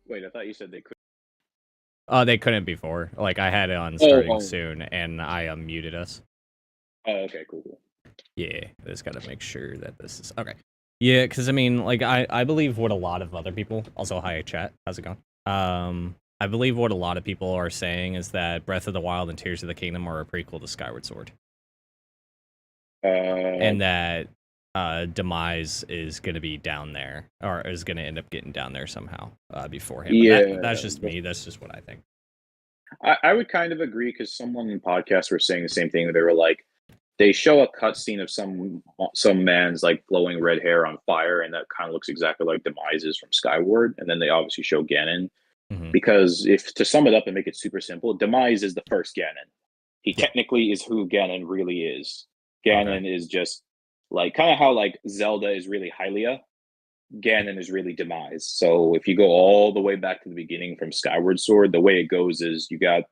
Wait, I thought you said they could. They couldn't before. Like, I had it on Oh, starting oh, soon, and I unmuted us. oh, okay, cool. Yeah, I just gotta make sure that this is... Okay. Yeah, because, I mean, like, I believe what a lot of other people... Also, hi, chat. How's it going? I believe what a lot of people are saying is that Breath of the Wild and Tears of the Kingdom are a prequel to Skyward Sword. And that Demise is going to be down there, or is going to end up getting down there somehow beforehand. But Yeah, that's just me. That's just what I think. I would kind of agree because someone in podcasts were saying the same thing. They were like, they show a cutscene of some man's like glowing red hair on fire, and that kind of looks exactly like Demise's from Skyward. And then they obviously show Ganon because if to sum it up and make it super simple, Demise is the first Ganon. He technically is who Ganon really is. Ganon is just like kind of how like Zelda is really Hylia. Ganon is really Demise. So if you go all the way back to the beginning from Skyward Sword, the way it goes is you got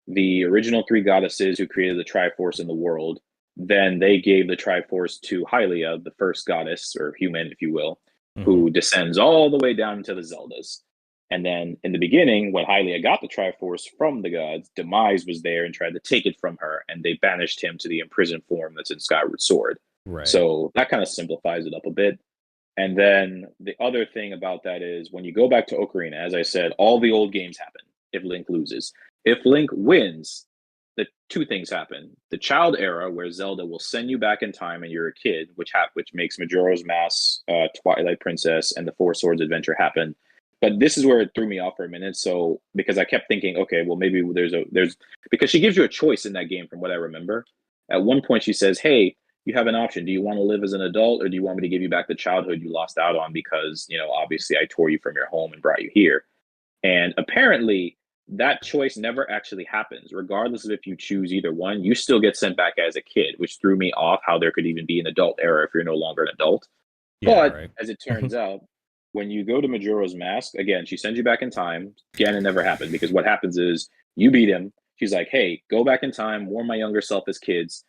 the original three goddesses who created the Triforce in the world. Then they gave the Triforce to Hylia, the first goddess, or human, if you will, who descends all the way down to the Zeldas. And then in the beginning, when Hylia got the Triforce from the gods, Demise was there and tried to take it from her, and they banished him to the imprisoned form that's in Skyward Sword. Right. So that kind of simplifies it up a bit. And then the other thing about that is when you go back to Ocarina, as I said, all the old games happen if Link loses. If Link wins, the two things happen. The child era, where Zelda will send you back in time and you're a kid, which makes Majora's Mask, Twilight Princess, and the Four Swords Adventure happen. But this is where it threw me off for a minute. So because I kept thinking, okay, well maybe there's because she gives you a choice in that game from what I remember. At one point she says, hey, you have an option. Do you want to live as an adult, or do you want me to give you back the childhood you lost out on because, you know, obviously I tore you from your home and brought you here? And apparently that choice never actually happens. Regardless of if you choose either one, you still get sent back as a kid, which threw me off how there could even be an adult era if you're no longer an adult. Yeah, but as it turns out, when you go to Majora's Mask, again, she sends you back in time. Ganon never happened because what happens is you beat him. She's like, hey, go back in time, warn my younger self as kids.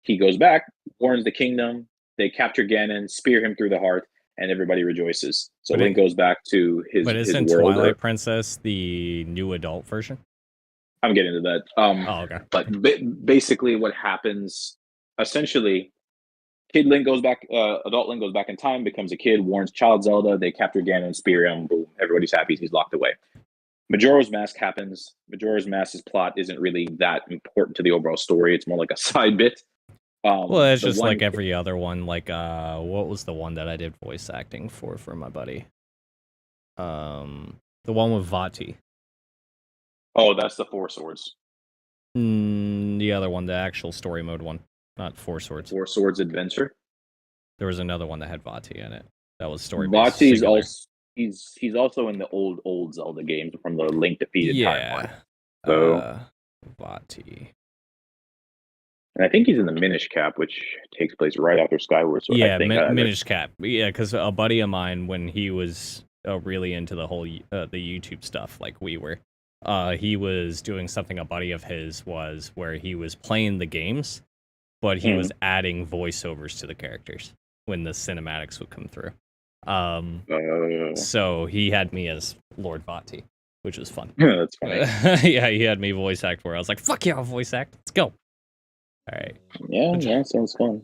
He goes back, warns the kingdom. They capture Ganon, spear him through the heart, and everybody rejoices. So Link goes back to his But his isn't world. Twilight Princess the new adult version? I'm getting to that. Okay. But basically, what happens essentially, Kid Link goes back, adult Link goes back in time, becomes a kid, warns Child Zelda. They capture Ganon, spear him. Boom! Everybody's happy. He's locked away. Majora's Mask happens. Majora's Mask's plot isn't really that important to the overall story. It's more like a side bit. Well, it's just like every other one. Like, what was the one that I did voice acting for my buddy? The one with Vati. Oh, that's the Four Swords. The other one, the actual story mode one, not Four Swords. Four Swords Adventure. There was another one that had Vati in it. That was story based. Vati's also he's also in the old Zelda games from the Link defeated timeline. So Vati. And I think he's in the Minish Cap, which takes place right after Skyward Sword. Yeah, I think Minish Cap. Yeah, because a buddy of mine, when he was really into the whole the YouTube stuff, like we were, he was doing something a buddy of his was where he was playing the games, but he was adding voiceovers to the characters when the cinematics would come through. So he had me as Lord Vati, which was fun. That's funny. Yeah, he had me voice act for it. I was like, fuck yeah, I'll voice act. Let's go. All right. Yeah, sounds fun.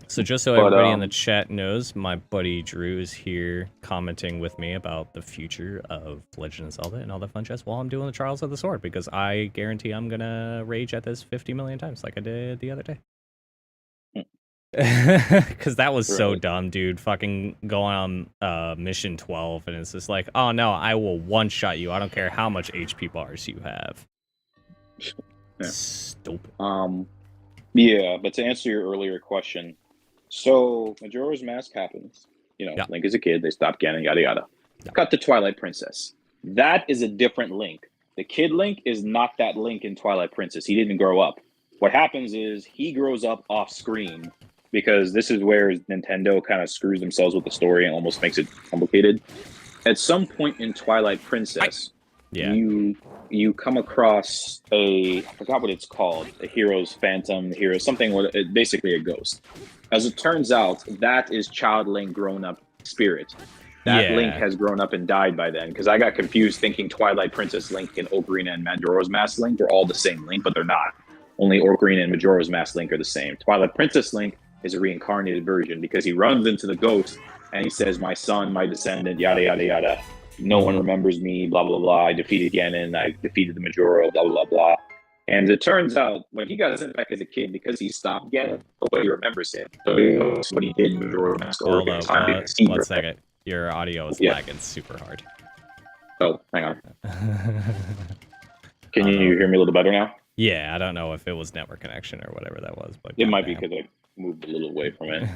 So just so everybody in the chat knows, my buddy Drew is here commenting with me about the future of Legend of Zelda and all the fun jazz while I'm doing the Trials of the Sword, because I guarantee I'm going to rage at this 50 million times like I did the other day. Because that was so dumb, dude. Fucking going on mission 12, and it's just like, oh no, I will one-shot you. I don't care how much HP bars you have. Yeah. Stupid. Yeah, but to answer your earlier question, so Majora's Mask happens. You know, Link is a kid. They stop Ganon, yada yada. Cut to Twilight Princess. That is a different Link. The kid Link is not that Link in Twilight Princess. He didn't grow up. What happens is he grows up off screen, because this is where Nintendo kind of screws themselves with the story and almost makes it complicated. At some point in Twilight Princess, you come across I forgot what it's called, a hero's phantom, basically a ghost. As it turns out, that is Child Link grown up spirit. That Link has grown up and died by then, because I got confused thinking Twilight Princess Link and Ocarina and Majora's Mask Link were all the same Link, but they're not. Only Ocarina and Majora's Mask Link are the same. Twilight Princess Link is a reincarnated version because he runs into the ghost and he says, "My son, my descendant, yada, yada, yada. No one remembers me, blah, blah, blah. I defeated Ganon. I defeated the Majora, blah, blah, blah." And it turns out, when he got sent back as a kid, because he stopped Ganon, nobody remembers him. So he knows what he did in Majora's Mask. Hold on, 1 second. Your audio is lagging super hard. Oh, hang on. Can you hear me a little better now? Yeah, I don't know if it was network connection or whatever that was, but it might be because I moved a little away from it.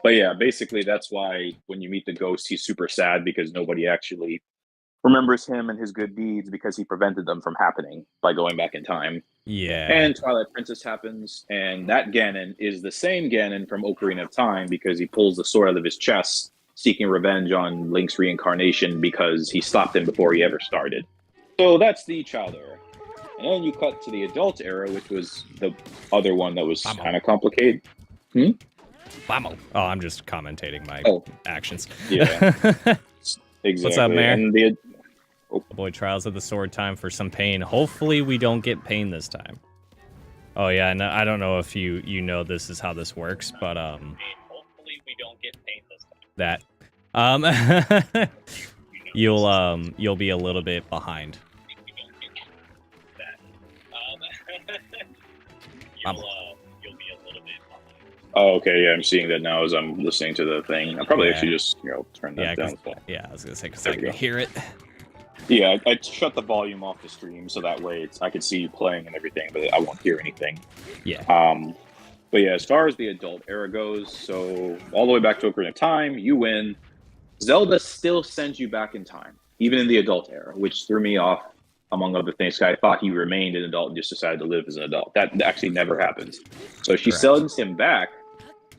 But yeah, basically that's why when you meet the ghost, he's super sad because nobody actually remembers him and his good deeds because he prevented them from happening by going back in time. Yeah. And Twilight Princess happens, and that Ganon is the same Ganon from Ocarina of Time because he pulls the sword out of his chest, seeking revenge on Link's reincarnation because he stopped him before he ever started. So that's the child era. And then you cut to the adult era, which was the other one that was kind of complicated. Vamo. Oh, I'm just commentating my actions. Yeah. Exactly. What's up, Mayor? And Boy, Trials of the Sword time for some pain. Hopefully we don't get pain this time. Oh yeah, no, I don't know if you know this is how this works, but hopefully we don't get pain this time. That you'll be a little bit behind. You'll be a little bit behind. Oh, okay, yeah, I'm seeing that now as I'm listening to the thing. I'll probably actually just turn that down. Yeah, I was gonna say because I can hear it. Yeah, I shut the volume off the stream so that way I could see you playing and everything, but I won't hear anything. Yeah. But yeah, as far as the adult era goes, so all the way back to Ocarina of Time, you win. Zelda still sends you back in time, even in the adult era, which threw me off, among other things. I thought he remained an adult and just decided to live as an adult. That actually never happens. So she sends him back,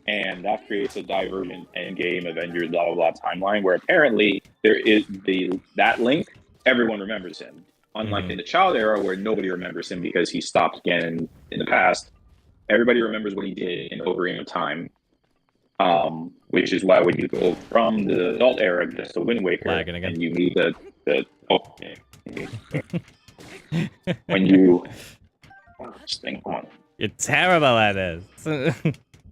and that creates a divergent endgame Avengers blah blah blah timeline where apparently there is that Link. Everyone remembers him. Unlike in the child era where nobody remembers him because he stopped again in the past, everybody remembers what he did in Ocarina of Time. Which is why when you go from the adult era just to Wind Waker and you meet when you just think on. You're terrible at this.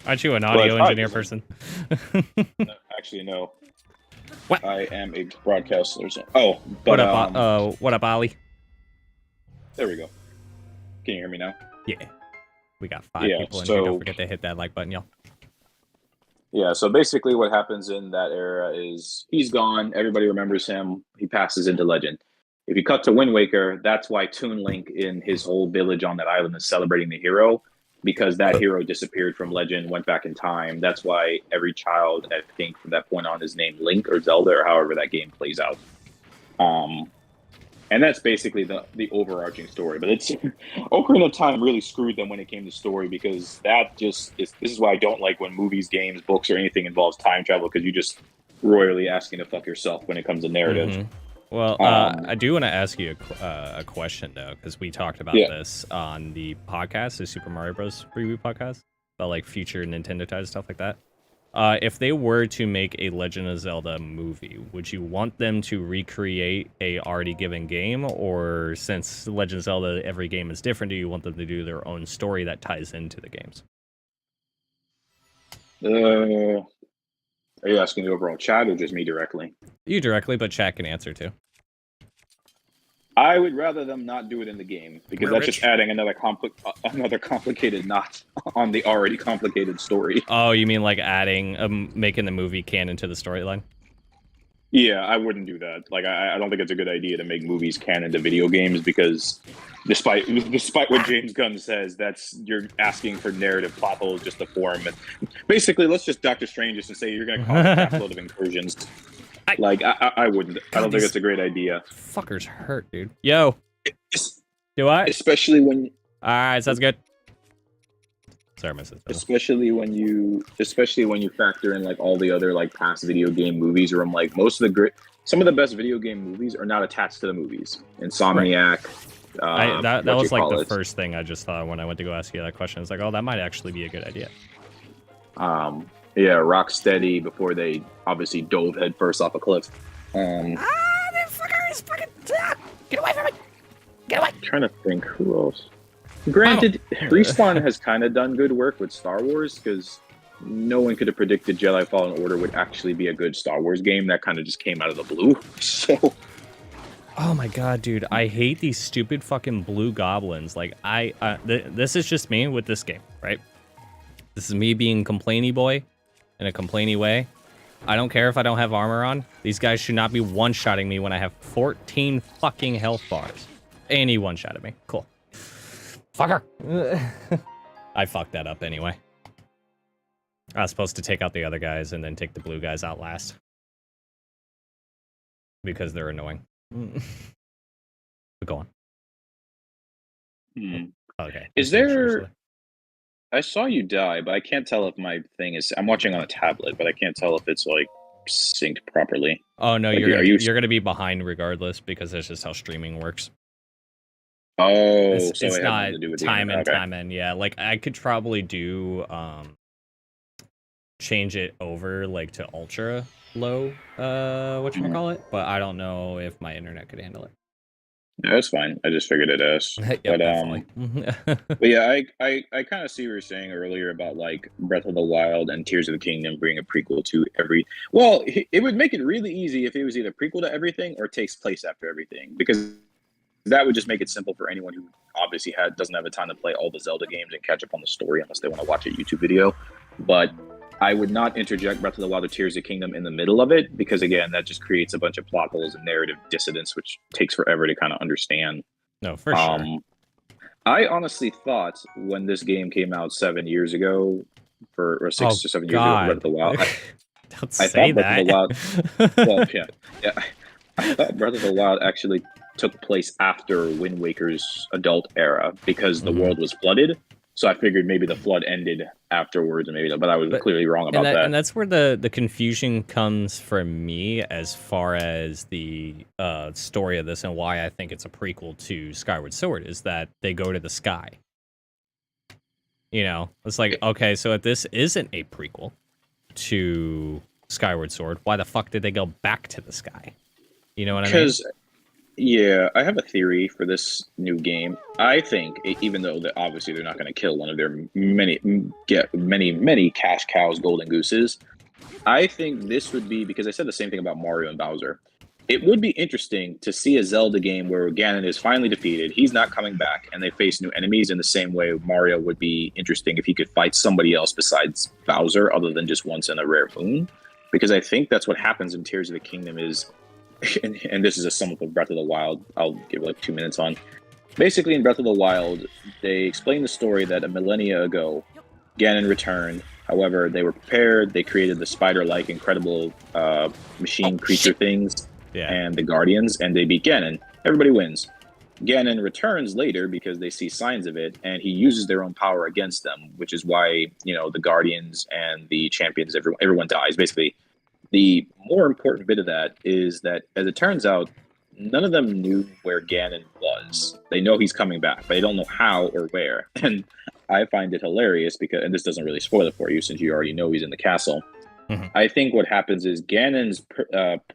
Aren't you an audio engineer person? No, actually, no. What? I am a broadcaster. Oh, but what up, Ollie? There we go. Can you hear me now? Yeah. We got 5 people in here. Don't forget to hit that like button, y'all. Yeah, so basically what happens in that era is he's gone, everybody remembers him, he passes into legend. If you cut to Wind Waker, that's why Toon Link in his whole village on that island is celebrating the hero, because that hero disappeared from legend, went back in time. That's why every child, I think, from that point on is named Link or Zelda or however that game plays out. And that's basically the overarching story. But it's Ocarina of Time really screwed them when it came to story, because that just is. This is why I don't like when movies, games, books, or anything involves time travel, because you just royally asking to fuck yourself when it comes to narrative. Well, I do want to ask you a question though, because we talked about this on the podcast, the Super Mario Bros. Review podcast, about like future Nintendo titles, stuff like that. If they were to make a Legend of Zelda movie, would you want them to recreate a already given game, or since Legend of Zelda, every game is different, do you want them to do their own story that ties into the games? Are you asking the overall chat or just me directly? You directly, but chat can answer too. I would rather them not do it in the game, because that's just adding another complicated knot on the already complicated story. Oh, you mean like adding, making the movie canon to the storyline? Yeah, I wouldn't do that. Like, I don't think it's a good idea to make movies canon to video games, because despite what James Gunn says, you're asking for narrative plot holes just to form. And basically, let's just Doctor Strange just and say you're going to cause a capload of incursions. I wouldn't. I don't think it's a great idea. Fuckers hurt, dude. Yo. Do I? Especially when... Alright, sounds good. Sorry, my sister. Especially when you factor in like all the other like past video game movies, where I'm like, some of the best video game movies are not attached to the movies. Insomniac. Right. That was like the first thing I just thought when I went to go ask you that question. I was like, oh, that might actually be a good idea. Yeah, rock steady before they obviously dove headfirst off a cliff. That fucker is fucking... Get away from it! Get away! Trying to think who else. Granted, Respawn has kind of done good work with Star Wars because no one could have predicted Jedi Fallen Order would actually be a good Star Wars game. That kind of just came out of the blue. So, oh my god, dude, I hate these stupid fucking blue goblins. Like, this is just me with this game, right? This is me being complainy boy in a complainy way. I don't care if I don't have armor on. These guys should not be one-shotting me when I have 14 fucking health bars. And he one-shotted me. Cool. Fucker. I fucked that up anyway. I was supposed to take out the other guys and then take the blue guys out last. Because they're annoying. But go on. Okay. Is there... I saw you die, but I can't tell if my thing is... I'm watching on a tablet, but I can't tell if it's, like, synced properly. Oh, no, like, you're gonna be behind regardless, because that's just how streaming works. Oh, it's not time in, time in. Yeah, like, I could probably do... change it over, like, to ultra low, whatchamacallit, but I don't know if my internet could handle it. Yeah, that's fine. I just figured it as. Yep, but yeah, I kind of see what you were saying earlier about like Breath of the Wild and Tears of the Kingdom being a prequel to every. Well, it would make it really easy if it was either prequel to everything or takes place after everything, because that would just make it simple for anyone who obviously doesn't have the time to play all the Zelda games and catch up on the story unless they want to watch a YouTube video. But I would not interject Breath of the Wild or Tears of the Kingdom in the middle of it, because again, that just creates a bunch of plot holes and narrative dissonance, which takes forever to kind of understand. No, for sure. I honestly thought when this game came out 7 years ago, or 6 or 7 years ago, Breath of the Wild, don't say that. I thought Breath of the Wild actually took place after Wind Waker's adult era because the world was flooded. So I figured maybe the flood ended afterwards, and but I was clearly wrong about that. And that's where the confusion comes for me as far as the story of this and why I think it's a prequel to Skyward Sword, is that they go to the sky. You know, it's like, okay, so if this isn't a prequel to Skyward Sword, why the fuck did they go back to the sky? You know what I mean? Because, yeah, I have a theory for this new game. I think, even though obviously they're not going to kill one of their many cash cows, golden gooses, I think this would be, because I said the same thing about Mario and Bowser. It would be interesting to see a Zelda game where Ganon is finally defeated, he's not coming back, and they face new enemies in the same way Mario would be interesting if he could fight somebody else besides Bowser, other than just once in a rare moon. Because I think that's what happens in Tears of the Kingdom is, and this is a sum of Breath of the Wild, I'll give like 2 minutes on. Basically, in Breath of the Wild, they explain the story that a millennia ago, Ganon returned. However, they were prepared, they created the spider-like incredible machine creature things, and the Guardians, and they beat Ganon. Everybody wins. Ganon returns later because they see signs of it, and he uses their own power against them, which is why, you know, the Guardians and the champions, everyone dies. Basically, the more important bit of that is that, as it turns out, none of them knew where Ganon was. They know he's coming back, but they don't know how or where. And I find it hilarious because, and this doesn't really spoil it for you since you already know he's in the castle. I think what happens is Ganon's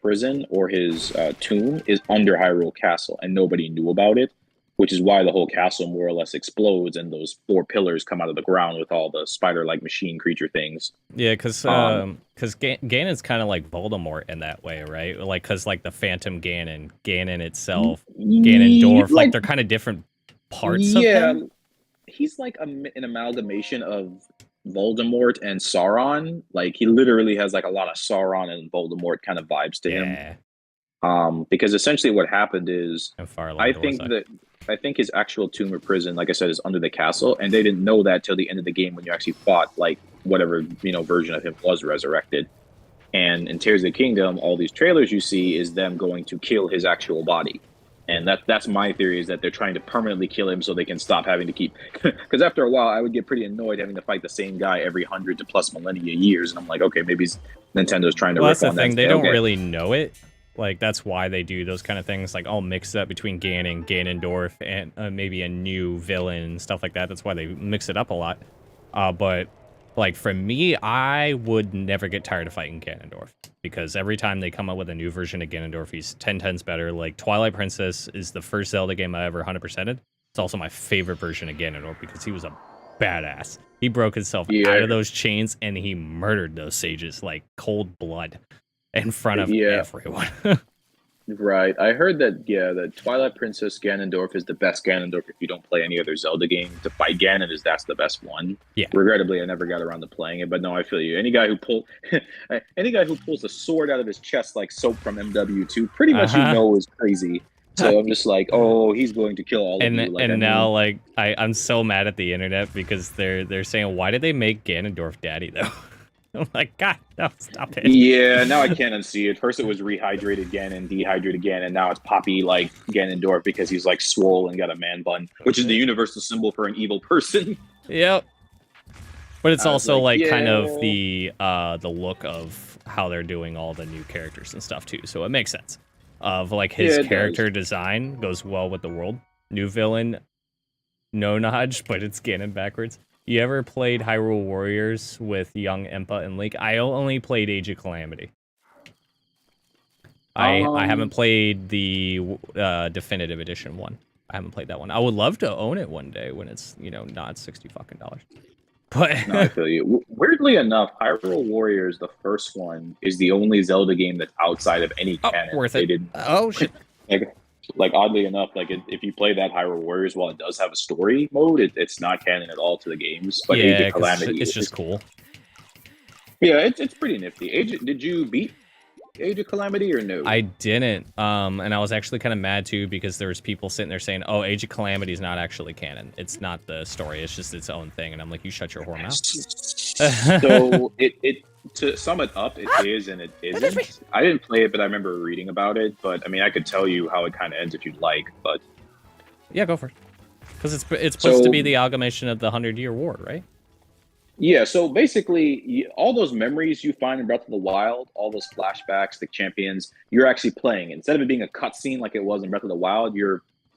prison or his tomb is under Hyrule Castle, and nobody knew about it, which is why the whole castle more or less explodes and those 4 pillars come out of the ground with all the spider-like machine creature things. Yeah, because Ganon's kind of like Voldemort in that way, right? Like, because like the Phantom Ganon, Ganon itself, Ganondorf, like they're kind of different parts of him. He's like an amalgamation of Voldemort and Sauron. Like, he literally has like a lot of Sauron and Voldemort kind of vibes to him. Because essentially what happened is, I think his actual tomb or prison, like I said, is under the castle, and they didn't know that till the end of the game when you actually fought like whatever, you know, version of him was resurrected. And in Tears of the Kingdom, all these trailers you see is them going to kill his actual body. And that's my theory, is that they're trying to permanently kill him so they can stop having to keep... Because after a while, I would get pretty annoyed having to fight the same guy every 100 to plus millennia years. And I'm like, okay, maybe Nintendo's trying to rip on that. That's the thing. They don't really know it. Like, that's why they do those kind of things. Like, I'll mix it up between Ganon, Ganondorf, and maybe a new villain and stuff like that. That's why they mix it up a lot. But Like, for me, I would never get tired of fighting Ganondorf, because every time they come out with a new version of Ganondorf, he's 10 times better. Like, Twilight Princess is the first Zelda game I ever 100%ed. It's also my favorite version of Ganondorf, because he was a badass. He broke himself out of those chains, and he murdered those sages, like, cold blood in front of everyone. Right. I heard that, the Twilight Princess Ganondorf is the best Ganondorf if you don't play any other Zelda game. To fight Ganon that's the best one. Yeah. Regrettably, I never got around to playing it, but no, I feel you. Any guy who pulls a sword out of his chest like Soap from MW2, pretty much is crazy. So I'm just like, oh, he's going to kill all of you. Like, now, like, I'm so mad at the internet because they're saying, why did they make Ganondorf daddy, though? I'm like, God, no, stop it. Yeah, now I can't unsee it. First it was rehydrated Ganon, dehydrated Ganon, now it's Poppy like Ganondorf because he's like swole and got a man bun, which is the universal symbol for an evil person. Yep. But it's also like kind of the look of how they're doing all the new characters and stuff too. So it makes sense. Of like his character design goes well with the world. New villain, no nudge, but it's Ganon backwards. You ever played Hyrule Warriors with young Impa and Link? I only played Age of Calamity. I haven't played the definitive edition one. I haven't played that one. I would love to own it one day when it's, not $60 fucking. But no, I feel you. Weirdly enough, Hyrule Warriors, the first one, is the only Zelda game that's outside of any canon. Worth it. Oh shit. Like oddly enough, like if you play that Hyrule Warriors, while it does have a story mode, it's not canon at all to the games. But Age of Calamity, it's just cool. Yeah, it's pretty nifty. Did you beat Age of Calamity or no? I didn't. And I was actually kind of mad too because there was people sitting there saying, "Oh, Age of Calamity is not actually canon. It's not the story. It's just its own thing." And I'm like, "You shut your whore mouth." So it to sum it up, it is and it isn't. I didn't play it, but I remember reading about it. But I mean, I could tell you how it kind of ends if you'd like. But yeah, go for it. Because it's supposed to be the amalgamation of the 100-Year War, right? Yeah. So basically, all those memories you find in Breath of the Wild, all those flashbacks, the champions, you're actually playing. Instead of it being a cutscene like it was in Breath of the Wild,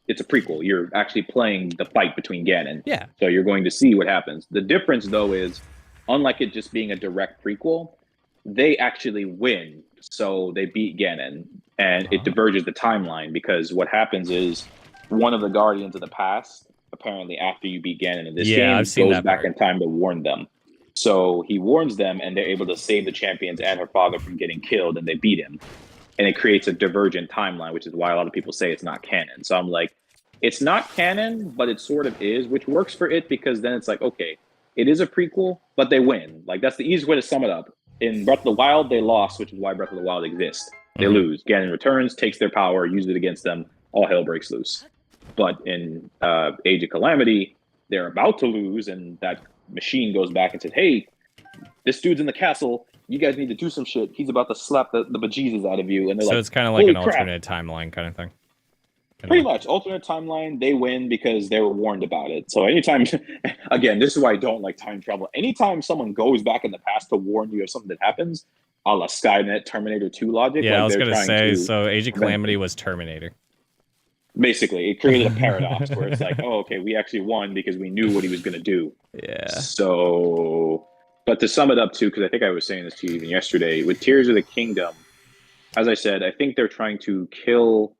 it's a prequel. You're actually playing the fight between Ganon. Yeah. So you're going to see what happens. The difference, though, is unlike it just being a direct prequel, they actually win. So they beat Ganon, and it diverges the timeline because what happens is one of the Guardians of the Past, apparently after you beat Ganon in this game, goes back in time to warn them. So he warns them, and they're able to save the champions and her father from getting killed, and they beat him. And it creates a divergent timeline, which is why a lot of people say it's not canon. So I'm like, it's not canon, but it sort of is, which works for it because then it's like, okay, it is a prequel, but they win. Like, that's the easiest way to sum it up. In Breath of the Wild, they lost, which is why Breath of the Wild exists. They lose. Ganon returns, takes their power, uses it against them. All hell breaks loose. But in Age of Calamity, they're about to lose, and that machine goes back and says, hey, this dude's in the castle. You guys need to do some shit. He's about to slap the bejesus out of you. And they're so it's kind of like an alternate timeline kind of thing. Pretty much. Alternate timeline, they win because they were warned about it. So anytime, again, this is why I don't like time travel. Anytime someone goes back in the past to warn you of something that happens, a la Skynet, Terminator 2 logic. Yeah, like I was going to say, so Age of Calamity was Terminator. Basically, it created a paradox where it's like, oh, okay, we actually won because we knew what he was going to do. Yeah. So, but to sum it up too, because I think I was saying this to you even yesterday, with Tears of the Kingdom, as I said, I think they're trying to kill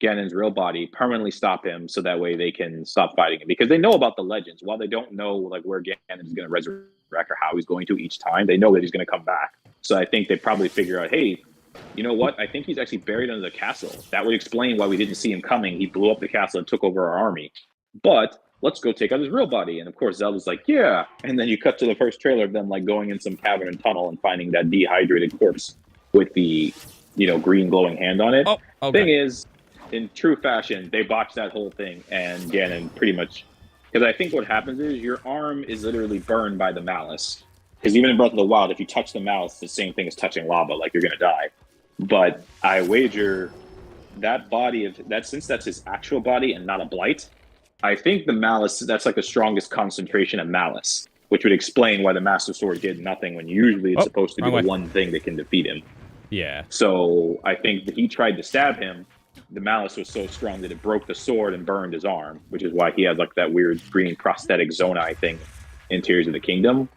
Ganon's real body, permanently stop him so that way they can stop fighting him, because they know about the legends. While they don't know like where Ganon is going to resurrect or how he's going to each time, they know that he's going to come back. So I think they probably figure out, hey, you know what? I think he's actually buried under the castle. That would explain why we didn't see him coming. He blew up the castle and took over our army. But let's go take out his real body. And of course, Zelda's like, yeah. And then you cut to the first trailer of them like going in some cavern and tunnel and finding that dehydrated corpse with the, green glowing hand on it. Oh, okay. Thing is, in true fashion, they botched that whole thing, and Ganon pretty much, because I think what happens is your arm is literally burned by the malice. Because even in Breath of the Wild, if you touch the malice, it's the same thing as touching lava, like you're going to die. But I wager that body since that's his actual body and not a blight, I think the malice, that's like the strongest concentration of malice, which would explain why the Master Sword did nothing when usually it's supposed to be the one thing that can defeat him. Yeah. So I think that he tried to stab him. The malice was so strong that it broke the sword and burned his arm, which is why he has like that weird green prosthetic Zonai thing in Tears of the Kingdom.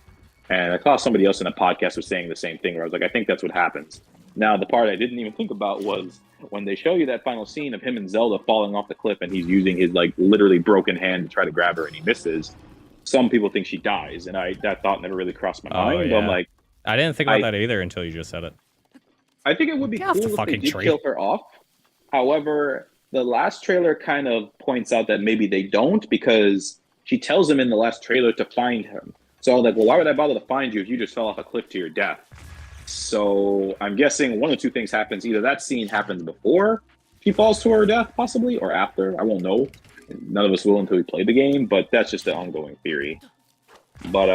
And I thought somebody else in a podcast was saying the same thing, where I was like, I think that's what happens. Now, the part I didn't even think about was when they show you that final scene of him and Zelda falling off the cliff and he's using his like literally broken hand to try to grab her and he misses. Some people think she dies, and that thought never really crossed my mind. Yeah. But I'm like, I didn't think about that either until you just said it. I think it would be cool if they did kill her off. However, the last trailer kind of points out that maybe they don't, because she tells him in the last trailer to find him. So I was like, well, why would I bother to find you if you just fell off a cliff to your death? So I'm guessing one of two things happens. Either that scene happens before she falls to her death, possibly, or after. I won't know. None of us will until we play the game, but that's just the ongoing theory. But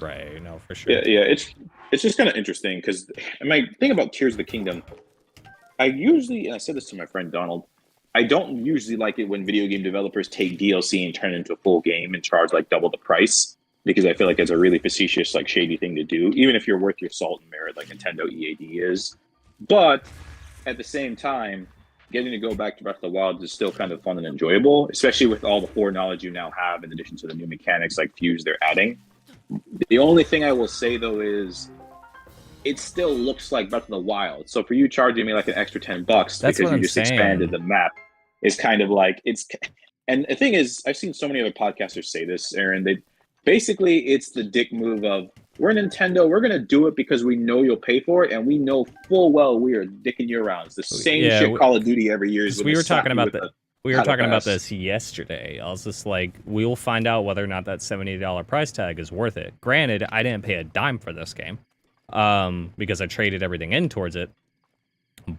right, no, for sure. Yeah, it's just kind of interesting because my thing about Tears of the Kingdom, I usually, and I said this to my friend Donald, I don't usually like it when video game developers take DLC and turn it into a full game and charge like double the price, because I feel like it's a really facetious, like shady thing to do, even if you're worth your salt and merit like Nintendo EAD is. But at the same time, getting to go back to Breath of the Wild is still kind of fun and enjoyable, especially with all the foreknowledge you now have in addition to the new mechanics like Fuse they're adding. The only thing I will say though is it still looks like Breath of the Wild. So for you charging me like an extra $10 because you just expanded the map is kind of like it's. And the thing is, I've seen so many other podcasters say this, Aaron. They basically it's the dick move of we're Nintendo, we're gonna do it because we know you'll pay for it, and we know full well we are dicking you around. It's the same shit Call of Duty every year. We were talking about that. We were talking about this yesterday. I was just like, we'll find out whether or not that $70 price tag is worth it. Granted, I didn't pay a dime for this game, because I traded everything in towards it.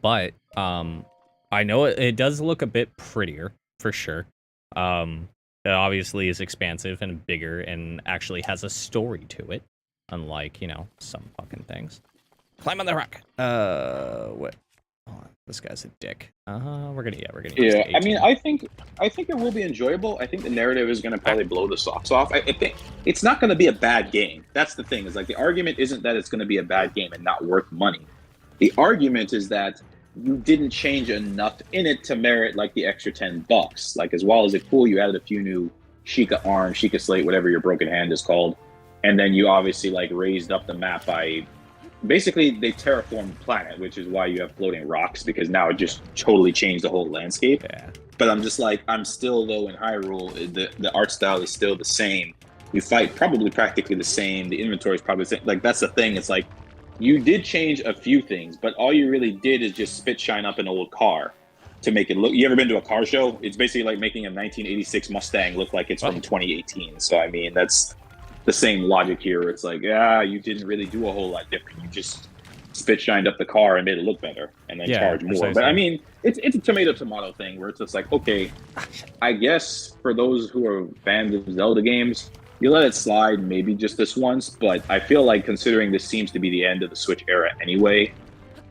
But I know it does look a bit prettier for sure. It obviously is expansive and bigger and actually has a story to it, unlike some fucking things. Climb on the rock. What? Oh, this guy's a dick. We're gonna. Yeah, I mean, I think it will be enjoyable. I think the narrative is gonna probably blow the socks off. I think it's not gonna be a bad game. That's the thing. Is like the argument isn't that it's gonna be a bad game and not worth money. The argument is that you didn't change enough in it to merit like the extra $10. Like as well as it cool, you added a few new Sheikah arms, Sheikah slate, whatever your broken hand is called, and then you obviously like raised up the map by. Basically, they terraformed the planet, which is why you have floating rocks, because now it just totally changed the whole landscape. Yeah. But I'm just like, I'm still, though, in Hyrule, the art style is still the same. You fight probably practically the same. The inventory is probably the same. Like, that's the thing. It's like, you did change a few things, but all you really did is just spit shine up an old car to make it look. You ever been to a car show? It's basically like making a 1986 Mustang look like it's from 2018. So, I mean, that's the same logic here. It's like, you didn't really do a whole lot different. You just spit shined up the car and made it look better and then charge more. Precisely. But I mean, it's a tomato thing where it's just like, okay, I guess for those who are fans of Zelda games, you let it slide maybe just this once. But I feel like considering this seems to be the end of the Switch era anyway,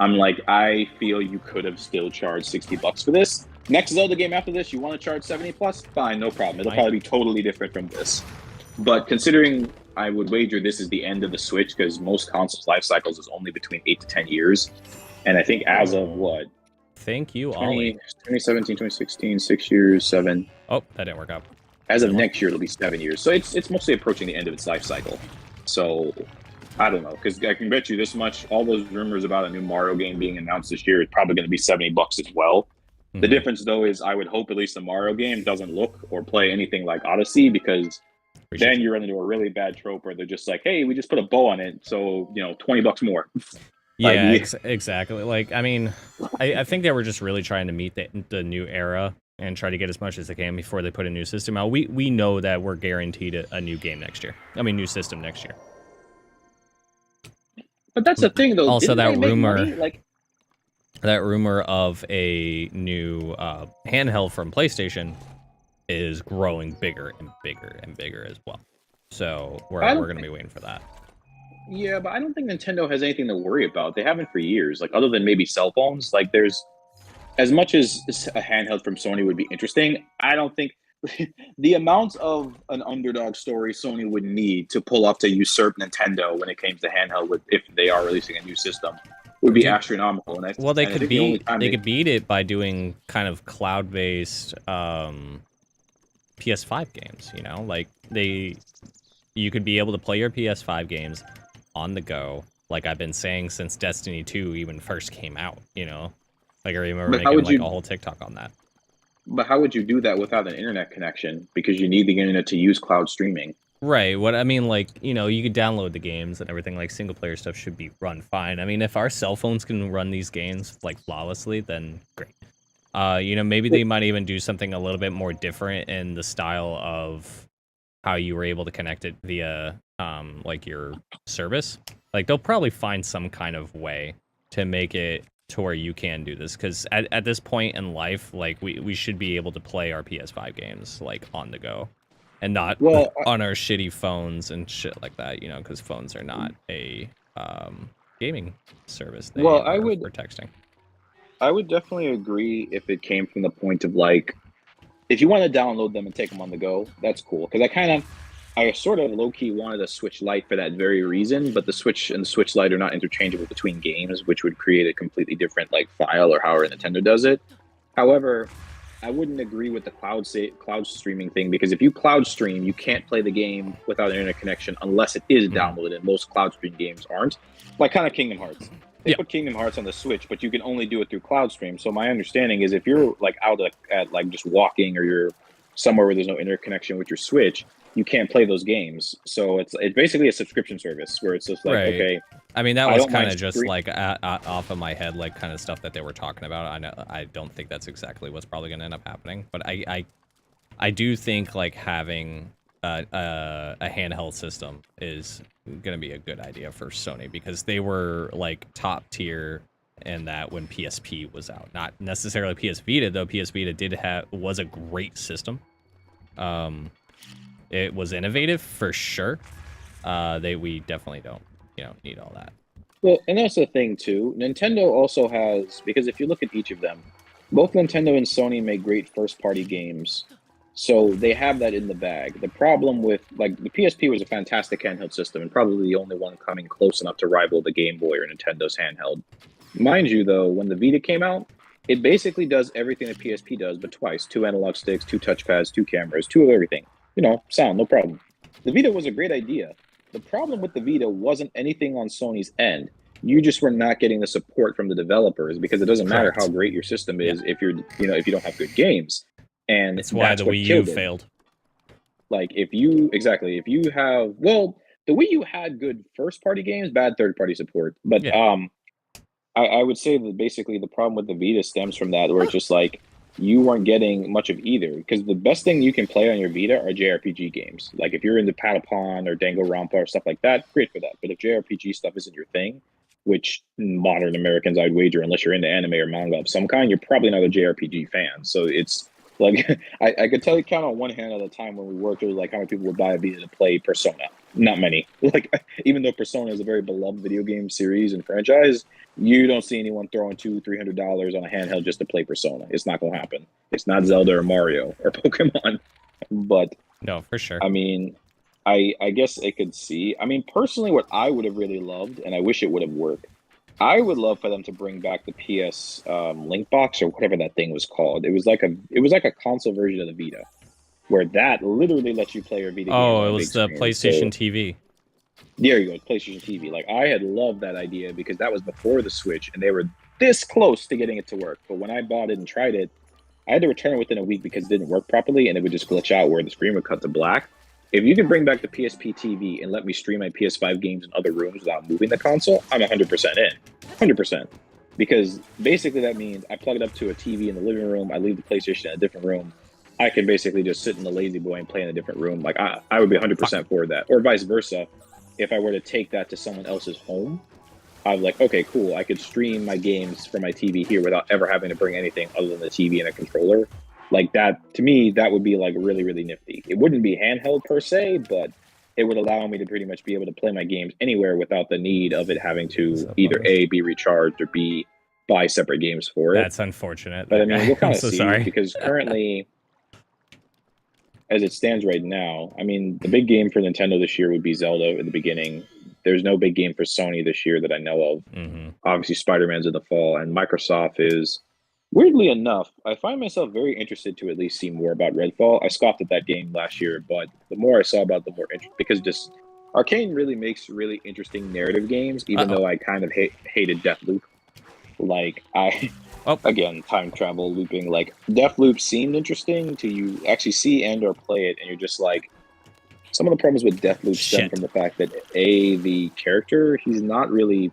I'm like, I feel you could have still charged $60 for this. Next Zelda game after this, you want to charge 70 plus? Fine, no problem. It'll probably be totally different from this. But considering I would wager this is the end of the Switch, because most consoles' life cycles is only between 8 to 10 years. And I think as of what? Thank you, Ollie. 2017, 2016, 6 years, 7. Oh, that didn't work out. As of next year, it'll be 7 years. So it's mostly approaching the end of its life cycle. So I don't know, because I can bet you this much, all those rumors about a new Mario game being announced this year is probably going to be $70 as well. Mm-hmm. The difference, though, is I would hope at least the Mario game doesn't look or play anything like Odyssey, because then you run into a really bad trope where they're just like, hey, we just put a bow on it, so, $20 more. Yeah, exactly. Like, I mean, I think they were just really trying to meet the new era and try to get as much as they can before they put a new system out. We know that we're guaranteed a new game next year. I mean, new system next year. But that's the thing, though. Also, that rumor, that rumor of a new handheld from PlayStation is growing bigger and bigger and bigger as well. So we're going to be waiting for that. Yeah, but I don't think Nintendo has anything to worry about. They haven't for years. Like, other than maybe cell phones. Like, there's, as much as a handheld from Sony would be interesting, I don't think the amount of an underdog story Sony would need to pull off to usurp Nintendo when it came to handheld, if they are releasing a new system, would be astronomical. And they could beat it by doing kind of cloud-based PS5 games. Like you could be able to play your PS5 games on the go, like I've been saying since Destiny 2 even first came out, you know? Like I remember But how making would like you? a whole TikTok on that. But how would you do that without an internet connection? Because you need the internet to use cloud streaming. Right. What I mean, like, you know, you could download the games and everything, like single player stuff should be run fine. I mean, if our cell phones can run these games like flawlessly, then great. You know, maybe they might even do something a little bit more different in the style of how you were able to connect it via like your service. Like they'll probably find some kind of way to make it to where you can do this, because at this point in life, like we should be able to play our PS5 games like on the go and not Well, on our shitty phones and shit like that, you know, because phones are not a gaming service. They well, are for texting. I would definitely agree if it came from the point of like, if you want to download them and take them on the go, that's cool. Because I sort of low key wanted a Switch Lite for that very reason, but the Switch and the Switch Lite are not interchangeable between games, which would create a completely different like file or however Nintendo does it. However, I wouldn't agree with the cloud streaming thing, because if you cloud stream, you can't play the game without an internet connection unless it is downloaded, and most cloud stream games aren't. Like kind of Kingdom Hearts. They put Kingdom Hearts on the Switch, but you can only do it through cloud stream. So my understanding is if you're like out at like just walking, or you're somewhere where there's no internet connection with your Switch, you can't play those games. So it's basically a subscription service where it's just like, Right. okay. I mean, that was kind of just like off of my head, like kind of stuff that they were talking about. I don't think that's exactly what's probably going to end up happening, but I do think like having a handheld system is going to be a good idea for Sony, because they were like top tier in that when PSP was out. Not necessarily PS Vita, though. PS Vita was a great system. It was innovative for sure. We definitely don't, you know, need all that. Well, and that's the thing too. Nintendo also has, because if you look at each of them, both Nintendo and Sony make great first-party games, so they have that in the bag. The problem with like the PSP was a fantastic handheld system, and probably the only one coming close enough to rival the Game Boy or Nintendo's handheld. Mind you, though, when the Vita came out, it basically does everything the PSP does, but twice: two analog sticks, two touchpads, two cameras, two of everything. You know, sound, no problem. The Vita was a great idea. The problem with the Vita wasn't anything on Sony's end. You just were not getting the support from the developers, because it doesn't matter how great your system is if if you don't have good games. And it's why the Wii U failed. Like if you have, well, the Wii U had good first party games, bad third party support. But I would say that basically the problem with the Vita stems from that, where it's just like you weren't getting much of either, because the best thing you can play on your Vita are JRPG games. Like if you're into Patapon or Danganronpa or stuff like that, great for that. But if JRPG stuff isn't your thing, which modern Americans, I'd wager, unless you're into anime or manga of some kind, you're probably not a JRPG fan. So it's like I could tell you count on one hand at a time when we worked, it was like how many people would buy a Vita to play Persona. Not many. Like even though Persona is a very beloved video game series and franchise, you don't see anyone throwing $200-300 on a handheld just to play Persona. It's not going to happen. It's not Zelda or Mario or Pokemon. But no, for sure. I mean, I guess I could see. I mean, personally, what I would have really loved, and I wish it would have worked, I would love for them to bring back the PS Link Box or whatever that thing was called. It was like a console version of the Vita, where that literally lets you play your Vita games. Oh, it was the PlayStation TV. There you go, PlayStation TV. Like I had loved that idea, because that was before the Switch, and they were this close to getting it to work. But when I bought it and tried it, I had to return it within a week because it didn't work properly, and it would just glitch out where the screen would cut to black. If you can bring back the PSP TV and let me stream my PS5 games in other rooms without moving the console, I'm 100% in. 100%. Because basically that means I plug it up to a TV in the living room, I leave the PlayStation in a different room. I can basically just sit in the Lazy Boy and play in a different room. Like I would be 100% for that. Or vice versa. If I were to take that to someone else's home, I'm like, okay, cool. I could stream my games from my TV here without ever having to bring anything other than the TV and a controller. Like that, to me, that would be like really, really nifty. It wouldn't be handheld per se, but it would allow me to pretty much be able to play my games anywhere without the need of it having to either A, be recharged, or B, buy separate games for it. That's unfortunate. But I mean, we'll kind of see, sorry. because currently, as it stands right now, I mean, the big game for Nintendo this year would be Zelda in the beginning. There's no big game for Sony this year that I know of. Mm-hmm. Obviously, Spider-Man's in the fall, and Microsoft is Weirdly enough, I find myself very interested to at least see more about Redfall. I scoffed at that game last year, but the more I saw about, the more because just Arcane really makes really interesting narrative games. Even Uh-oh. though I kind of hated Deathloop. Like Oh. again, time travel looping. Like Deathloop seemed interesting to you actually see and or play it, and you're just like, some of the problems with Deathloop stem Shit. from the fact that the character, he's not really.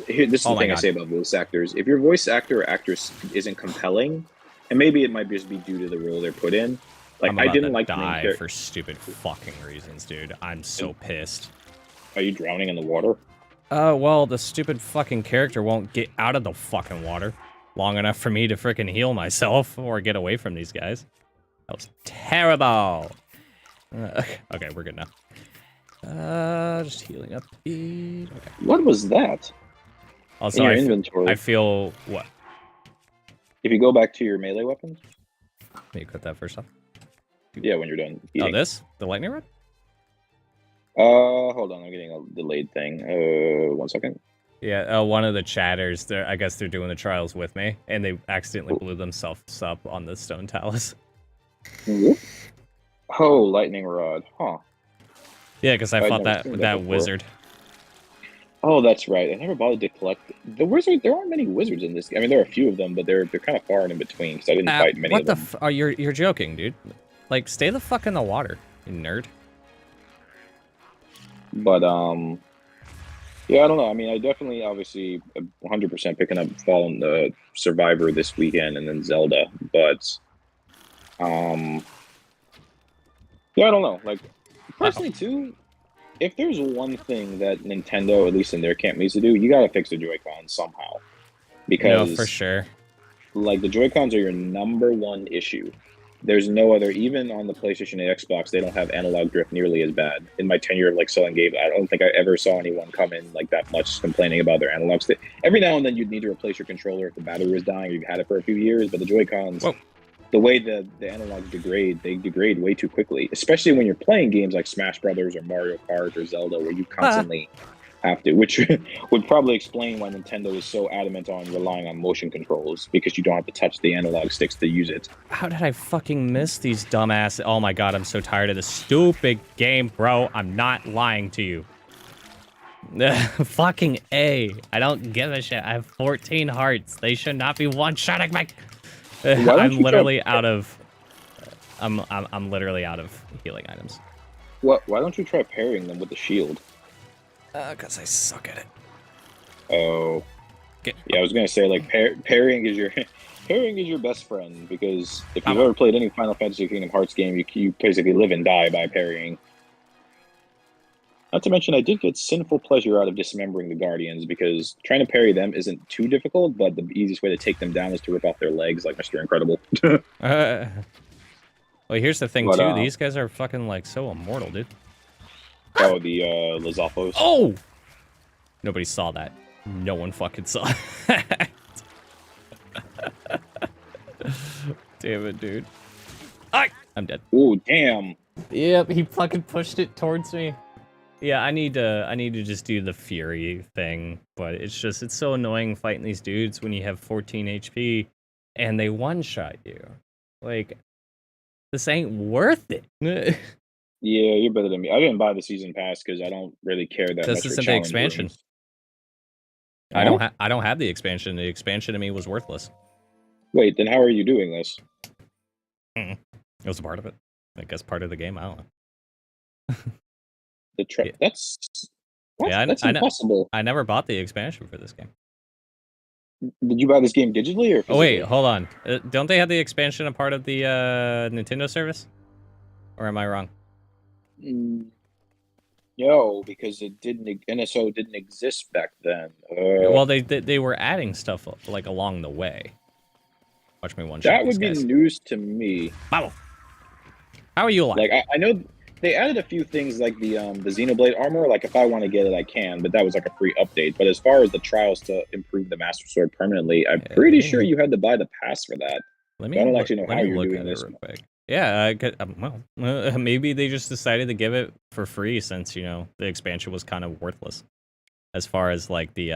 Here, this is Oh the my thing I God. say about voice actors. If your voice actor or actress isn't compelling, and maybe it might just be due to the role they're put in. Like I'm I about didn't to like the main die character. for stupid fucking reasons, dude. I'm so pissed. Are you drowning in the water? Well, the stupid fucking character won't get out of the fucking water long enough for me to freaking heal myself or get away from these guys. That was terrible. Okay, we're good now. Just healing up. Okay. What was that? Also, in your inventory. I feel what? If you go back to your melee weapons. Let me cut that first off. Yeah, when you're done. Oh, Eating. this? The lightning rod? Hold on, I'm getting a delayed thing. 1 second. Yeah, one of the chatters, I guess they're doing the trials with me, and they accidentally blew themselves up on the stone talus. Oh, lightning rod. Huh. Yeah, because I fought that before. wizard. Oh, that's right. I never bothered to collect the wizard. There aren't many wizards in this. I mean, there are a few of them, but they're kind of far and in between because I didn't fight many of them. What the? You're joking, dude. Like, stay the fuck in the water, you nerd. But yeah, I don't know. I mean, I definitely, obviously, 100% picking up Fallen the Survivor this weekend and then Zelda. But yeah, I don't know. Like personally, too. If there's one thing that Nintendo, at least in their camp, needs to do, you gotta fix the Joy-Cons somehow. Because, no, for sure. Like, the Joy-Cons are your #1 issue. There's no other, even on the PlayStation and Xbox, they don't have analog drift nearly as bad. In my tenure of, like, selling games, I don't think I ever saw anyone come in, like, that much complaining about their analog stick. Every now and then you'd need to replace your controller if the battery was dying or you've had it for a few years, but the Joy-Cons... Whoa. The way the analogs degrade, they degrade way too quickly. Especially when you're playing games like Smash Brothers or Mario Kart or Zelda, where you constantly have to, which would probably explain why Nintendo is so adamant on relying on motion controls, because you don't have to touch the analog sticks to use it. How did I fucking miss these dumbass? Oh my god, I'm so tired of this stupid game, bro. I'm not lying to you. Fucking A. I don't give a shit. I have 14 hearts. They should not be one-shotting me. I'm literally out of... I'm literally out of healing items. What? Why don't you try parrying them with the shield? Cause I suck at it. Oh. Yeah, I was gonna say, like, parrying is your best friend, because if you've ever played any Final Fantasy Kingdom Hearts game, you basically live and die by parrying. Not to mention, I did get sinful pleasure out of dismembering the Guardians, because trying to parry them isn't too difficult, but the easiest way to take them down is to rip off their legs, like Mr. Incredible. Well, here's the thing, But, too. These guys are fucking, like, so immortal, dude. Oh, the Lizalfos. Oh! Nobody saw that. No one fucking saw that. Damn it, dude. I'm dead. Ooh, damn. Yep, he fucking pushed it towards me. Yeah, I need to just do the Fury thing, but it's so annoying fighting these dudes when you have 14 HP and they one-shot you. Like, this ain't worth it. Yeah, you're better than me. I didn't buy the season pass because I don't really care that much. This isn't the expansion. Rooms. I don't have the expansion. The expansion to me was worthless. Wait, then how are you doing this? It was a part of it. I guess part of the game. I don't know. Yeah. That's impossible. I never bought the expansion for this game. Did you buy this game digitally or physically? Oh wait, hold on. Don't they have the expansion a part of the Nintendo service? Or am I wrong? No, because NSO didn't exist back then. Well, they were adding stuff like along the way. Watch me one shot. That would be news to me. Wow. How are you alive? Like I know they added a few things like the Xenoblade armor. Like if I want to get it, I can, but that was like a free update. But as far as the trials to improve the Master Sword permanently, I'm pretty sure you had to buy the pass for that. I don't actually know how you're doing this. Real quick. Yeah, maybe they just decided to give it for free since, you know, the expansion was kind of worthless. As far as, like, the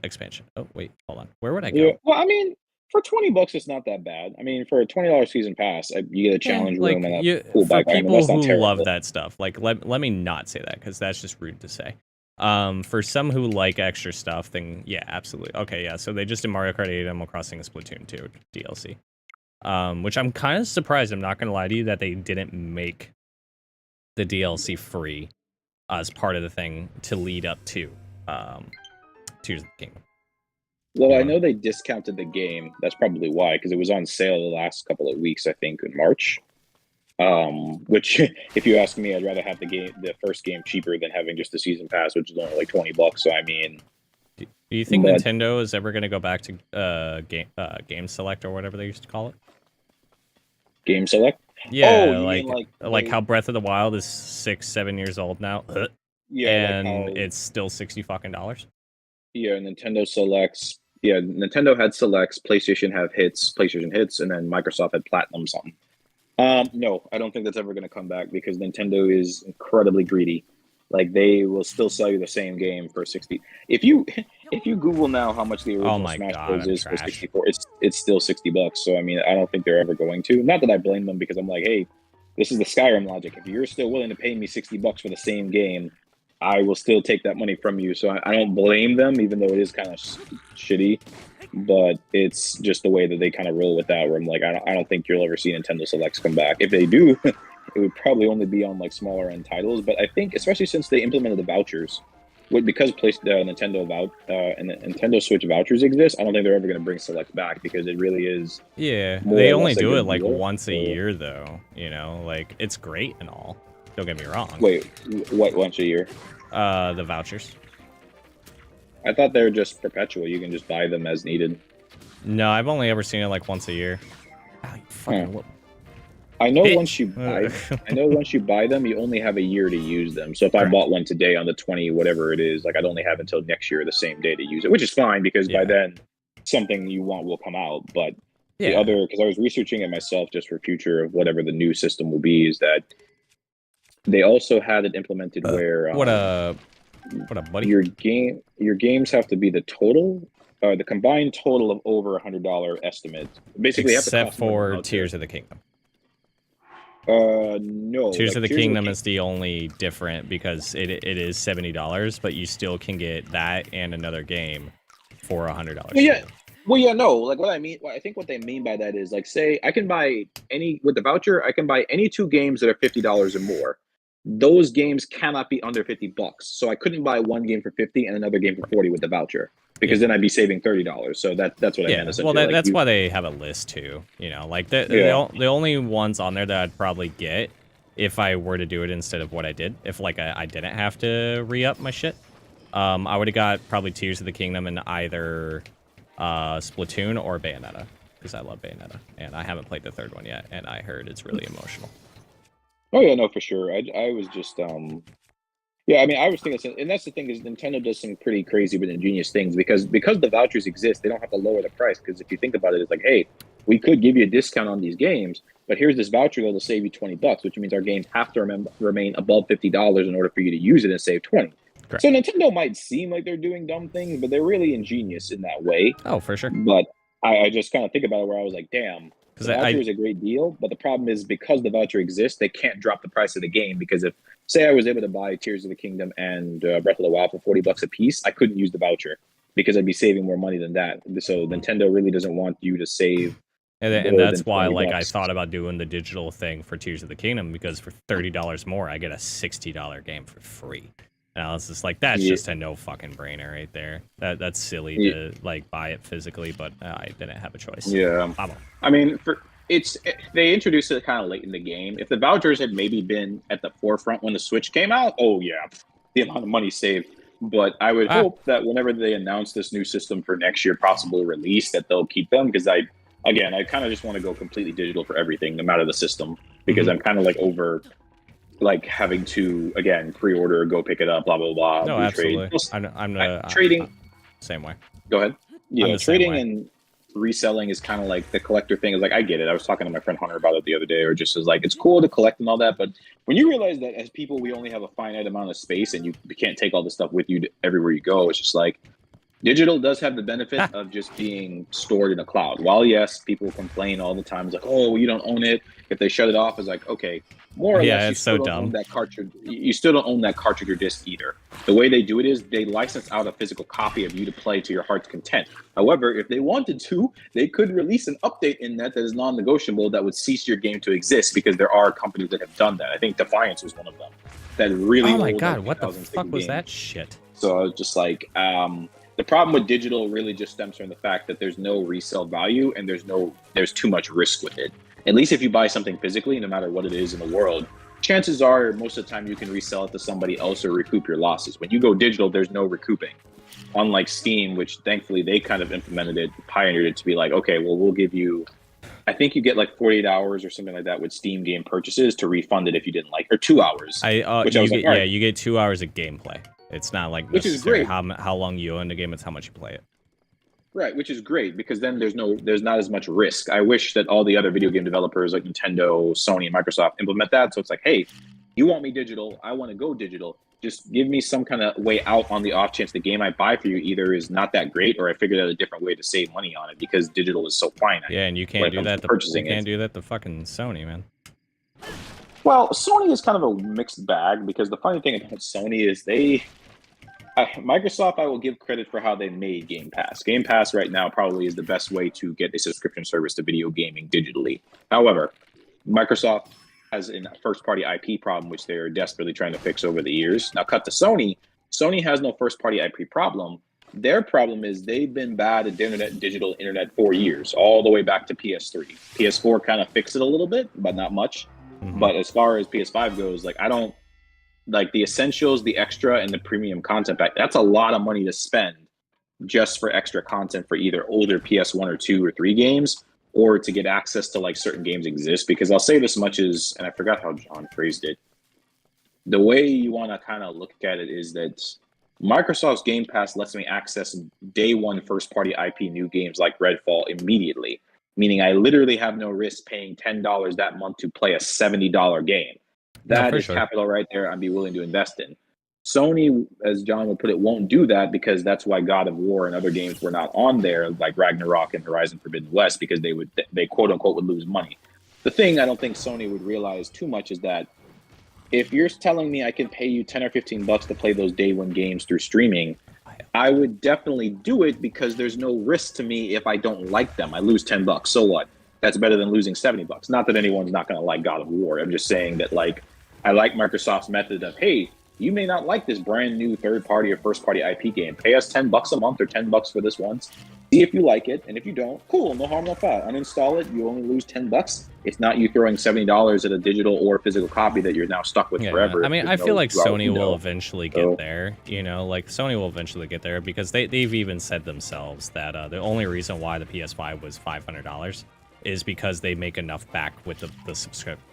expansion. Oh wait, hold on. Where would I go? Yeah. Well, I mean, for $20, it's not that bad. I mean, for a $20 season pass, you get a challenge room and a cool for bike. I mean, people that's not who terrible. love that stuff, like let me not say that because that's just rude to say. For some who like extra stuff, then yeah, absolutely. Okay, yeah. So they just did Mario Kart 8, Animal Crossing, and Splatoon 2 DLC. Which I'm kind of surprised. I'm not gonna lie to you that they didn't make the DLC free as part of the thing to lead up to Tears of the Kingdom. Well, I know they discounted the game. That's probably why, because it was on sale the last couple of weeks, I think, in March. Which, if you ask me, I'd rather have the first game cheaper than having just the season pass, which is only like $20. So I mean, do you think Nintendo is ever going to go back to Game Select or whatever they used to call it? Game Select? Yeah, like how Breath of the Wild is 6-7 years old now. Yeah, and it's still $60. Yeah, Nintendo Selects. Yeah, Nintendo had Selects, PlayStation Hits, and then Microsoft had Platinum something. No, I don't think that's ever going to come back because Nintendo is incredibly greedy. Like they will still sell you the same game for 60. If you Google now how much the original Smash Bros is for 64, it's still $60. So I mean, I don't think they're ever going to. Not that I blame them because I'm like, hey, this is the Skyrim logic. If you're still willing to pay me $60 for the same game, I will still take that money from you. So I don't blame them, even though it is kind of shitty. But it's just the way that they kind of roll with that. Where I'm like, I don't think you'll ever see Nintendo Selects come back. If they do, it would probably only be on like smaller end titles. But I think, especially since they implemented the vouchers, because Nintendo Switch vouchers exist, I don't think they're ever going to bring Select back because it really is. Yeah, they only do it like once a year, though. You know, like it's great and all. Don't get me wrong. Wait, what once a year? The vouchers. I thought they were just perpetual. You can just buy them as needed. No, I've only ever seen it like once a year. Oh, you fucking I know once you buy them, you only have a year to use them. So if I bought one today on the 20, whatever it is, like I'd only have until next year, the same day to use it, which is fine because by then something you want will come out. But the other, because I was researching it myself just for future of whatever the new system will be, is that they also had it implemented where what a buddy. Your games have to be the total, the combined total of over $100 estimate. Basically, except for Tears of the Kingdom. No. Tears of the Kingdom is the only different because it is $70, but you still can get that and another game for $100. Well, yeah, no. Like what I mean, I think what they mean by that is like, say, I can buy with the voucher, I can buy any 2 games that are $50 or more. Those games cannot be under $50. So I couldn't buy one game for 50 and another game for 40 with the voucher because then I'd be saving $30. So that's what I meant. Well, that's why they have a list too. You know, like the only ones on there that I'd probably get if I were to do it instead of what I did, if like I didn't have to re-up my shit, I would have got probably Tears of the Kingdom and either Splatoon or Bayonetta because I love Bayonetta and I haven't played the third one yet and I heard it's really emotional. Oh yeah, no, for sure. I was just I mean, I was thinking, and that's the thing is Nintendo does some pretty crazy but ingenious things because the vouchers exist, they don't have to lower the price. Because if you think about it, it's like, hey, we could give you a discount on these games, but here's this voucher that'll save you $20, which means our games have to remain above $50 in order for you to use it and save 20. Correct. So Nintendo might seem like they're doing dumb things, but they're really ingenious in that way. Oh, for sure. But I just kind of think about it where I was like, damn. The voucher is a great deal, but the problem is because the voucher exists, they can't drop the price of the game because if, say, I was able to buy Tears of the Kingdom and Breath of the Wild for $40 a piece, I couldn't use the voucher because I'd be saving more money than that. So Nintendo really doesn't want you to save. And that's why, like, I thought about doing the digital thing for Tears of the Kingdom because for $30 more, I get a $60 game for free. And I was just like, that's just a no fucking brainer right there. That's silly to like buy it physically, but I didn't have a choice. Yeah, I mean, they introduced it kind of late in the game. If the vouchers had maybe been at the forefront when the Switch came out, oh yeah, the amount of money saved. But I would hope that whenever they announce this new system for next year, possible release, that they'll keep them because I kind of just want to go completely digital for everything, no matter the system, because I'm kind of like over. Like having to again pre-order, go pick it up, blah blah blah. No, absolutely. I'm trading. Same way. Go ahead. Yeah, trading and reselling is kind of like the collector thing. Is like I get it. I was talking to my friend Hunter about it the other day, or just as like it's cool to collect and all that, but when you realize that as people we only have a finite amount of space and you can't take all this stuff with you to everywhere you go, it's just like Digital does have the benefit of just being stored in a cloud. While yes, people complain all the time, it's like, oh, you don't own it. If they shut it off, it's like, okay, more or less, you still don't own that cartridge. You still don't own that cartridge or disc either. The way they do it is they license out a physical copy of you to play to your heart's content. However, if they wanted to, they could release an update in that is non-negotiable that would cease your game to exist, because there are companies that have done that. I think Defiance was one of them. That really. Oh my god, what the fuck was that shit? So I was just like, the problem with digital really just stems from the fact that there's no resale value and there's too much risk with it. At least if you buy something physically, no matter what it is in the world, chances are most of the time you can resell it to somebody else or recoup your losses. When you go digital, there's no recouping. Unlike Steam, which thankfully they kind of implemented it, pioneered it to be like, okay, well, we'll give you, I think you get like 48 hours or something like that with Steam game purchases to refund it if you didn't like, or 2 hours. You get 2 hours of gameplay. It's not like which is great. How long you own the game, it's how much you play it. Right, which is great, because then there's not as much risk. I wish that all the other video game developers like Nintendo, Sony, and Microsoft implement that. So it's like, hey, you want me digital, I want to go digital. Just give me some kind of way out on the off chance the game I buy for you either is not that great, or I figured out a different way to save money on it, because digital is so finite. Yeah, and you can't do that. You can't do that to fucking Sony, man. Well, Sony is kind of a mixed bag, because the funny thing about Sony is Microsoft, I will give credit for how they made Game Pass. Game Pass right now probably is the best way to get a subscription service to video gaming digitally. However, Microsoft has a first-party IP problem, which they are desperately trying to fix over the years. Now, cut to Sony. Sony has no first-party IP problem. Their problem is they've been bad at digital internet for years, all the way back to PS3. PS4 kind of fixed it a little bit, but not much. Mm-hmm. But as far as PS5 goes, like, I don't like the essentials, the extra, and the premium content pack. That's a lot of money to spend just for extra content for either older PS1 or 2 or 3 games, or to get access to like certain games exist. Because I'll say this much as, and I forgot how John phrased it, the way you want to kind of look at it is that Microsoft's Game Pass lets me access day one first-party IP new games like Redfall immediately, meaning I literally have no risk paying $10 that month to play a $70 game. That is capital right there I'd be willing to invest in. Sony, as John would put it, won't do that, because that's why God of War and other games were not on there, like Ragnarok and Horizon Forbidden West, because they quote-unquote would lose money. The thing I don't think Sony would realize too much is that if you're telling me I can pay you 10 or 15 bucks to play those day one games through streaming, I would definitely do it, because there's no risk to me if I don't like them. I lose 10 bucks, so what? That's better than losing 70 bucks. Not that anyone's not going to like God of War. I'm just saying that, like, I like Microsoft's method of, hey, you may not like this brand new third-party or first-party IP game. Pay us 10 bucks a month or 10 bucks for this once. See if you like it, and if you don't, cool, no harm, no foul. Uninstall it, you only lose 10 bucks. It's not you throwing $70 at a digital or physical copy that you're now stuck with forever. I mean, I feel like Sony will eventually get there, you know, like Sony will eventually get there, because they've even said themselves that the only reason why the PS5 was $500 is because they make enough back with the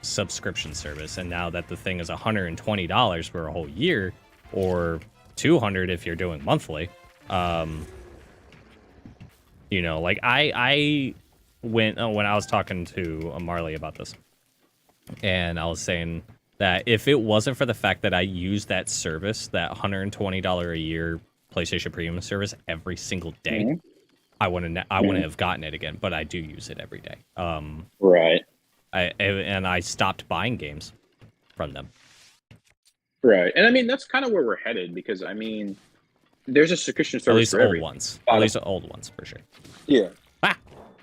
subscription service. And now that the thing is $120 for a whole year, or $200 if you're doing monthly, you know, like I went when I was talking to Marley about this, and I was saying that if it wasn't for the fact that I use that service, that $120 a year PlayStation Premium service every single day, mm-hmm. I wouldn't have gotten it again, but I do use it every day. Right. I stopped buying games from them. Right, and I mean that's kind of where we're headed, because I mean, there's a subscription service for everything. At least old ones for sure. Yeah.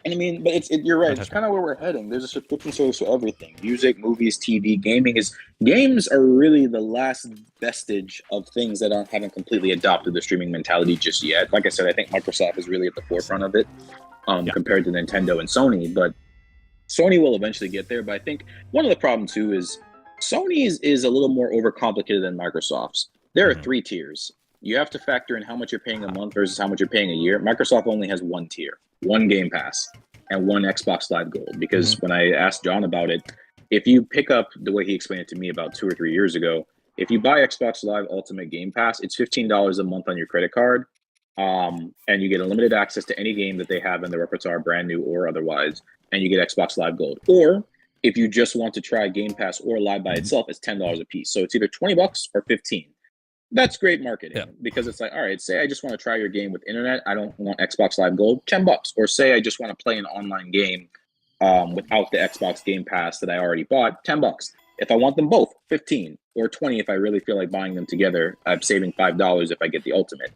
And I mean, but you're right. It's kind of where we're heading. There's a subscription service for everything: music, movies, TV, gaming. Games are really the last vestige of things that haven't completely adopted the streaming mentality just yet. Like I said, I think Microsoft is really at the forefront of it, compared to Nintendo and Sony. But Sony will eventually get there. But I think one of the problems too is Sony is a little more overcomplicated than Microsoft's. There are 3 tiers. You have to factor in how much you're paying a month versus how much you're paying a year. Microsoft only has 1 tier, 1 Game Pass, and 1 Xbox Live Gold. Because when I asked John about it, if you pick up the way he explained it to me about 2 or 3 years ago, if you buy Xbox Live Ultimate Game Pass, it's $15 a month on your credit card. And you get unlimited access to any game that they have in their repertoire, brand new or otherwise, and you get Xbox Live Gold. Or if you just want to try Game Pass or Live by itself, it's $10 a piece. So it's either 20 bucks or 15. That's great marketing because it's like, all right, say I just want to try your game with internet. I don't want Xbox Live Gold, $10. Or say I just want to play an online game without the Xbox Game Pass that I already bought, $10. If I want them both, 15 or 20 if I really feel like buying them together. I'm saving $5 if I get the Ultimate.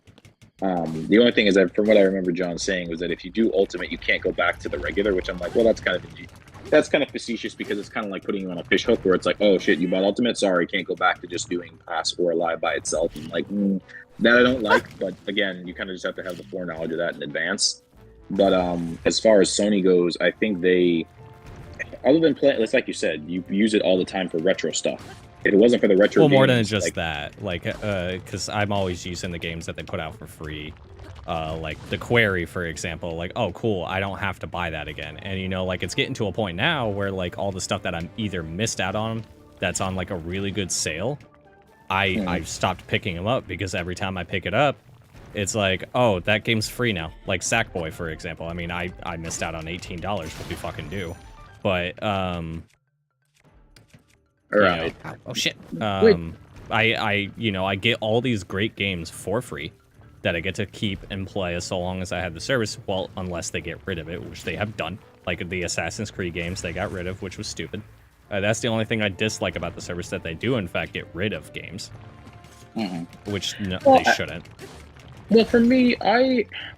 The only thing is that from what I remember John saying was that if you do Ultimate, you can't go back to the regular, which I'm like, well, that's kind of facetious because it's kind of like putting you on a fish hook where it's like, oh shit, you bought Ultimate, sorry, can't go back to just doing Pass or Live by itself. And like, that I don't like, but again, you kind of just have to have the foreknowledge of that in advance. But as far as Sony goes, I think they, other than playing, it's like you said, you use it all the time for retro stuff. If it wasn't for the retro well, more games, than just that, like, because I'm always using the games that they put out for free. Like the Query, for example, like, oh, cool, I don't have to buy that again. And, you know, like, it's getting to a point now where, like, all the stuff that I'm either missed out on that's on, like, a really good sale, I've stopped picking them up because every time I pick it up, it's like, oh, that game's free now. Like Sackboy, for example. I mean, I missed out on $18, what we fucking do. But, all right. You know, oh, shit. I get all these great games for free that I get to keep and play so long as I have the service, well, unless they get rid of it, which they have done. Like the Assassin's Creed games they got rid of, which was stupid. That's the only thing I dislike about the service, that they do, in fact, get rid of games. Which they shouldn't. Well, for me,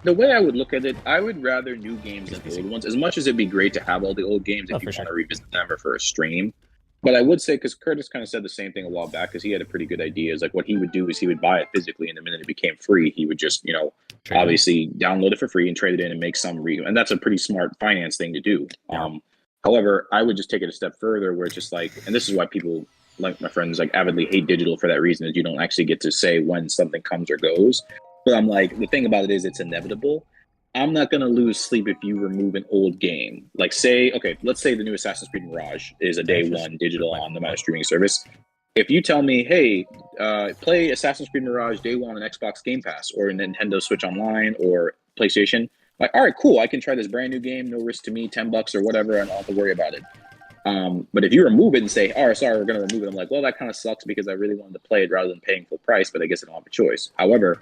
the way I would look at it, I would rather new games than old ones. As much as it'd be great to have all the old games if you want to revisit them or for a stream. But I would say, because Curtis kind of said the same thing a while back, because he had a pretty good idea, is like what he would do is he would buy it physically, and the minute it became free, he would just, you know, obviously download it for free and trade it in and make some and that's a pretty smart finance thing to do. Yeah. However, I would just take it a step further where it's just like, and this is why people like my friends like avidly hate digital for that reason, is you don't actually get to say when something comes or goes. But I'm like, the thing about it is it's inevitable. I'm not going to lose sleep if you remove an old game. Like let's say the new Assassin's Creed Mirage is a day one digital on the streaming service. If you tell me, hey, play Assassin's Creed Mirage day one on Xbox Game Pass or Nintendo Switch Online or PlayStation, like, all right, cool, I can try this brand new game, no risk to me, $10 or whatever, and I don't have to worry about it. But if you remove it and say, oh, sorry, we're going to remove it, I'm like, well, that kind of sucks because I really wanted to play it rather than paying full price, but I guess I don't have a choice. However,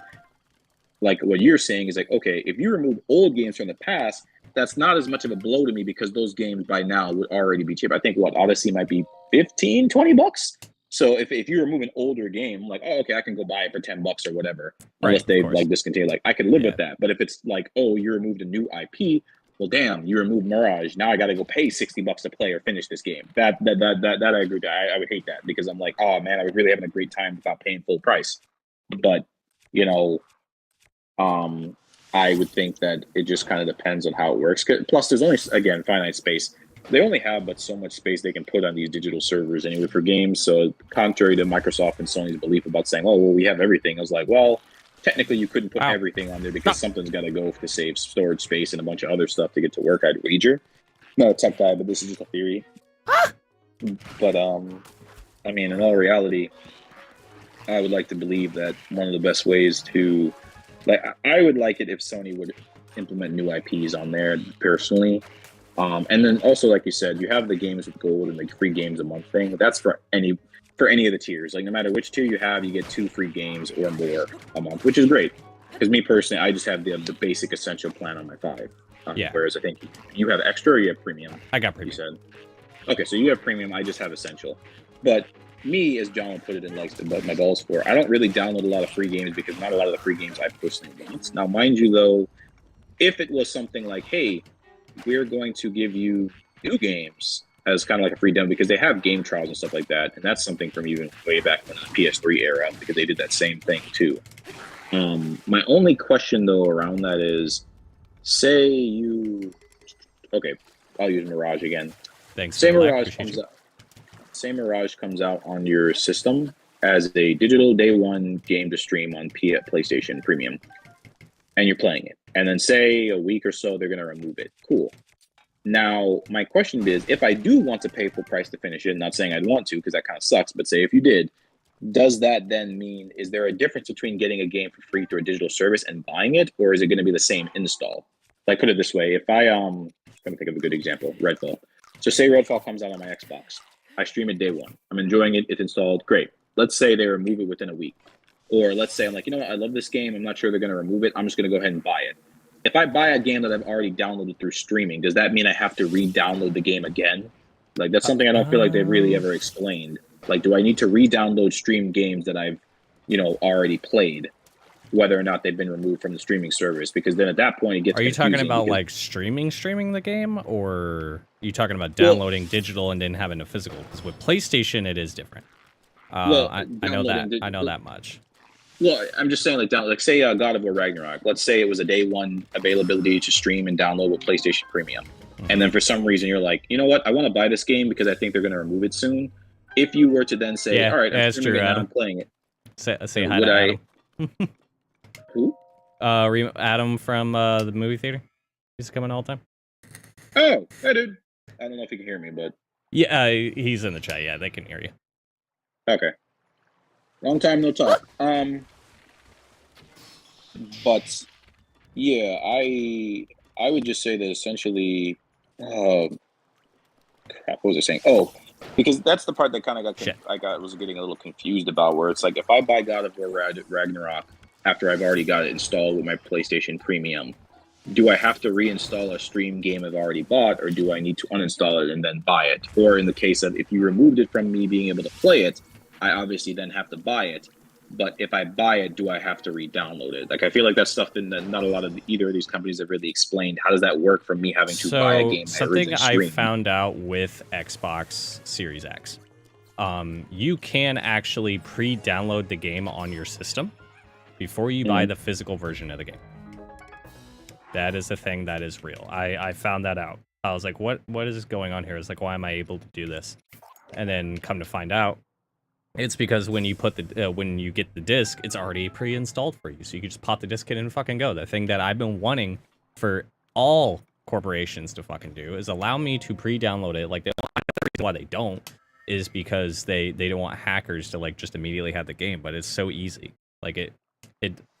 like what you're saying is like, okay, if you remove old games from the past, that's not as much of a blow to me because those games by now would already be cheap. I think Odyssey might be $15-$20. So if you remove an older game, like, oh, okay, I can go buy it for $10 or whatever, unless they like discontinue. Like, I could live with that. But if it's like, oh, you removed a new IP, well, damn, you removed Mirage. Now I got to go pay $60 to play or finish this game. That I agree with. I would hate that because I'm like, oh man, I was really having a great time without paying full price. But you know. I would think that it just kind of depends on how it works. Plus, there's only, again, finite space. They only have but so much space they can put on these digital servers anyway for games. So contrary to Microsoft and Sony's belief about saying, oh, well, we have everything. I was like, well, technically you couldn't put everything on there because something's got to go to save storage space and a bunch of other stuff to get to work, I'd wager. Not a tech guy, but this is just a theory. But, I mean, in all reality, I would like to believe that one of the best ways to... Like, I would like it if Sony would implement new IPs on there personally. And then also, like you said, you have the games with gold and the free games a month thing. That's for any of the tiers. Like, no matter which tier you have, you get 2 free games or more a month, which is great. Because me personally, I just have the basic essential plan on my 5. Whereas I think you have extra or you have premium. I got premium. You said. Okay, so you have premium. I just have essential. But me, as John would put it and likes to butt my balls for, I don't really download a lot of free games because not a lot of the free games I personally want. Now, mind you, though, if it was something like, hey, we're going to give you new games as kind of like a free demo because they have game trials and stuff like that, and that's something from even way back in the PS3 era because they did that same thing too. My only question, though, around that is, say you... Okay, I'll use Mirage again. Thanks. Say Mirage comes out. Say Mirage comes out on your system as a digital day one game to stream on PlayStation Premium, and you're playing it. And then say a week or so, they're going to remove it. Cool. Now, my question is, if I do want to pay full price to finish it, not saying I'd want to because that kind of sucks, but say if you did, does that then mean, is there a difference between getting a game for free through a digital service and buying it, or is it going to be the same install? Like, put it this way, if I'm going to think of a good example, Redfall. So say Redfall comes out on my Xbox. I stream it day one. I'm enjoying it. It's installed. Great. Let's say they remove it within a week. Or let's say I'm like, you know what, I love this game. I'm not sure they're going to remove it. I'm just going to go ahead and buy it. If I buy a game that I've already downloaded through streaming, does that mean I have to re-download the game again? Like, that's something I don't feel like they've really ever explained. Like, do I need to re-download stream games that I've, already played, whether or not they've been removed from the streaming service? Because then at that point, it gets Are you talking about, because, like, streaming the game? Or are you talking about downloading digital and then having a physical? Because with PlayStation, it is different. I know that. I know that much. Well, I'm just saying, like say God of War Ragnarok. Let's say it was a day one availability to stream and download with PlayStation Premium, and then for some reason you're like, you know what, I want to buy this game because I think they're going to remove it soon. If you were to then say, all right, I'm streaming it now, I'm playing it. Say hi to Adam. Who? Adam from the movie theater. He's coming all the time. Oh, hey, dude. I don't know if you can hear me, but yeah, he's in the chat. Yeah, they can hear you. Okay. Long time no talk. But yeah, I would just say that essentially, crap, what was I saying? Oh, because that's the part that kind of was getting a little confused about, where it's like, if I buy God of War Ragnarok after I've already got it installed with my PlayStation Premium, do I have to reinstall a stream game I've already bought, or do I need to uninstall it and then buy it? Or in the case of, if you removed it from me being able to play it, I obviously then have to buy it. But if I buy it, do I have to re-download it? Like, I feel like that's stuff that not a lot of either of these companies have really explained. How does that work for me having to buy a game? Something I found out with Xbox Series X, you can actually pre-download the game on your system before you buy the physical version of the game. That is a thing that is real. I found that out. I was like, what is going on here? It's like, why am I able to do this? And then come to find out, it's because when you put when you get the disc, it's already pre-installed for you, so you can just pop the disc in and fucking go. The thing that I've been wanting for all corporations to fucking do is allow me to pre-download it. Like, the reason why they don't is because they don't want hackers to, like, just immediately have the game. But it's so easy. Like,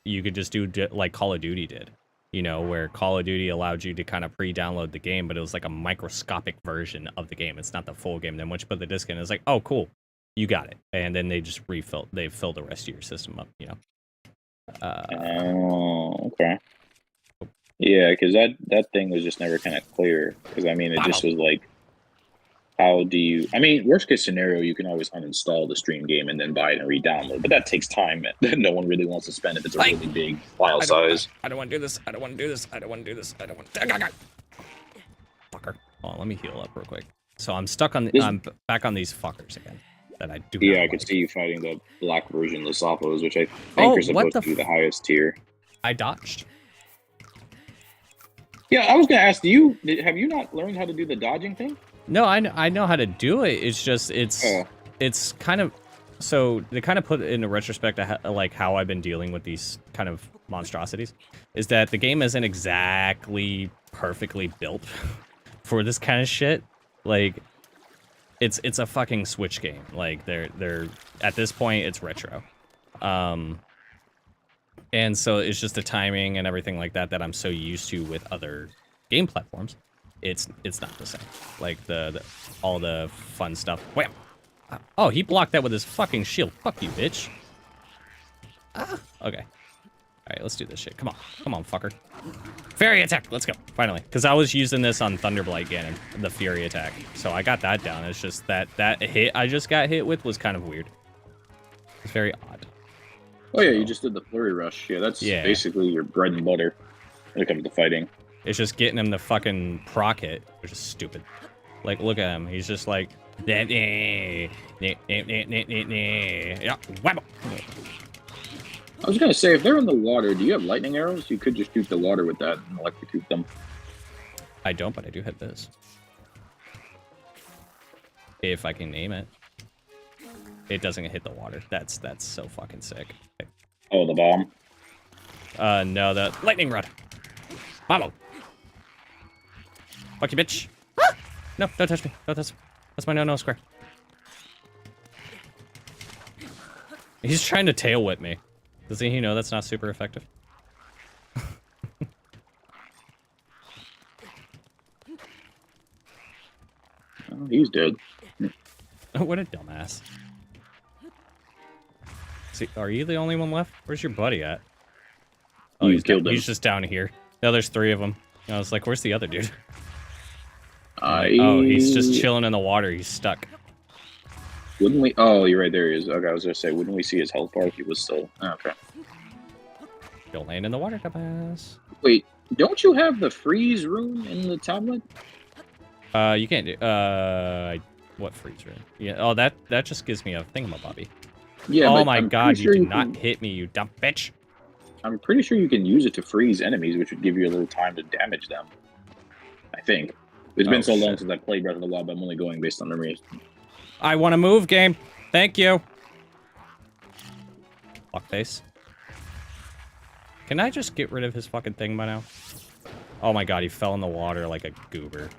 you could just do like Call of Duty did, where Call of Duty allowed you to kind of pre-download the game, but it was like a microscopic version of the game. It's not the full game. Then once you put the disc in, it's like, oh, cool. You got it, and then they just fill the rest of your system up, Okay. Yeah, because that thing was just never kind of clear. Because I mean, it just was like, how do you? I mean, worst case scenario, you can always uninstall the stream game and then buy it and re-download, but that takes time that no one really wants to spend if it's a really big file size. I don't want to do this. I don't want to do this. I don't want to do this. I don't want. Fucker. Hold on, let me heal up real quick. So I'm stuck on. I'm back on these fuckers again. That I do. Yeah, I could see you fighting the black version Lysopos, which I think are supposed to be the highest tier. I dodged. Yeah, I was gonna ask, have you not learned how to do the dodging thing? No, I know how to do it. It's just it's kind of, so they kind of put it into retrospect like how I've been dealing with these kind of monstrosities, is that the game isn't exactly perfectly built for this kind of shit. Like, it's a fucking Switch game. Like, they're at this point, it's retro. And so it's just the timing and everything like that I'm so used to with other game platforms. It's not the same. Like, all the fun stuff. Wham! Oh, he blocked that with his fucking shield. Fuck you, bitch. Ah, okay. Alright, let's do this shit. Come on, fucker. Fairy attack! Let's go, finally. Because I was using this on Thunderblight Ganon, the Fury attack. So I got that down. It's just that hit I just got hit with was kind of weird. It's very odd. Oh yeah, you just did the Flurry Rush. Yeah, that's basically your bread and butter when it comes to fighting. It's just getting him to fucking proc it, which is stupid. Like, look at him. He's just like... Yeah, whammo. I was gonna say, if they're in the water, do you have lightning arrows? You could just shoot the water with that and electrocute them. I don't, but I do hit this. If I can aim it. It doesn't hit the water. That's so fucking sick. Oh, the bomb? No, the lightning rod. Bombo. Fuck you, bitch. Ah! No, don't touch me. Don't touch me. That's my no square. He's trying to tail whip me. Doesn't he know that's not super effective? Oh, he's dead. What a dumbass. Are you the only one left? Where's your buddy at? Oh, You he's killed him. He's just down here. No, there's 3 of them. I was like, where's the other dude? Oh, he's just chilling in the water. He's stuck. Wouldn't we? Oh, you're right. There he is. Okay, I was gonna say, wouldn't we see his health bar if he was still? Oh, okay. You'll land in the water, dumbass. Wait, don't you have the freeze room in the tablet? You can't do. What freeze room? Yeah. Oh, that just gives me a thingamabobby. Yeah. Oh but my I'm god! pretty sure You did not hit me, you dumb bitch. I'm pretty sure you can use it to freeze enemies, which would give you a little time to damage them. I think. It's been so long since I played Breath of the Wild, but I'm only going based on memories. I want to move, game. Thank you. Fuckface. Can I just get rid of his fucking thing by now? Oh my god, he fell in the water like a goober.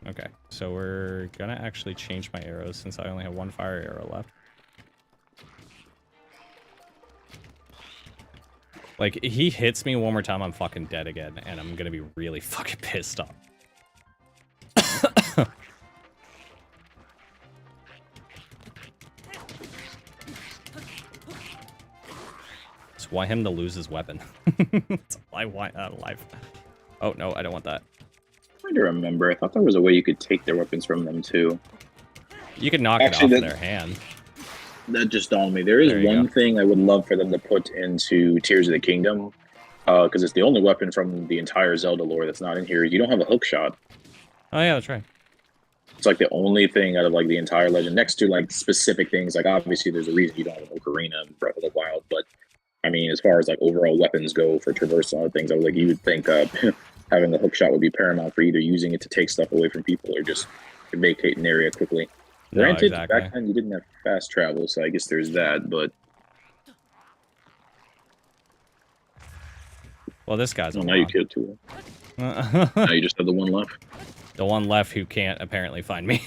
Okay, so we're gonna actually change my arrows since I only have 1 fire arrow left. Like, he hits me one more time, I'm fucking dead again, and I'm gonna be really fucking pissed off. Just want him to lose his weapon. That's all I want out of life. Oh, no, I don't want that. I'm trying to remember. I thought there was a way you could take their weapons from them, too. You can knock it off their hand. That just dawned on me. There is one thing I would love for them to put into Tears of the Kingdom, because it's the only weapon from the entire Zelda lore that's not in here. You don't have a hook shot. Oh yeah, that's right. It's like the only thing out of like the entire legend, next to like specific things. Like obviously, there's a reason you don't have an ocarina in Breath of the Wild, but I mean, as far as like overall weapons go for traversal and other things, I was like, you would think having a hook shot would be paramount for either using it to take stuff away from people or just to vacate an area quickly. No, Granted, exactly. back then you didn't have fast travel, so I guess there's that, but... Well, this guy's now you killed 2. Now you just have the 1 left. The 1 left who can't apparently find me.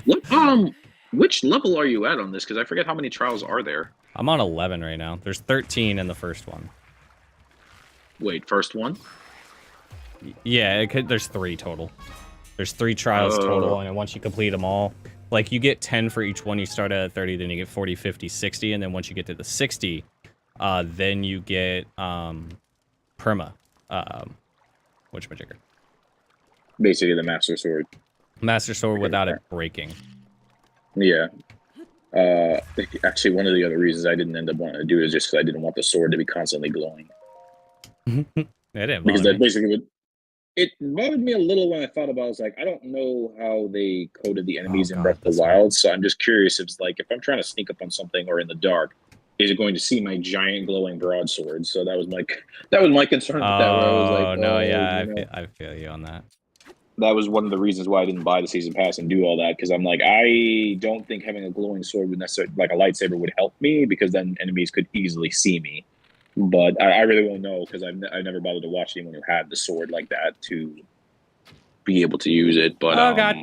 What, which level are you at on this? Because I forget how many trials are there. I'm on 11 right now. There's 13 in the first one. Wait, first one? Yeah, there's 3 total. There's 3 trials total, and once you complete them all, like, you get 10 for each one. You start at 30, then you get 40, 50, 60, and then once you get to the 60, then you get, perma, whatchamajigger. Basically the Master Sword. Master Sword without it breaking. Yeah. Actually, one of the other reasons I didn't end up wanting to do it is just because I didn't want the sword to be constantly glowing. It didn't Because bother that me. basically would... It bothered me a little when I thought about it. I was like, I don't know how they coded the enemies in Breath of the Wild, so I'm just curious if it's like, if I'm trying to sneak up on something or in the dark, is it going to see my giant glowing broadsword? So that was my concern with that. Where I was like, no, yeah, I feel you on that. That was one of the reasons why I didn't buy the season pass and do all that, because I'm like, I don't think having a glowing sword would necessarily, like a lightsaber, would help me, because then enemies could easily see me. But I really won't know, because I never bothered to watch anyone who had the sword like that to be able to use it. But oh god,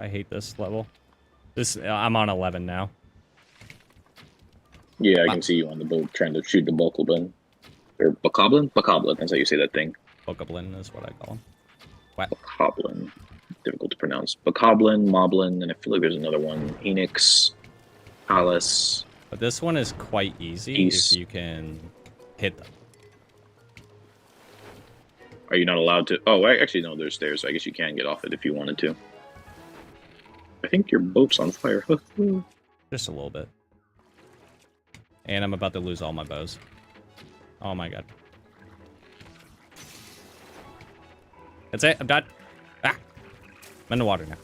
I hate this level. I'm on 11 now. Yeah, I can see you on the boat trying to shoot the bokoblin. Or bokoblin? Bokoblin, that's how you say that thing. Bokoblin is what I call him. What? Bokoblin. Difficult to pronounce. Bokoblin, Moblin, and I feel like there's another one. Enix, Palace. But this one is quite easy if you can hit them. Are you not allowed to? Oh, actually, no, there's stairs, so I guess you can get off it if you wanted to. I think your boat's on fire. Just a little bit. And I'm about to lose all my bows. Oh my god. That's it, I'm done. Ah! I'm in the water now.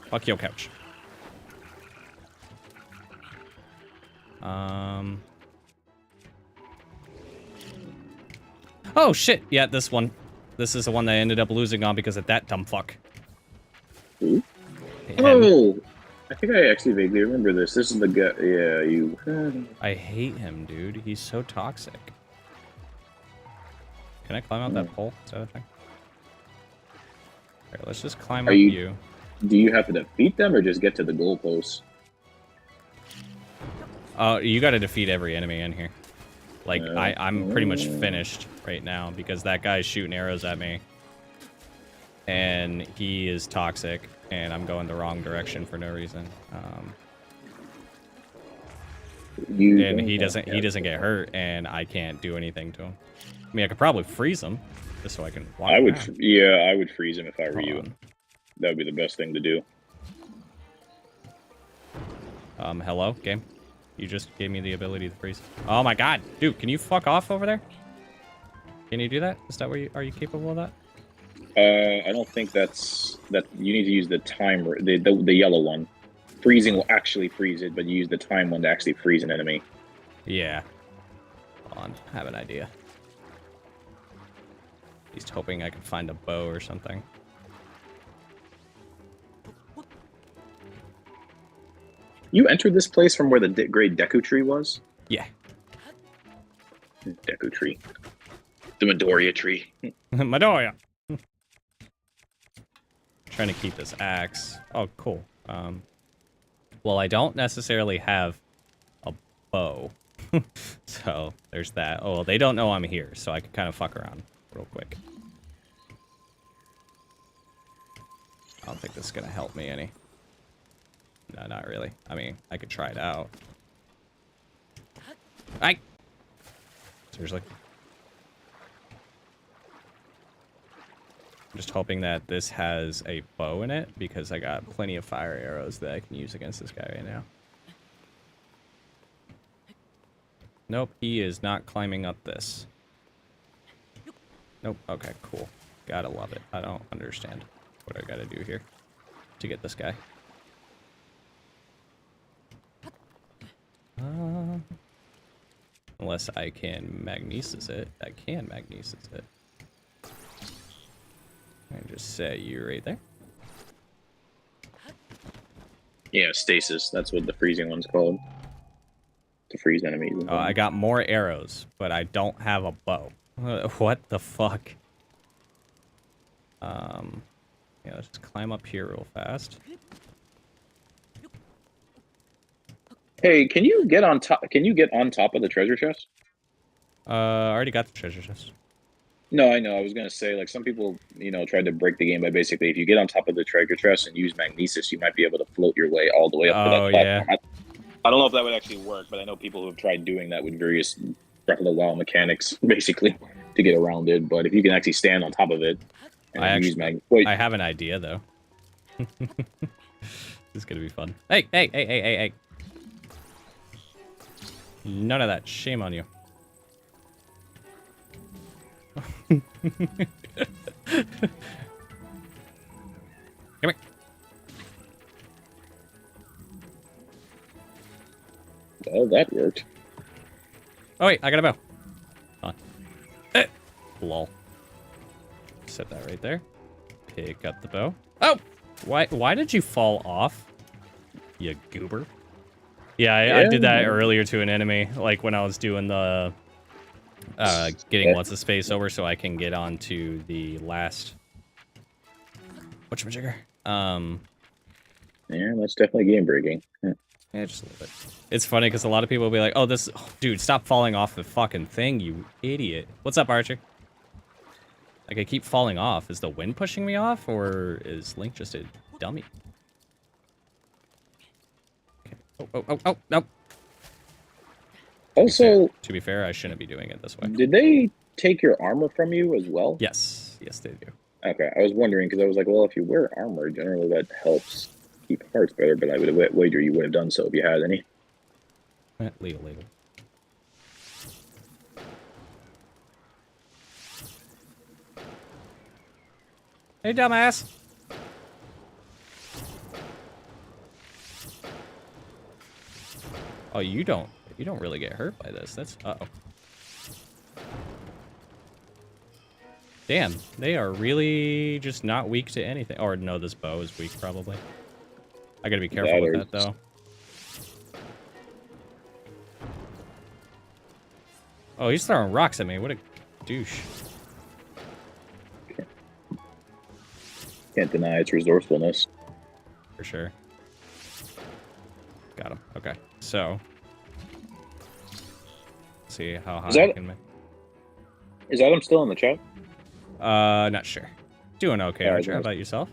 Fuck your couch. Oh shit! Yeah, this one. This is the one that I ended up losing on because of that dumb fuck. Ooh. Oh! I think I actually vaguely remember this. This is the guy. Yeah, you. I hate him, dude. He's so toxic. Can I climb out that pole? Is that a thing? Alright, let's just climb up you. Do you have to defeat them or just get to the goalposts? Oh, you gotta defeat every enemy in here. Like, I'm pretty much finished right now because that guy's shooting arrows at me. And he is toxic, and I'm going the wrong direction for no reason. And he doesn't get hurt, and I can't do anything to him. I mean, I could probably freeze him, just so I can walk around. Yeah, I would freeze him if I were Hold you. on. That would be the best thing to do. Hello, game? You just gave me the ability to freeze. Oh my god, dude, can you fuck off over there? Can you do that? Is that where are you capable of that? I don't think that. You need to use the timer, the yellow one. Freezing will actually freeze it, but you use the time one to actually freeze an enemy. Yeah. Hold on, I have an idea. He's hoping I can find a bow or something. You entered this place from where the great Deku tree was? Yeah. Deku tree. The Midoriya tree. Midoriya! Trying to keep this axe. Oh, cool. Well, I don't necessarily have a bow. So, there's that. Oh, well, they don't know I'm here, so I can kind of fuck around real quick. I don't think this is going to help me any. No, not really. I mean, I could try it out. Ay! Seriously? I'm just hoping that this has a bow in it, because I got plenty of fire arrows that I can use against this guy right now. Nope, he is not climbing up this. Nope, okay, cool. Gotta love it. I don't understand what I gotta do here to get this guy. Unless I can magnesis it. I can magnesis it. And just set you right there. Yeah, stasis. That's what the freezing one's called. To freeze enemies. Oh, I got more arrows, but I don't have a bow. What the fuck? Yeah, let's just climb up here real fast. Hey, can you get on top? Can you get on top of the treasure chest? I already got the treasure chest. No, I know. I was gonna say, like, some people, tried to break the game by basically, if you get on top of the treasure chest and use magnesis, you might be able to float your way all the way up to that platform. Yeah. I don't know if that would actually work, but I know people who have tried doing that with various Breath of the Wild mechanics, basically, to get around it. But if you can actually stand on top of it and use I have an idea though. This is gonna be fun. Hey, hey, hey, hey, hey, hey! None of that. Shame on you. Come here. Well, that worked. Oh wait, I got a bow. Hold on. Lol. Set that right there. Pick up the bow. Oh! Why did you fall off? You goober. Yeah, I did that earlier to an enemy, like when I was doing the getting what's-his-face over so I can get onto the last whatchamajigger. Yeah, that's definitely game breaking. Yeah, just a little bit. It's funny because a lot of people will be like, oh, dude, stop falling off the fucking thing, you idiot. What's up, Archer? Like, I keep falling off. Is the wind pushing me off, or is Link just a dummy? Okay. Oh, no. Also, to be fair, I shouldn't be doing it this way. Did they take your armor from you as well? Yes, they do. Okay, I was wondering, because I was like, well, if you wear armor, generally that helps keep hearts better, but I would wager you would have done so if you had any. Legal. Hey, dumbass! Oh, you don't really get hurt by this. That's uh-oh. Damn, they are really just not weak to anything. Or no, this bow is weak probably. I gotta be careful with that though. Oh, he's throwing rocks at me. What a douche. Can't deny its resourcefulness. For sure. Got him. Okay, so See how high Is that- I can make. Is Adam still in the chat? Not sure. Doing okay, Yeah, Archer. How nice. about yourself?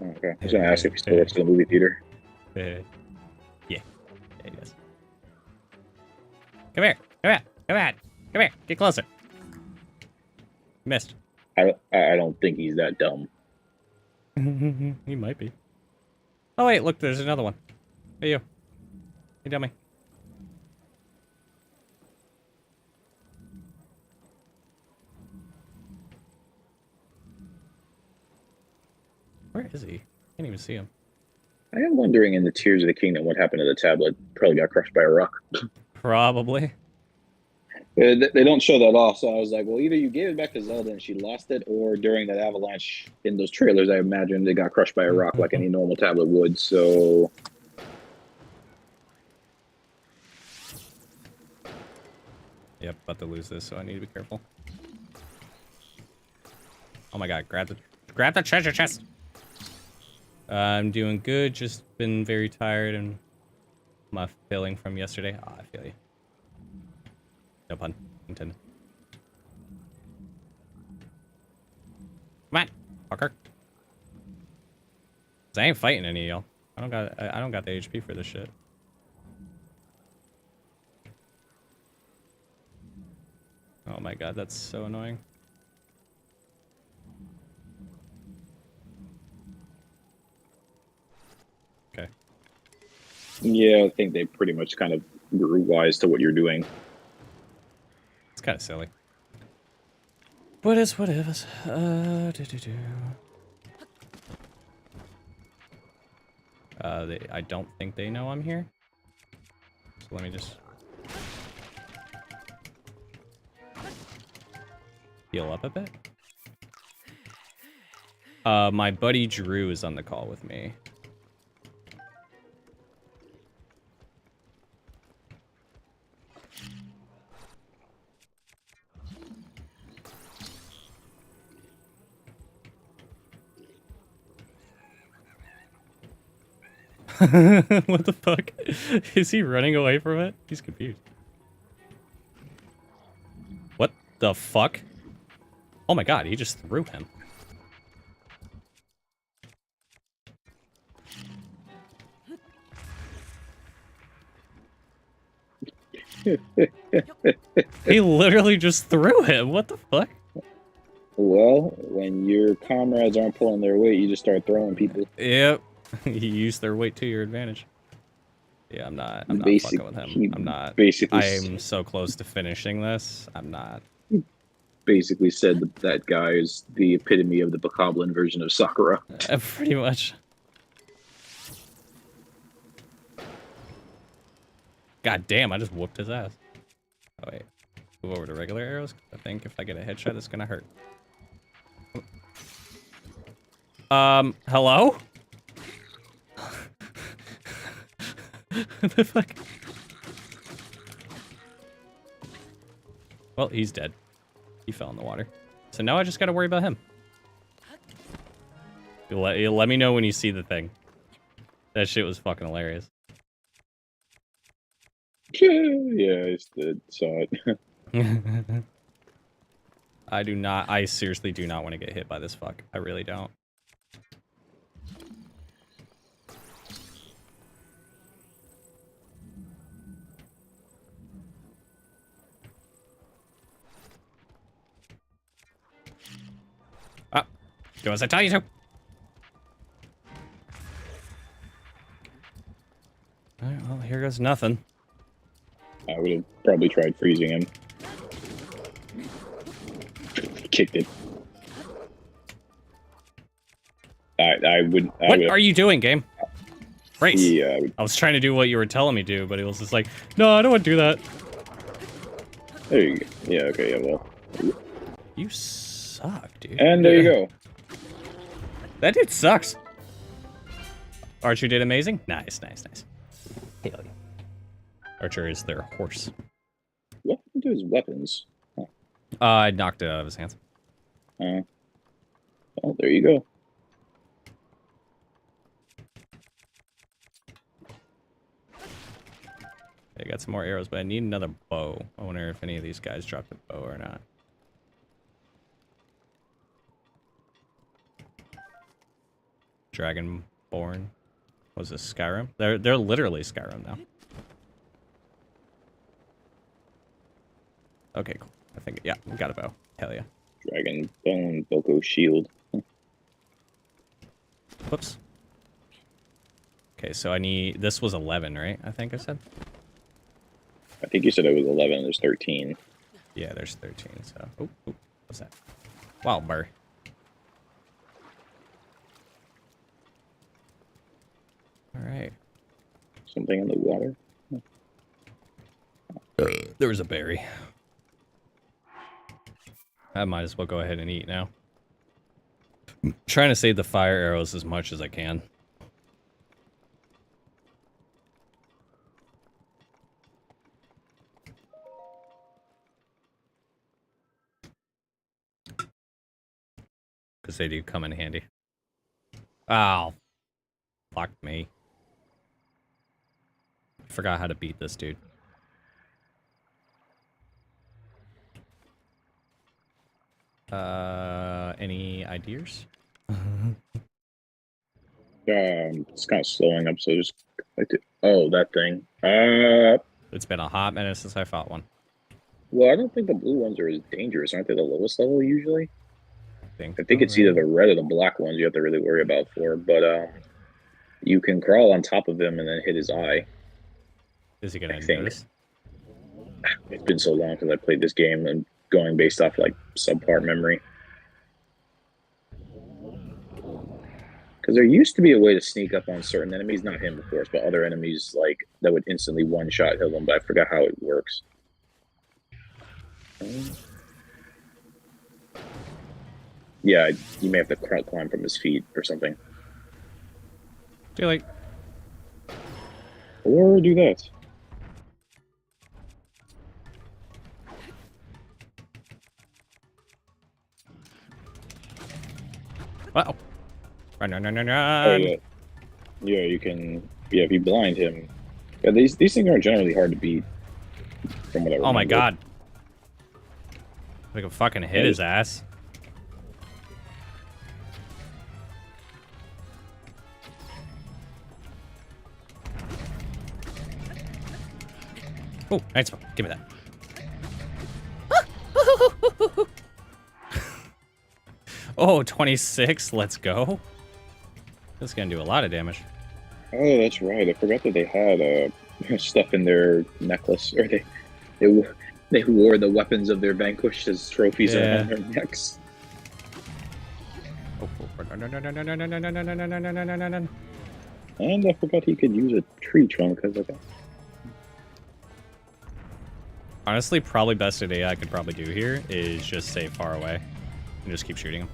Oh, okay. I was gonna ask if he still works in the movie theater. Yeah. Yeah, he does. Come here. Come here. Come on. Come here. Get closer. Missed. I don't think he's that dumb. He might be. Oh wait, look, there's another one. Hey you. Hey dummy. Where is he? Can't even see him. I am wondering in the Tears of the Kingdom what happened to the tablet. Probably got crushed by a rock. Probably. They don't show that off, so I was like, well, either you gave it back to Zelda and she lost it, or during that avalanche in those trailers, I imagine it got crushed by a rock like any normal tablet would, so... Yep, about to lose this, so I need to be careful. Oh my god, grab the treasure chest! I'm doing good, just been very tired and my feeling from yesterday. Ah, I feel you. No pun intended. Come on, fucker. 'Cause I ain't fighting any of y'all. I don't got the HP for this shit. Oh my god, that's so annoying. Okay. Yeah, I think they pretty much kind of grew wise to what you're doing. It's kind of silly. What is whatever? I don't think they know I'm here. So let me just heal up a bit. My buddy Drew is on the call with me. What the fuck? Is he running away from it? He's confused. What the fuck? Oh my god, he just threw him. He literally just threw him. What the fuck? Well, when your comrades aren't pulling their weight, you just start throwing people. Yep. You use their weight to your advantage. Yeah, I'm not fucking with him. I'm not. I'm so close to finishing this. I'm not. Basically said that guy is the epitome of the Bokoblin version of Sakura. Pretty much. God damn, I just whooped his ass. Oh wait. Move over to regular arrows. I think if I get a headshot, it's gonna hurt. Hello? What the fuck? Well, he's dead. He fell in the water. So now I just gotta worry about him. You'll let me know when you see the thing. That shit was fucking hilarious. Yeah, I saw it. I seriously do not want to get hit by this fuck. I really don't. Do as I tell you to. Alright, well, here goes nothing. I would have probably tried freezing him. Kicked it. I wouldn't. What are you doing, game? Brace. Yeah, I was trying to do what you were telling me to, but it was just like, no, I don't want to do that. There you go. Yeah, okay, yeah, well. You suck, dude. And there you go. That dude sucks. Archer did amazing. Nice, nice, nice. Hell yeah. Archer is their horse. What happened to his weapons? Huh. I knocked it out of his hands. Well, there you go. I got some more arrows, but I need another bow. I wonder if any of these guys dropped a bow or not. Dragonborn. Was this Skyrim? They're literally Skyrim now. Okay, cool. I think, yeah, we got a bow. Hell yeah. Dragon bone, Boko shield. Whoops. Okay, so I need... This was 11, right? I think I said? I think you said it was 11. There's 13. Yeah, there's 13, so... Oh, what's that? Wild berry. Alright. Something in the water? There was a berry. I might as well go ahead and eat now. I'm trying to save the fire arrows as much as I can. Because they do come in handy. Oh. Fuck me. Forgot how to beat this dude. Any ideas? It's kind of slowing up, so just... Oh, that thing. It's been a hot minute since I fought one. Well, I don't think the blue ones are as dangerous. Aren't they the lowest level usually? I think it's right. either the red or the black ones you have to really worry about for. But you can crawl on top of him and then hit his eye. Is he gonna notice? It's been so long since I played this game and going based off like subpart memory. Because there used to be a way to sneak up on certain enemies, not him, of course, but other enemies like that would instantly one-shot heal them. But I forgot how it works. Yeah, you may have to climb from his feet or something. Too late. Or do that. Uh-oh. Run. Oh, yeah. Yeah, you can... Yeah, if you blind him... Yeah, these things aren't generally hard to beat. From what I remember. Oh my god. I can fucking hit his ass. Oh, nice one. Give me that. Oh, 26. Let's go. This is going to do a lot of damage. Oh, that's right. I forgot that they had stuff in their necklace. Or they wore the weapons of their vanquished as trophies around their necks. And I forgot he could use a tree trunk as a... Honestly, probably best idea I could probably do here is just stay far away and just keep shooting him.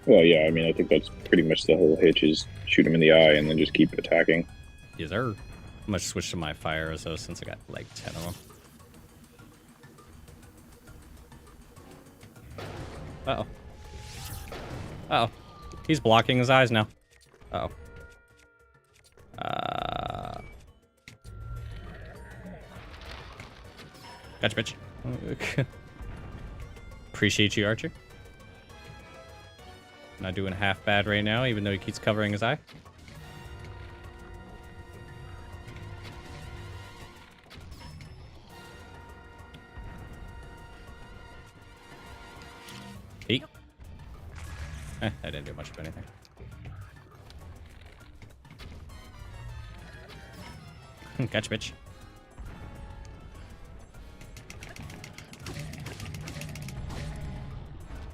Well, yeah, I mean, I think that's pretty much the whole hitch is shoot him in the eye and then just keep attacking. Yes, sir. I'm gonna switch to my fire arrows though, since I got like 10 of them. Uh-oh. Uh-oh. He's blocking his eyes now. Uh-oh. Gotcha, bitch. Appreciate you, Archer. Not doing half bad right now, even though he keeps covering his eye. Eek. I didn't do much of anything. Gotcha, bitch.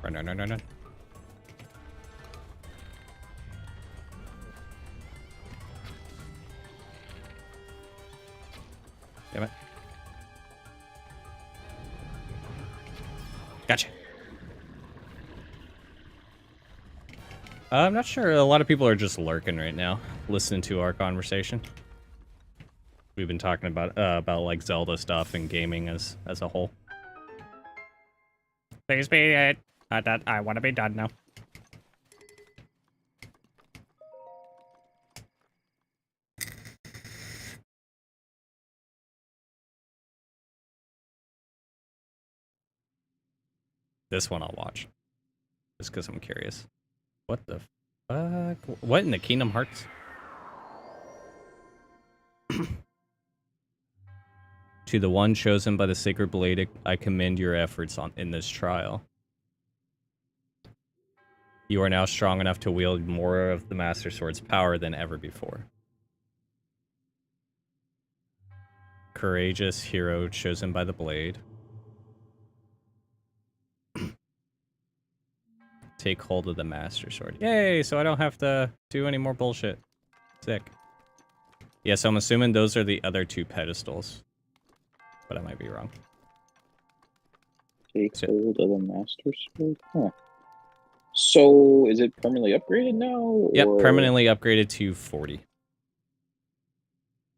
Run. Damn it. Gotcha. I'm not sure. A lot of people are just lurking right now, listening to our conversation. We've been talking about like Zelda stuff and gaming as a whole. Please be it. I want to be done now. This one I'll watch. Just because I'm curious. What the fuck? What in the Kingdom Hearts? To the one chosen by the Sacred Blade, I commend your efforts in this trial. You are now strong enough to wield more of the Master Sword's power than ever before. Courageous hero chosen by the blade. Take hold of the Master Sword. Yay, so I don't have to do any more bullshit. Sick. Yeah, so I'm assuming those are the other 2 pedestals. But I might be wrong. Take hold of the Master Sword? Huh. So, is it permanently upgraded now? Yep, permanently upgraded to 40.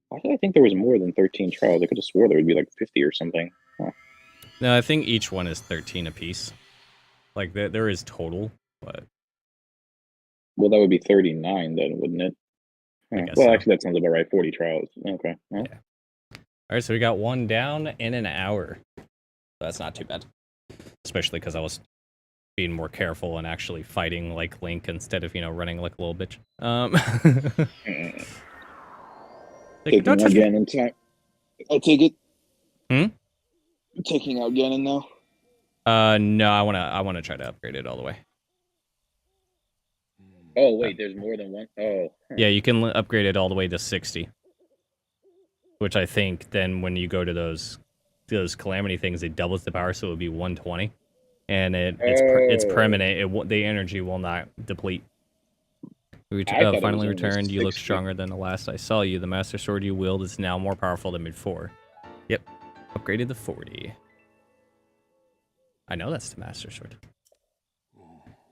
Why did I think there was more than 13 trials? I could have swore there would be like 50 or something. Huh. No, I think each one is 13 apiece. Like, there is total, but... Well, that would be 39 then, wouldn't it? I guess well, so. actually, that sounds about right. 40 trials. Okay. Well. Yeah. Alright, so we got one down in an hour. That's not too bad. Especially because I was being more careful and actually fighting like Link instead of, running like a little bitch. Taking out Ganon time. I'll take it. Hmm? Taking out Ganon now? No, I wanna try to upgrade it all the way. Oh, wait, there's more than one? Oh. Huh. Yeah, you can upgrade it all the way to 60. Which I think then when you go to those calamity things, it doubles the power, so it would be 120. And it's permanent. The energy will not deplete. Finally returned. You look stronger than the last I saw you. The Master Sword you wield is now more powerful than before. Yep. Upgraded to 40. I know that's the Master Sword.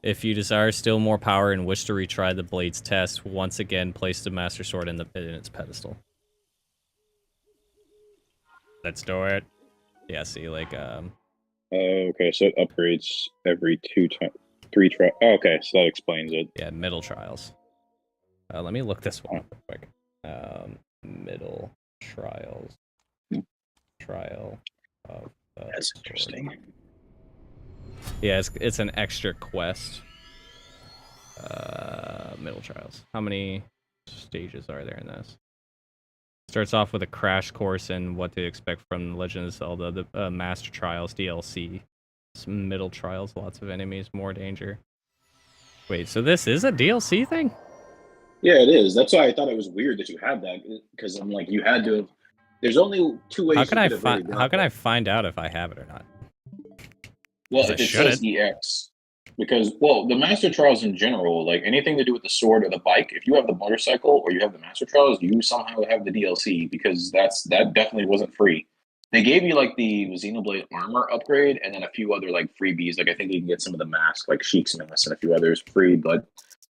If you desire still more power and wish to retry the blade's test, once again place the Master Sword in its pedestal. Let's do it. Yeah, see, like, okay, so it upgrades every 3 trials. Oh, okay, so that explains it. Yeah, middle trials. Let me look this one up real quick. Middle trials. Trial of... That's interesting. Yeah, it's an extra quest. Middle trials. How many stages are there in this? Starts off with a crash course in what to expect from Legend of Zelda, the Master Trials DLC. Some middle trials, lots of enemies, more danger. Wait, so this is a DLC thing? Yeah, it is. That's why I thought it was weird that you had that, because I'm like, you had to have... There's only 2 ways how can I find out if I have it or not? Well, if it says EX. Because, well, the Master Trials in general, like anything to do with the sword or the bike, if you have the motorcycle or you have the Master Trials, you somehow have the DLC, because that definitely wasn't free. They gave you like the Xenoblade armor upgrade and then a few other like freebies. Like I think you can get some of the masks, like Sheik's mask and a few others free, but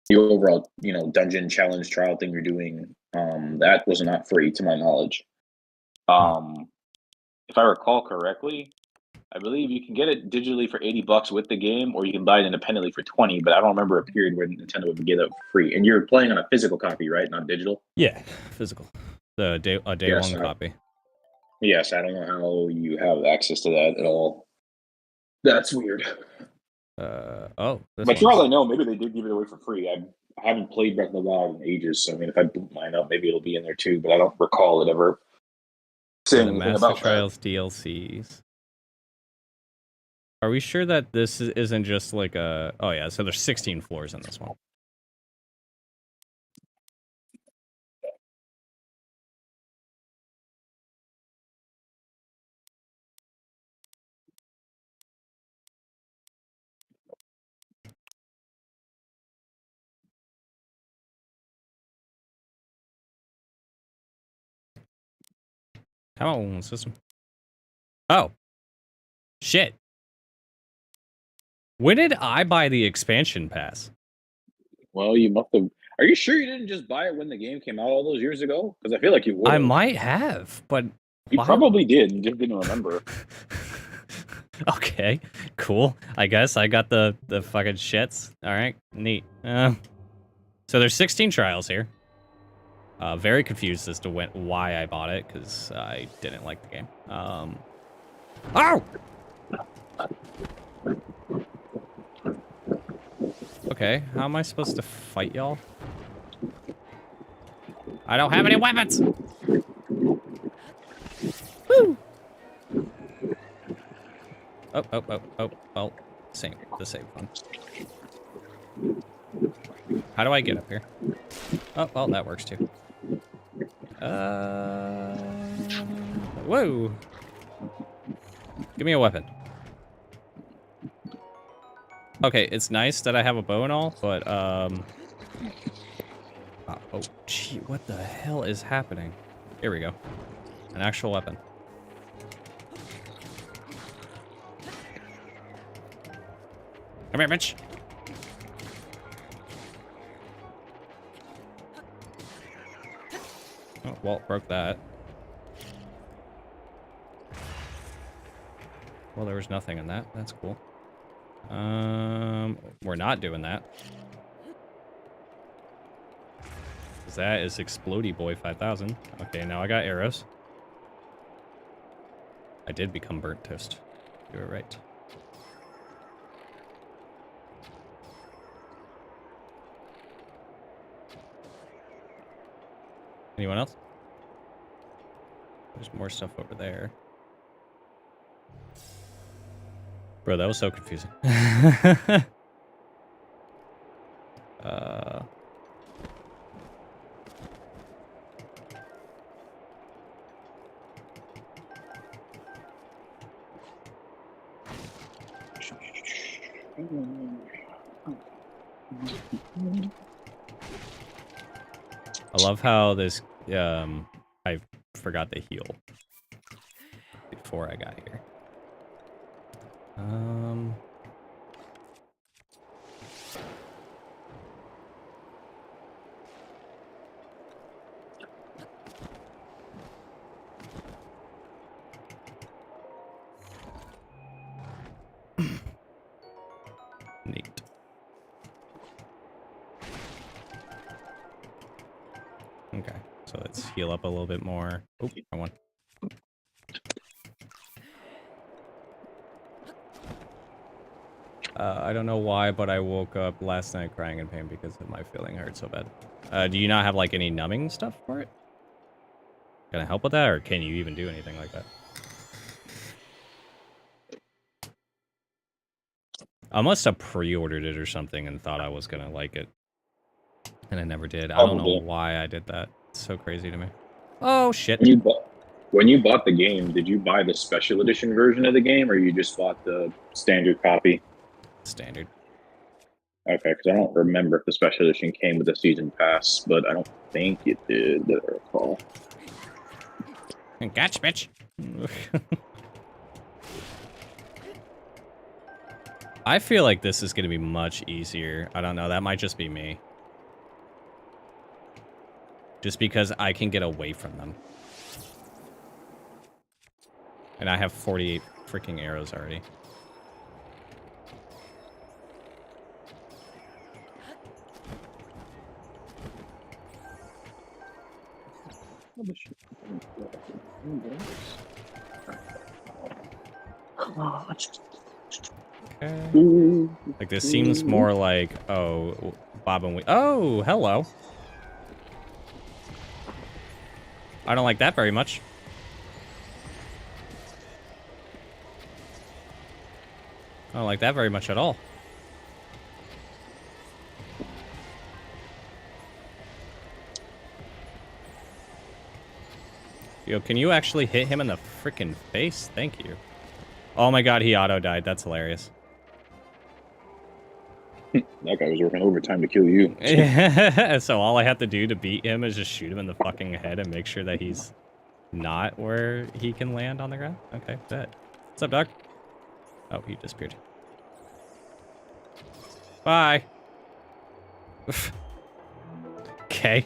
the overall, dungeon challenge trial thing you're doing, that was not free to my knowledge. If I recall correctly, I believe you can get it digitally for $80 with the game, or you can buy it independently for $20. But I don't remember a period where Nintendo would get it free. And you're playing on a physical copy, right? Not digital. Yeah, physical. A day one copy. Yes, I don't know how you have access to that at all. That's weird. But for all I know, maybe they did give it away for free. I haven't played Breath of the Wild in ages, so I mean, if I boot mine up, maybe it'll be in there too. But I don't recall it ever saying anything about Master Trials DLCs. Are we sure that this isn't just like a... Oh yeah, so there's 16 floors in this one. Come on, system. Oh. Shit. When did I buy the expansion pass? Well, you must have... Are you sure you didn't just buy it when the game came out all those years ago? Because I feel like you would. I might have, but... You probably did, you just didn't remember. Okay, cool. I guess I got the fucking shits. Alright, neat. So there's 16 trials here. Very confused as to why I bought it, because I didn't like the game. Oh! Okay, how am I supposed to fight y'all? I don't have any weapons! Woo! Oh, same, the same one. How do I get up here? Oh, well, that works too. Whoa! Give me a weapon. Okay, it's nice that I have a bow and all, but, oh, gee, what the hell is happening? Here we go. An actual weapon. Come here, bitch! Oh, Walt broke that. Well, there was nothing in that. That's cool. We're not doing that. Because that is Explodey Boy 5000. Okay, now I got arrows. I did become burnt toast. You were right. Anyone else? There's more stuff over there. Bro, that was so confusing. I love how this, I forgot to heal before I got here. Neat. Okay, so let's heal up a little bit more. Oh, I won. I don't know why, but I woke up last night crying in pain because of my feeling hurt so bad. Do you not have, like, any numbing stuff for it? Can I help with that, or can you even do anything like that? I must have pre-ordered it or something and thought I was gonna like it. And I never did. I don't know why I did that. It's so crazy to me. Oh, shit. When you bought the game, did you buy the special edition version of the game, or you just bought the standard copy? Standard. Okay, because I don't remember if the special edition came with a season pass, but I don't think it did, that I recall. Gotcha, bitch. I feel like this is going to be much easier. I don't know. That might just be me. Just because I can get away from them. And I have 48 freaking arrows already. Okay. Like, this seems more like, oh, Bob and we. Oh, hello. I don't like that very much. I don't like that very much at all. Yo, can you actually hit him in the freaking face? Thank you. Oh my god, he auto-died. That's hilarious. That guy was working overtime to kill you. So all I have to do to beat him is just shoot him in the fucking head and make sure that he's not where he can land on the ground? Okay, bet. What's up, dog? Oh, he disappeared. Bye. Okay.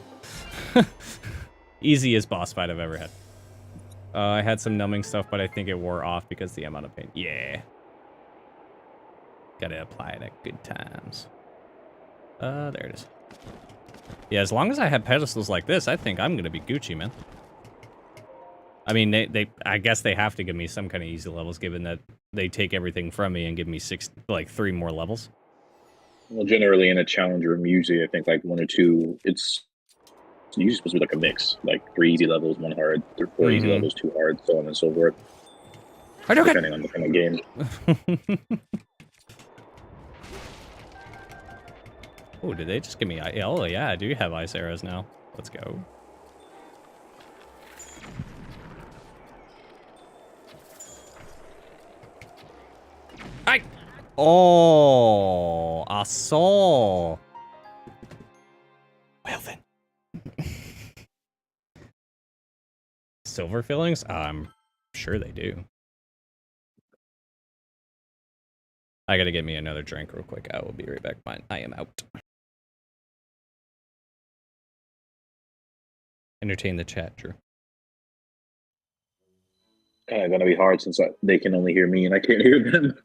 Easiest boss fight I've ever had. I had some numbing stuff, but I think it wore off because of the amount of pain. Yeah. Gotta apply it at good times. There it is. Yeah, as long as I have pedestals like this, I think I'm gonna be Gucci, man. I mean, I guess they have to give me some kind of easy levels, given that they take everything from me and give me 3 more levels. Well, generally in a challenge room, usually I think like 1 or 2. It's usually supposed to be like a mix, like 3 easy levels, 1 hard, 4 easy levels, 2 hard, so on and so forth. Depending on the kind of game. Oh, did they just give me... Oh, yeah, I do have ice arrows now. Let's go. Ay! Oh, I saw. Well then. Silver fillings? I'm sure they do. I gotta get me another drink real quick. I will be right back. Fine. I am out. Entertain the chat, Drew. Kind of gonna be hard since they can only hear me and I can't hear them.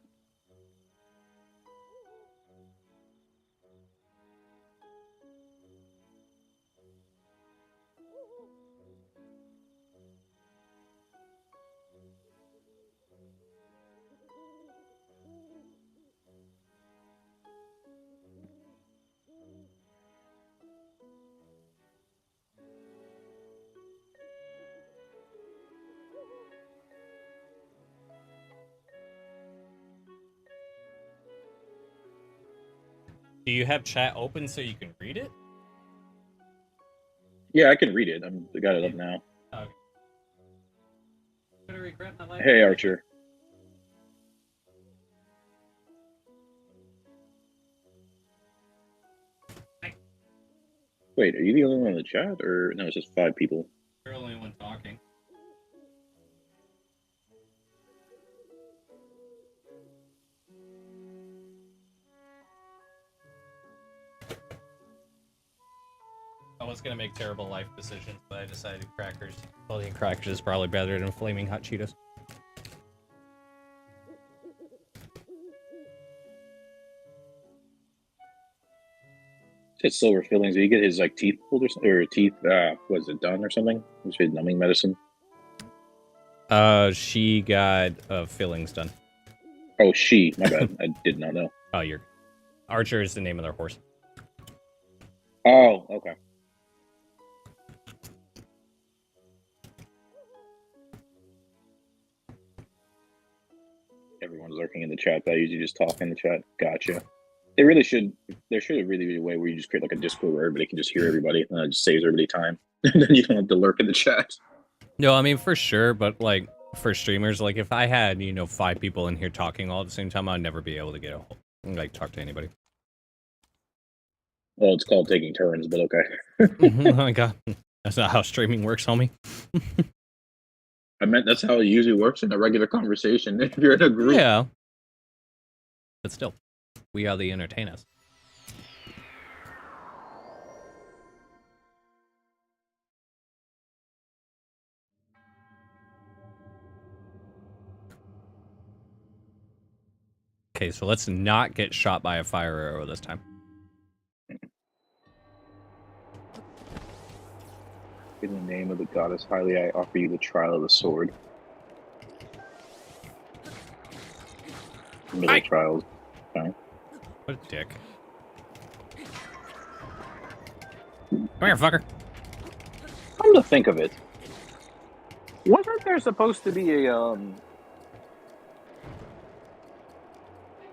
Do you have chat open so you can read it? Yeah, I can read it. I got it up now. Okay. Hey, Archer. Wait, are you the only one in the chat? Or no, it's just 5 people. You're the only one talking. I was gonna make terrible life decisions, but I decided crackers. Salty crackers is probably better than flaming hot Cheetos. It's silver fillings. Did he get his like teeth pulled or teeth? Was it done or something? Was it numbing medicine? She got fillings done. Oh, she. My bad. I did not know. Oh, you're Archer is the name of their horse. Oh, okay. Everyone's lurking in the chat. I usually just talk in the chat. Gotcha. They really should. There should really be a way where you just create like a Discord where everybody can just hear everybody, and it just saves everybody time. And then you don't have to lurk in the chat. No, I mean for sure, but like for streamers, like if I had 5 people in here talking all at the same time, I'd never be able to get talk to anybody. Well, it's called taking turns, but okay. Oh my god, that's not how streaming works, homie. I meant that's how it usually works in a regular conversation. If you're in a group, Yeah, but still, we are the entertainers. Okay, so let's not get shot by a fire arrow this time. in the name of the goddess highly, I offer you the trial of the sword. Middle trials. Okay. What a dick. Come here, fucker. Come to think of it, wasn't there supposed to be a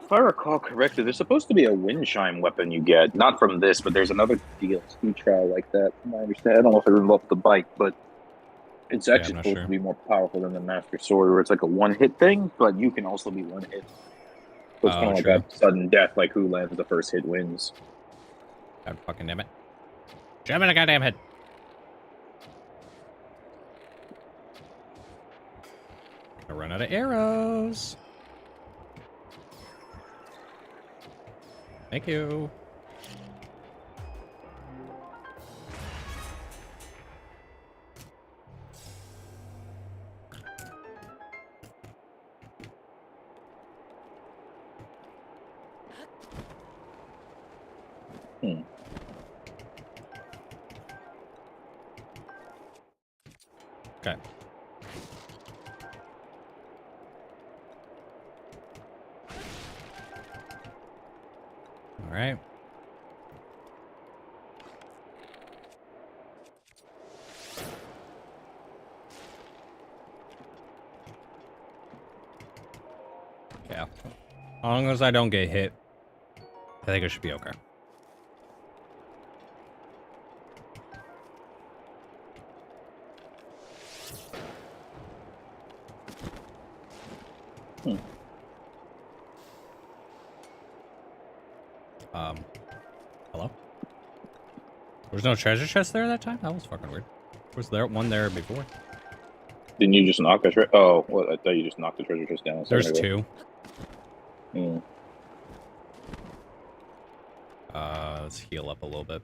if I recall correctly, there's supposed to be a wind chime weapon you get, not from this, but there's another DLC trial like that. From my understanding, I don't know if it involved the bike, but it's actually supposed to be more powerful than the Master Sword, where it's like a one-hit thing, but you can also be one hit. So it's kind of like that sudden death, like who lands the first hit wins. God fucking damn it! Jump in a goddamn head. I run out of arrows. Thank you. Okay. right. Yeah. As long as I don't get hit, I think it should be okay. Hello? There was no treasure chest there that time? That was fucking weird. Was there one there before? Didn't you just knock the treasure? Oh, well, I thought you just knocked the treasure chest down. There's two. Let's heal up a little bit.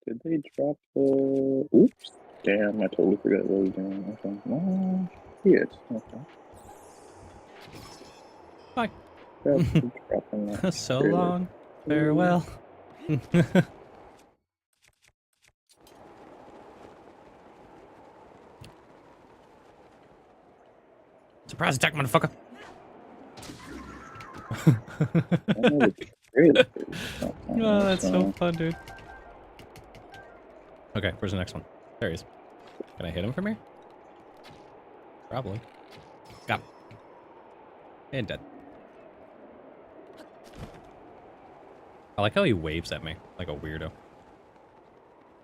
Did they drop the... Oops. Damn, I totally forgot what I was doing. Okay. No, shit. Okay. Bye. Dropping So long. Farewell. Surprise attack, motherfucker. Oh, that's so fun, dude. Okay, where's the next one? There he is. Can I hit him from here? Probably. Got him. And dead. I like how he waves at me like a weirdo.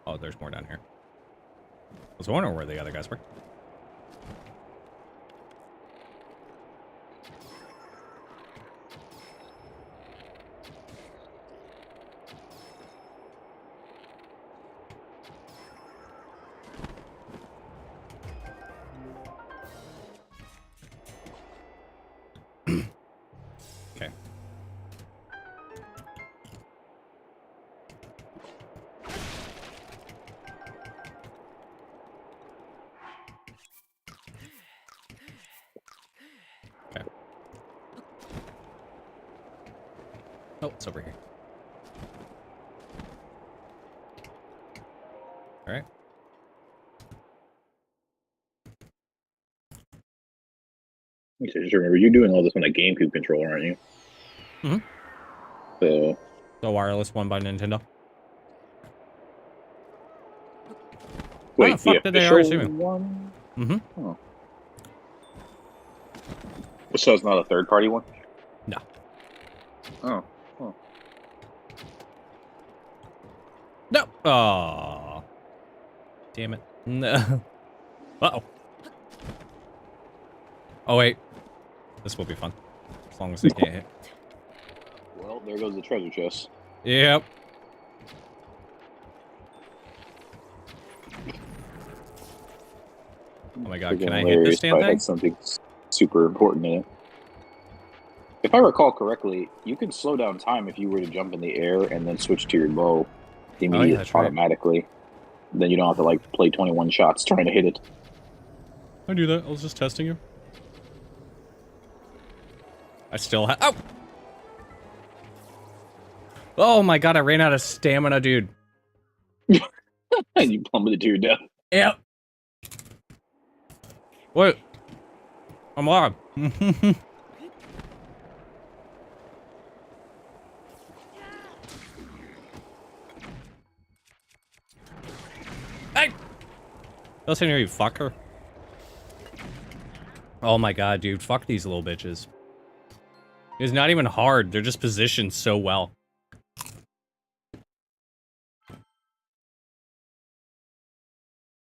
Oh, there's more down here. I was wondering where the other guys were. Okay. Okay. Oh, it's over here. All right. Just remember, you're doing all this on a GameCube controller, aren't you? Mm-hmm. So... The wireless one by Nintendo. Wait, how the fuck did they already see me? One? Mm-hmm. Oh. So it's not a third-party one? No. Oh. Oh. No. Oh. Damn it. No. Uh-oh. Oh, wait. This will be fun. As long as they can't hit. Well, there goes the treasure chest. Yep. Oh my god, can I hit this damn thing? Had something super important in it. If I recall correctly, you can slow down time if you were to jump in the air and then switch to your bow immediately, automatically. Right. Then you don't have to, like, play 21 shots trying to hit it. I knew that. I was just testing you. I still have... Oh! Oh my god, I ran out of stamina, dude. And you plummeted to your death. Yep. Wait. I'm alive. Hey! Listen here, you fucker. Oh my god, dude. Fuck these little bitches. It's not even hard. They're just positioned so well.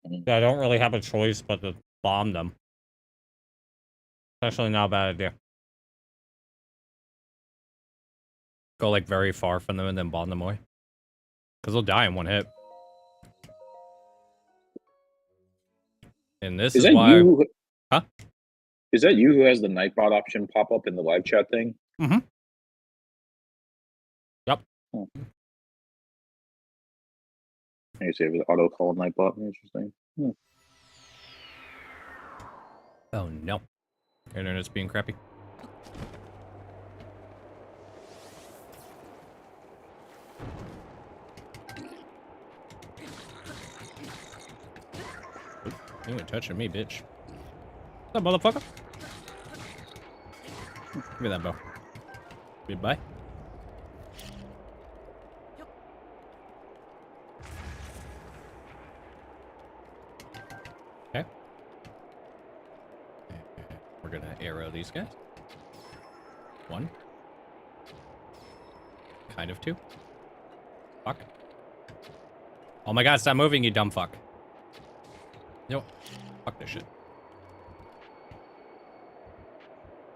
I don't really have a choice but to bomb them. It's actually not a bad idea. Go like very far from them and then bomb them away. Because they'll die in one hit. And this is why... You? Huh? Is that you who has the Nightbot option pop up in the live chat thing? Mm-hmm. Yep. Oh. You say it was auto call Nightbot. Interesting. Oh no. Internet's being crappy. You ain't touching me, bitch. What's up, motherfucker? Give me that bow. Goodbye. Okay. We're gonna arrow these guys. 1. Kind of 2. Fuck. Oh my god, stop moving, you dumb fuck. No. Fuck this shit.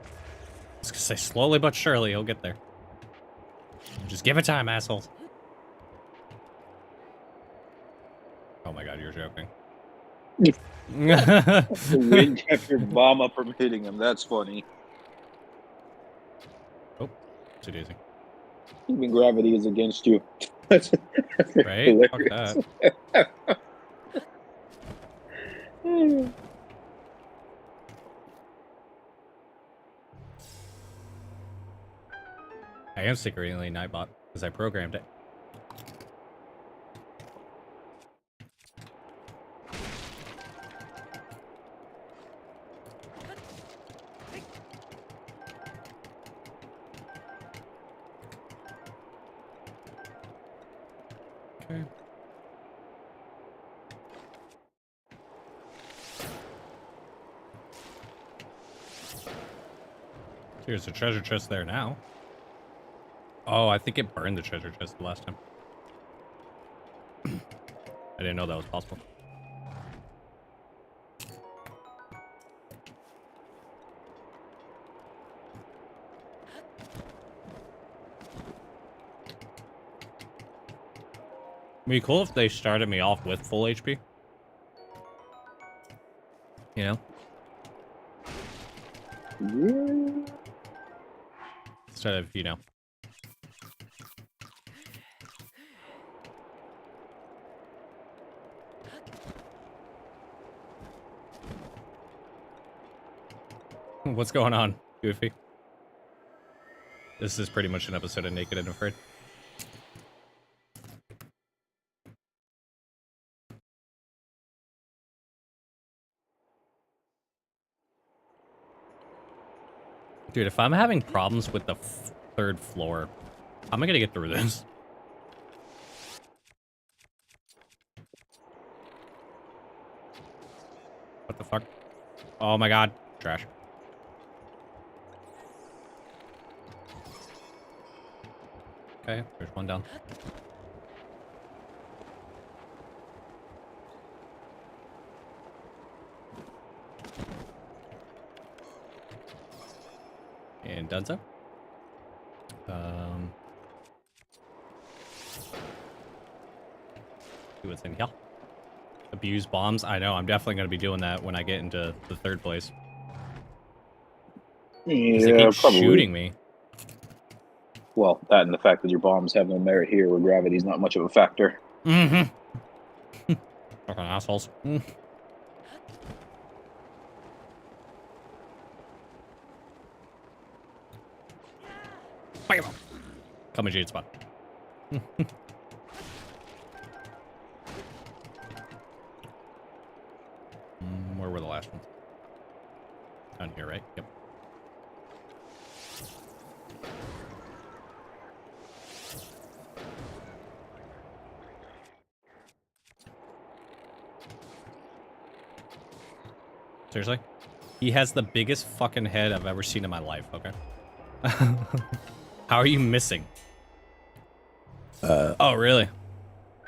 I was gonna say, slowly but surely, he'll get there. Just give it time, assholes. Oh my god, you're joking. The wind kept your bomb up from hitting him. That's funny. Oh, it's daisy. Even gravity is against you. That's Right? hilarious. Fuck that. I am secretly Nightbot, because I programmed it. Okay. There's a treasure chest there now. Oh, I think it burned the treasure chest the last time. I didn't know that was possible. It'd be cool if they started me off with full HP. You know? Yeah. Instead of, you know. What's going on, Goofy? This is pretty much an episode of Naked and Afraid. Dude, if I'm having problems with the 3rd floor, how am I gonna get through this? What the fuck? Oh my god. Trash. Okay, there's one down. And done so. See what's in here. Abuse bombs. I know, I'm definitely going to be doing that when I get into the 3rd place. Because they Yeah, keep probably. shooting me. Well, that and the fact that your bombs have no merit here, where gravity's not much of a factor. Mm-hmm. Fucking assholes. Bam! Come in, Jade spot. Where were the last ones? Down here, right? Yep. Seriously? He has the biggest fucking head I've ever seen in my life, okay? How are you missing? Oh, really?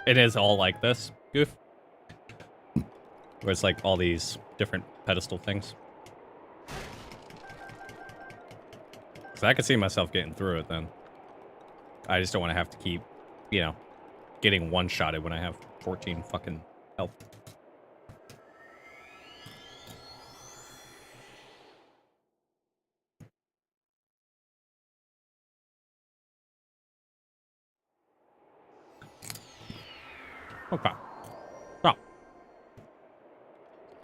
It is all like this, Goof? Where it's like all these different pedestal things? Because I could see myself getting through it then. I just don't want to have to keep, you know, getting one-shotted when I have 14 fucking health. Okay.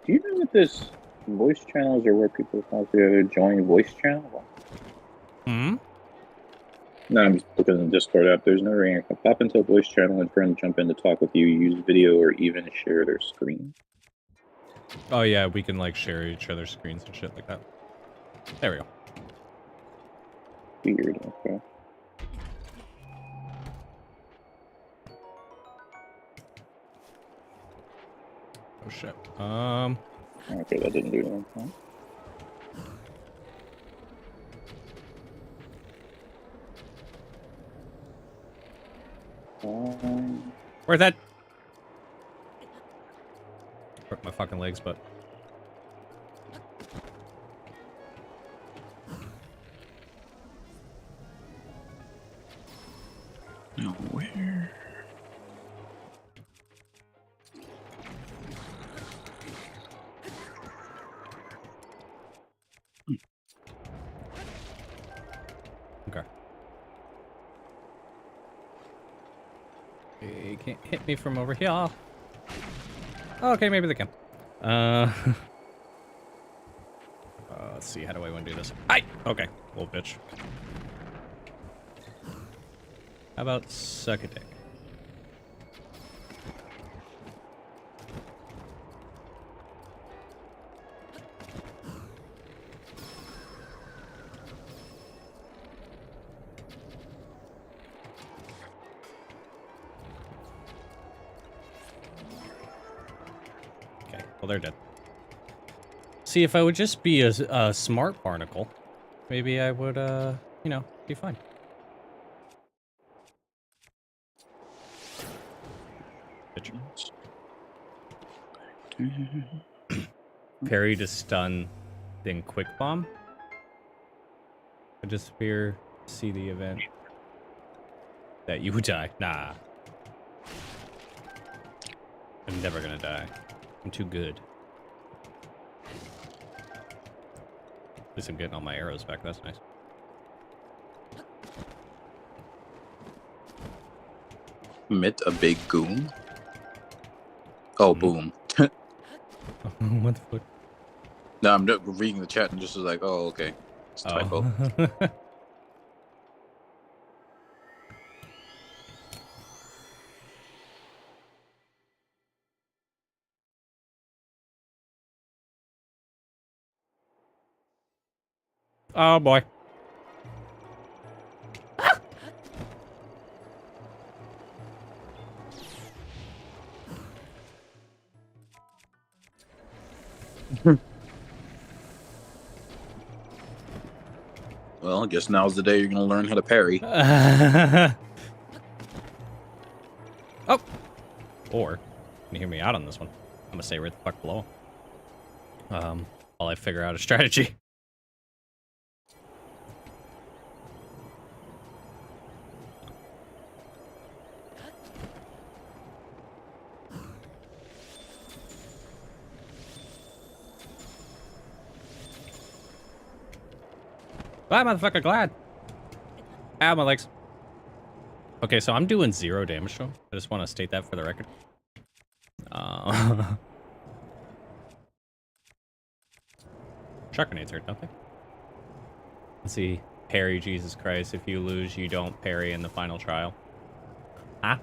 Do you know that this voice channels are where people talk to join voice channel? Hmm? No, I'm just looking at the Discord app. There's no ring. Pop into a voice channel and friends jump in to talk with you, use video, or even share their screen. Oh yeah, we can like share each other's screens and shit like that. There we go. Weird. Okay. Oh shit. Okay, that didn't do anything. Where's that? Broke my fucking legs, but. Nowhere. Okay. They can't hit me from over here. Okay, maybe they can. Let's see. How do I want to do this? Aye! Okay, little bitch. How about suck a dick? Okay, well they're dead. See, if I would just be a smart barnacle, maybe I would, you know, be fine. Parry to stun, then quick bomb. I just fear see the event that you would die. Nah. I'm never gonna die. I'm too good. At least I'm getting all my arrows back. That's nice. Mit a big goon? Oh, boom. What the fuck? No, I'm reading the chat and just was like, oh, okay. It's a typo. Oh boy. Well, I guess now's the day you're gonna learn how to parry. Oh! Or, can you hear me out on this one? I'm gonna stay right the fuck below. While I figure out a strategy. Bye, motherfucker, glad. Ow, my legs. Okay, so I'm doing 0 damage to him. I just want to state that for the record. Shock grenades hurt, don't they? Let's see. Parry, Jesus Christ. If you lose, you don't parry in the final trial. Huh?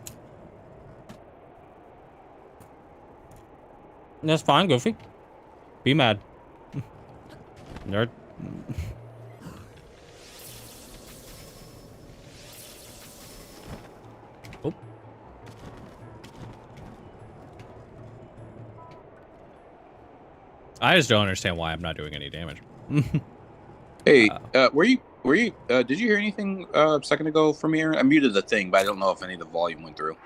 That's fine, Goofy. Be mad. Nerd. Oh. I just don't understand why I'm not doing any damage. Hey, were you did you hear anything a second ago from here? I muted the thing, but I don't know if any of the volume went through.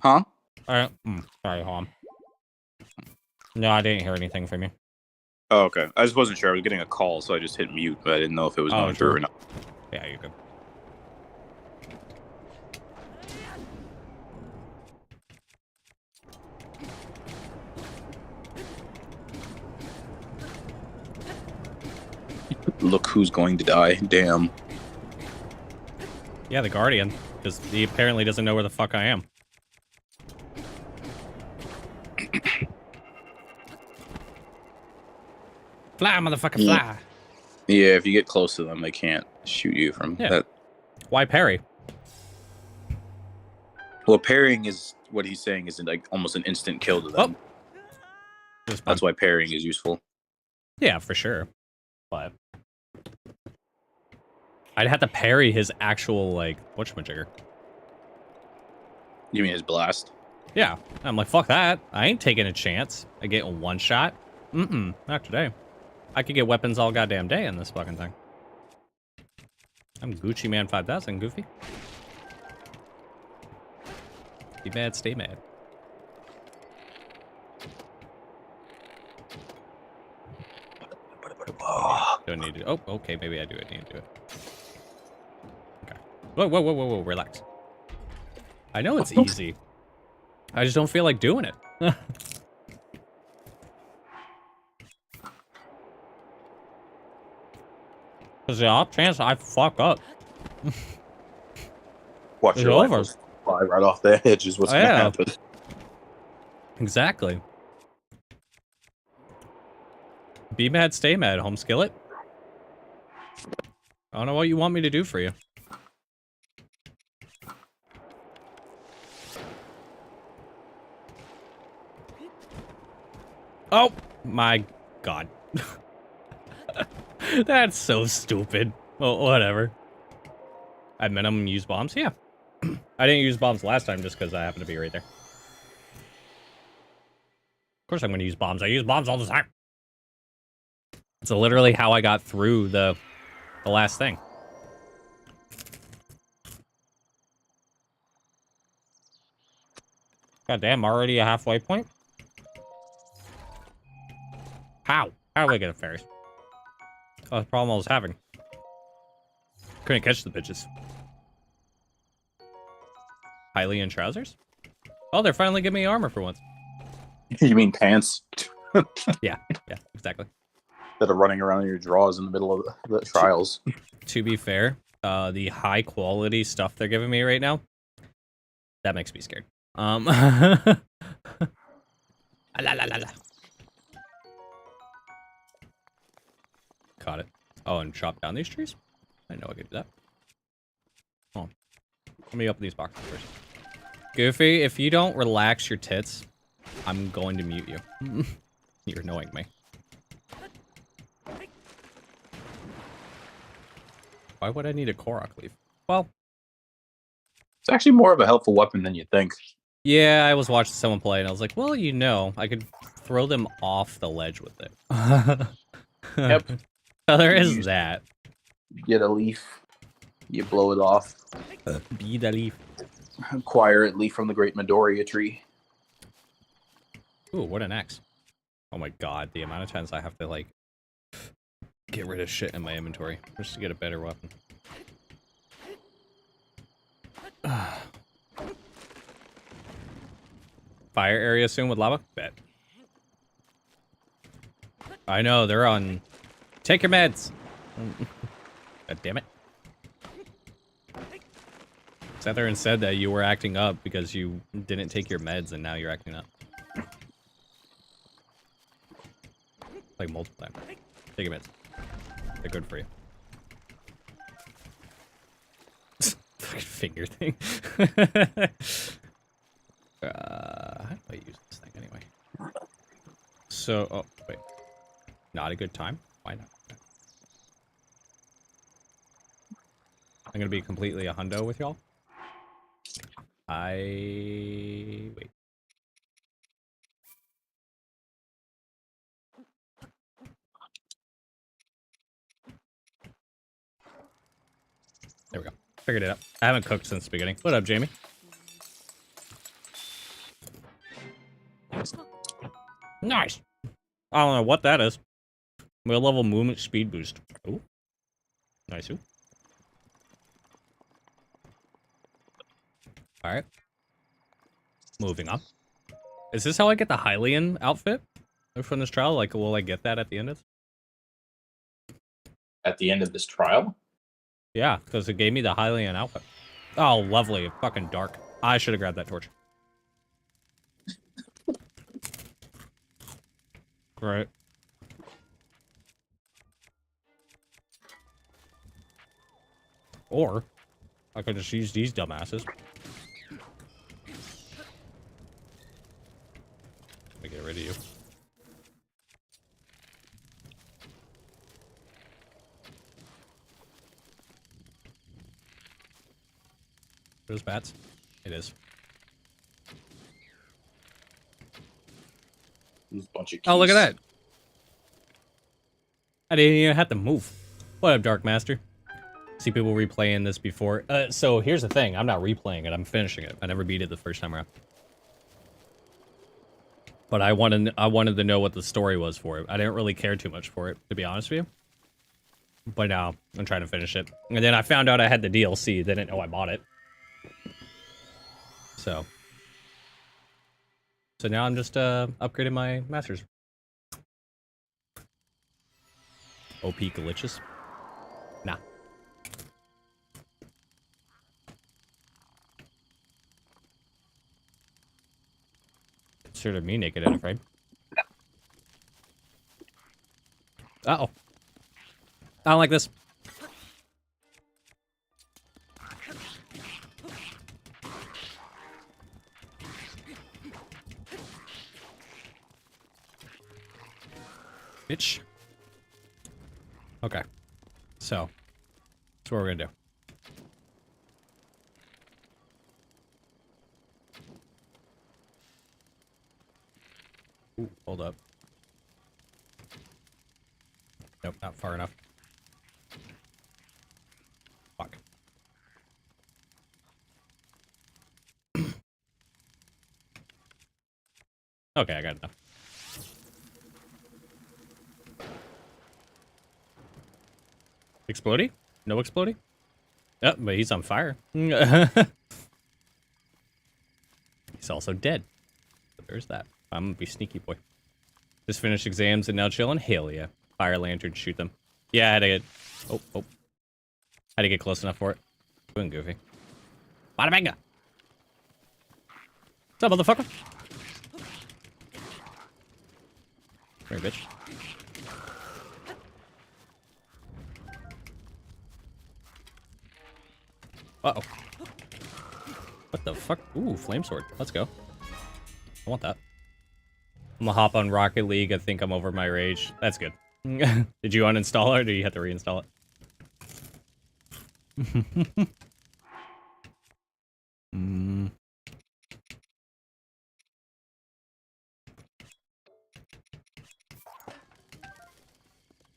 Huh? Sorry, Hom. No, I didn't hear anything from you. Oh, okay. I just wasn't sure. I was getting a call, so I just hit mute, but I didn't know if it was going through or not. Yeah, you're good. Look who's going to die. Damn. Yeah, the Guardian. Because he apparently doesn't know where the fuck I am. Fly, motherfucker, fly. Yeah, if you get close to them, they can't shoot you from that. Why parry? Well, parrying is what he's saying is like almost an instant kill to them. That's why parrying is useful. Yeah, for sure. But I'd have to parry his actual, like, whatchamajigger. You mean his blast? Yeah. I'm like, fuck that. I ain't taking a chance. I get one shot. Not today. I could get weapons all goddamn day in this fucking thing. I'm Gucci Man 5000, Goofy. Be mad, stay mad. Don't need to. Oh, okay, maybe I do. I need to do it. Okay. Whoa, relax. I know it's easy. I just don't feel like doing it. Because the off chance I fuck up. Watch your life just fly right off the edge is what's going to happen. Exactly. Be mad, stay mad, home skillet. I don't know what you want me to do for you. Oh my god. That's so stupid. Well, whatever. At minimum, use bombs? Yeah. I didn't use bombs last time just because I happened to be right there. Of course I'm going to use bombs. I use bombs all the time. It's literally how I got through the last thing. God damn, already a halfway point? How? How do I get a fairies? Oh, the problem I was having. Couldn't catch the bitches. Hylian trousers? Oh, they're finally giving me armor for once. You mean pants? Yeah, exactly. That are running around in your drawers in the middle of the trials. To be fair, the high quality stuff they're giving me right now, that makes me scared. La la la la. Caught it. Oh, and chop down these trees? I know I could do that. Hold on. Let me open these boxes first. Goofy, if you don't relax your tits, I'm going to mute you. You're annoying me. Why would I need a Korok leaf? Well, it's actually more of a helpful weapon than you think. Yeah, I was watching someone play, and I was like, well, you know, I could throw them off the ledge with it. Yep. So there is that. Get a leaf. You blow it off. Be the leaf. Acquire a leaf from the great Midoriya tree. Ooh, what an axe. Oh my god, the amount of times I have to, like, get rid of shit in my inventory just to get a better weapon. Fire area soon with lava? Bet. I know, they're on... Take your meds! God damn it. Sat there and said that you were acting up because you didn't take your meds and now you're acting up. Like multiple times. Take your meds. They're good for you. Fucking finger thing. How do I use this thing anyway? So, oh, wait. Not a good time? Why not? I'm gonna be completely a hundo with y'all. Wait. There we go. Figured it out. I haven't cooked since the beginning. What up, Jamie? Nice. I don't know what that is. Mid-level movement speed boost. Ooh. Nice. Ooh. Alright. Moving on. Is this how I get the Hylian outfit from this trial? Like, will I get that at the end of this? At the end of this trial? Yeah, because it gave me the Hylian outfit. Oh, lovely. Fucking dark. I should have grabbed that torch. Right. Or I could just use these dumbasses. Let me get rid of you. Those bats? It is. There's a bunch of keys. Oh, look at that. I didn't even have to move. What up, Dark Master? See people replaying this before. So here's the thing. I'm not replaying it. I'm finishing it. I never beat it the first time around. But I wanted to know what the story was for it. I didn't really care too much for it, to be honest with you. But now I'm trying to finish it. And then I found out I had the DLC. Didn't know I bought it. So now I'm just upgrading my masters. OP glitches? Nah. Considered me naked and afraid. Uh-oh. I don't like this. Bitch. Okay. So, that's what we're gonna do. Ooh, hold up. Nope, not far enough. Fuck. Okay, I got enough. Explodey? No explodey? Oh, but he's on fire. He's also dead. So there's that. I'm gonna be sneaky boy. Just finished exams and now chilling? Hell yeah. Fire lantern, shoot them. Yeah, I had to get... Oh. Had to get close enough for it. Doing goofy. Bada banga! What's up, motherfucker? Come here, bitch. Uh-oh. What the fuck? Ooh, flame sword. Let's go. I want that. I'm gonna hop on Rocket League. I think I'm over my rage. That's good. Did you uninstall it or do you have to reinstall it?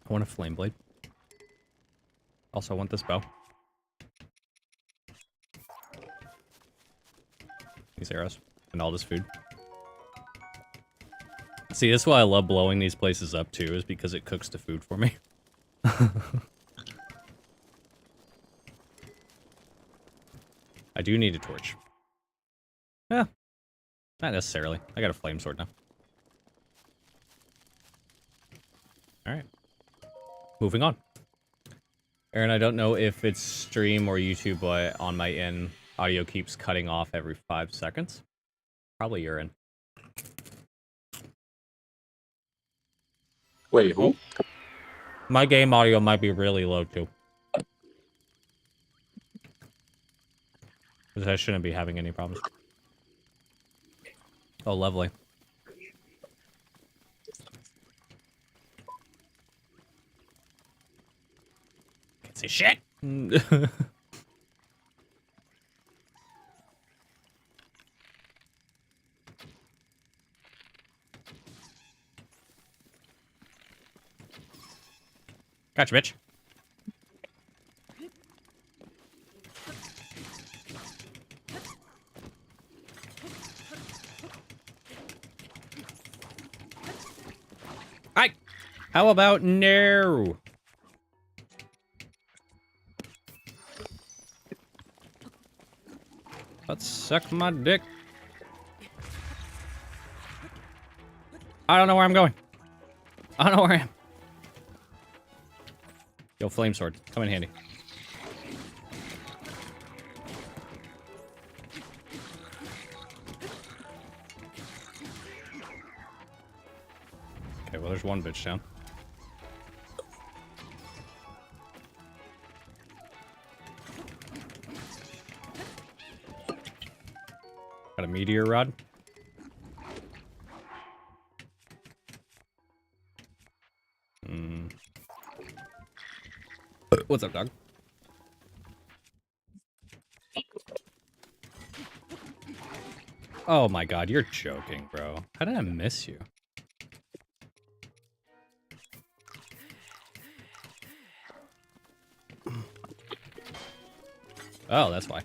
I want a flame blade. Also, I want this bow. These arrows. And all this food. See, that's why I love blowing these places up, too, is because it cooks the food for me. I do need a torch. Yeah. Not necessarily. I got a flame sword now. Alright. Moving on. Aaron, I don't know if it's stream or YouTube, but on my end, audio keeps cutting off every 5 seconds. Probably you're in. Wait, who? My game audio might be really low, too. Because I shouldn't be having any problems. Oh, lovely. Can't see shit! Gotcha, bitch. Hi. How about no? Let's suck my dick. I don't know where I'm going. I don't know where I am. Yo, flame sword, come in handy. Okay, well, there's one bitch down. meteor rod. What's up, dog? Oh my god, you're joking, bro. How did I miss you? Oh, that's why.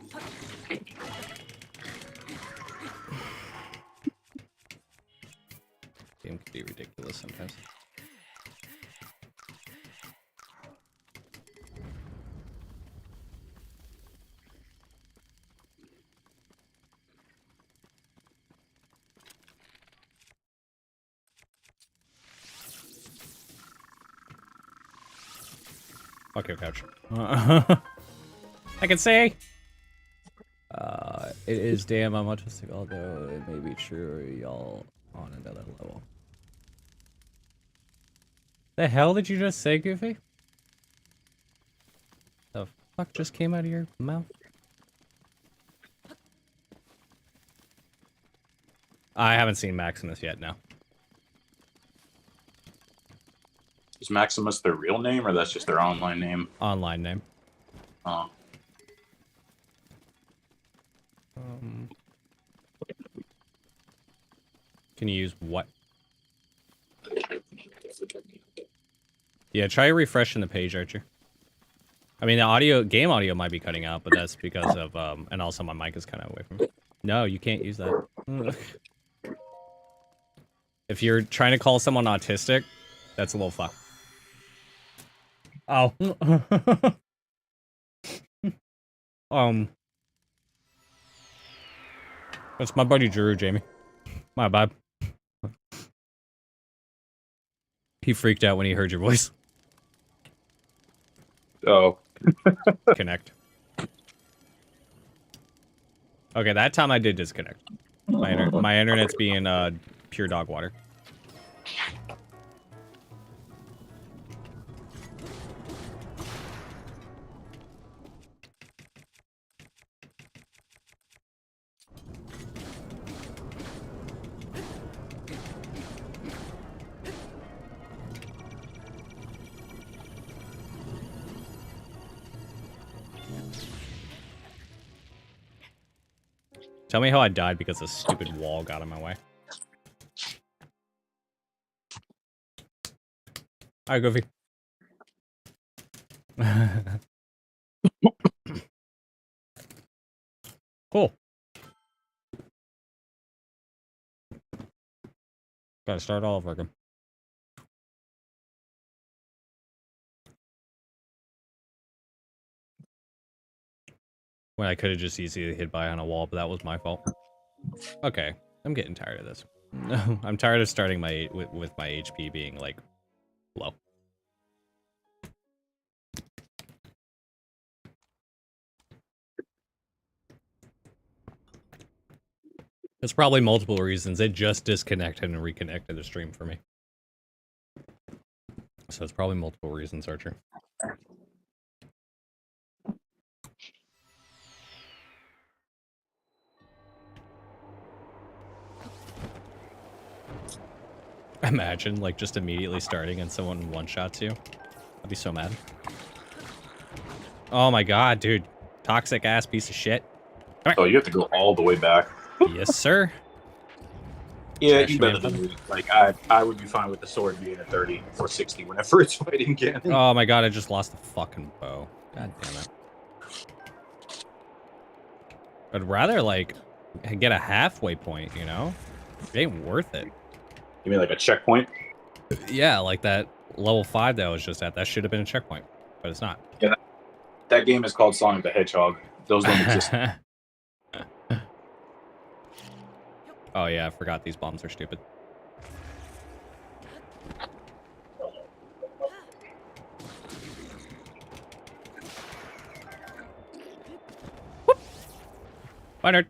Game can be ridiculous sometimes. Okay, couch. I can say. It is damn I'm autistic, although it may be true y'all on another level. The hell did you just say, Goofy? The fuck just came out of your mouth? I haven't seen Maximus yet, no. Is Maximus their real name, or that's just their online name? Online name. Oh. Can you use what? Yeah, try refreshing the page, Archer. I mean, the game audio might be cutting out, but that's because of, and also my mic is kind of away from me. No, you can't use that. If you're trying to call someone autistic, that's a little fuck. Oh. That's my buddy Drew, Jamie. My bad. He freaked out when he heard your voice. Oh. Connect. Okay, that time I did disconnect. My internet's being pure dog water. Tell me how I died because a stupid wall got in my way. Alright, Goofy. Cool. Gotta start all over again. When I could have just easily hit by on a wall, but that was my fault. Okay, I'm getting tired of this. I'm tired of starting my with my HP being like low. There's probably multiple reasons. It just disconnected and reconnected the stream for me. So it's probably multiple reasons, Archer. Imagine, like, just immediately starting and someone one-shots you. I'd be so mad. Oh my god, dude. Toxic-ass piece of shit. Oh, you have to go all the way back. Yes, sir. Yeah, you better than me. Like, I would be fine with the sword being a 30 or 60 whenever it's fighting again. Oh my god, I just lost the fucking bow. God damn it. I'd rather, like, get a halfway point, you know? It ain't worth it. You mean like a checkpoint? Yeah, like that level 5 that I was just at. That should have been a checkpoint, but it's not. Yeah, that game is called Sonic the Hedgehog. Those don't exist. Oh yeah, I forgot these bombs are stupid. Whoop. Bye, nerd.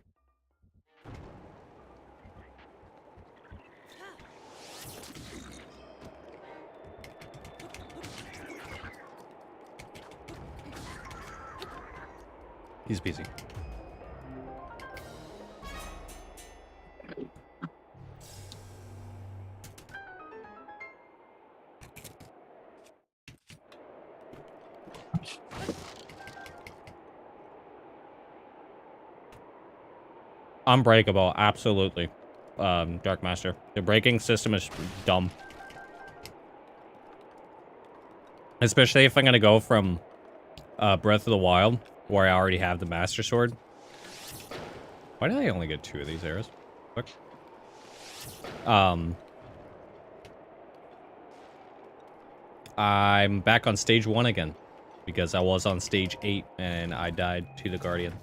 He's busy. unbreakable, absolutely. Dark Master. The breaking system is dumb. Especially if I'm gonna go from Breath of the Wild, where I already have the Master Sword. Why did I only get 2 of these arrows? Fuck. I'm back on stage 1 again. Because I was on stage 8 and I died to the Guardian.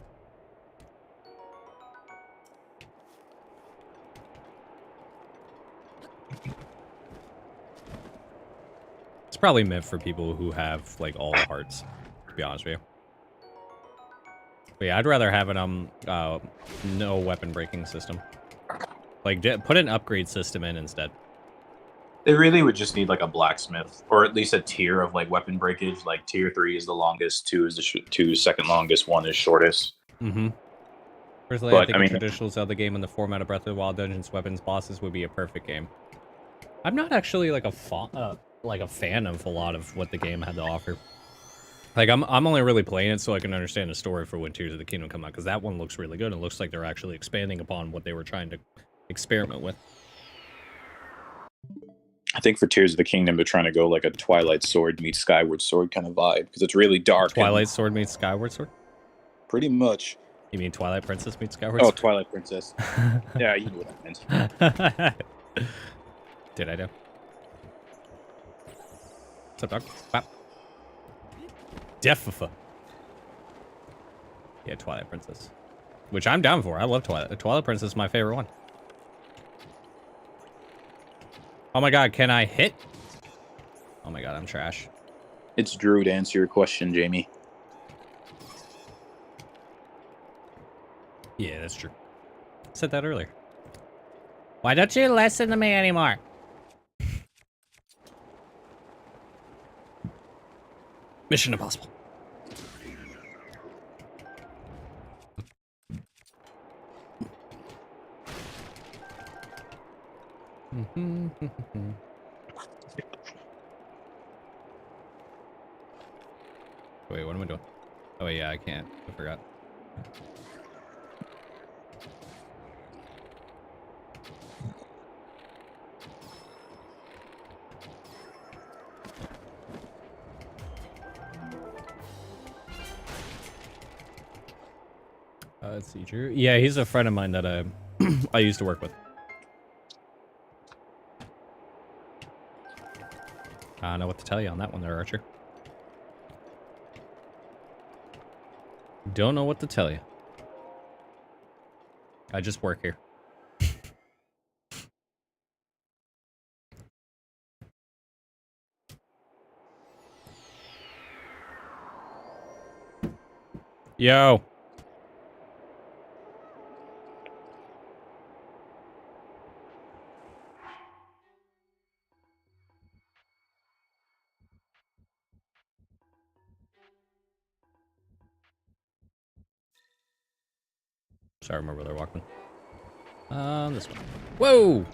It's probably meant for people who have, like, all the hearts, to be honest with you. But yeah, I'd rather have an, no weapon breaking system. Like, put an upgrade system in instead. They really would just need, like, a blacksmith, or at least a tier of, like, weapon breakage. Like, tier 3 is the longest, 2 is the second longest, 1 is shortest. Mm-hmm. Personally, But, I think I mean, a traditional Zelda game in the format of Breath of the Wild dungeons, weapons, bosses would be a perfect game. I'm not actually, like, a fan of a lot of what the game had to offer. Like, I'm only really playing it so I can understand the story for when Tears of the Kingdom come out, because that one looks really good. It looks like they're actually expanding upon what they were trying to experiment with. I think for Tears of the Kingdom, they're trying to go like a Twilight Sword meets Skyward Sword kind of vibe, because it's really dark. Twilight Sword meets Skyward Sword? Pretty much. You mean Twilight Princess meets Skyward Sword? Oh, Twilight Princess. Yeah, you knew what I meant. Did I know? What's up, dog? Bop. Defifa. Yeah, Twilight Princess. Which I'm down for. I love Twilight. Twilight Princess is my favorite one. Oh my god, can I hit? Oh my god, I'm trash. It's Drew to answer your question, Jamie. Yeah, that's true. I said that earlier. Why don't you listen to me anymore? Mission Impossible. Wait, what am I doing? Oh yeah, I can't. I forgot. Let's see, Drew. Yeah, he's a friend of mine that I used to work with. I don't know what to tell you on that one there, Archer. Don't know what to tell you. I just work here. Yo. Sorry, I remember they're walking. This one. Whoa!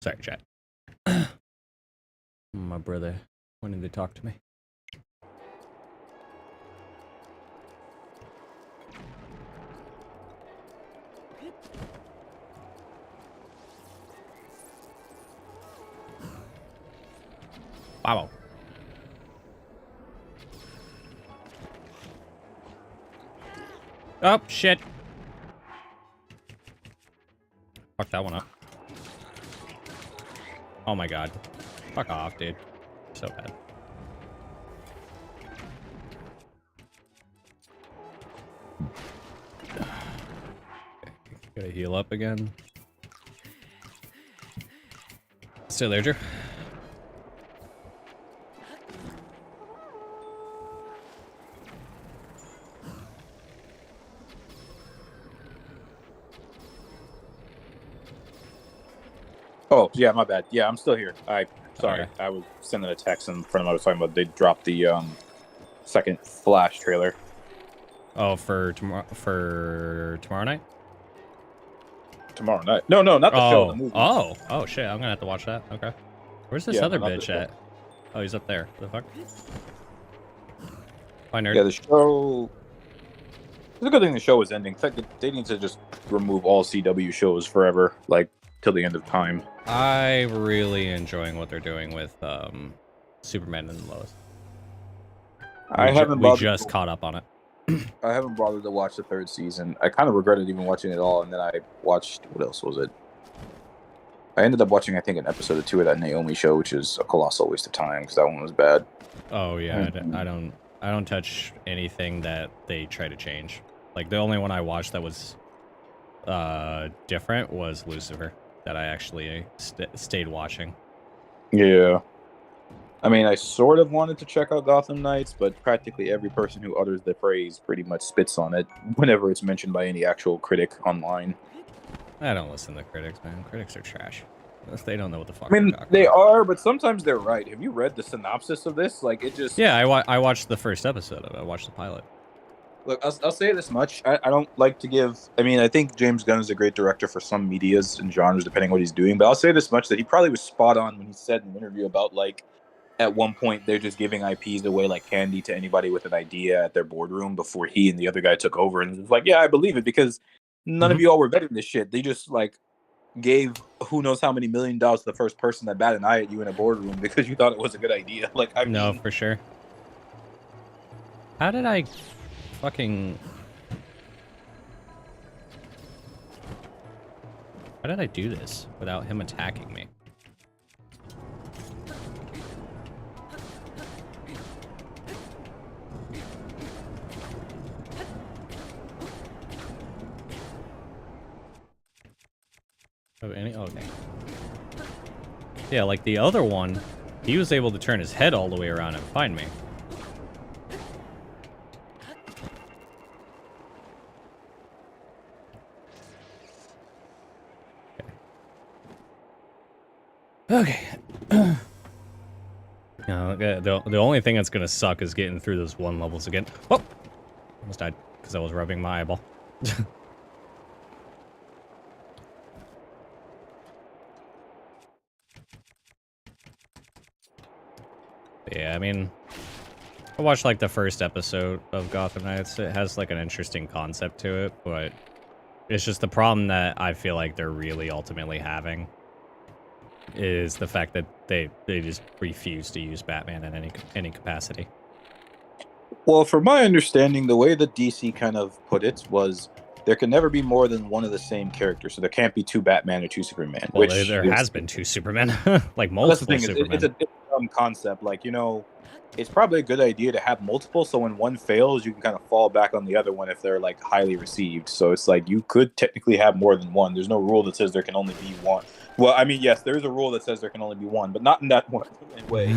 Sorry, chat. My brother wanted to talk to me. Wow. Oh, shit. Fuck that one up. Oh my god. Fuck off, dude. So bad. Gotta heal up again. Still there, Drew? Oh, yeah, my bad. Yeah, I'm still here. Sorry, Okay. I was sending a text and friend of mine was talking about they dropped the second Flash trailer. Oh, for tomorrow night? Tomorrow night. No, not the show, the movie. Oh, shit, I'm gonna have to watch that. Okay. Where's this other bitch at? Oh, he's up there. What the fuck? Bye, nerd. Yeah, the show. It's a good thing the show is ending. In fact, they need to just remove all CW shows forever, like till the end of time. I'm really enjoying what they're doing with Superman and Lois. We just caught up on it. I haven't bothered to watch the third season. I kind of regretted even watching it all, and then I watched, what else was it? I ended up watching, I think, an episode or two of that Naomi show, which is a colossal waste of time because that one was bad. Oh yeah, I don't touch anything that they try to change. Like the only one I watched that was different was Lucifer, that I actually stayed watching. Yeah. I mean, I sort of wanted to check out Gotham Knights, but practically every person who utters the phrase pretty much spits on it whenever it's mentioned by any actual critic online. I don't listen to critics, man. Critics are trash. They don't know what the fuck. I mean, they are, but sometimes they're right. Have you read the synopsis of this? Like, it just... Yeah, I watched the first episode of it. I watched the pilot. Look, I'll say this much. I don't like to give... I mean, I think James Gunn is a great director for some medias and genres, depending on what he's doing, but I'll say this much, that he probably was spot on when he said in an interview about, like, at one point, they're just giving IPs away like candy to anybody with an idea at their boardroom before he and the other guy took over. And it's like, yeah, I believe it, because none of you all were vetting this shit. They just, like, gave who knows how many $1 million to the first person that bat an eye at you in a boardroom because you thought it was a good idea. Like, I No, mean, for sure. How did I fucking... How did I do this without him attacking me? Oh, okay. Yeah, like the other one, he was able to turn his head all the way around and find me. Okay. The only thing that's gonna suck is getting through those one levels again. Oh! Almost died because I was rubbing my eyeball. Yeah, I mean, I watched like the first episode of Gotham Knights. It has like an interesting concept to it, but it's just the problem that I feel like they're really ultimately having is the fact that they just refuse to use Batman in any capacity. well, from my understanding, the way that DC kind of put it was there can never be more than one of the same character, so there can't be two Batman or two Superman. Well, there has been two Supermen, like multiple Supermen. It's a dumb concept. Like, you know, it's probably a good idea to have multiple, so when one fails, you can kind of fall back on the other one if they're like highly received. So it's like you could technically have more than one. There's no rule that says there can only be one. Well, I mean, yes, there is a rule that says there can only be one, but not in that one way.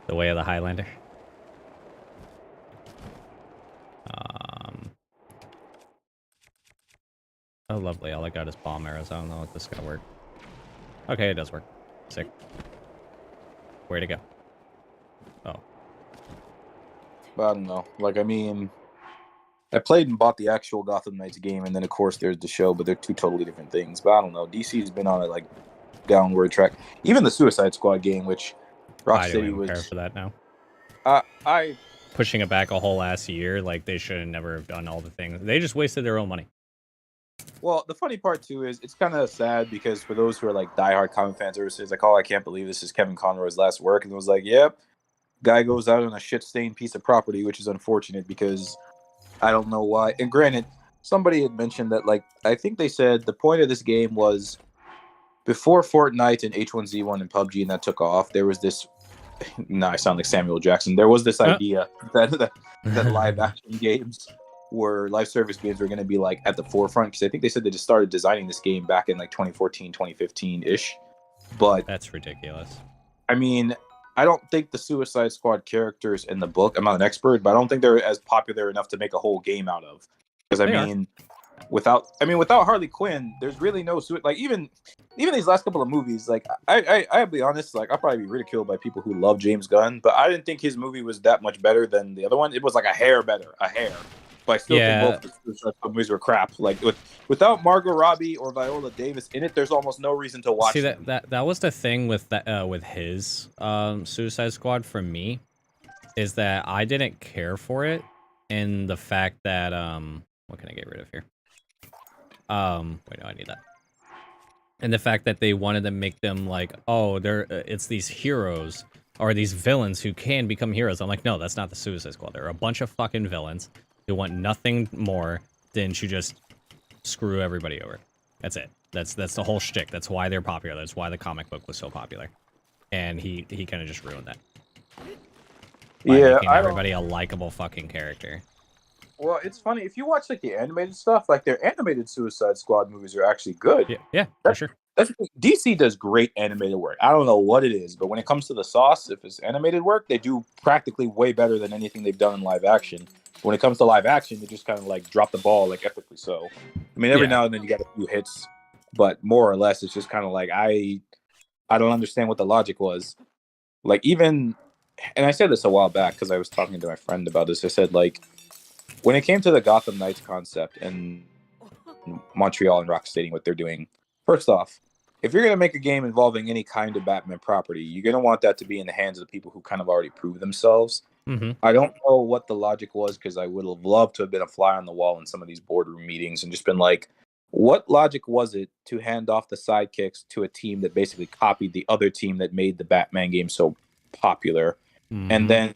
The way of the Highlander. Oh, lovely. All I got is bomb arrows. I don't know if this is gonna work. Okay, it does work. Sick. Where'd it go? Oh. But I don't know. Like, I mean, I played and bought the actual Gotham Knights game, and then of course there's the show, but they're two totally different things. But I don't know. DC's been on a like downward track. Even the Suicide Squad game, which I don't Rocksteady even was. care for that now. I Pushing it back a whole ass year, like they should have never have done all the things. They just wasted their own money. Well, the funny part too is it's kind of sad because for those who are like diehard comic fans, ever says like, "Oh, I can't believe this is Kevin Conroy's last work," and it was like, "Yep." Guy goes out on a shit-stained piece of property, which is unfortunate because I don't know why. And granted, somebody had mentioned that, like, I think they said the point of this game was before Fortnite and H1Z1 and PUBG and that took off, there was this. No, I sound like Samuel Jackson. There was this idea that live action games were live service games were going to be like at the forefront because I think they said they just started designing this game back in like 2014, 2015-ish. But that's ridiculous. I mean, I don't think the Suicide Squad characters in the book, I'm not an expert, but I don't think they're as popular enough to make a whole game out of. Because without Harley Quinn, there's really no like even these last couple of movies, like I'll be honest, like I'll probably be ridiculed by people who love James Gunn, but I didn't think his movie was that much better than the other one. It was like a hair better. But I still think both the Suicide Squad movies were crap. Like without Margot Robbie or Viola Davis in it, there's almost no reason to watch. See that was the thing with that with his Suicide Squad for me, is that I didn't care for it, and the fact that what can I get rid of here? Wait, no, I need that. And the fact that they wanted to make them like, oh, it's these heroes or these villains who can become heroes. I'm like, no, that's not the Suicide Squad. They're a bunch of fucking villains. They want nothing more than to just screw everybody over. That's it. That's the whole shtick. That's why they're popular. That's why the comic book was so popular. And he kind of just ruined that. By making everybody a likable fucking character. Well, it's funny if you watch like the animated stuff, like their animated Suicide Squad movies are actually good. Yeah, for sure. DC does great animated work. I don't know what it is, but when it comes to the sauce, if it's animated work, they do practically way better than anything they've done in live action. When it comes to live action, they just kind of like drop the ball like epically so. I mean, every now and then you get a few hits, but more or less, it's just kind of like I don't understand what the logic was. Like even, and I said this a while back because I was talking to my friend about this. I said like, when it came to the Gotham Knights concept and Montreal and Rocksteady, what they're doing, first off, if you're going to make a game involving any kind of Batman property, you're going to want that to be in the hands of the people who kind of already proved themselves. Mm-hmm. I don't know what the logic was because I would have loved to have been a fly on the wall in some of these boardroom meetings and just been like, what logic was it to hand off the sidekicks to a team that basically copied the other team that made the Batman game so popular? Mm-hmm. And then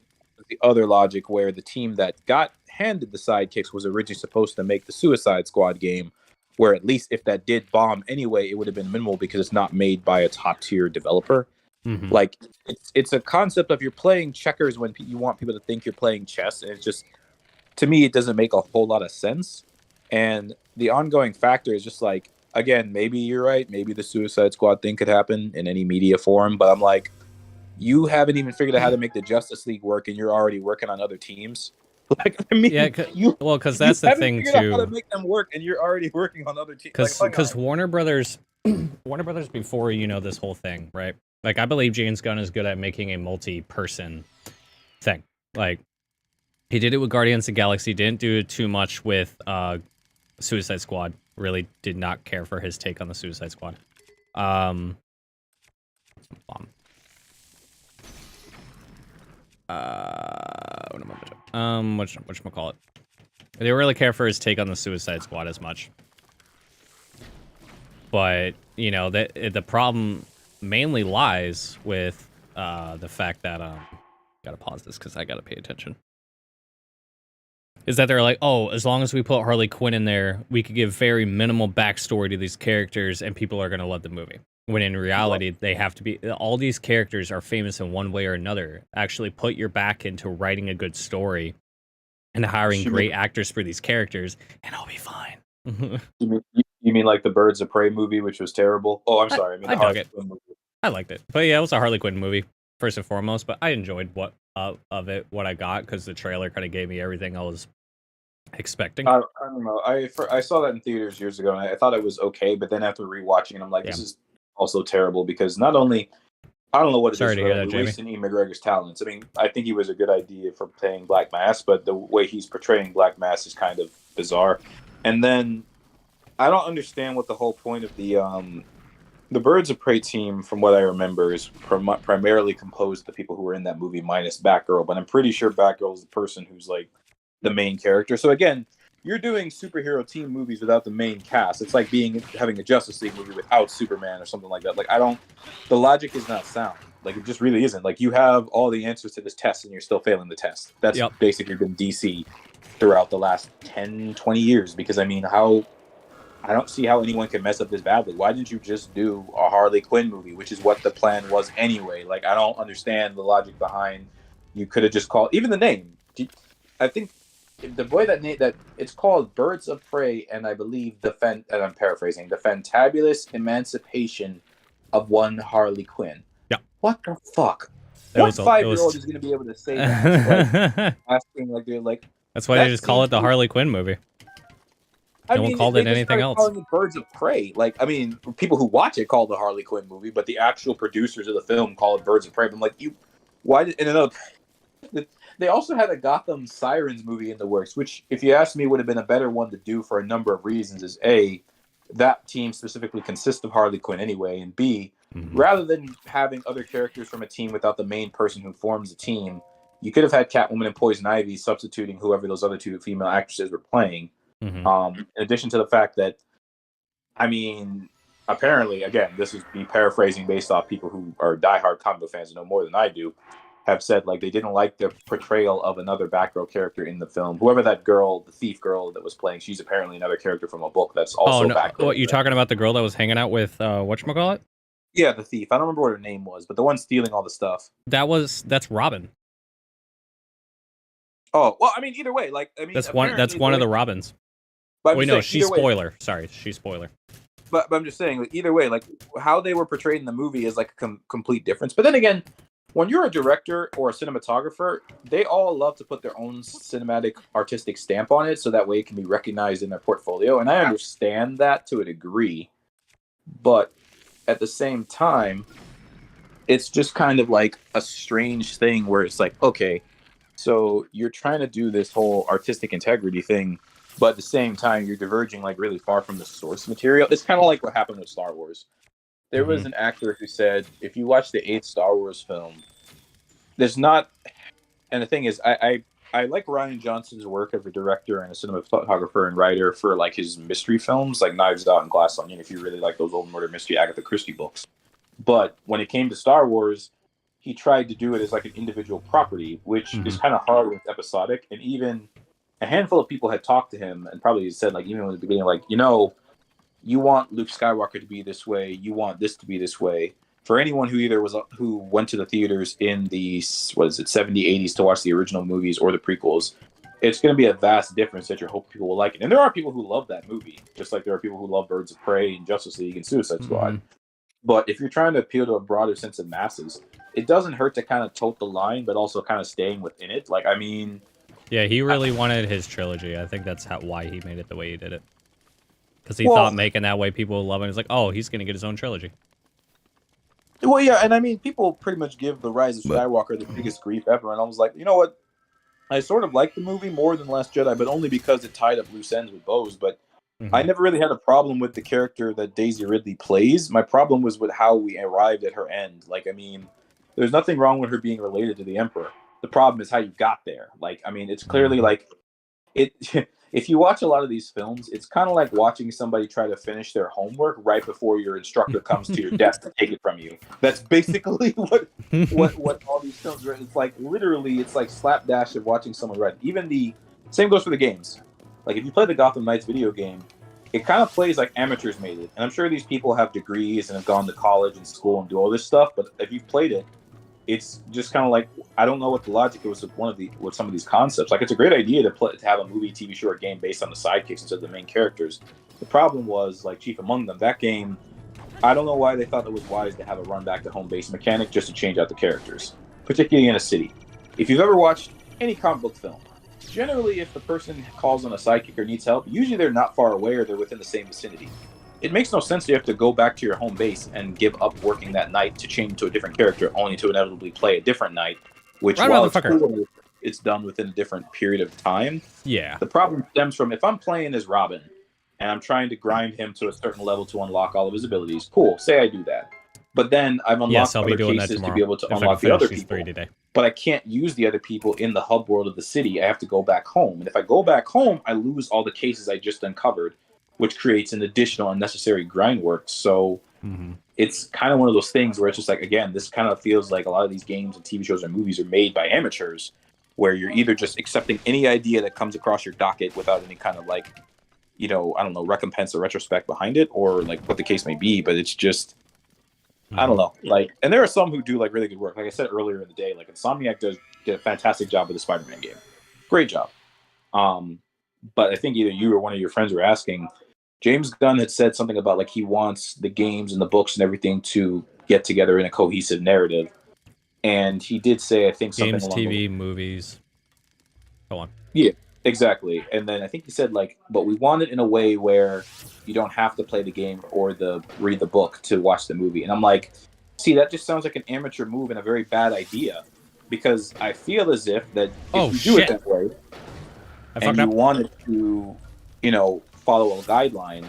the other logic where the team that got handed the sidekicks was originally supposed to make the Suicide Squad game, where at least if that did bomb anyway, it would have been minimal because it's not made by a top tier developer. Mm-hmm. Like it's a concept of you're playing checkers when you want people to think you're playing chess, and it's just, to me, it doesn't make a whole lot of sense. And the ongoing factor is just like, again, maybe you're right, maybe the Suicide Squad thing could happen in any media form, but I'm like, you haven't even figured out how to make the Justice League work, and you're already working on other teams. Like, I mean, because that's the thing too. Out how to make them work, and you're already working on other teams. Because Warner Brothers, before this whole thing, right? Like, I believe James Gunn is good at making a multi-person thing. Like, he did it with Guardians of the Galaxy. Didn't do it too much with Suicide Squad. Really did not care for his take on the Suicide Squad. Whatchamacallit? I didn't really care for his take on the Suicide Squad as much. But, the problem mainly lies with the fact that, gotta pause this because I gotta pay attention. Is that they're like, oh, as long as we put Harley Quinn in there, we could give very minimal backstory to these characters and people are gonna love the movie. When in reality, they have to be, all these characters are famous in one way or another. Actually put your back into writing a good story and hiring great actors for these characters, and I'll be fine. You mean like the Birds of Prey movie, which was terrible? Oh, I'm sorry. I dug it. I liked it. But yeah, it was a Harley Quinn movie, first and foremost, but I enjoyed what I got, because the trailer kind of gave me everything I was expecting. I don't know. I saw that in theaters years ago, and I thought it was okay, but then after rewatching it, I'm like, this is also terrible, because not only I don't know what it Sorry is. to hear Really. that, Jamie. Wasting Ian McGregor's talents. I mean, I think he was a good idea for playing Black Mass, but the way he's portraying Black Mass is kind of bizarre. And then I don't understand what the whole point of the Birds of Prey team, from what I remember, is primarily composed of the people who were in that movie minus Batgirl. But I'm pretty sure Batgirl is the person who's like the main character. So again, you're doing superhero team movies without the main cast. It's like having a Justice League movie without Superman or something like that. Like the logic is not sound. Like it just really isn't. Like you have all the answers to this test and you're still failing the test. That's basically been DC throughout the last 10, 20 years. Because I mean, I don't see how anyone can mess up this badly. Why didn't you just do a Harley Quinn movie, which is what the plan was anyway? Like I don't understand the logic behind. You could have just called even the name. I think. The boy that it's called Birds of Prey, and I believe and I'm paraphrasing, the Fantabulous Emancipation of One Harley Quinn. Yeah. What the fuck? What 5-year-old is going to be able to say that? Like, asking like they're like. That's why they just call it the Harley Quinn movie. No one called it anything else. Calling it Birds of Prey. Like I mean, people who watch it call it the Harley Quinn movie, but the actual producers of the film call it Birds of Prey. I'm like, They also had a Gotham Sirens movie in the works, which, if you ask me, would have been a better one to do for a number of reasons. Is A, that team specifically consists of Harley Quinn anyway, and B, rather than having other characters from a team without the main person who forms the team, you could have had Catwoman and Poison Ivy substituting whoever those other two female actresses were playing. In addition to the fact that, I mean, apparently, again, this is me paraphrasing based off people who are diehard comic book fans and know more than I do, have said like they didn't like the portrayal of another Batgirl character in the film. Whoever that girl, the thief girl that was playing, she's apparently another character from a book that's also Batgirl. What, you talking about the girl that was hanging out with whatchamacallit? Yeah, the thief. I don't remember what her name was, but the one stealing all the stuff. That's Robin. Oh, well, I mean, either way, like I mean that's one of the Robins. Wait, no, she's spoiler. Sorry, she's spoiler. But I'm just saying, like, either way, like how they were portrayed in the movie is like a complete difference. But then again, when you're a director or a cinematographer, they all love to put their own cinematic artistic stamp on it so that way it can be recognized in their portfolio. And I understand that to a degree. But at the same time, it's just kind of like a strange thing where it's like, okay, so you're trying to do this whole artistic integrity thing, but at the same time, you're diverging like really far from the source material. It's kind of like what happened with Star Wars. There was an actor who said, if you watch the 8th Star Wars film, there's not... And the thing is, I like Rian Johnson's work as a director and a cinematographer and writer for like his mystery films, like Knives Out and Glass Onion, if you really like those old murder mystery Agatha Christie books. But when it came to Star Wars, he tried to do it as like an individual property, which is kind of hard with episodic. And even a handful of people had talked to him and probably said, like, even in the beginning, like, you want Luke Skywalker to be this way. You want this to be this way. For anyone who went to the theaters in the 70s, 80s to watch the original movies or the prequels, it's going to be a vast difference that you hope people will like it. And there are people who love that movie, just like there are people who love Birds of Prey and Justice League and Suicide Squad. But if you're trying to appeal to a broader sense of masses, it doesn't hurt to kind of tote the line, but also kind of staying within it. Like, I mean... Yeah, he really wanted his trilogy. I think that's why he made it the way he did it. Because he thought making that way people would love it. He's like, oh, he's going to get his own trilogy. Well, yeah, and I mean, people pretty much give The Rise of Skywalker the biggest grief ever. And I was like, you know what? I sort of like the movie more than Last Jedi, but only because it tied up loose ends with bows. But I never really had a problem with the character that Daisy Ridley plays. My problem was with how we arrived at her end. Like, I mean, there's nothing wrong with her being related to the Emperor. The problem is how you got there. Like, I mean, it's clearly like it. If you watch a lot of these films, it's kind of like watching somebody try to finish their homework right before your instructor comes to your desk to take it from you. That's basically what all these films are. It's like literally, it's like slapdash of watching someone write. Even the same goes for the games. Like if you play the Gotham Knights video game, it kind of plays like amateurs made it. And I'm sure these people have degrees and have gone to college and school and do all this stuff. But if you've played it, it's just kind of like, I don't know what the logic was with some of these concepts. Like, it's a great idea to have a movie, TV show, or game based on the sidekicks instead of the main characters. The problem was, like, chief among them, that game, I don't know why they thought it was wise to have a run back to home base mechanic just to change out the characters, particularly in a city. If you've ever watched any comic book film, generally if the person calls on a sidekick or needs help, usually they're not far away or they're within the same vicinity. it makes no sense. You have to go back to your home base and give up working that night to change to a different character, only to inevitably play a different night. Which, Right, while it's motherfucker. cool, it's done within a different period of time. Yeah. The problem stems from if I'm playing as Robin and I'm trying to grind him to a certain level to unlock all of his abilities. Cool, say I do that, but then I've unlocked Yes, I'll be other doing that cases tomorrow to be able to if I can unlock the finish other these people. 3 today. But I can't use the other people in the hub world of the city. I have to go back home, and if I go back home, I lose all the cases I just uncovered, which creates an additional unnecessary grind work. So it's kind of one of those things where it's just like, again, this kind of feels like a lot of these games and TV shows and movies are made by amateurs, where you're either just accepting any idea that comes across your docket without any kind of like, I don't know, recompense or retrospect behind it, or like what the case may be. But it's just, I don't know. Like, and there are some who do like really good work. Like I said earlier in the day, like Insomniac did a fantastic job with the Spider-Man game. Great job. But I think either you or one of your friends were asking, James Gunn had said something about like he wants the games and the books and everything to get together in a cohesive narrative. And he did say, I think, something Games, along TV, movies. Go on. Yeah, exactly. And then I think he said like, but we want it in a way where you don't have to play the game or read the book to watch the movie. And I'm like, see, that just sounds like an amateur move and a very bad idea, because I feel as if that if you do it that way and you wanted to, follow a guideline,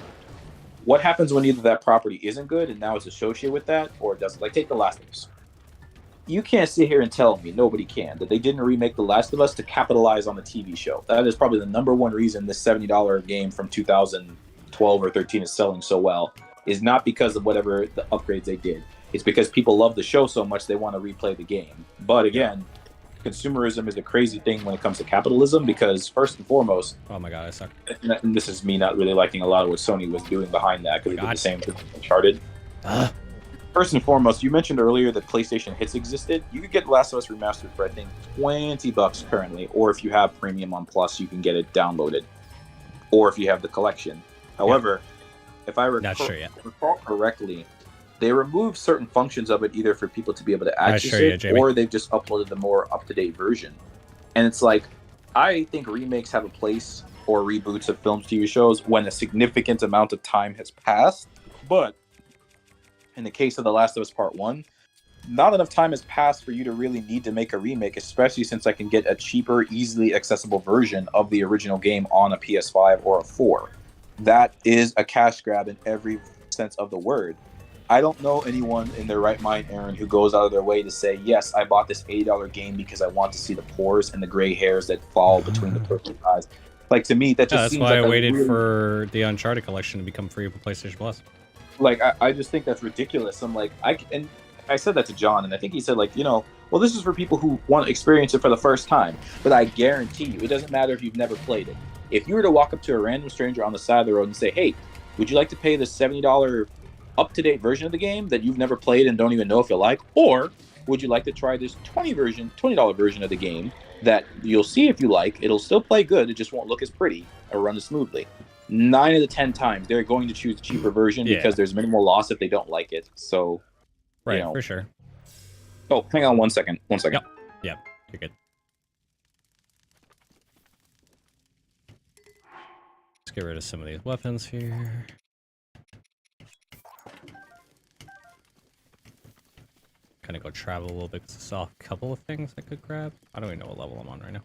what happens when either that property isn't good and now it's associated with that, or it doesn't? Like, take The Last of Us. You can't sit here and tell me, nobody can, that they didn't remake The Last of Us to capitalize on the TV show. That is probably the number one reason this $70 game from 2012 or 13 is selling so well, is not because of whatever the upgrades they did. It's because people love the show so much they want to replay the game. But again, consumerism is a crazy thing when it comes to capitalism, because first and foremost, oh my god, I suck. And this is me not really liking a lot of what Sony was doing behind that, because they did the same thing with Uncharted. First and foremost, you mentioned earlier that PlayStation Hits existed. You could get Last of Us Remastered for, I think, $20 currently, or if you have Premium on Plus, you can get it downloaded, or if you have the collection. However, if I recall correctly, they removed certain functions of it, either for people to be able to access it, or they've just uploaded the more up-to-date version. And it's like, I think remakes have a place, or reboots of films, TV shows, when a significant amount of time has passed. But in the case of The Last of Us Part 1, not enough time has passed for you to really need to make a remake, especially since I can get a cheaper, easily accessible version of the original game on a PS5 or a 4. That is a cash grab in every sense of the word. I don't know anyone in their right mind, Aaron, who goes out of their way to say, yes, I bought this $80 game because I want to see the pores and the gray hairs that fall between the person's eyes. Like, to me, that just seems like that's why I waited for the Uncharted collection to become free for PlayStation Plus. Like, I just think that's ridiculous. I'm like, I said that to John, and I think he said, like, well, this is for people who want to experience it for the first time. But I guarantee you, it doesn't matter if you've never played it. If you were to walk up to a random stranger on the side of the road and say, hey, would you like to pay the $70 up-to-date version of the game that you've never played and don't even know if you like? Or would you like to try this $20 version of the game that you'll see if you like? It'll still play good, it just won't look as pretty or run as smoothly. 9 of the 10 times they're going to choose the cheaper version because there's minimal loss if they don't like it. So, for sure. Oh, hang on 1 second. 1 second. Yep. You're good. Let's get rid of some of these weapons here. Kind of go travel a little bit. I saw a couple of things I could grab. I don't even know what level I'm on right now.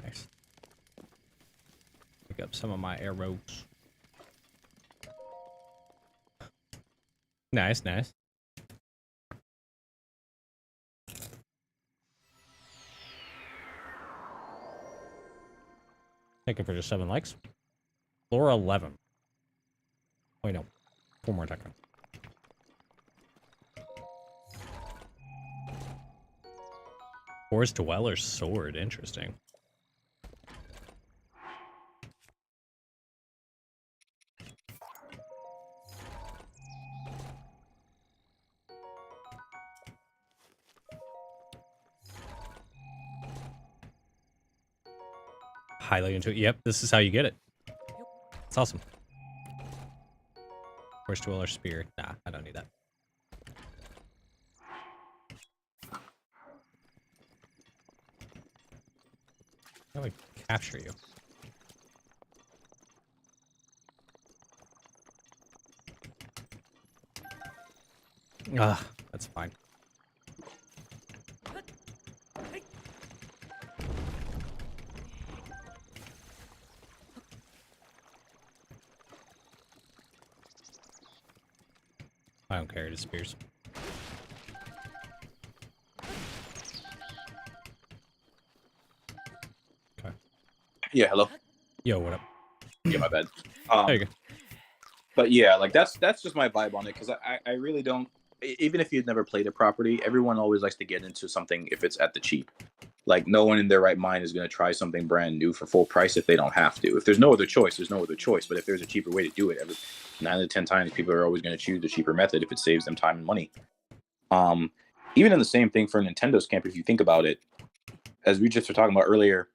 Nice. Pick up some of my arrows. Nice, nice. Thank you for just 7 likes. Floor 11. Wait, no. 4 more techno. Forest Dweller's Sword. Interesting. Highly into it. Yep, this is how you get it. It's awesome. Forest Dweller Spear. Nah, I don't need that. How do I capture you? Ah, that's fine. I don't care, it disappears. Okay. Yeah, hello. Yo, what up? Yeah, my bad. There you go. But yeah, like that's just my vibe on it, because I really don't. Even if you've never played a property, everyone always likes to get into something if it's at the cheap. Like, no one in their right mind is going to try something brand new for full price if they don't have to. If there's no other choice, there's no other choice. But if there's a cheaper way to do it, 9 out of 10 times people are always going to choose the cheaper method if it saves them time and money. Even in the same thing for Nintendo's camp, if you think about it, as we just were talking about earlier,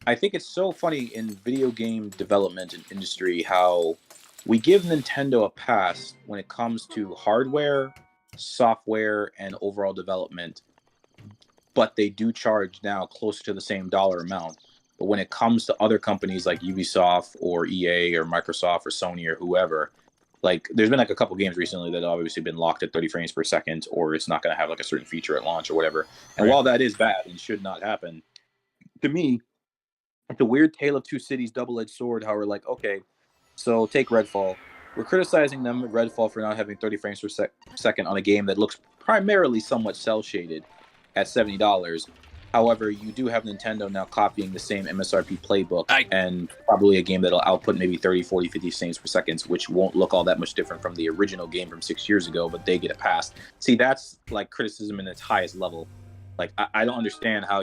I think it's so funny in video game development and industry how we give Nintendo a pass when it comes to hardware, software, and overall development, but they do charge now closer to the same dollar amount. But when it comes to other companies like Ubisoft or EA or Microsoft or Sony or whoever, like there's been like a couple games recently that have obviously been locked at 30 frames per second, or it's not going to have like a certain feature at launch or whatever. And while that is bad and should not happen, to me, it's a weird tale of two cities, double-edged sword. How we're like, okay, so take Redfall. We're criticizing them at Redfall for not having 30 frames per second on a game that looks primarily somewhat cel-shaded at $70. However, you do have Nintendo now copying the same MSRP playbook and probably a game that'll output maybe 30, 40, 50 frames per second, which won't look all that much different from the original game from 6 years ago, but they get a pass. See, that's like criticism in its highest level. Like, I don't understand how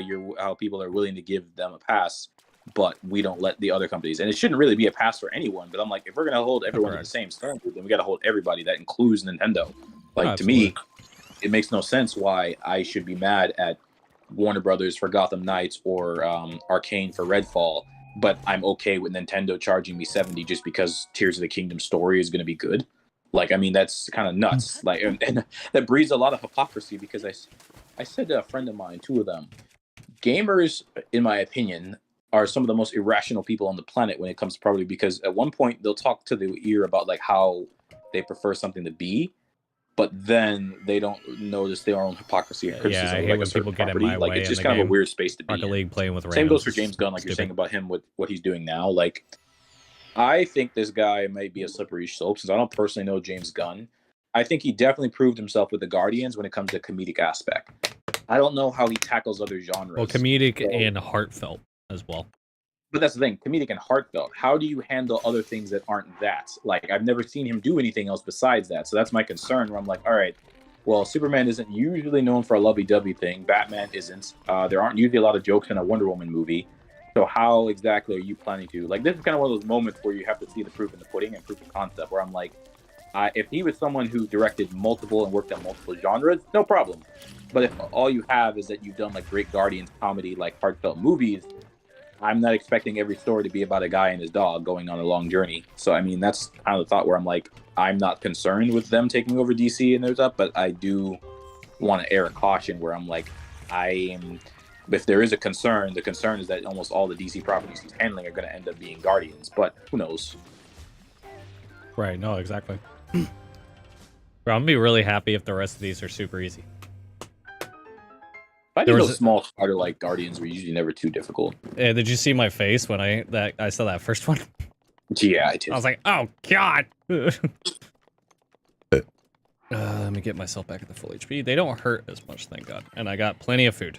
people are willing to give them a pass, but we don't let the other companies. And it shouldn't really be a pass for anyone, but I'm like, if we're going to hold everyone to the same standard, then we got to hold everybody. That includes Nintendo. Like, to me, it makes no sense why I should be mad at Warner Brothers for Gotham Knights or Arcane for Redfall, but I'm okay with Nintendo charging me $70 just because Tears of the Kingdom story is going to be good. Like, I mean, that's kind of nuts. Like, and that breeds a lot of hypocrisy, because I said to a friend of mine, two of them, gamers, in my opinion, are some of the most irrational people on the planet when it comes to property, because at one point they'll talk to the ear about like how they prefer something to be, but then they don't notice their own hypocrisy and criticism. Yeah, I hate like when people get in my like, way. it's just kind of a weird space to be Rocket in. League playing with Same randoms goes for James Gunn, like stupid. you're saying about him with what he's doing now. Like, I think this guy might be a slippery slope, since I don't personally know James Gunn. I think he definitely proved himself with the Guardians when it comes to comedic aspect. I don't know how he tackles other genres. Well, comedic and heartfelt as well. But that's the thing, comedic and heartfelt. How do you handle other things that aren't that? Like, I've never seen him do anything else besides that. So that's my concern, where I'm like, all right, well, Superman isn't usually known for a lovey-dovey thing. Batman isn't. There aren't usually a lot of jokes in a Wonder Woman movie. So how exactly are you planning to? Like, this is kind of one of those moments where you have to see the proof in the pudding and proof of concept, where I'm like, if he was someone who directed multiple and worked on multiple genres, no problem. But if all you have is that you've done like great Guardians comedy, like heartfelt movies, I'm not expecting every story to be about a guy and his dog going on a long journey. So, I mean, that's kind of the thought where I'm like, I'm not concerned with them taking over DC and their stuff, but I do want to err a caution where I'm like, if there is a concern, the concern is that almost all the DC properties he's handling are going to end up being Guardians, but who knows? Right, no, exactly. Bro, I'm going to be really happy if the rest of these are super easy. I do those small starter like Guardians were usually never too difficult. Yeah, did you see my face when I saw that first one? Yeah, I did. I was like, oh god. Let me get myself back at the full HP. They don't hurt as much, thank god. And I got plenty of food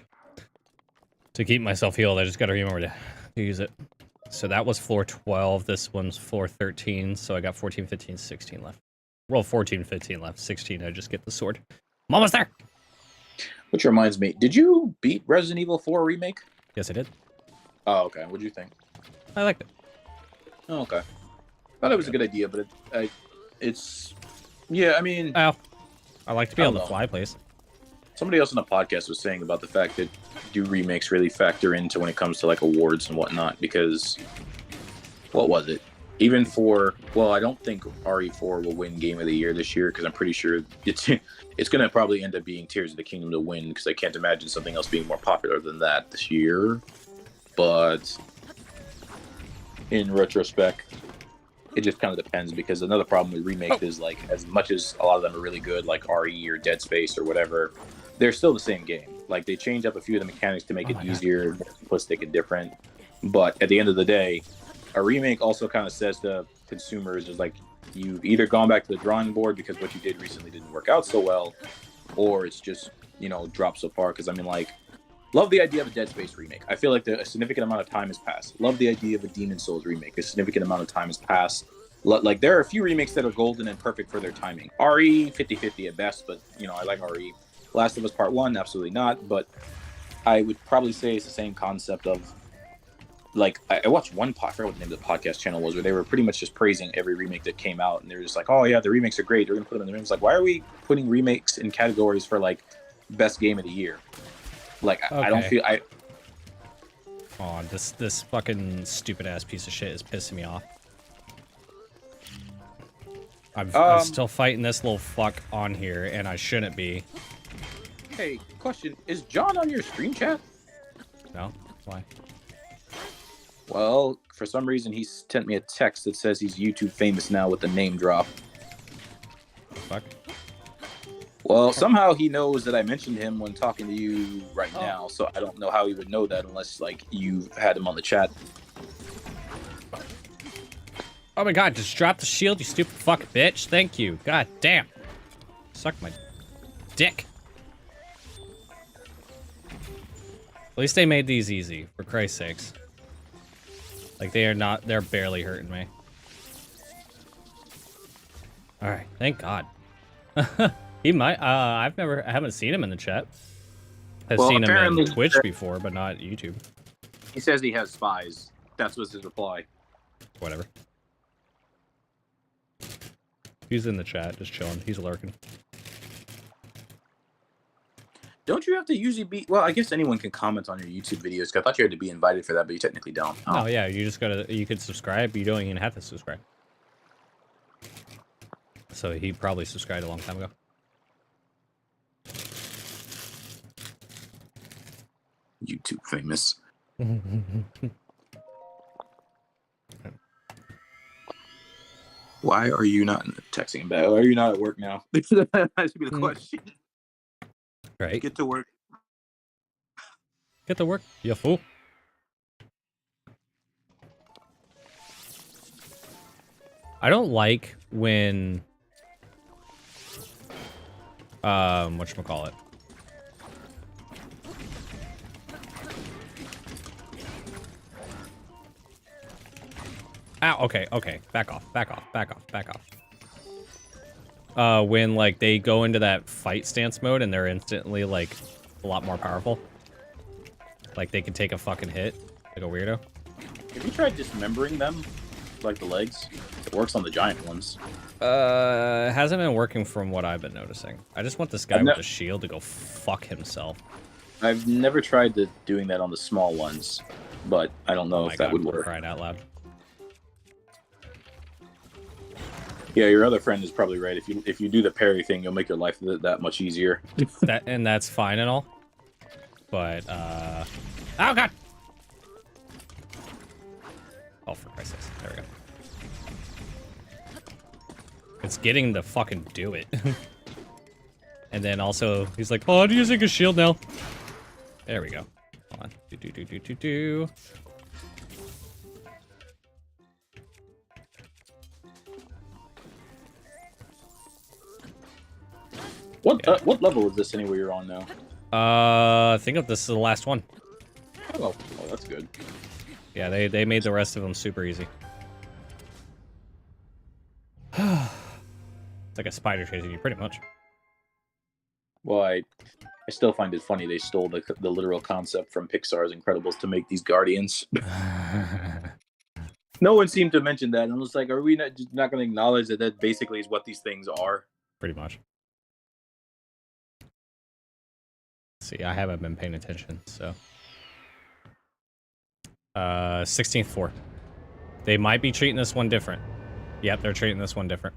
to keep myself healed. I just got to remember to use it. So that was floor 12. This one's floor 13. So I got 14, 15, 16 left. Roll 14, 15 left. 16, I just get the sword. I'm almost there. Which reminds me, did you beat Resident Evil 4 Remake? Yes, I did. Oh, okay. What'd you think? I liked it. Oh, okay. Thought it was a good idea, but it's... Yeah, I mean... Ow. I like to be able to fly, please. Somebody else on the podcast was saying about the fact that do remakes really factor into when it comes to like awards and whatnot, because... What was it? Even for... Well, I don't think RE4 will win Game of the Year this year, because I'm pretty sure it's going to probably end up being Tears of the Kingdom to win, because I can't imagine something else being more popular than that this year. but in retrospect, it just kind of depends, because another problem with remakes is, like, as much as a lot of them are really good, like RE or Dead Space or whatever, they're still the same game. Like, they change up a few of the mechanics to make it easier, more simplistic and different. But at the end of the day, a remake also kind of says to consumers is like, you've either gone back to the drawing board because what you did recently didn't work out so well, or it's just, you know, dropped so far. Because I mean, like, love the idea of a Dead Space remake. I feel like a significant amount of time has passed. Love the idea of a Demon Souls remake. A significant amount of time has passed. Like, there are a few remakes that are golden and perfect for their timing. RE, 50-50 at best, but, you know, I like RE. Last of Us Part 1, absolutely not. But I would probably say it's the same concept of, like, I watched one I forgot what the name of the podcast channel was, where they were pretty much just praising every remake that came out, and they were just like, oh yeah, the remakes are great, we're gonna put them in the remakes. Like, why are we putting remakes in categories for, like, best game of the year? Like, okay. I don't feel Oh, this fucking stupid ass piece of shit is pissing me off. I'm still fighting this little fuck on here, and I shouldn't be. Hey, question, is John on your stream chat? No? Why? Well, for some reason, he sent me a text that says he's YouTube famous now with the name drop. Fuck. Well, somehow he knows that I mentioned him when talking to you right now, so I don't know how he would know that unless, like, you had him on the chat. Oh my god, just drop the shield, you stupid fucking bitch. Thank you. God damn. Suck my dick. At least they made these easy, for Christ's sakes. Like, they're barely hurting me. Alright, thank God. He might, I haven't seen him in the chat. I've seen him on Twitch before, but not YouTube. He says he has spies. That was his reply. Whatever. He's in the chat, just chilling. He's lurking. Don't you have to usually be... Well, I guess anyone can comment on your YouTube videos. 'Cause I thought you had to be invited for that, but you technically don't. Oh, no, yeah, you just gotta... You could subscribe, you don't even have to subscribe. So he probably subscribed a long time ago. YouTube famous. Why are you not texting him back? Why are you not at work now? That should be the question. Right. Get to work. Get to work, you fool. I don't like when... whatchamacallit? Ow, okay, okay. Back off, back off, back off, back off. When, like, they go into that fight stance mode and they're instantly, like, a lot more powerful. Like, they can take a fucking hit, like a weirdo. Have you tried dismembering them? Like the legs? It works on the giant ones. It hasn't been working from what I've been noticing. I just want this guy with the shield to go fuck himself. I've never tried doing that on the small ones, but I don't know if that would work. Crying out loud. Yeah, your other friend is probably right. If you do the parry thing, you'll make your life that much easier. That's fine and all. But oh god! Oh, for Christ's sake. There we go. It's getting to fucking do it. And then also, he's like, oh, I'm using a shield now. There we go. Hold on. Do. What level is this anyway you're on now? I think this is the last one. Oh, that's good. Yeah, they made the rest of them super easy. It's like a spider chasing you, pretty much. Well, I still find it funny they stole the literal concept from Pixar's Incredibles to make these Guardians. No one seemed to mention that, and I was like, are we not going to acknowledge that basically is what these things are? Pretty much. See, I haven't been paying attention, so. 16th floor. They might be treating this one different. Yep, they're treating this one different.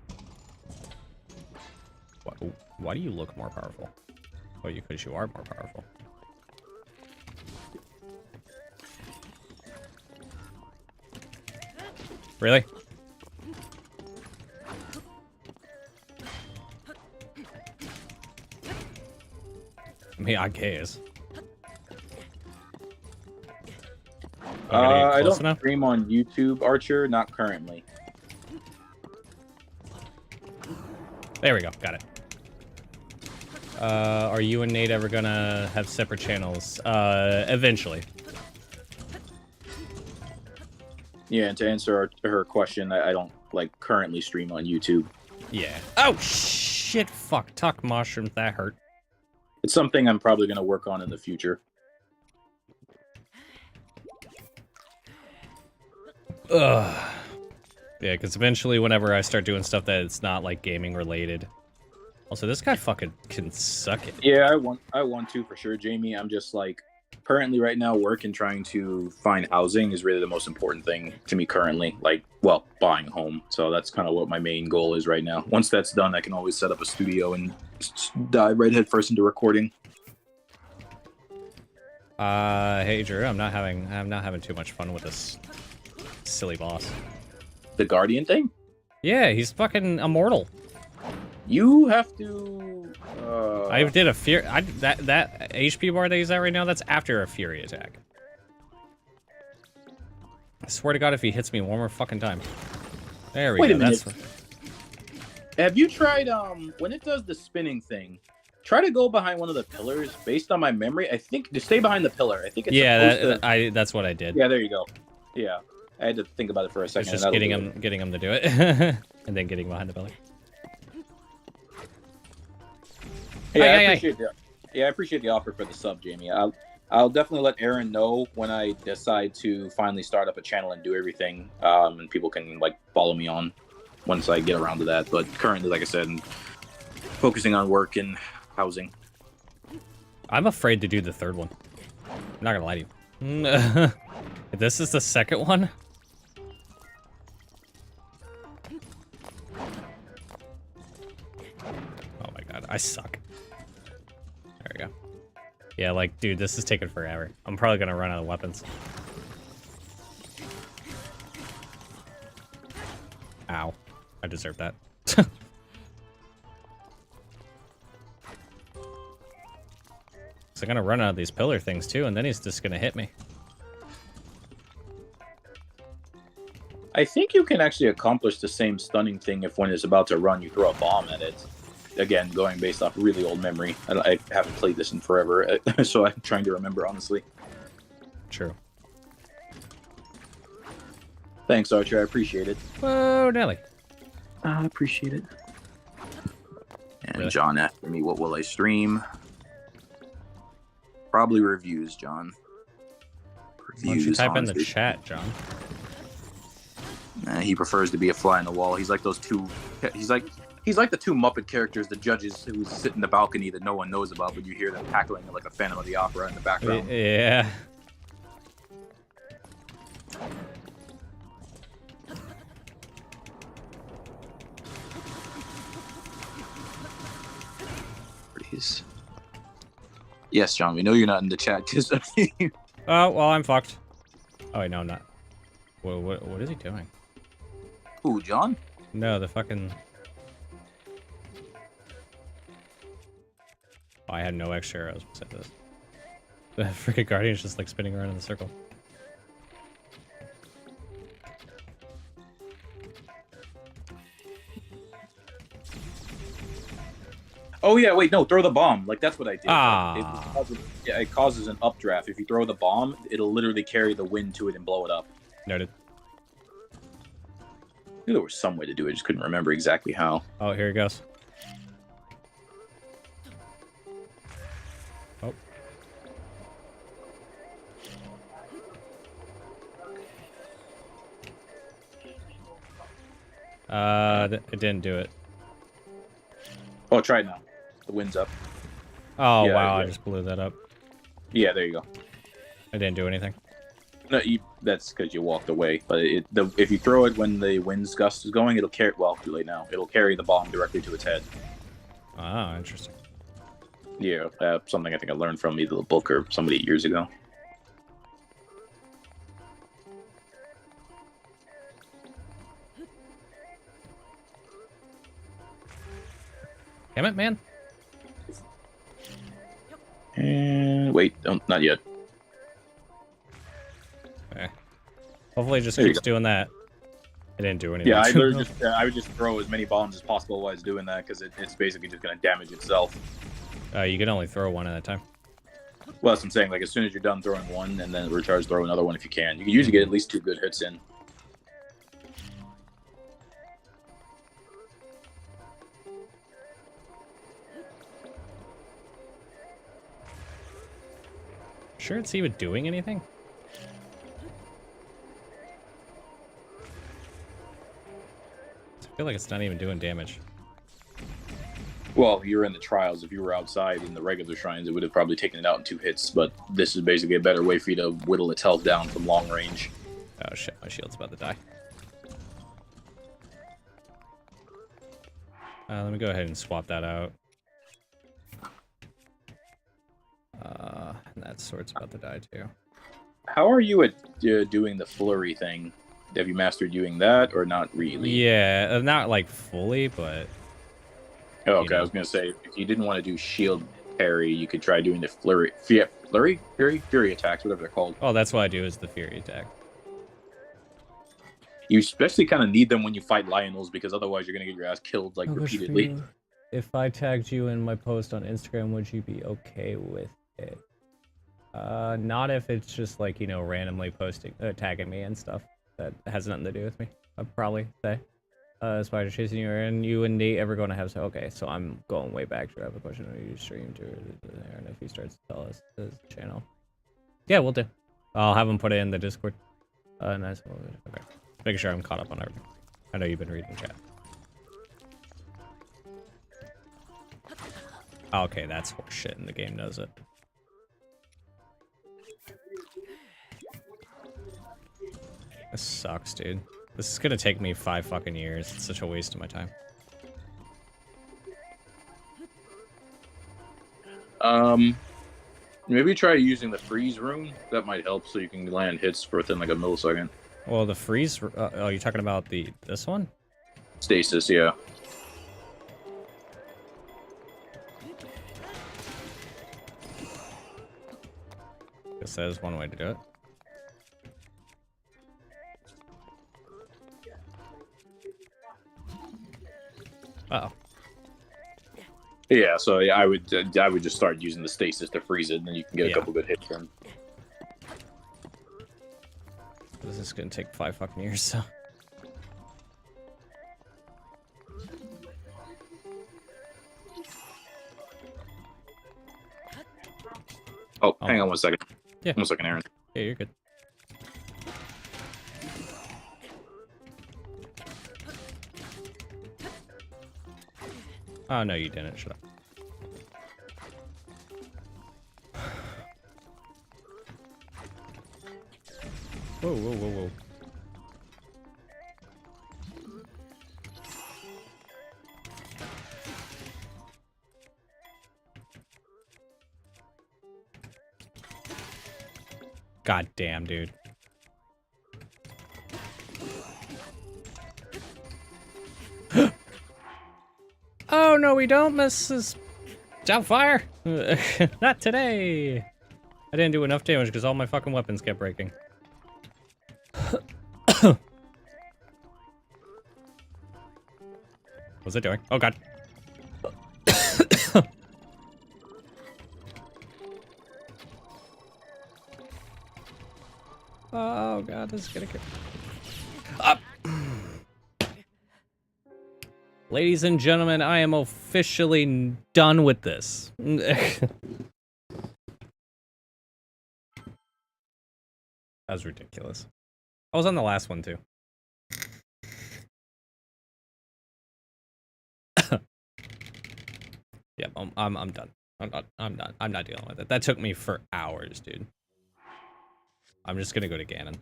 Why do you look more powerful? Well, because you are more powerful. Really? I mean, I guess. I don't enough? stream on YouTube, Archer. Not currently. There we go. Got it. Are you and Nate ever gonna have separate channels? Eventually. Yeah, and to answer her question, I don't like currently stream on YouTube. Yeah. Oh shit! Fuck. Tuck mushrooms. That hurt. It's something I'm probably gonna work on in the future. Ugh. Yeah, because eventually, whenever I start doing stuff that it's not like gaming related. Also, this guy fucking can suck it. Yeah, I want to for sure, Jamie. I'm just like currently right now, work and trying to find housing is really the most important thing to me currently. Like, well, buying a home. So that's kind of what my main goal is right now. Once that's done, I can always set up a studio and dive right head first into recording. Hey Drew, I'm not having too much fun with this silly boss. The Guardian thing? Yeah, he's fucking immortal. You have to. I did a fear. That HP bar that he's at right now. That's after a fury attack. I swear to God, if he hits me one more fucking time. There we go. Wait a minute. That's... Have you tried when it does the spinning thing? Try to go behind one of the pillars. Based on my memory, I think to stay behind the pillar. I think it's that's what I did. Yeah, there you go. Yeah, I had to think about it for a second. It's just getting him to do it, and then getting behind the pillar. Yeah, I appreciate the offer for the sub, Jamie. I'll definitely let Aaron know when I decide to finally start up a channel and do everything, and people can like follow me on once I get around to that. But currently, like I said, I'm focusing on work and housing. I'm afraid to do the third one. I'm not gonna lie to you. If this is the second one. Oh my God, I suck. There we go. Yeah, like, dude, this is taking forever. I'm probably gonna run out of weapons. Ow. I deserve that. So I'm gonna run out of these pillar things too, and then he's just gonna hit me. I think you can actually accomplish the same stunning thing if when it's about to run, you throw a bomb at it. Again, going based off really old memory. I haven't played this in forever, so I'm trying to remember, honestly. True. Thanks, Archer. I appreciate it. Whoa, Nelly. I appreciate it. And Really? John asked me, what will I stream? Probably reviews, John. Why don't you type in the chat, John? He prefers to be a fly on the wall. He's like those two. He's like the two Muppet characters, the judges who sit in the balcony that no one knows about, but you hear them cackling like a Phantom of the Opera in the background. Yeah. Please. Yes, John. We know you're not in the chat. Oh well, I'm fucked. Oh wait, no, I'm not. What is he doing? Who, John? No, the fucking... Oh, I had no extra arrows beside this. The freaking Guardian's just like spinning around in the circle. Oh yeah, wait, no, throw the bomb. Like that's what I did. Ah. It causes an updraft. If you throw the bomb, it'll literally carry the wind to it and blow it up. Noted. I knew there was some way to do it. I just couldn't remember exactly how. Oh, here it goes. Oh. It didn't do it. Oh, try it now. The wind's up. Oh, Yeah, wow, yeah. I just blew that up. Yeah, there you go. I didn't do anything. No, that's because you walked away. But if you throw it when the wind's gust is going, it'll carry. Well, too late now. It'll carry the bomb directly to its head. Ah, interesting. Yeah, something I think I learned from either the book or somebody years ago. Damn it, man. And wait, not yet. Okay. Hopefully it just There you keeps doing that. It didn't do anything. Yeah, I would just throw as many bombs as possible while it's doing that, because it's basically just going to damage itself. You can only throw one at a time. Well, that's what I'm saying. Like, as soon as you're done throwing one, and then recharge, throw another one if you can. You can usually get at least 2 good hits in. Sure it's even doing anything? I feel like it's not even doing damage. Well, you're in the trials. If you were outside in the regular shrines, it would have probably taken it out in 2 hits, but this is basically a better way for you to whittle its health down from long range. Oh shit, my shield's about to die. Let me go ahead and swap that out. And that sword's about to die too. How are you at doing the flurry thing? Have you mastered doing that, or not really? Yeah, not like fully, but... Oh, okay, I was going to say, if you didn't want to do shield parry, you could try doing the flurry... Fury attacks, whatever they're called. Oh, that's what I do, is the fury attack. You especially kind of need them when you fight Lionels, because otherwise you're going to get your ass killed, like, repeatedly. If I tagged you in my post on Instagram, would you be okay with it? Not if it's just, like, you know, randomly posting, tagging me and stuff. That has nothing to do with me. I'd probably say. Spider chasing you, and you and Nate ever going to have... Okay, so I'm going way back. Do I have a question? Are you stream to and if he starts to tell us his channel? Yeah, we'll do. I'll have him put it in the Discord. Nice. Okay. Making sure I'm caught up on everything. I know you've been reading chat. Okay, that's horseshit, and the game knows it. This sucks, dude. This is gonna take me 5 fucking years. It's such a waste of my time. Maybe try using the freeze rune. That might help, so you can land hits within like a millisecond. Well, the freeze... oh, you're talking about this one? Stasis, yeah. Guess that is one way to do it. Uh-oh. Yeah, so yeah, I would just start using the stasis to freeze it, and then you can get a couple good hits in. This is gonna take 5 fucking years, so... Oh, hang on 1 second. Yeah. 1 second, Aaron. Yeah, you're good. Oh, no, you didn't. Shut up. Whoa, whoa, whoa, whoa. God damn, dude. Oh, no, we don't, Mrs. Doubtfire. Not today. I didn't do enough damage because all my fucking weapons kept breaking. What's it doing? Oh, God. Oh, God, this is gonna kill. Up! Ladies and gentlemen, I am officially done with this. That was ridiculous. I was on the last one too. Yeah, I'm done. I'm not dealing with it. That took me for hours, dude. I'm just gonna go to Ganon.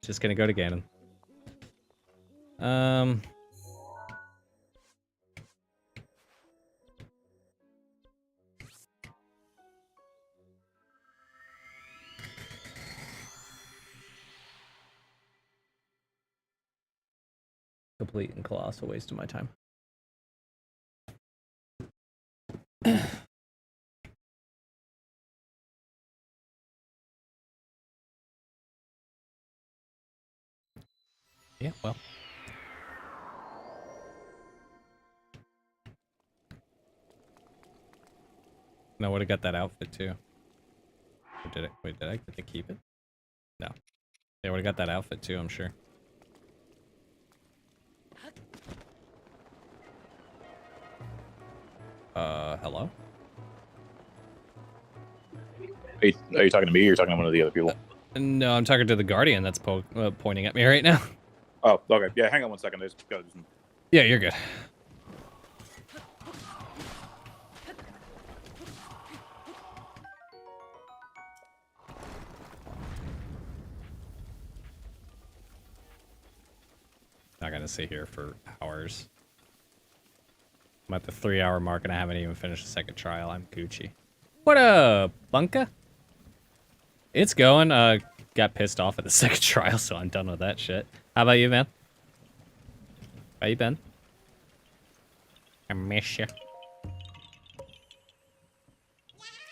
Just gonna go to Ganon. Complete and colossal waste of my time. Yeah, well. No, I would have got that outfit too. Or did it? Wait, did I keep it? No. They would have got that outfit too, I'm sure. Hello? Are you talking to me or are you talking to one of the other people? No, I'm talking to the Guardian that's pointing at me right now. Oh, okay. Yeah, hang on 1 second. I just gotta do some... Yeah, you're good. Not gonna sit here for hours. I'm at the 3-hour mark and I haven't even finished the second trial. I'm Gucci. What up, Bunka? It's going. Got pissed off at the second trial, so I'm done with that shit. How about you, man? How you been? I miss you.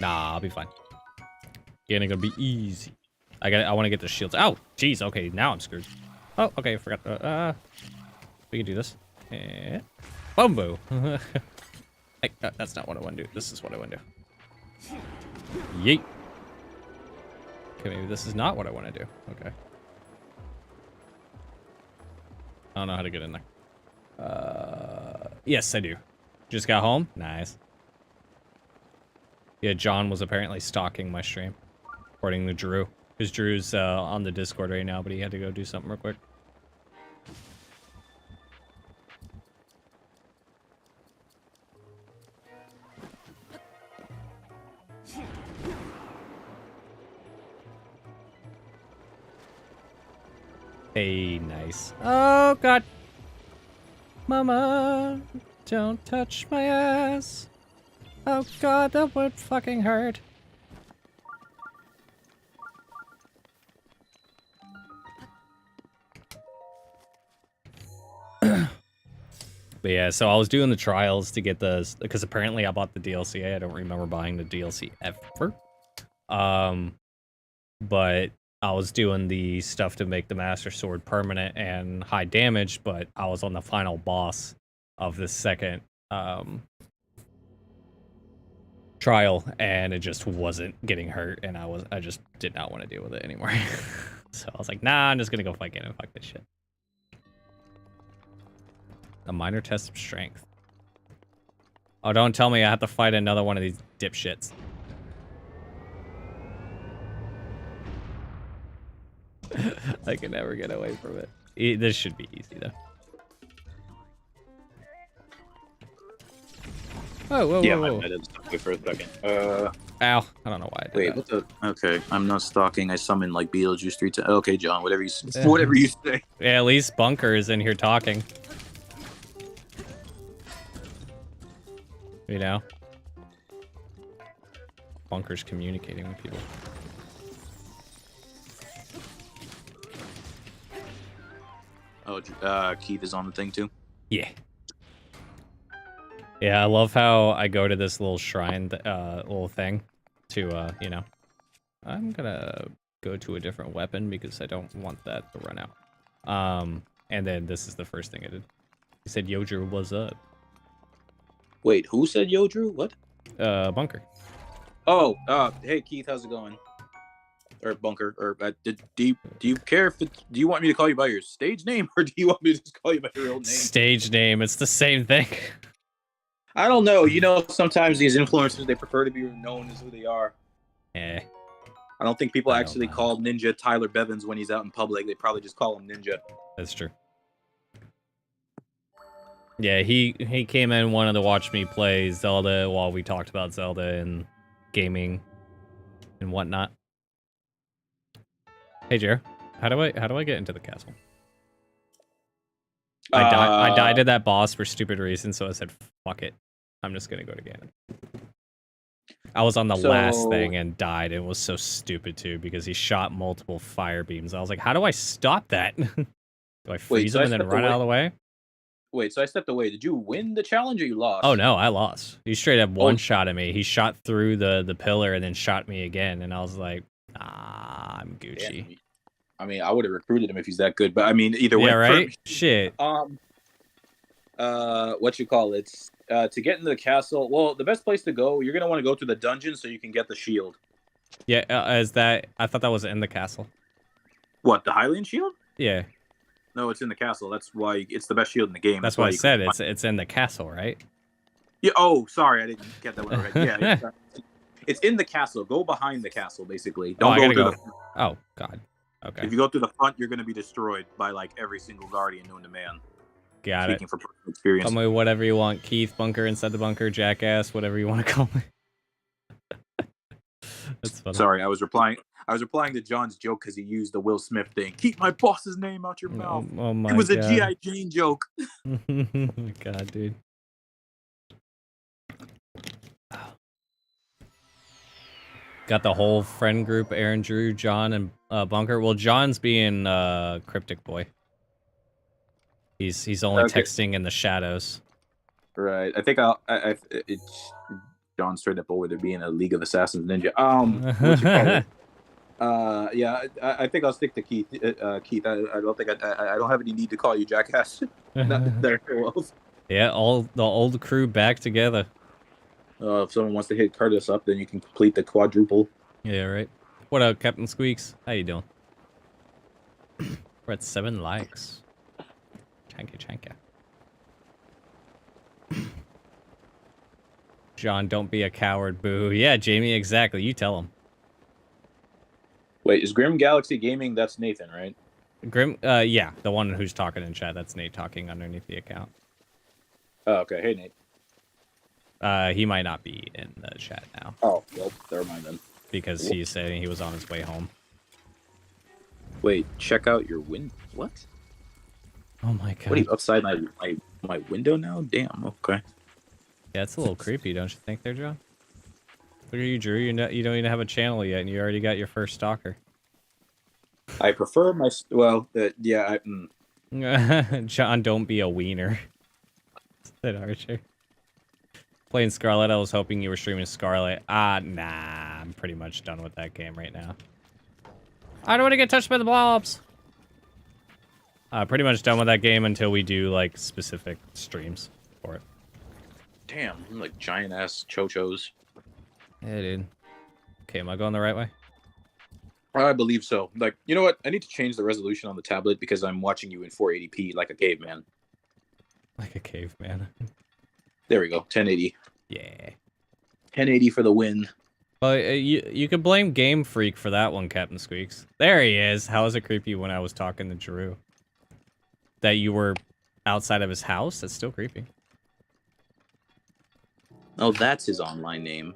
Nah, I'll be fine. It ain't gonna be easy. I want to get the shields. Oh, jeez. Okay, now I'm screwed. Oh, okay. I forgot. We can do this. Bumbo. Hey, that's not what I want to do. This is what I want to do. Yeet. Okay, maybe this is not what I want to do. Okay. I don't know how to get in there. Yes, I do. Just got home? Nice. Yeah, John was apparently stalking my stream. According to Drew. Because Drew's on the Discord right now, but he had to go do something real quick. Hey, nice. Oh, God. Mama, don't touch my ass. Oh, God, that would fucking hurt. But yeah, so I was doing the trials to get the... Because apparently I bought the DLC. I don't remember buying the DLC ever. But... I was doing the stuff to make the Master Sword permanent and high damage, but I was on the final boss of the second trial, and it just wasn't getting hurt, and I just did not want to deal with it anymore. So I was like, nah, I'm just gonna go fight Ganon and fuck this shit. A minor test of strength. Oh, don't tell me I have to fight another one of these dipshits. I can never get away from it. This should be easy, though. Whoa, whoa, Yeah, whoa, I did stop for a second. Ow. I don't know why I did Wait, that. what the... Okay, I'm not stalking. I summoned, like, Beetlejuice 3 times. Okay, John, whatever you say. Yeah, at least Bunker is in here talking. You know? Bunker's communicating with people. Oh, Keith is on the thing, too? Yeah. Yeah, I love how I go to this little shrine, little thing to, you know. I'm gonna go to a different weapon because I don't want that to run out. And then this is the first thing I did. He said, "Yo, Drew, what's up?" Wait, who said Yo, Drew? What? Bunker. Oh, hey, Keith, how's it going? Or Bunker, or do you care if do you want me to call you by your stage name, or do you want me to just call you by your real name? Stage name, it's the same thing. I don't know. You know, sometimes these influencers, they prefer to be known as who they are. Eh. I don't think people actually call Ninja Tyler Bevins when he's out in public. They probably just call him Ninja. That's true. Yeah, he came in, wanted to watch me play Zelda while we talked about Zelda and gaming and whatnot. Hey, Jer, how do I get into the castle? I died to that boss for stupid reasons, so I said, fuck it. I'm just gonna go to Ganon. I was on the last thing and died. It was so stupid, too, because he shot multiple fire beams. I was like, how do I stop that? Do I freeze him and then run out of the way? Wait, so I stepped away. Did you win the challenge or you lost? Oh no, I lost. He straight up one shot at me. He shot through the pillar and then shot me again, and I was like, I'm Gucci. Damn. I mean, I would have recruited him if he's that good, but I mean, either way. Yeah, right? Shit. What you call it? To get into the castle, well, the best place to go, you're gonna want to go to the dungeon so you can get the shield. Yeah, I thought that was in the castle. What, the Hylian shield? Yeah. No, it's in the castle. That's why it's the best shield in the game. That's why I said it's in the castle, right? Yeah. Oh, sorry, I didn't get that one right. Yeah, it's in the castle. Go behind the castle, basically. Don't go through the front. Oh God. Okay. If you go through the front, you're gonna be destroyed by like every single guardian known to man. Got it. Speaking from personal experience. Call me whatever you want, Keith, bunker inside the bunker, jackass, whatever you want to call me. That's funny. Sorry, I was replying to John's joke because he used the Will Smith thing. Keep my boss's name out your mouth. Oh my God. It was God. a G.I. Jane joke. Oh my God, dude. Got the whole friend group, Aaron, Drew, John, and Bunker. Well, John's being Cryptic Boy. He's only texting in the shadows. Right. I think it's John straight up over there being a League of Assassins ninja. What you call it? Yeah, I think I'll stick to Keith. Keith, I don't think I don't have any need to call you jackass. Not there. Yeah, all the old crew back together. If someone wants to hit Curtis up, then you can complete the quadruple. Yeah, right. What up, Captain Squeaks? How you doing? We're at 7 likes. Chanka. John, don't be a coward, boo. Yeah, Jamie, exactly. You tell him. Wait, is Grim Galaxy Gaming? That's Nathan, right? Grim, yeah, the one who's talking in chat. That's Nate talking underneath the account. Oh, okay. Hey, Nate. He might not be in the chat now. Oh, well, never mind then. Because he's saying he was on his way home. Wait, check out your window. What? Oh my God. What are you upside my window now? Damn. Okay. Yeah, it's a little creepy, don't you think, there, John? Look at you, Drew. You don't even have a channel yet, and you already got your first stalker. I prefer my yeah. John, don't be a wiener. Said Archer. Playing Scarlet, I was hoping you were streaming Scarlet. Nah, I'm pretty much done with that game right now. I don't want to get touched by the blobs. Pretty much done with that game until we do like specific streams for it. Damn, I'm like giant ass chochos. Yeah, dude. Okay, am I going the right way? I believe so. Like, you know what? I need to change the resolution on the tablet because I'm watching you in 480p like a caveman. Like a caveman. There we go. 1080. Yeah. 1080 for the win. Well, you could blame Game Freak for that one, Captain Squeaks. There he is. How was it creepy when I was talking to Drew? That you were outside of his house? That's still creepy. Oh, that's his online name.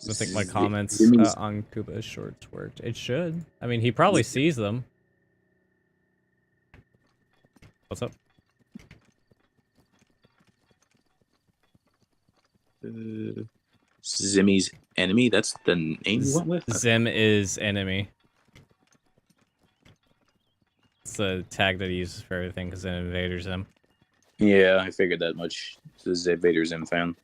I think my comments on Kuba's shorts worked. It should. I mean, he probably sees them. What's up? Zimmy's enemy? That's the name you went with? Zim is enemy. It's the tag that he uses for everything because it invaders him. Yeah, I figured that much. This is a Vader Zim fan.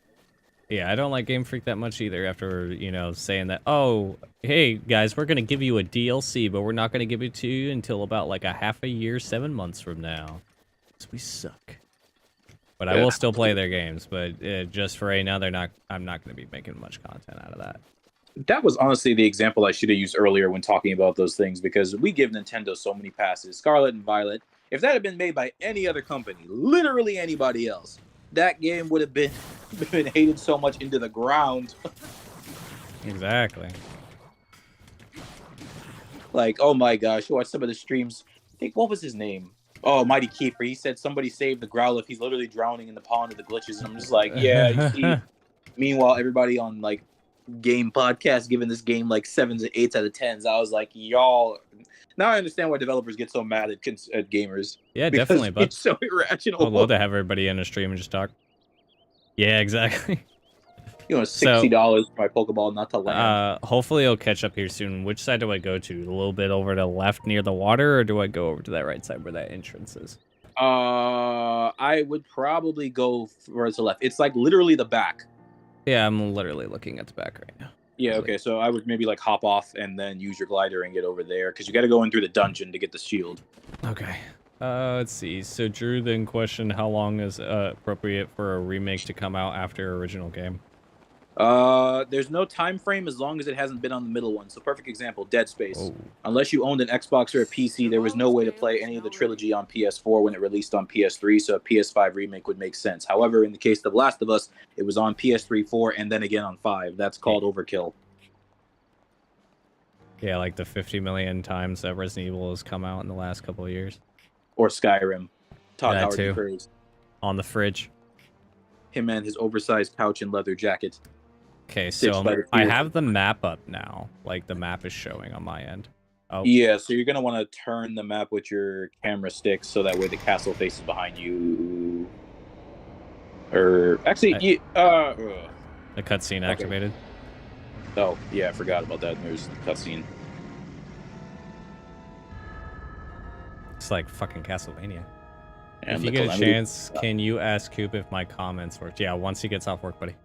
Yeah, I don't like Game Freak that much either after, you know, saying that, oh, hey, guys, we're going to give you a DLC, but we're not going to give it to you until about like a half a year, 7 months from now. So we suck. But I will still play their games, but just for right now, I'm not going to be making much content out of that. That was honestly the example I should have used earlier when talking about those things, because we give Nintendo so many passes. Scarlet and Violet, if that had been made by any other company, literally anybody else, that game would have been hated so much into the ground. Exactly. Like, oh my gosh, watch some of the streams. I think, what was his name? Oh, Mighty Keeper. He said somebody saved the Growlithe. He's literally drowning in the pond of the glitches. And I'm just like, yeah, you see. Meanwhile, everybody on like game podcast giving this game like 7s and 8s out of 10s. I was like, y'all. Now I understand why developers get so mad at gamers. Yeah, definitely. But it's so irrational. I'd love to have everybody in a stream and just talk. Yeah, exactly. You know, $60 for my Pokeball not to land. Hopefully it'll catch up here soon. Which side do I go to? A little bit over to the left near the water, or do I go over to that right side where that entrance is? I would probably go towards the left. It's like literally the back. Yeah, I'm literally looking at the back right now. Yeah, okay, so I would maybe like hop off and then use your glider and get over there because you got to go in through the dungeon to get the shield. Okay. Let's see. So Drew then questioned how long is appropriate for a remake to come out after original game. There's no time frame as long as it hasn't been on the middle one. So perfect example, Dead Space. Oh. Unless you owned an Xbox or a PC, there was no way to play any of the trilogy on PS4 when it released on PS3, so a PS5 remake would make sense. However, in the case of Last of Us, it was on PS3, 4, and then again on 5. That's called overkill. Yeah, like the 50 million times that Resident Evil has come out in the last couple of years. Or Skyrim. Todd That Howard too. prefers. On the fridge. Him and his oversized couch and leather jacket. Okay, so I have the map up now. Like, the map is showing on my end. Oh. Yeah, so you're going to want to turn the map with your camera stick so that way the castle faces behind you. Or, actually, the cutscene activated. Oh, yeah, I forgot about that. There's the cutscene. It's like fucking Castlevania. And if you get a chance, can you ask Coop if my comments worked? Yeah, once he gets off work, buddy.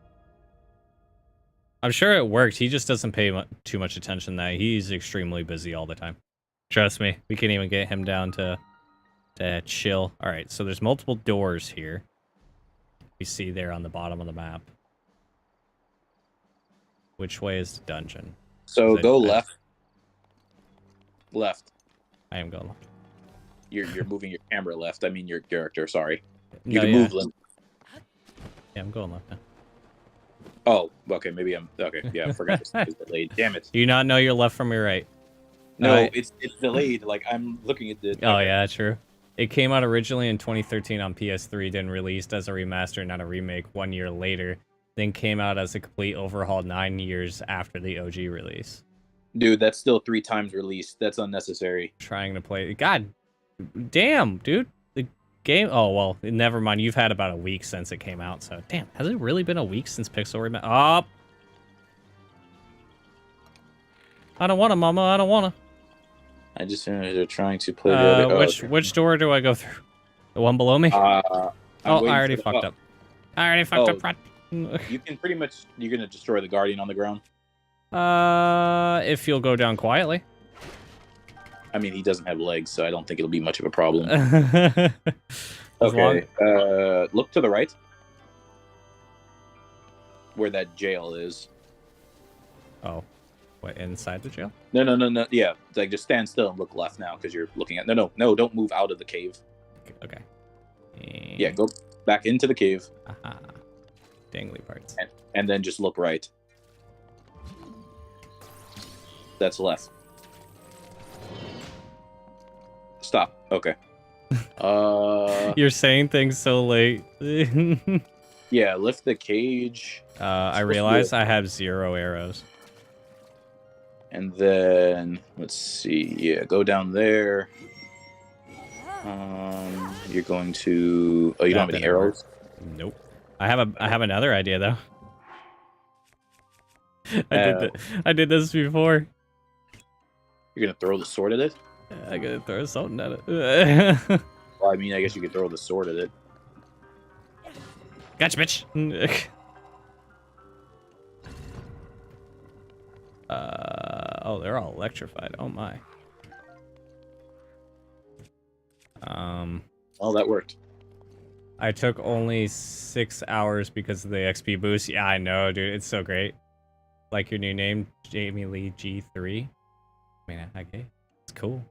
I'm sure it worked. He just doesn't pay too much attention. That he's extremely busy all the time. Trust me, we can't even get him down to chill. All right, so there's multiple doors here. You see there on the bottom of the map. Which way is the dungeon? So go left. Left. I am going left. You're moving your camera left. I mean your character. Sorry. You No, can move left. Yeah, I'm going left now. Oh, okay. Maybe I'm okay. Yeah, I forgot this is delayed. Damn it. Do you not know your left from your right? No, it's delayed. Like I'm looking at the. Oh yeah, true. It came out originally in 2013 on PS3, then released as a remaster, not a remake, 1 year later. Then came out as a complete overhaul 9 years after the OG release. Dude, that's still 3 times released. That's unnecessary. Trying to play. God damn, dude. The game. Oh, well, never mind. You've had about a week since it came out, so damn. Has it really been a week since Pixel Remaster? Oh. I don't want to, Mama. I don't want to. I just they're trying to play the other. Which door do I go through? The one below me? I already fucked up. I already fucked up front. You can pretty much. You're gonna destroy the Guardian on the ground. If you'll go down quietly. I mean, he doesn't have legs, so I don't think it'll be much of a problem. Okay. Look to the right, where that jail is. Oh, what, inside the jail? No. Yeah, like just stand still and look left now because you're looking at. No. Don't move out of the cave. Okay. Yeah, go back into the cave. Aha. Dangly parts. And then just look right. That's left. Stop. Okay. You're saying things so late. Yeah, lift the cage. I realize I have 0 arrows. And then let's see. Yeah, go down there. You're going to. Oh, you don't have any arrows? Nope. I have another idea though. I did this before. You're gonna throw the sword at it? I gotta throw something at it. Well, I mean, I guess you could throw the sword at it. Gotcha, bitch. Oh, they're all electrified. Oh my. Oh, that worked. I took only 6 hours because of the XP boost. Yeah, I know, dude. It's so great. Like your new name, Jamie Lee G3. I mean, okay, it's cool.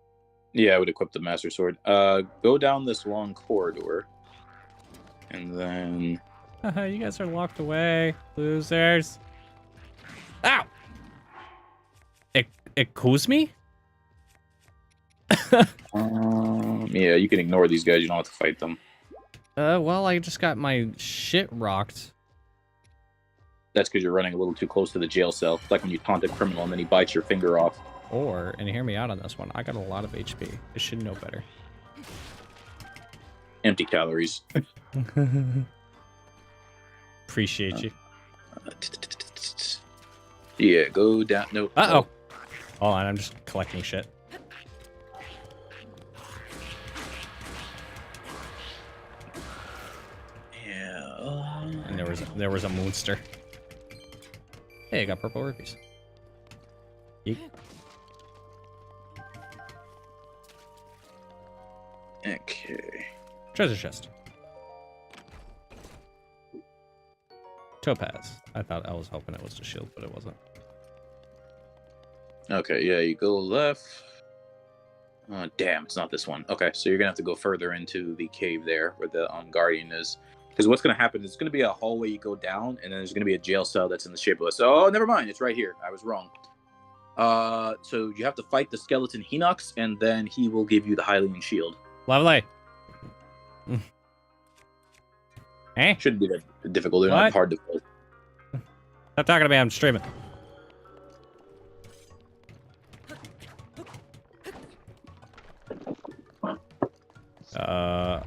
Yeah, I would equip the Master Sword. Go down this long corridor. And then... You guys are locked away, losers. Ow! Excuse me? Yeah, you can ignore these guys. You don't have to fight them. Well, I just got my shit rocked. That's because you're running a little too close to the jail cell. It's like when you taunt a criminal and then he bites your finger off. Or, and hear me out on this one, I got a lot of HP. I should know better. Empty calories. Appreciate you. Yeah, go down. No. Uh-oh. Hold on, I'm just collecting shit. Yeah. And there was a monster. Hey, I got purple rupees. Yeet. Okay. Treasure chest. Topaz. I was hoping it was the shield, but it wasn't. Okay, yeah, you go left. Oh, damn, it's not this one. Okay, so you're gonna have to go further into the cave there where the guardian is. Because what's gonna happen is it's gonna be a hallway you go down, and then there's gonna be a jail cell that's in the shape of us. Oh, never mind, it's right here. I was wrong. So you have to fight the skeleton Hinox, and then he will give you the Hylian shield. Lovely. Eh? Shouldn't be that difficult. They're not hard to fight. Stop talking to me. I'm streaming.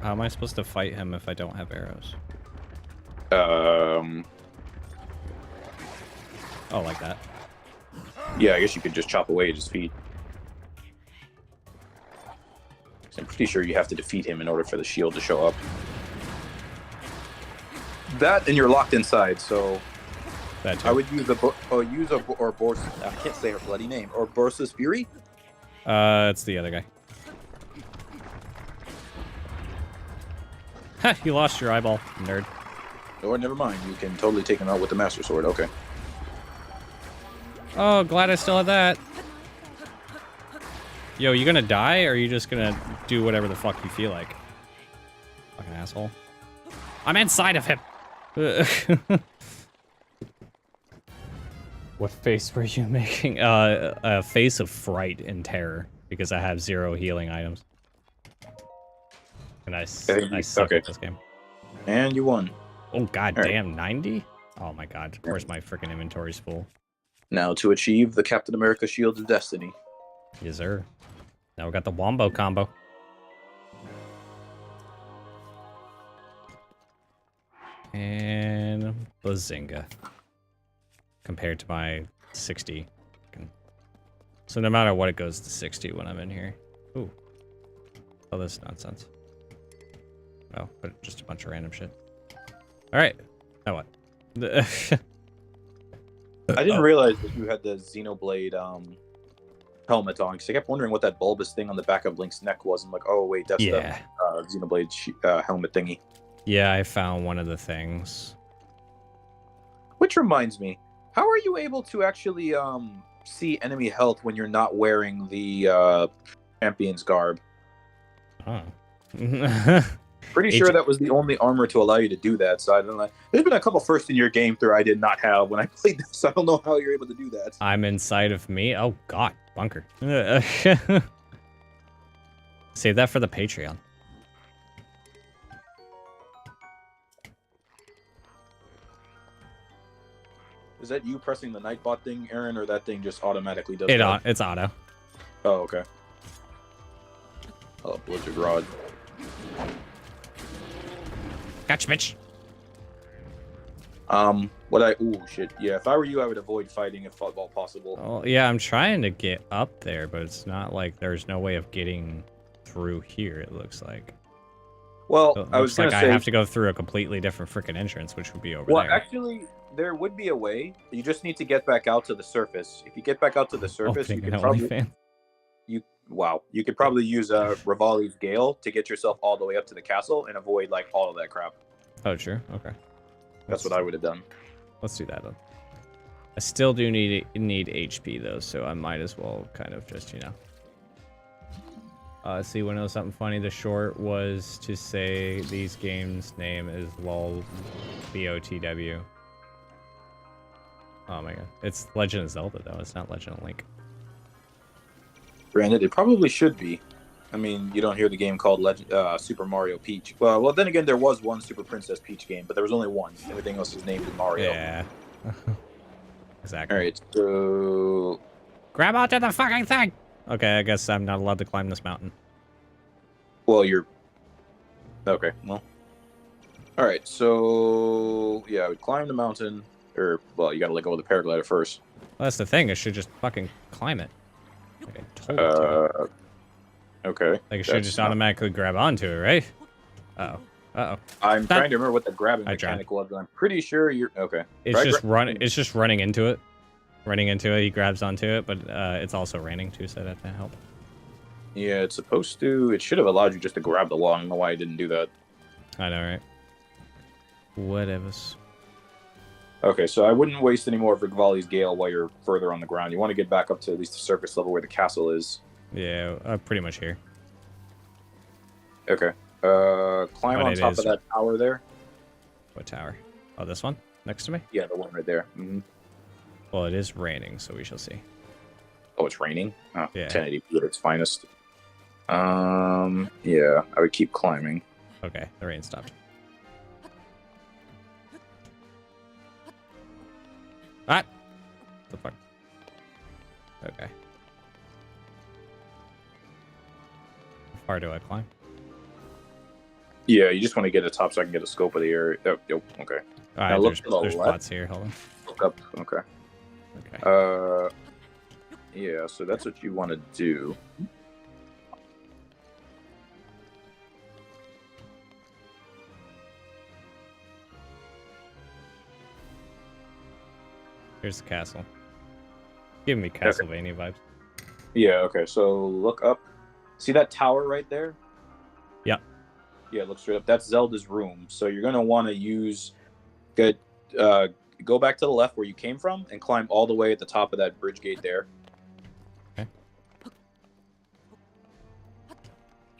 How am I supposed to fight him if I don't have arrows? Oh, like that. Yeah, I guess you could just chop away at his feet. I'm pretty sure you have to defeat him in order for the shield to show up. That, and you're locked inside, so That too. I would use I can't say her bloody name. Or Borsa's Fury? It's the other guy. Ha! You lost your eyeball, nerd. Or never mind, you can totally take him out with the Master Sword. Okay. Oh, glad I still have that. Yo, you gonna die, or are you just gonna do whatever the fuck you feel like? Fucking asshole. I'm inside of him! What face were you making? A face of fright and terror, because I have 0 healing items. And I suck at this game. And you won. Oh, god damn, 90? Oh my god, of course my freaking inventory's full. Now to achieve the Captain America Shield of Destiny. Yes, sir. Now we got the Wombo combo. And Bazinga. Compared to my 60. So no matter what, it goes to 60 when I'm in here. Ooh. Oh, this nonsense. Oh, but just a bunch of random shit. Alright. Now what? I didn't realize that you had the Xenoblade helmet on, because I kept wondering what that bulbous thing on the back of Link's neck was. I'm like, oh wait, that's the Xenoblade helmet thingy. Yeah, I found one of the things. Which reminds me, how are you able to actually see enemy health when you're not wearing the champion's garb? Oh. Pretty sure that was the only armor to allow you to do that, so I don't know. There's been a couple first in your game through I did not have when I played this, so I don't know how you're able to do that. I'm inside of me? Oh god, bunker. Save that for the Patreon. Is that you pressing the Nightbot thing, Aaron, or that thing just automatically does it? It's auto. Oh, okay. Oh, Blizzard Rod. Gotcha, bitch. Ooh, shit. Yeah, if I were you, I would avoid fighting if all possible. Oh, yeah, I'm trying to get up there, but it's not like there's no way of getting through here, it looks like. Well, So I was like gonna say... I have to go through a completely different freaking entrance, which would be over there. Well, actually, there would be a way. You just need to get back out to the surface. If you get back out to the surface, you could probably... You could probably use Rivali's Gale to get yourself all the way up to the castle and avoid, like, all of that crap. Oh, true? Okay. That's what I would have done. Let's do that, then. I still do need HP, though, so I might as well kind of just, you know... see, when it was something funny, the short was to say these games' name is LOL BOTW. Oh my god. It's Legend of Zelda, though. It's not Legend of Link. Granted, it probably should be. I mean, you don't hear the game called Super Mario Peach. Well, then again, there was one Super Princess Peach game, but there was only one. Everything else is named Mario. Yeah. Exactly. All right, so... Grab onto the fucking thing! Okay, I guess I'm not allowed to climb this mountain. Well, you're... Okay, well... Alright, so... Yeah, I would climb the mountain. Or, well, you gotta let go of the paraglider first. Well, that's the thing. I should just fucking climb it. Like I told you to. Okay. Like, it should just automatically grab onto it, right? Uh-oh. Uh-oh. I'm trying to remember what the grabbing mechanic was. I'm pretty sure you're okay. It's just running. It's just running into it. Running into it, he grabs onto it, but it's also raining too, so that help. Yeah, it's supposed to. It should have allowed you just to grab the wall. I don't know why I didn't do that. I know, right? Whatevers. Okay, so I wouldn't waste any more of Rivali's Gale while you're further on the ground. You want to get back up to at least the surface level where the castle is. Yeah, pretty much here. Okay. Climb on top of that tower there. What tower? Oh, this one? Next to me? Yeah, the one right there. Mm-hmm. Well, it is raining, so we shall see. Oh, it's raining? Oh, yeah. 1080p at its finest. Yeah, I would keep climbing. Okay, the rain stopped. Ah! The fuck? Okay. How far do I climb? Yeah, you just want to get to the top so I can get a scope of the area. Oh, okay. Alright, there's spots here. Hold on. Look up. Okay. Okay. Yeah, so that's what you want to do. Here's the castle. Giving me Castlevania vibes. Yeah, okay, so look up. See that tower right there? Yep. Yeah, look straight up. That's Zelda's room. So you're going to want to use... go back to the left where you came from and climb all the way at the top of that bridge gate there. Okay.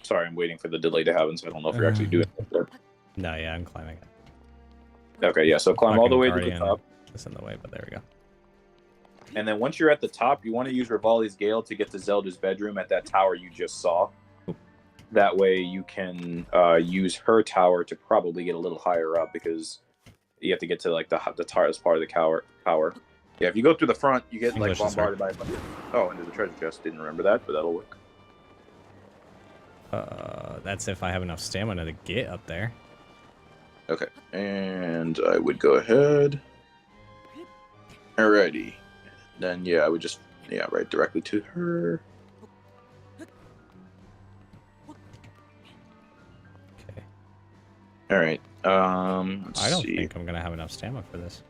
Sorry, I'm waiting for the delay to happen, so I don't know if you're actually doing it there. No, yeah, I'm climbing it. Okay, yeah, so climb all the way to the top. It's in the way, but there we go. And then once you're at the top, you want to use Rivali's Gale to get to Zelda's bedroom at that tower you just saw. Ooh. That way you can use her tower to probably get a little higher up because you have to get to like the tallest part of the tower. Yeah, if you go through the front, you get like bombarded by a bunch of... Oh, and there's a treasure chest. Didn't remember that, but that'll work. That's if I have enough stamina to get up there. Okay, and I would go ahead. Alrighty. Then, yeah, I would just, right directly to her. Okay. Alright, I don't think I'm going to have enough stamina for this.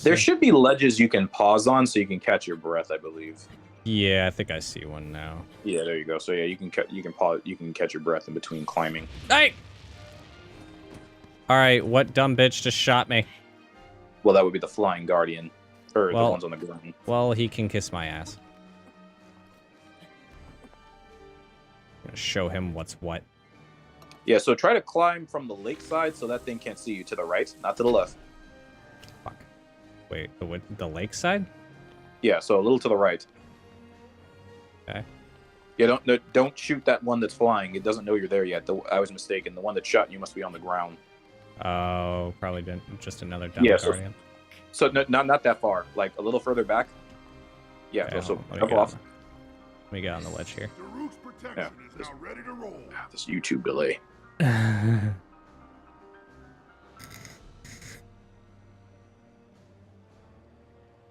There should be ledges you can pause on so you can catch your breath, I believe. Yeah, I think I see one now. Yeah, there you go. So yeah, you can pause, you can catch your breath in between climbing. Hey! Alright, what dumb bitch just shot me? Well, that would be the Flying Guardian. Or the ones on the ground. Well, he can kiss my ass. I'm gonna show him what's what. Yeah, so try to climb from the lakeside so that thing can't see you. To the right, not to the left. Fuck. Wait, the lakeside? Yeah, so a little to the right. Okay. Yeah, don't shoot that one that's flying. It doesn't know you're there yet. I was mistaken. The one that shot you must be on the ground. Oh, probably just another dumb guardian. So not that far. Like a little further back. Yeah. Okay, so jump off. Let me get on the ledge here. Yeah, this YouTube delay.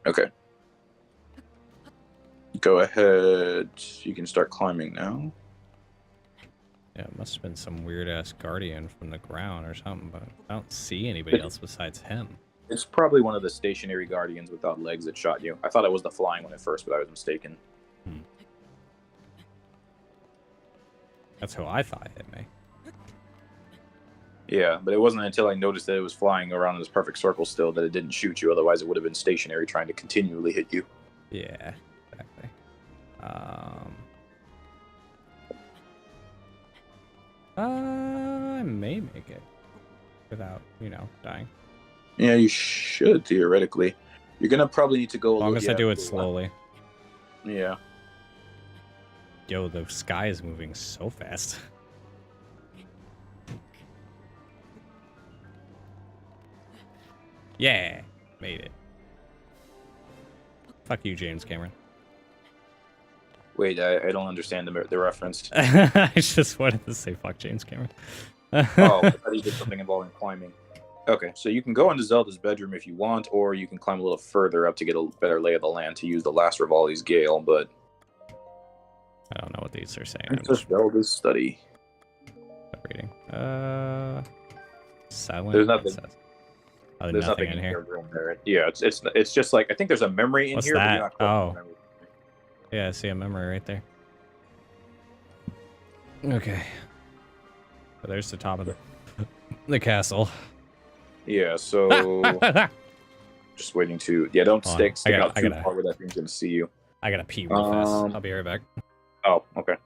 Okay. Go ahead. You can start climbing now. Yeah, it must have been some weird-ass guardian from the ground or something, but I don't see anybody else besides him. It's probably one of the stationary guardians without legs that shot you. I thought it was the flying one at first, but I was mistaken. That's who I thought hit me. Yeah, but it wasn't until I noticed that it was flying around in this perfect circle still that it didn't shoot you. Otherwise, it would have been stationary trying to continually hit you. Yeah, exactly. I may make it without, dying. Yeah, you should, theoretically. You're going to probably need to go... As long as I do it slowly. Yeah. Yo, the sky is moving so fast. Yeah, made it. Fuck you, James Cameron. Wait, I don't understand the reference. I just wanted to say fuck James Cameron. Oh, I thought you did something involving climbing. Okay, so you can go into Zelda's bedroom if you want, or you can climb a little further up to get a better lay of the land to use the last Rivali's Gale, but... I don't know what these are saying. It's just Zelda's study. Reading. silent. There's nothing. Oh, There's nothing in here. There. Yeah, it's just like I think there's a memory in What's here. that? But you're not Oh. memory. Yeah, I see a memory right there. Okay. So there's the top of the castle. Yeah, so just waiting to don't stick out too far where that thing's gonna see you. I gotta pee real fast. I'll be right back. Oh, okay.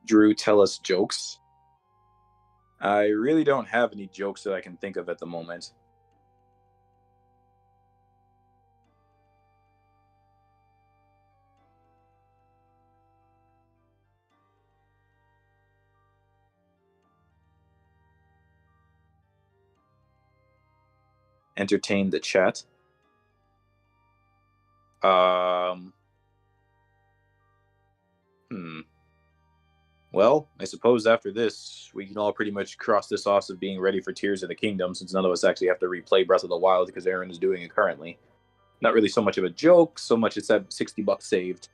Drew, tell us jokes. I really don't have any jokes that I can think of at the moment. Entertain the chat. Well, I suppose after this, we can all pretty much cross this off of being ready for Tears of the Kingdom, since none of us actually have to replay Breath of the Wild because Aaron is doing it currently. Not really so much of a joke, so much it's at $60 saved.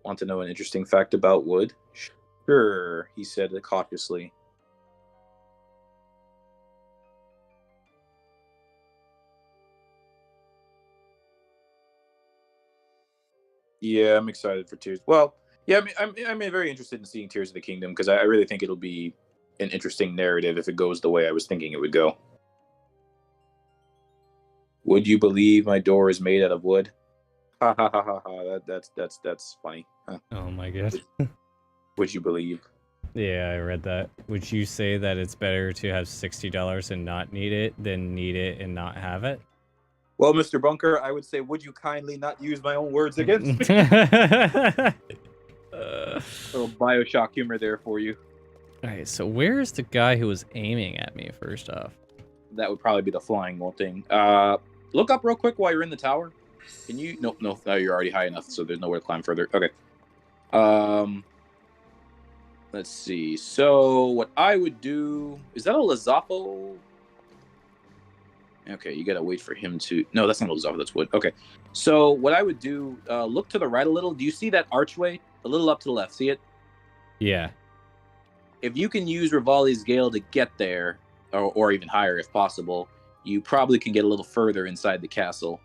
Want to know an interesting fact about wood? Sure, he said cautiously. Yeah, I'm excited for Tears. Well, yeah, I'm very interested in seeing Tears of the Kingdom because I really think it'll be an interesting narrative if it goes the way I was thinking it would go. Would you believe my door is made out of wood? Ha ha ha ha ha. That's funny. Huh. Oh my god. Would you believe? Yeah, I read that. Would you say that it's better to have $60 and not need it than need it and not have it? Well, Mr. Bunker, I would say, would you kindly not use my own words against me? Little Bioshock humor there for you. Alright, so where is the guy who was aiming at me, first off? That would probably be the flying one thing. Look up real quick while you're in the tower. Can you? No, you're already high enough, so there's nowhere to climb further. Okay. Let's see. So what I would do... Is that a Lizafo? Okay, you gotta wait for him to... No, that's not a Lizafo, that's wood. Okay. So what I would do, look to the right a little. Do you see that archway? A little up to the left. See it? Yeah. If you can use Rivali's Gale to get there, or even higher if possible, you probably can get a little further inside the castle.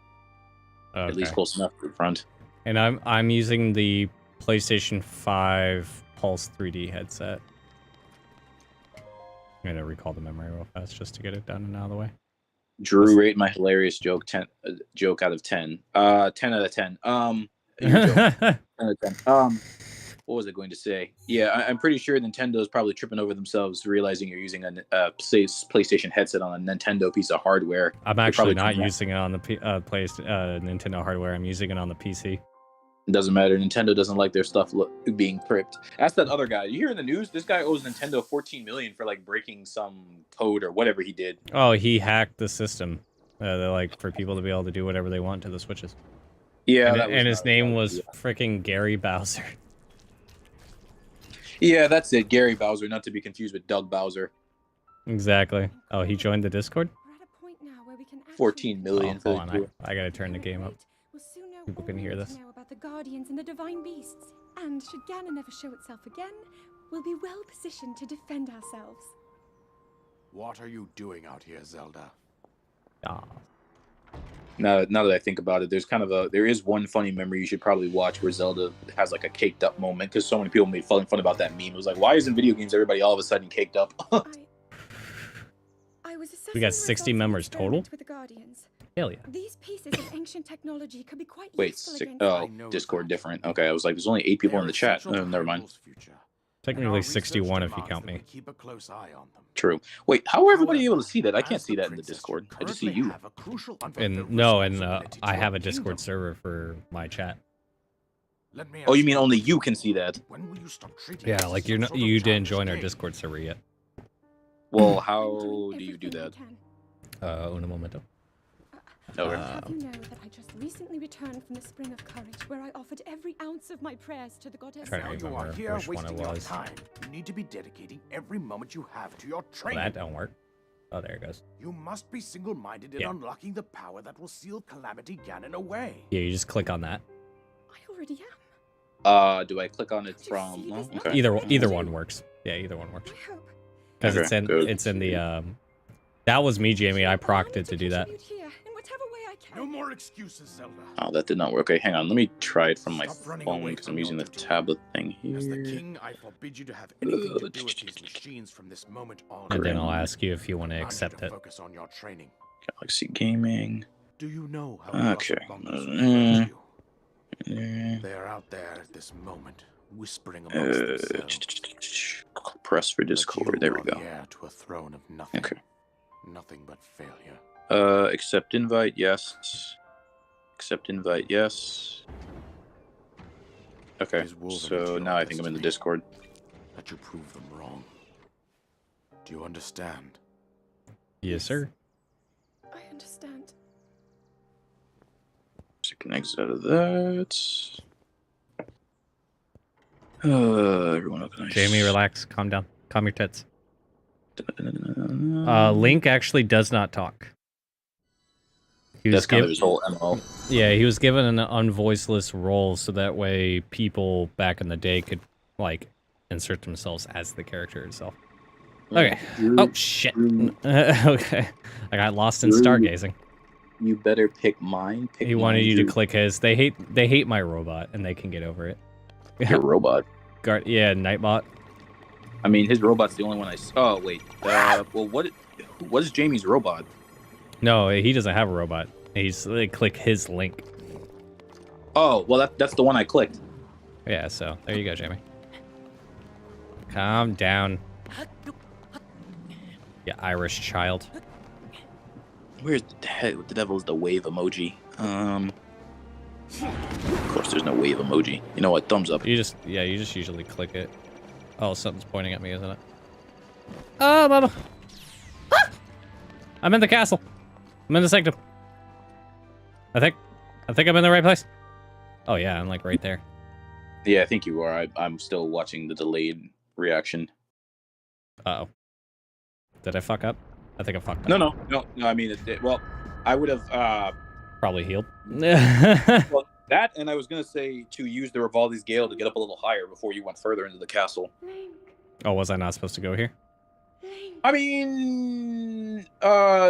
Okay. At least close enough to the front. And I'm using the PlayStation 5 Pulse 3D headset. I'm gonna recall the memory real fast just to get it done and out of the way. Drew, rate my hilarious joke joke out of 10. 10 out of 10. 10 out of 10. What was I going to say? Yeah, I'm pretty sure Nintendo's probably tripping over themselves, realizing you're using a PlayStation headset on a Nintendo piece of hardware. I'm actually not using it on the Nintendo hardware. I'm using it on the PC. It doesn't matter. Nintendo doesn't like their stuff being pricked. Ask that other guy. You hear in the news? This guy owes Nintendo $14 million for like breaking some code or whatever he did. Oh, he hacked the system. They're like for people to be able to do whatever they want to the Switches. Yeah, and his name was freaking Gary Bowser. Yeah, that's it. Gary Bowser, not to be confused with Doug Bowser. Exactly. Oh, he joined the Discord? 14 million. Oh, hold on. I gotta turn the game up. People can hear this. About the Guardians and the Divine Beasts. And should Ganon ever show itself again, we'll be well positioned to defend ourselves. What are you doing out here, Zelda? Ah. Now that I think about it, there is one funny memory you should probably watch where Zelda has like a caked up moment because so many people made fun about that meme. It was like, why isn't video games everybody all of a sudden caked up? We got 60 members total? With the Guardians. Hell yeah. These pieces of ancient technology could be quite Wait, Discord different. Okay, I was like, there's only 8 people in the chat. Oh, never mind. Technically 61 if you count me. Keep a close eye on them. True. Wait, how are everybody able to see that? I can't see that in the Discord. I just see you. I have a Discord server for my chat. Oh, you mean only you can see that? When will you stop treating Yeah, like you didn't join our Discord server yet. Well, how do you do that? Un momento. Okay. Have you know that I just recently returned from the Spring of Courage, where I offered every ounce of my prayers to the goddess. Trying to You remember are here which one it wasting your was. time. You need to be dedicating every moment you have to your Well, training. that don't work. Oh, there it goes. You must be single-minded in Yeah. unlocking the power that will seal Calamity Ganon away. Yeah, you just click on that. I already am. Do I click on it from? Oh, okay. Either one works. Yeah, either one works. I hope. Because Okay, it's in the That was me, Jamie. I procced it to do that. Here, in whatever way I can. No more excuses, Zelda. Oh, that did not work. Okay, hang on. Let me try it from my Stop running phone away because from I'm using the your duty. tablet thing As the here. king, I forbid you to have anything to do with these machines from this moment on. And then I'll ask you if you want to I want you accept to it. Focus on your training. Galaxy Gaming. Do you know how Okay. bumpers refer to you? Uh, They are out there at this moment, whispering amongst themselves. press for But you Discord. There we are the go. heir to a throne of nothing. Okay. Nothing but failure. Accept invite, yes. Accept invite, yes. Okay, It is woven into so your now I think I'm in the destiny. Discord. That you prove them wrong. Do you understand? Yes, sir. I understand. So you can exit out of that. Everyone look nice. Jamie, relax. Calm down. Calm your tits. Link actually does not talk. He That's was kind of given, his whole MO. yeah, he was given an unvoiceless role so that way people back in the day could like insert themselves as the character itself. Okay. Oh shit. Okay. I got lost in stargazing. You better pick mine. He wanted you to click his. They hate my robot and they can get over it. your robot. Yeah, Nightbot. I mean, his robot's the only one I saw. Oh, wait. Well, what is Jamie's robot? No, he doesn't have a robot. They click his link. Oh, well, that's the one I clicked. Yeah, so there you go, Jamie. Calm down. You Irish child. Where's the devil's the wave emoji? Of course, there's no wave emoji. You know what? Thumbs up. You just usually click it. Oh, something's pointing at me, isn't it? Oh, mama. Ah! I'm in the castle. I'm in the sanctum. I think I'm in the right place. Oh yeah, I'm like right there. Yeah, I think you are. I'm still watching the delayed reaction. Uh-oh. Did I fuck up? I think I fucked up. No. I mean, well, I would have Probably healed. well, that, and I was gonna say to use the Rivaldi's Gale to get up a little higher before you went further into the castle. Link. Oh, was I not supposed to go here? Link. I mean,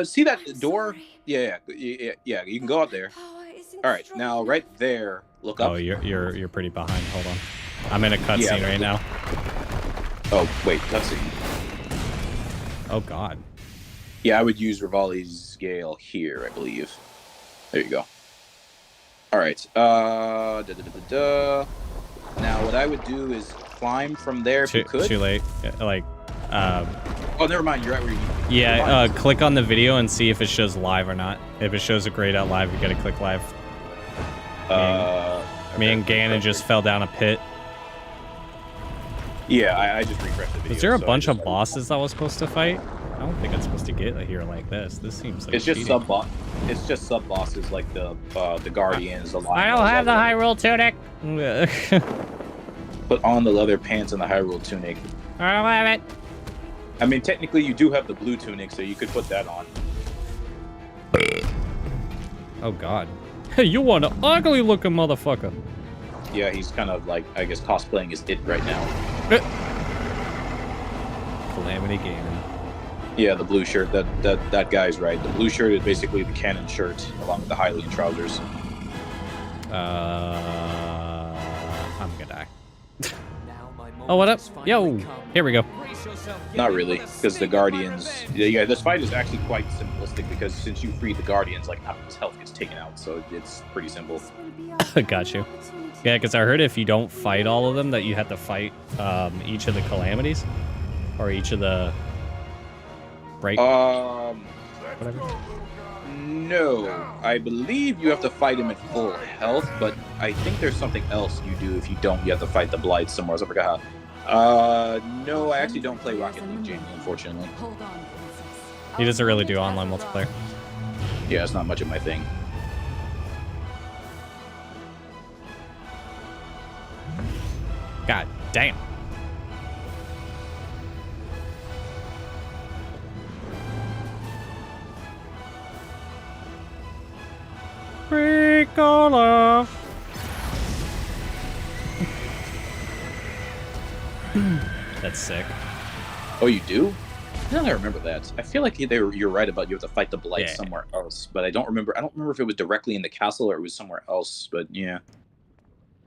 see that I'm door? sorry. Yeah. You can go out there. Power isn't All right, strong now enough. right there. Look up. Oh, you're pretty behind. Hold on. I'm in a cutscene right now. Oh wait, cutscene. Oh god. Yeah, I would use Rivali's Gale here, I believe. There you go. All right. Now what I would do is climb from there if you could. Too late. Like, Oh, never mind. You're right where you. yeah. Click on the video and see if it shows live or not. If it shows a grayed out live, you gotta click live. Me and Ganon just fell down a pit. Yeah, I just refreshed the video. Was there a so I bunch just- of bosses I was supposed to fight? I don't think I'm supposed to get here like this. This seems like It's just cheating. It's just sub bosses like the Guardians, the I don't have the Hyrule tunic. Put on the leather pants and the Hyrule tunic. I don't have it. I mean, technically, you do have the blue tunic, so you could put that on. Oh god. Hey, you want an ugly looking motherfucker. Yeah, he's kind of like, I guess, cosplaying as it right now. Calamity Ganon. Yeah, the blue shirt. That guy's right. The blue shirt is basically the canon shirt, along with the Hylian trousers. I'm gonna die. Now my Oh, what up? Yo, here we go. Not really, because the Guardians. Yeah, this fight is actually quite simplistic because since you free the Guardians, like half of his health gets taken out, so it's pretty simple. Got you. Yeah, because I heard if you don't fight all of them, that you have to fight each of the calamities, or each of the whatever. No, I believe you have to fight him at full health, but I think there's something else you do if you don't. You have to fight the Blight somewhere else. I forgot how. No, I actually don't play Rocket League, Jamie, unfortunately. He doesn't really do online multiplayer. Yeah, it's not much of my thing. God damn. Ricola. That's sick. Oh, you do? Now I remember that. I feel like you're right about you have to fight the Blight somewhere else, but I don't remember. I don't remember if it was directly in the castle or it was somewhere else. But yeah,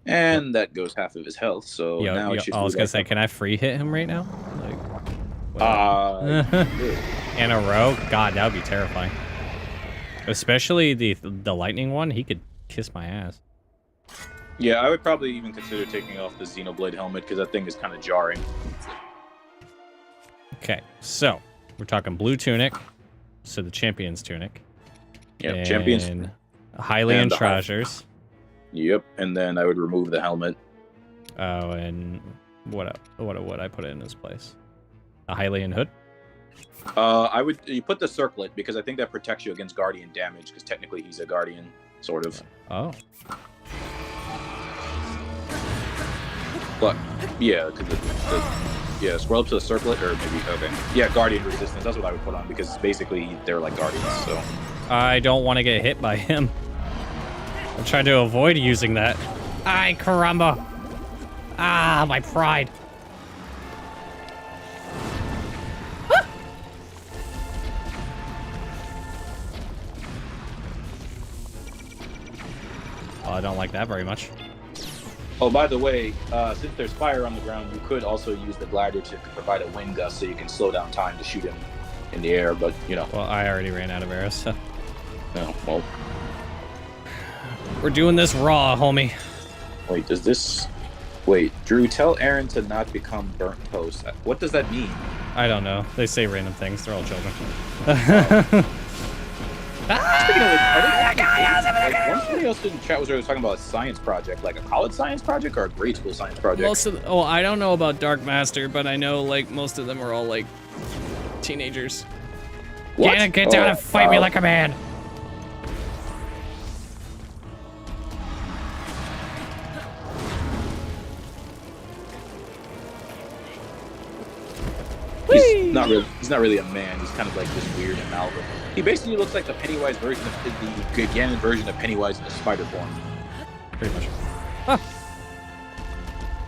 and that goes half of his health. So now it's just. I was gonna say, can I free hit him right now? In a row? God, that would be terrifying. Especially the lightning one, he could kiss my ass. Yeah, I would probably even consider taking off the Xenoblade helmet because that thing is kind of jarring. Okay, so we're talking blue tunic, so the champion's tunic. Yeah, champions. Hylian trousers. Yep, and then I would remove the helmet. Oh, and what would I put in his place? A Hylian hood. You put the circlet because I think that protects you against guardian damage because technically he's a guardian, sort of. Oh. But yeah, because scroll up to the circlet or maybe yeah, guardian resistance. That's what I would put on because basically they're like guardians. So I don't want to get hit by him. I'm trying to avoid using that. Ay, caramba! Ah, my pride. Oh, I don't like that very much. Oh, by the way, since there's fire on the ground, you could also use the glider to provide a wind gust so you can slow down time to shoot him in the air, but, you know. Well, I already ran out of arrows, so. Oh, well. We're doing this raw, homie. Wait, does this... Wait, Drew, tell Aaron to not become burnt toast. What does that mean? I don't know. They say random things. They're all children. Somebody else in the chat was talking about a science project, like a college science project or a grade school science project. I don't know about Dark Master, but I know like most of them are all like teenagers. What? Get down and fight me like a man. He's not really a man. He's kind of like this weird amalgam. He basically looks like the Pennywise version of the Ganon version of Pennywise in the spider form. Pretty much. Ah.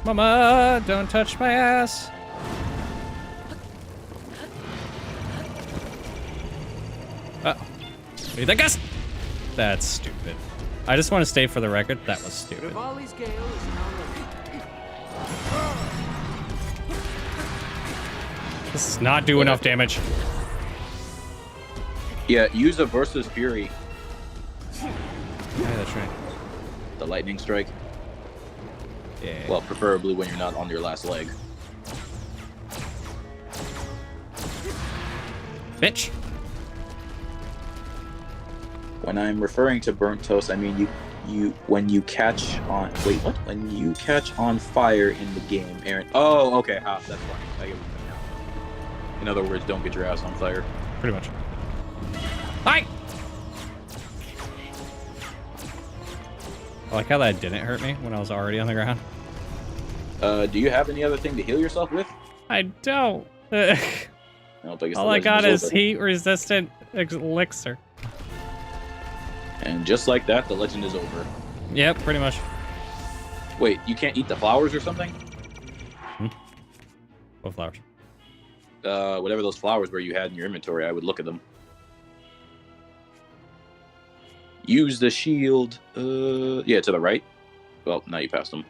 Mama, don't touch my ass. What do you think, guys? That's stupid. I just want to state for the record, that was stupid. This does not do enough damage. Yeah, use a versus fury. Yeah, that's right. The lightning strike. Yeah. Well, preferably when you're not on your last leg. Bitch. When I'm referring to burnt toast, I mean when you catch on. Wait, what? When you catch on fire in the game, Aaron. Oh, okay. That's funny. I get what you mean now. In other words, don't get your ass on fire. Pretty much. Hi! I like how that didn't hurt me when I was already on the ground. Do you have any other thing to heal yourself with? I don't. All I got is heat-resistant elixir. And just like that, the legend is over. Yep, pretty much. Wait, you can't eat the flowers or something? What flowers? Whatever those flowers were you had in your inventory, I would look at them. Use the shield. Yeah, to the right. Well, now you passed them.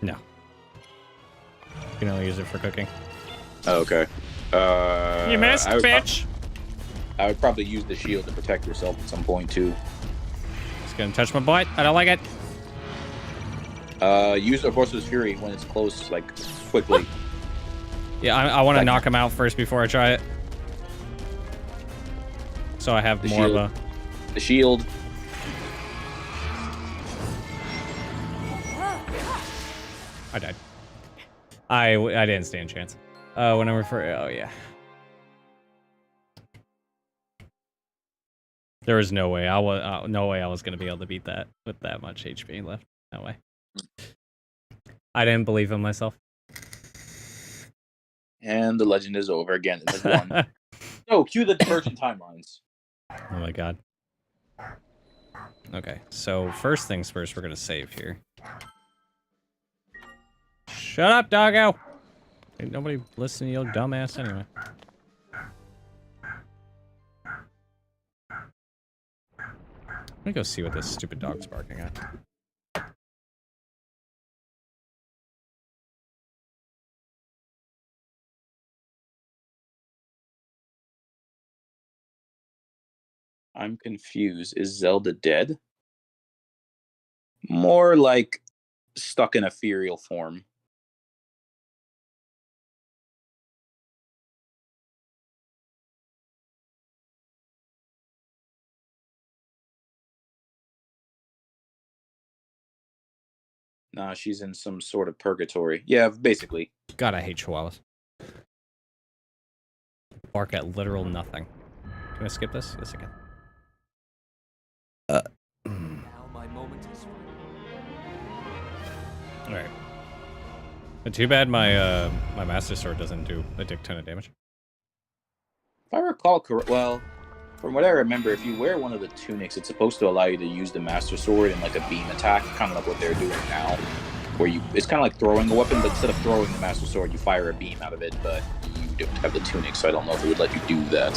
No. can only use it for cooking. Oh, okay. You missed, bitch! I would probably use the shield to protect yourself at some point, too. It's gonna touch my butt. I don't like it. Use Urbosa's Fury when it's close, like, quickly. Yeah, I want to knock him out first before I try it. So I have The more shield. of a... The shield. I died. I didn't stand a chance. Whenever for... Oh, yeah. There was no way I was gonna be able to beat that with that much HP left. No way. I didn't believe in myself. And the legend is over again. It has won. No, cue the divergent timelines. Oh my god. Okay, so first things first, we're gonna save here. Shut up, doggo! Ain't nobody listening to you dumbass anyway. Let me go see what this stupid dog's barking at. I'm confused. Is Zelda dead? More like stuck in ethereal form. Nah, she's in some sort of purgatory. Yeah, basically. God, I hate chihuahuas. Bark at literal nothing. Can I skip this? Yes, I can. Now my moment is Alright. Too bad my my Master Sword doesn't do a dick ton of damage. If I recall correct, well, from what I remember, if you wear one of the tunics, it's supposed to allow you to use the Master Sword in like a beam attack, kind of like what they're doing now, where it's kind of like throwing a weapon, but instead of throwing the Master Sword, you fire a beam out of it. But you don't have the tunic, so I don't know if it would let you do that.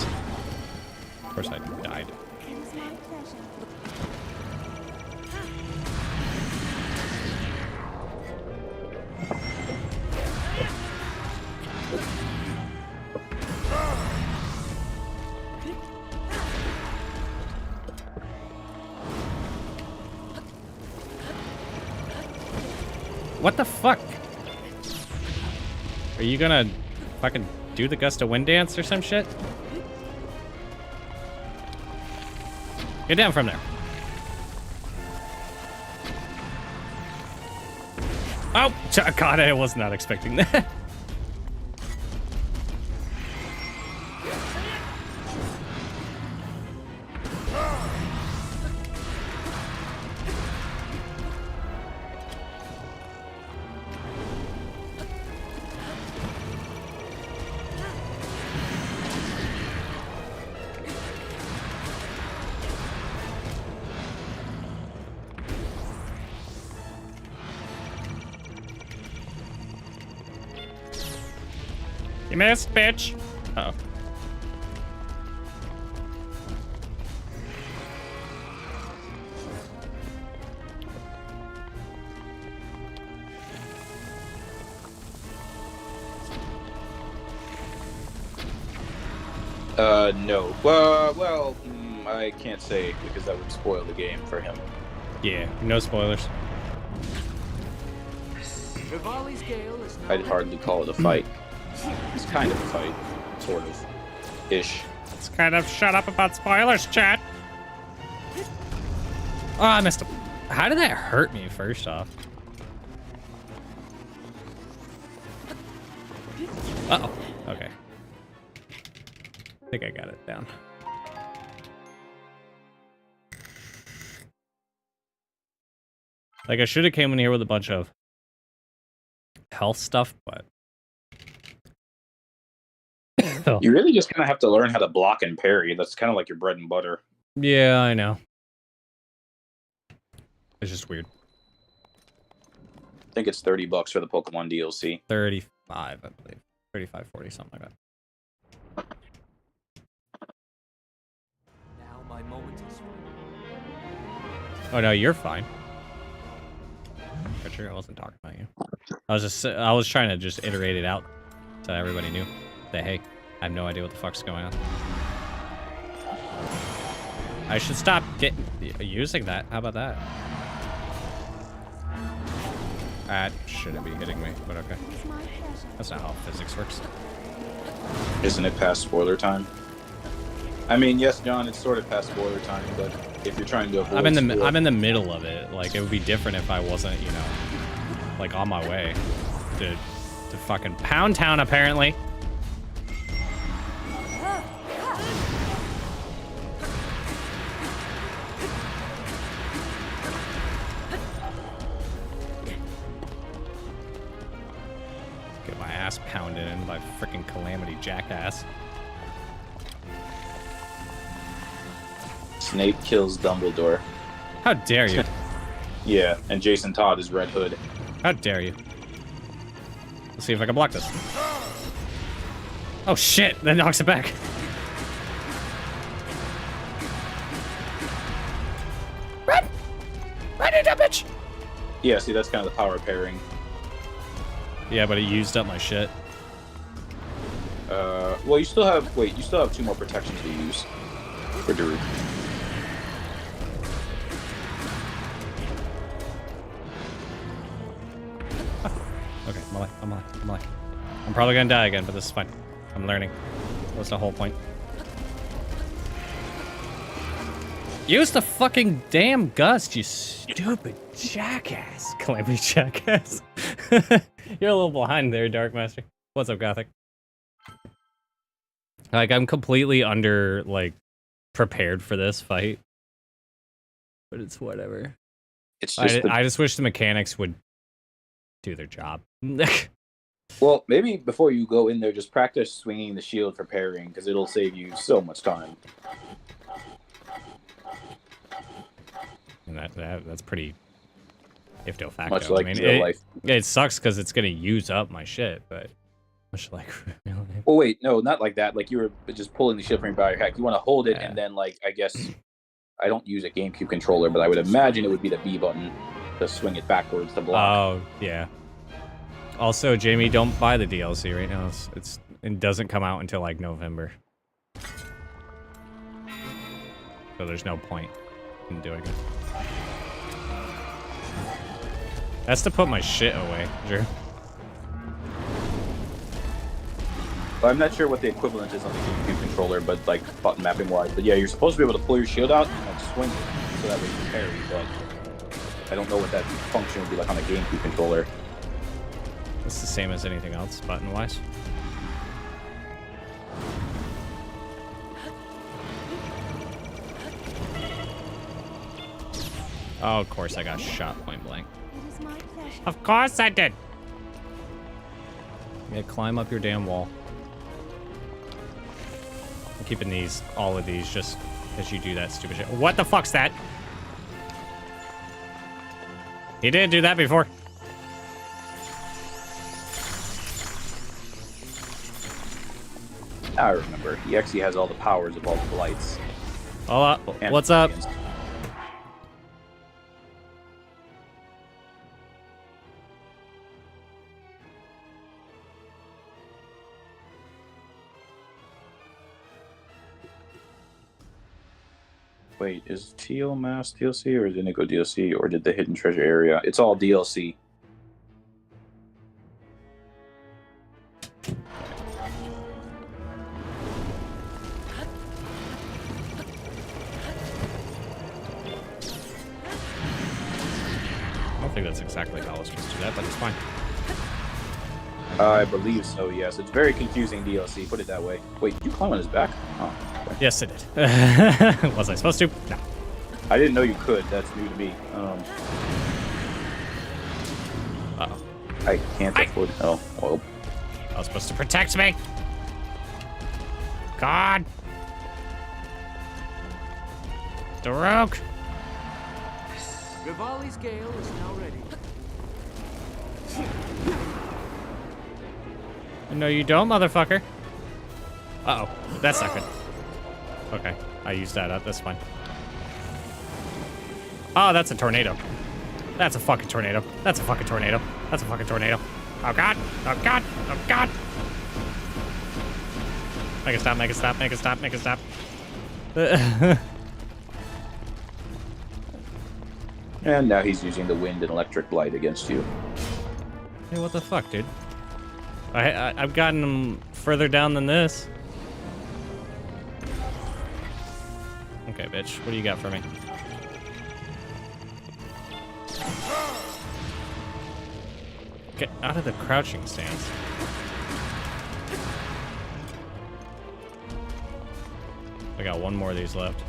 Of course, I died. It was my pleasure. What the fuck? Are you gonna fucking do the gust of wind dance or some shit? Get down from there. Oh, God, I was not expecting that. You missed, bitch. Uh-oh. No. I can't say because that would spoil the game for him. Yeah, no spoilers. Rivali's Gale is no I'd hardly call it a fight. It's kind of a fight, sort of, ish. It's kind of shut up about spoilers, chat. Oh, I missed him. How did that hurt me, first off? Uh-oh. Okay. I think I got it down. Like, I should have came in here with a bunch of health stuff, but... You really just kind of have to learn how to block and parry. That's kind of like your bread and butter. Yeah, I know. It's just weird. I think it's $30 for the Pokemon DLC. 35, I believe. 35, 40, something like that. Now my moment is Oh, no, you're fine. Richard. I wasn't talking about you. I was trying to just iterate it out so everybody knew that, hey, I have no idea what the fuck's going on. I should stop using that. How about that? That shouldn't be hitting me, but okay. That's not how physics works. Isn't it past spoiler time? I mean, yes, John, it's sort of past spoiler time, but if you're trying to avoid I'm in the middle of it. Like, it would be different if I wasn't, you know, like on my way to fucking Pound Town, apparently. Get my ass pounded in by freaking Calamity Jackass. Snape kills Dumbledore. How dare you? Yeah, and Jason Todd is Red Hood. How dare you? Let's see if I can block this. Oh shit, that knocks it back. Run! Run, you dumb bitch! Yeah, see, that's kind of the power pairing. Yeah, but it used up my shit. Well, you still have 2 more protections to use for Daruk. Okay, I'm alive. I'm probably gonna die again, but this is fine. I'm learning. What's the whole point? Use the fucking damn gust, you stupid jackass. Calamity jackass. You're a little behind there, Dark Master. What's up, Gothic? Like, I'm completely prepared for this fight. But it's whatever. It's just I just wish the mechanics would do their job. Well, maybe before you go in there, just practice swinging the shield for parrying, because it'll save you so much time. And that's pretty ifto facto. Much like I mean, real life. it sucks because it's gonna use up my shit, but much like real life. Oh wait, no, not like that. Like you were just pulling the shield from your body hack. You want to hold it, and then I guess I don't use a GameCube controller, but I would imagine it would be the B button to swing it backwards to block. Oh yeah. Also, Jamie, don't buy the DLC right now. It doesn't come out until like November, so there's no point in doing it. That's to put my shit away, Drew. Well, I'm not sure what the equivalent is on the GameCube controller, but like button mapping wise. But yeah, you're supposed to be able to pull your shield out and swing it, so that way you can parry. But I don't know what that function would be like on a GameCube controller. It's the same as anything else, button-wise. Oh, of course I got shot point blank. Of course I did! Yeah, climb up your damn wall. I'm keeping all of these, just as you do that stupid shit. What the fuck's that? He didn't do that before. I remember. He actually has all the powers of all the blights. Hola, what's up? Wait, is Teal Mass DLC or is Indigo DLC or did the Hidden Treasure Area? It's all DLC. I don't think that's exactly how I was supposed to do that, but it's fine. I believe so, yes. It's very confusing DLC, put it that way. Wait, did you climb on his back? Oh, okay. Yes, it did. Was I supposed to? No. I didn't know you could. That's new to me. Uh-oh. I can't afford... Oh, well. I was supposed to protect me. God. Daruk. Rivali's Gale is now ready. No, you don't, motherfucker. Uh-oh. That's not good. Okay. I used that up. That's fine. Oh, that's a tornado. That's a fucking tornado. That's a fucking tornado. That's a fucking tornado. Oh god. Oh god. Oh god. Make it stop, make it stop, make it stop, make it stop. And now he's using the wind and electric light against you. Hey, what the fuck, dude? I've gotten him further down than this. Okay, bitch. What do you got for me? Get out of the crouching stance. I got one more of these left.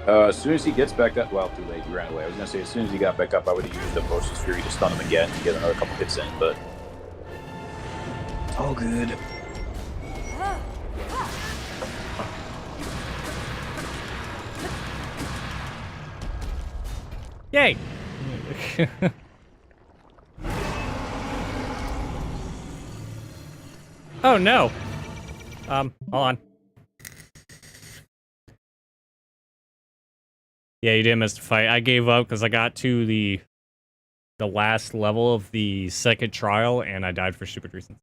As soon as he gets back up, well, too late, he ran away. I was gonna say, as soon as he got back up, I would have used the Bosa's Fury to stun him again and get another couple hits in, but... all good. Yay! Oh no! Hold on. Yeah, you did miss the fight. I gave up because I got to the last level of the second trial and I died for stupid reasons.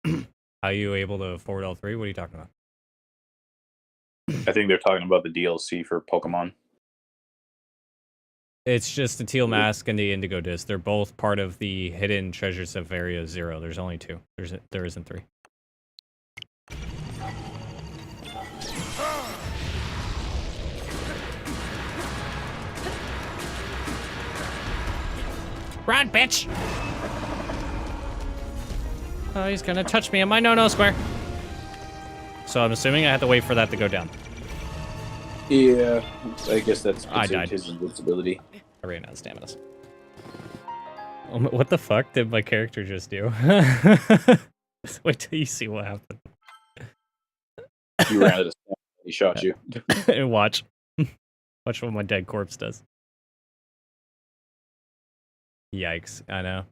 How are you able to forward L3? What are you talking about? I think they're talking about the DLC for Pokemon. It's just the Teal Mask and the Indigo Disc. They're both part of the Hidden Treasures of Area 0. There's only 2. There isn't 3. Run, bitch! Oh, he's gonna touch me in my no-no square. So I'm assuming I have to wait for that to go down. Yeah, I guess that's I died. his invincibility. I ran out of stamina. What the fuck did my character just do? Wait till you see what happened. You ran out of stamina. He shot you. And watch. Watch what my dead corpse does. Yikes, I know.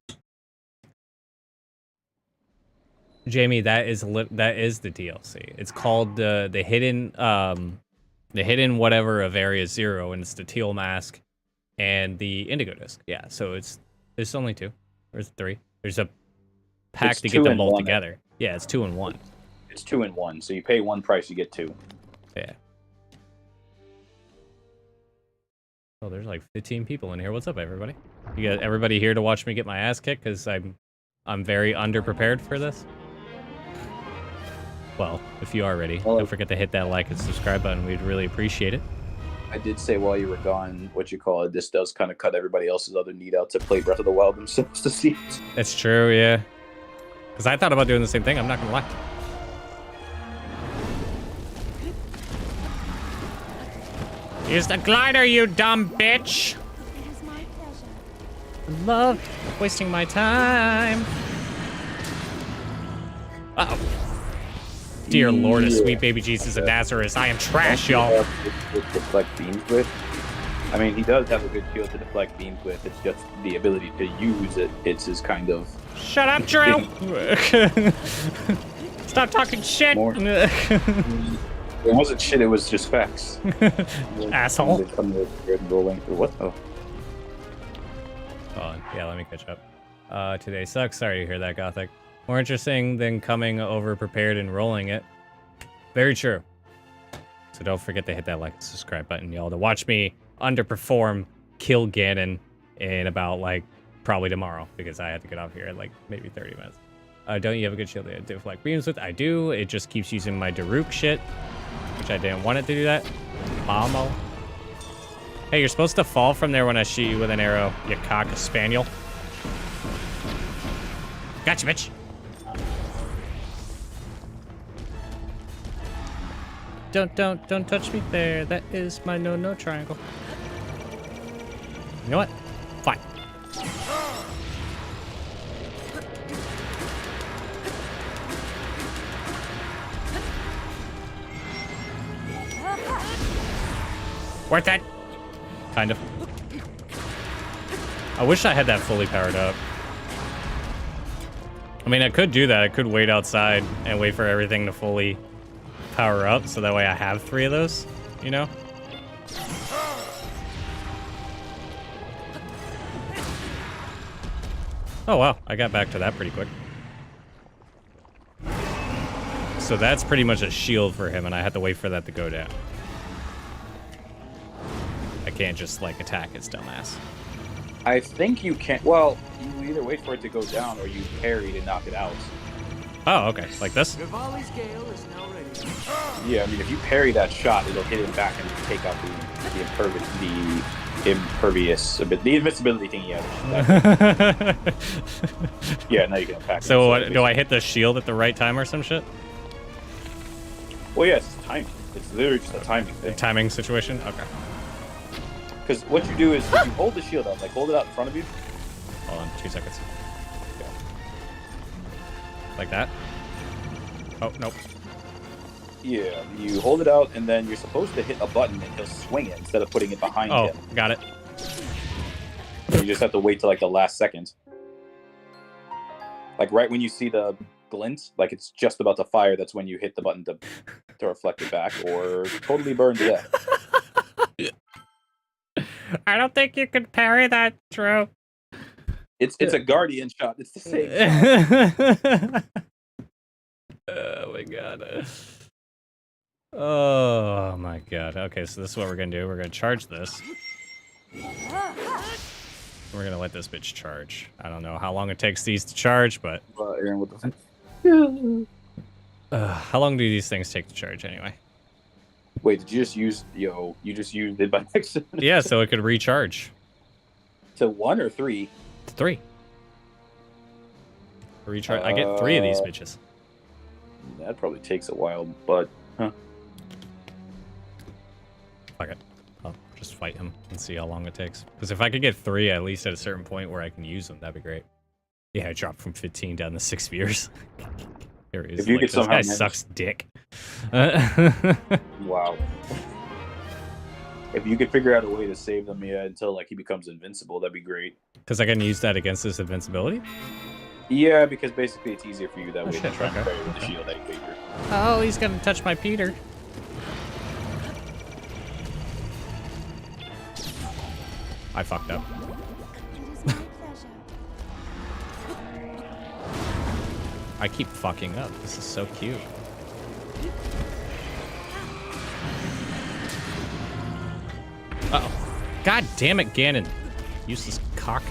Jamie, that is the DLC. It's called the hidden whatever of Area 0, and it's the Teal Mask and the Indigo Disc. Yeah, so it's only 2. Or is it 3? There's a pack It's to 2 get them in both 1. together. Yeah, it's 2 in 1. It's 2 in 1, so you pay one price, you get 2. Yeah. Oh, there's like 15 people in here. What's up, everybody? You got everybody here to watch me get my ass kicked because I'm very underprepared for this. Well, if you are ready, don't forget to hit that like and subscribe button. We'd really appreciate it. I did say while you were gone, this does kind of cut everybody else's other need out to play Breath of the Wild themselves to see it. It's true, yeah. Because I thought about doing the same thing. I'm not gonna lie. Use the glider, you dumb bitch! It is my pleasure. I love wasting my time. Uh-oh. Dear Lord of sweet baby Jesus of Nazareth, I am trash, y'all. Deflect beams with. I mean, he does have a good shield to deflect beams with. It's just the ability to use it. It's his kind of. Shut up, Drew! Stop talking shit! It wasn't shit, it was just facts. Asshole. What? Oh. Oh, yeah, let me catch up. Today sucks. Sorry to hear that, Gothic. More interesting than coming over prepared and rolling it. Very true. So don't forget to hit that like and subscribe button, y'all, to watch me underperform kill Ganon in about, like, probably tomorrow, because I had to get off here in, like, maybe 30 minutes. Don't you have a good shield to deflect beams with? I do. It just keeps using my Daruk shit, which I didn't want it to do that. Mamo. Hey, you're supposed to fall from there when I shoot you with an arrow, you cock spaniel. Gotcha, bitch. Don't touch me there. That is my no triangle. You know what? Fine. Worth it. Kind of. I wish I had that fully powered up. I mean, I could do that. I could wait outside and wait for everything to fully power up, so that way I have 3 of those. you know? Oh wow, I got back to that pretty quick. So that's pretty much a shield for him, and I have to wait for that to go down. I can't just, like, attack his dumbass. I think you can. Well, you either wait for it to go down or you parry to knock it out. Oh, okay. Like this? Rivali's gale is now ready. Yeah, I mean, if you parry that shot, it'll hit him back and take out the invincibility thingy out. Yeah, now you can attack. So what, do I hit the shield at the right time or some shit? Well, yeah, it's timing. It's literally just a timing thing. Timing situation? Okay. Because what you do is if you hold the shield up, like hold it out in front of you. Hold on, 2 seconds. Okay. Like that? Oh, nope. Yeah, you hold it out, and then you're supposed to hit a button, and he'll swing it instead of putting it behind him. Oh, got it. So you just have to wait till like the last second. Like right when you see the glint, like it's just about to fire, that's when you hit the button to reflect it back, or totally burn to death. I don't think you can parry that, Drew. It's a guardian shot. It's the same shot. Oh my god. Oh my god. Okay, so this is what we're gonna do. We're gonna charge this. We're gonna let this bitch charge. I don't know how long it takes these to charge, but Aaron, what the how long do these things take to charge anyway? Wait, did you just use you just used it by accident? Yeah, so it could recharge. To 1 or 3? 3. Recharge. I get 3 of these bitches. That probably takes a while, but Fuck it. I'll just fight him and see how long it takes. Because if I could get 3 at least at a certain point where I can use them, that'd be great. Yeah, I dropped from 15 down to 6 viewers. Here he is. If you could this somehow guy manage- sucks dick. wow. If you could figure out a way to save them, until like he becomes invincible, that'd be great. Because I can use that against his invincibility? Yeah, because basically it's easier for you that way shit, than trying to okay. parry with the shield that you figure. Oh, he's gonna touch my Peter. I fucked up. It is my pleasure. I keep fucking up. This is so cute. Uh-oh. God damn it, Ganon. Useless cock.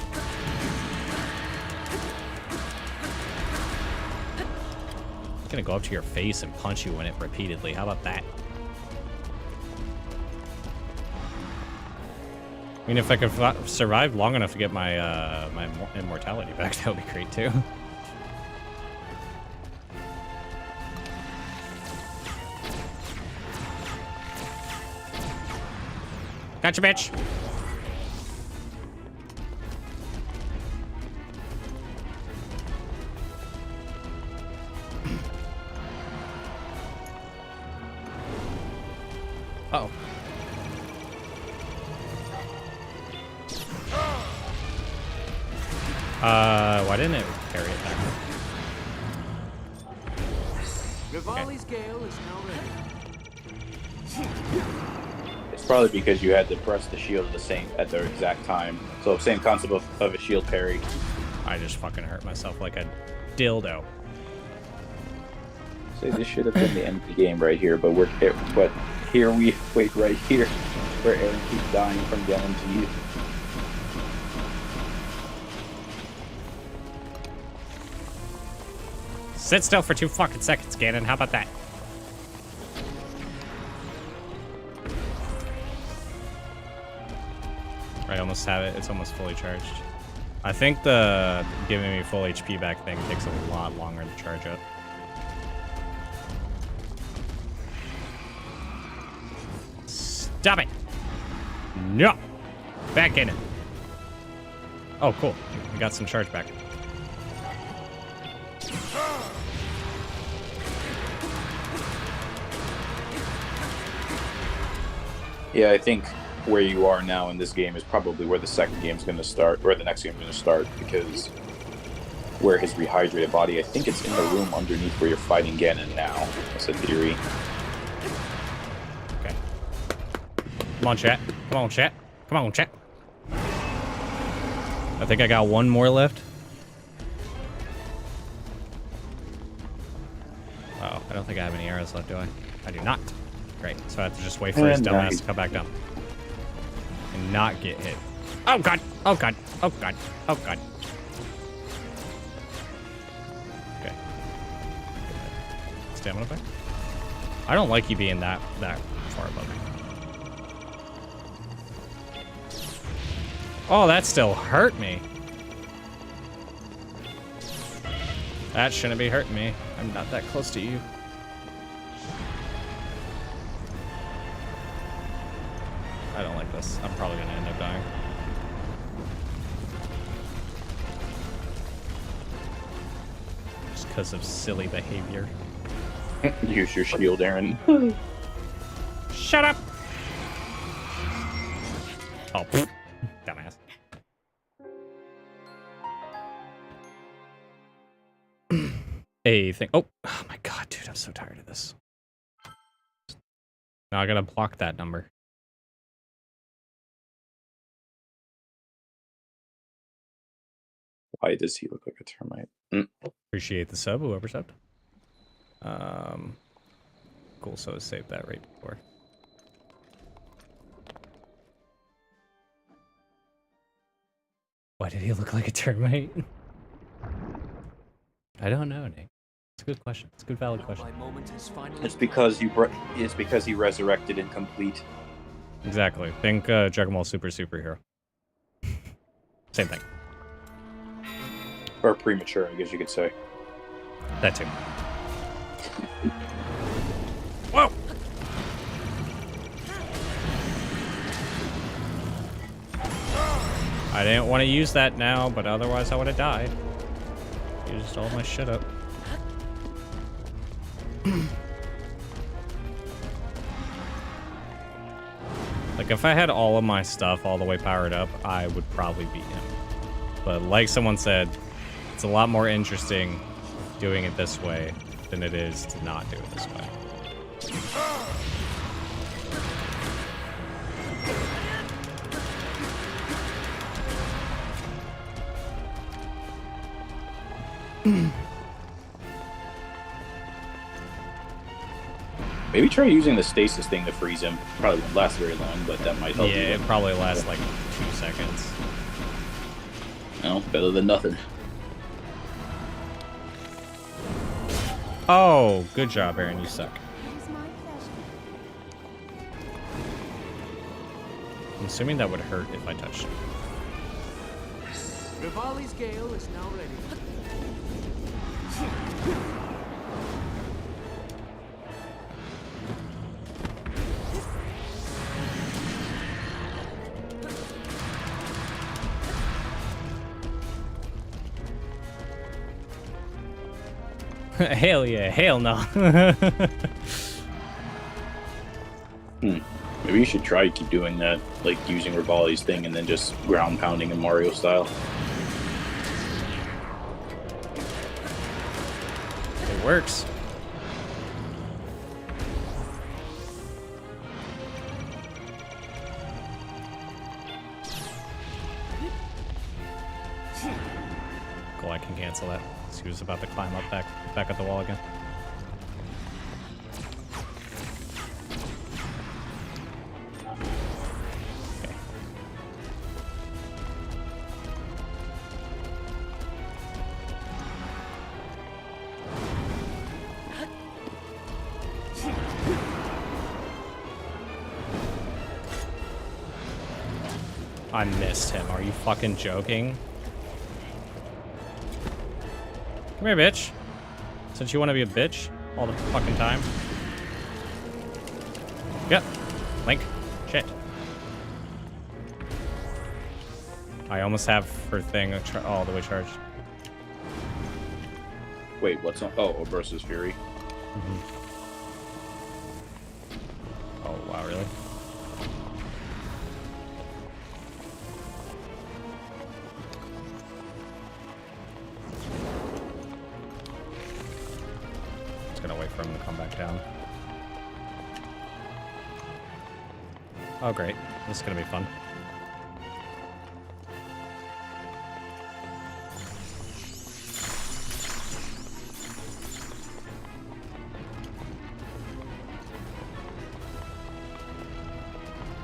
I'm gonna go up to your face and punch you in it repeatedly. How about that? I mean, if I could survive long enough to get my my immortality back, that would be great too. Gotcha, bitch. Uh-oh. Why didn't it carry it back? Rivali's gale is now ready. It's probably because you had to press the shield at the exact time. So same concept of a shield parry. I just fucking hurt myself like a dildo. Say this should have been the end of the game right here, but here we wait right here, where Aaron keeps dying from Ganon to you. Sit still for 2 fucking seconds, Ganon. How about that? I almost have it. It's almost fully charged. I think the giving me full HP back thing takes a lot longer to charge up. Stop it! No! Back in it. Oh, cool. We got some charge back. Yeah, I think where you are now in this game is probably where the second game's going to start, or the next game's going to start, because where his rehydrated body, I think it's in the room underneath where you're fighting Ganon now. That's a theory. Okay. Come on, chat. Come on, chat. Come on, chat. I think I got one more left. Oh, I don't think I have any arrows left, do I? I do not. Great. So I have to just wait for his dumbass to come back down. And not get hit. Oh, God. Oh, God. Oh, God. Oh, God. Okay. Stamina back. I don't like you being that far above me. Oh, that still hurt me. That shouldn't be hurting me. I'm not that close to you. I don't like this. I'm probably gonna end up dying. Just because of silly behavior. Use your shield, Aaron. Shut up! Oh, pfft. Dumbass. A thing. Oh my god, dude, I'm so tired of this. Now I gotta block that number. Why does he look like a termite? Appreciate the sub, whoever subbed. Cool, so I saved that right before. Why did he look like a termite? I don't know, Nick. It's a good question. It's a good, valid question. It's because he resurrected incomplete. Exactly. Think Juggernaut superhero. Same thing. Or premature, I guess you could say. That too. Whoa! I didn't want to use that now, but otherwise I would have died. Used all my shit up. Like, if I had all of my stuff all the way powered up, I would probably beat him. But like someone said, it's a lot more interesting doing it this way than it is to not do it this way. Maybe try using the stasis thing to freeze him. Probably won't last very long, but that might help. Yeah, it probably lasts like 2 seconds. No, better than nothing. Oh, good job, Aaron. You suck. It is my pleasure. I'm assuming that would hurt if I touched it. Rivali's Gale is now ready. Hell yeah, hell no. Maybe you should try to keep doing that, like using Rivali's thing and then just ground pounding in Mario style. It works. Cool, I can cancel that. He was about to climb up back at the wall again. Okay. I missed him. Are you fucking joking? Come here, bitch. Since you want to be a bitch all the fucking time. Yep. Link. Shit. I almost have her thing all the way charged. Wait, what's on? Oh, versus Fury. Oh, wow, really? Just gonna wait for him to come back down. Oh, great. This is gonna be fun.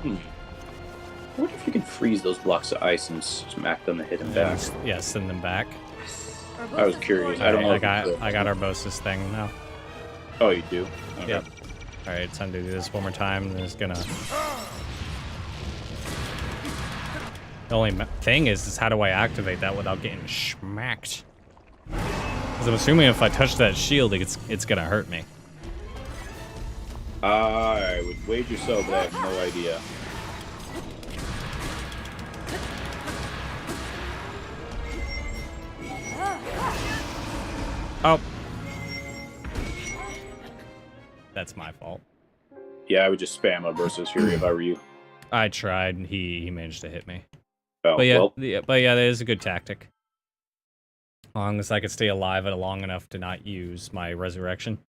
I wonder if you can freeze those blocks of ice and smack them and hit them back. Yeah, send them back. I was curious. I don't know. I got Urbosa's thing now. Oh, you do? Okay. Yep. All right, time to do this one more time. And it's gonna. The only thing is how do I activate that without getting smacked? Because I'm assuming if I touch that shield, it's gonna hurt me. I would wager so, but I have no idea. Oh. That's my fault. Yeah, I would just spam a versus Fury if I were you. I tried, and he managed to hit me. Oh, But yeah, well. that is a good tactic. As long as I could stay alive long enough to not use my resurrection.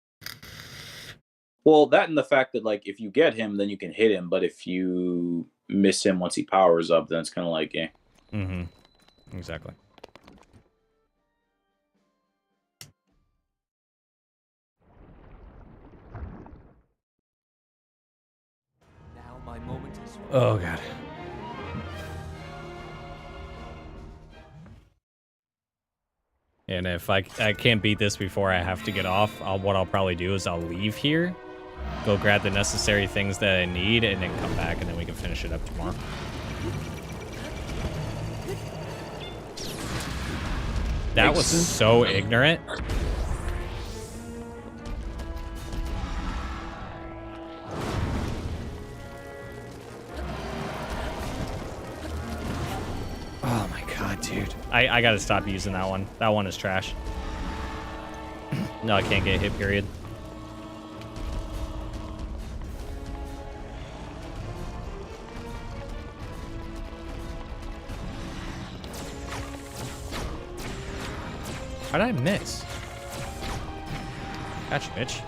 Well, that and the fact that, like, if you get him, then you can hit him, but if you miss him once he powers up, then it's kind of like, eh. Mm-hmm. Exactly. Now my moment is. Oh, God. And if I can't beat this before I have to get off, what I'll probably do is I'll leave here, go grab the necessary things that I need, and then come back, and then we can finish it up tomorrow. That was so ignorant. Oh my god, dude. I gotta stop using that one. That one is trash. No, I can't get hit, period. How did I miss? Gotcha, bitch.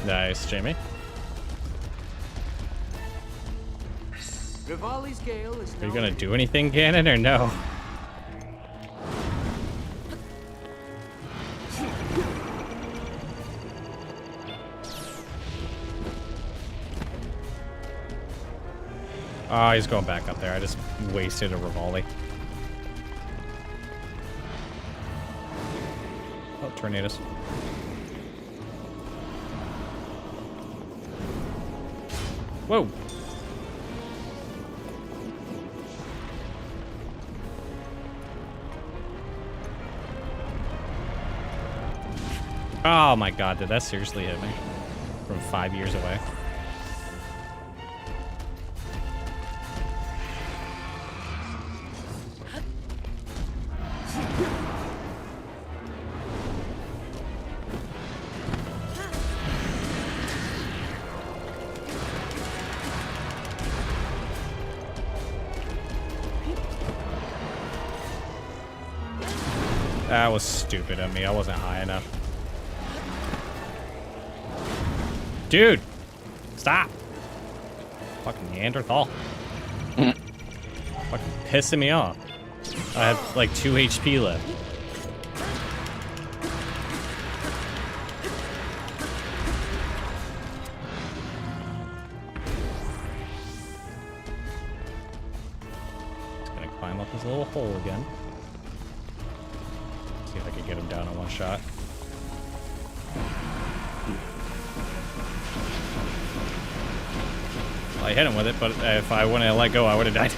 Nice, Jamie. Rivali's gale is Are you gonna do anything, Ganon, or no? Oh, he's going back up there. I just wasted a Rivali. Oh, tornadoes. Whoa. Oh my god, did that seriously hit me? From 5 years away. That was stupid of me. I wasn't high enough. Dude! Stop! Fucking Neanderthal. Fucking pissing me off. I have like 2 HP left. Just gonna climb up this little hole again. See if I can get him down in one shot. Well, I hit him with it, but if I wouldn't have let go, I would have died.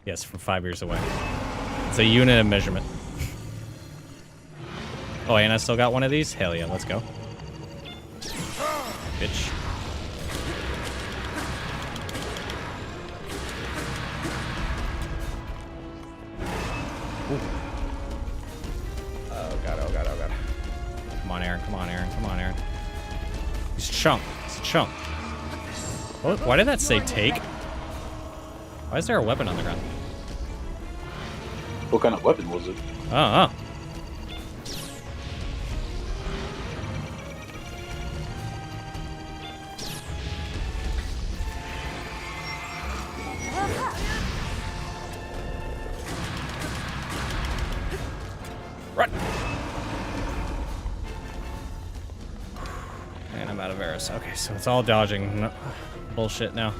Yes, from 5 years away. It's a unit of measurement. Oh, and I still got one of these? Hell yeah, let's go. Bitch. Ooh. Oh god, oh god, oh god. Come on, Aaron, come on, Aaron, come on, Aaron. He's a chump. He's a chump. What? Why did that say take? Why is there a weapon on the ground? What kind of weapon was it? Oh. Run! And I'm out of arrows. Okay, so it's all dodging. No, bullshit now.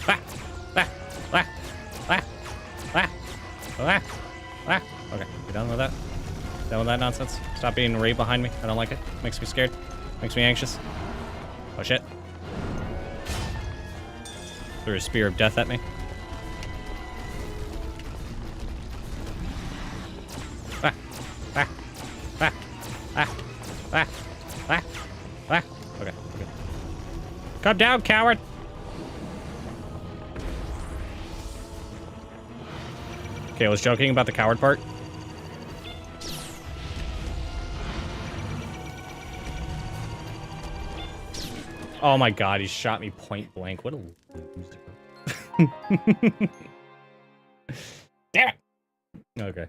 Ah! Ah! Ah! Ah! Ah! Ah! Ah! Okay, you done with that? Done with that nonsense? Stop being right behind me. I don't like it. Makes me scared. Makes me anxious. Oh shit. Threw a spear of death at me. Ah! Ah! Ah! Ah! Ah! Ah! Ah! Okay, okay. Come down, coward! Okay, I was joking about the coward part. Oh my god, he shot me point blank. What a loser. Damn it! Okay.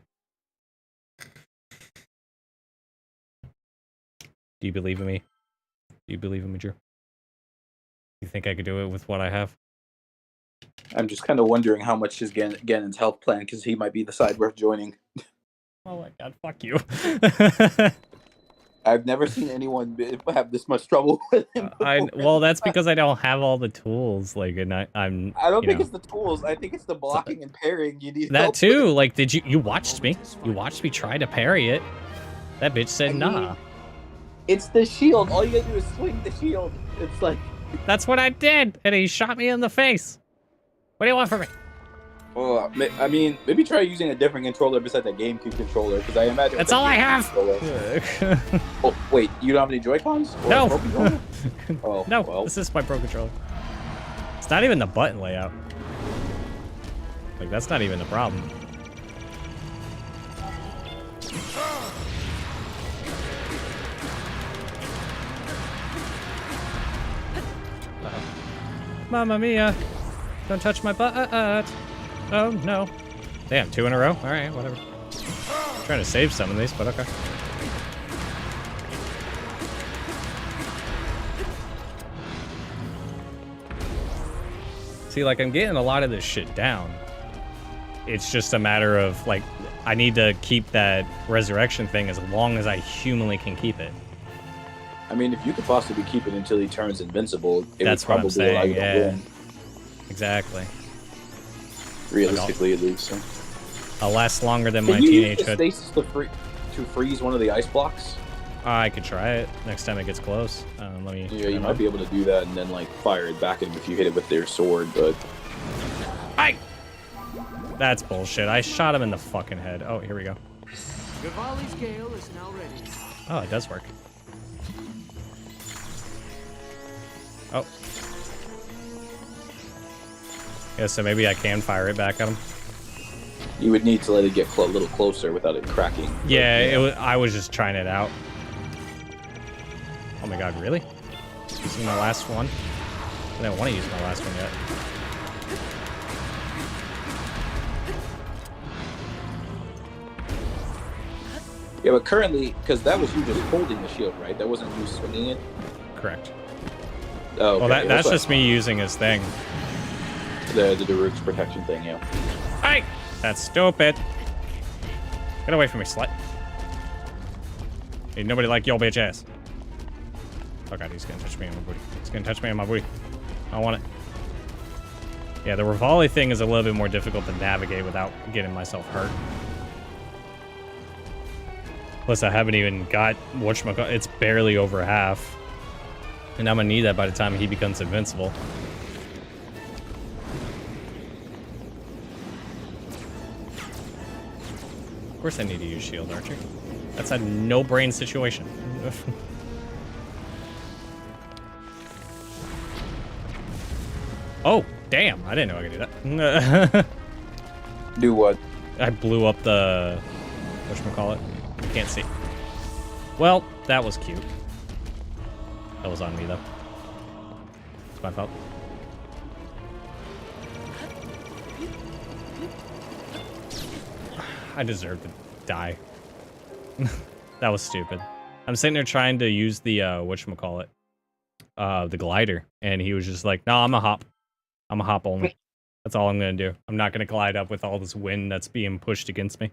Do you believe in me? Do you believe in me, Drew? You think I could do it with what I have? I'm just kind of wondering how much is Ganon's health plan, because he might be the side worth joining. Oh my god, fuck you. I've never seen anyone have this much trouble with him. Well, that's because I don't have all the tools. Like, and I don't think it's the tools. I think it's the blocking and parrying you need. That too. Like, did you watched me? You watched me try to parry it. That bitch said nah. It's the shield. All you gotta do is swing the shield. It's like... That's what I did, and he shot me in the face. What do you want from me? Well, I mean, maybe try using a different controller besides that GameCube controller, because I imagine... That's all I have! Oh, wait, you don't have any Joy-Cons? No! Oh, no, well. This is my Pro Controller. It's not even the button layout. Like, that's not even the problem. Mamma mia! Don't touch my butt! Oh no! Damn, 2 in a row. All right, whatever. I'm trying to save some of these, but okay. See, like, I'm getting a lot of this shit down. It's just a matter of, like, I need to keep that resurrection thing as long as I humanly can keep it. I mean, if you could possibly keep it until he turns invincible, it That's would what I'm probably allow saying, you to yeah. win. Exactly. Realistically, at least. So. I'll last longer than my Can you use teenagehood. the stasis to freeze one of the ice blocks? I could try it next time it gets close. Let me. Yeah, you might be able to do that and then like fire it back at him if you hit it with their sword, but... Aye! That's bullshit. I shot him in the fucking head. Oh, here we go. Rivali's Gale is now ready. Oh, it does work. Oh. Yeah, so maybe I can fire it back at him. You would need to let it get a little closer without it cracking. Yeah, I was just trying it out. Oh my god, really? Using my last one? I didn't want to use my last one yet. Yeah, but currently, because that was you just holding the shield, right? That wasn't you swinging it? Correct. Oh, okay. Well, that's just me using his thing. The Daruk's protection thing, yeah. Hey! That's stupid. Get away from me, slut. Ain't nobody like your bitch ass. Oh god, he's gonna touch me on my booty. He's gonna touch me on my booty. I don't want it. Yeah, the Rivali thing is a little bit more difficult to navigate without getting myself hurt. Plus, I haven't even got whatchamacallit. It's barely over half. And I'm gonna need that by the time he becomes invincible. course I need to use shield, Archer. That's a no-brain situation. Oh, damn. I didn't know I could do that. Do what? I blew up the... whatchamacallit? Can't see. Well, that was cute. That was on me, though. It's my fault. I deserve to die. That was stupid. I'm sitting there trying to use the, whatchamacallit? The glider. And he was just like, no, I'm a hop. I'm a hop only. That's all I'm going to do. I'm not going to glide up with all this wind that's being pushed against me.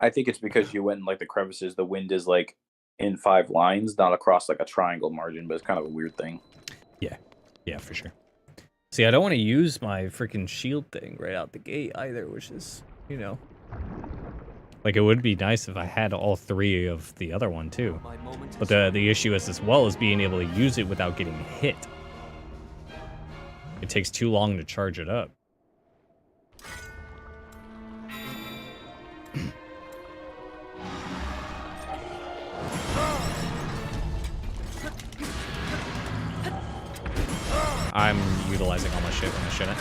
I think it's because you went in like the crevices. The wind is like in 5 lines, not across like a triangle margin, but it's kind of a weird thing. Yeah. Yeah, for sure. See, I don't want to use my freaking shield thing right out the gate either, which is, you know. Like, it would be nice if I had all 3 of the other one, too. But the issue is, as well, is being able to use it without getting hit. It takes too long to charge it up. I'm utilizing all my shit when I shouldn't.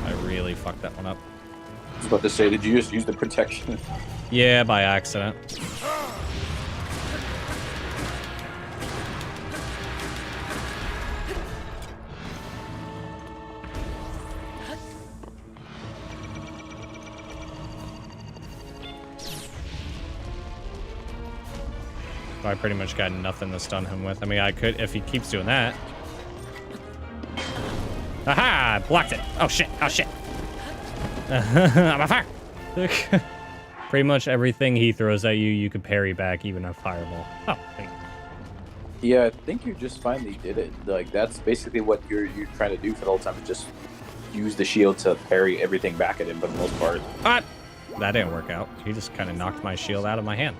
I really fucked that one up. I was about to say, did you just use the protection? Yeah, by accident. I pretty much got nothing to stun him with. I mean, I could, if he keeps doing that. Aha! Blocked it. Oh, shit. Oh, shit. I'm on fire. Pretty much everything he throws at you, you can parry back, even a fireball. Oh, thank you. Yeah, I think you just finally did it. Like, that's basically what you're trying to do for the whole time, is just use the shield to parry everything back at him for the most part. But that didn't work out. He just kind of knocked my shield out of my hand.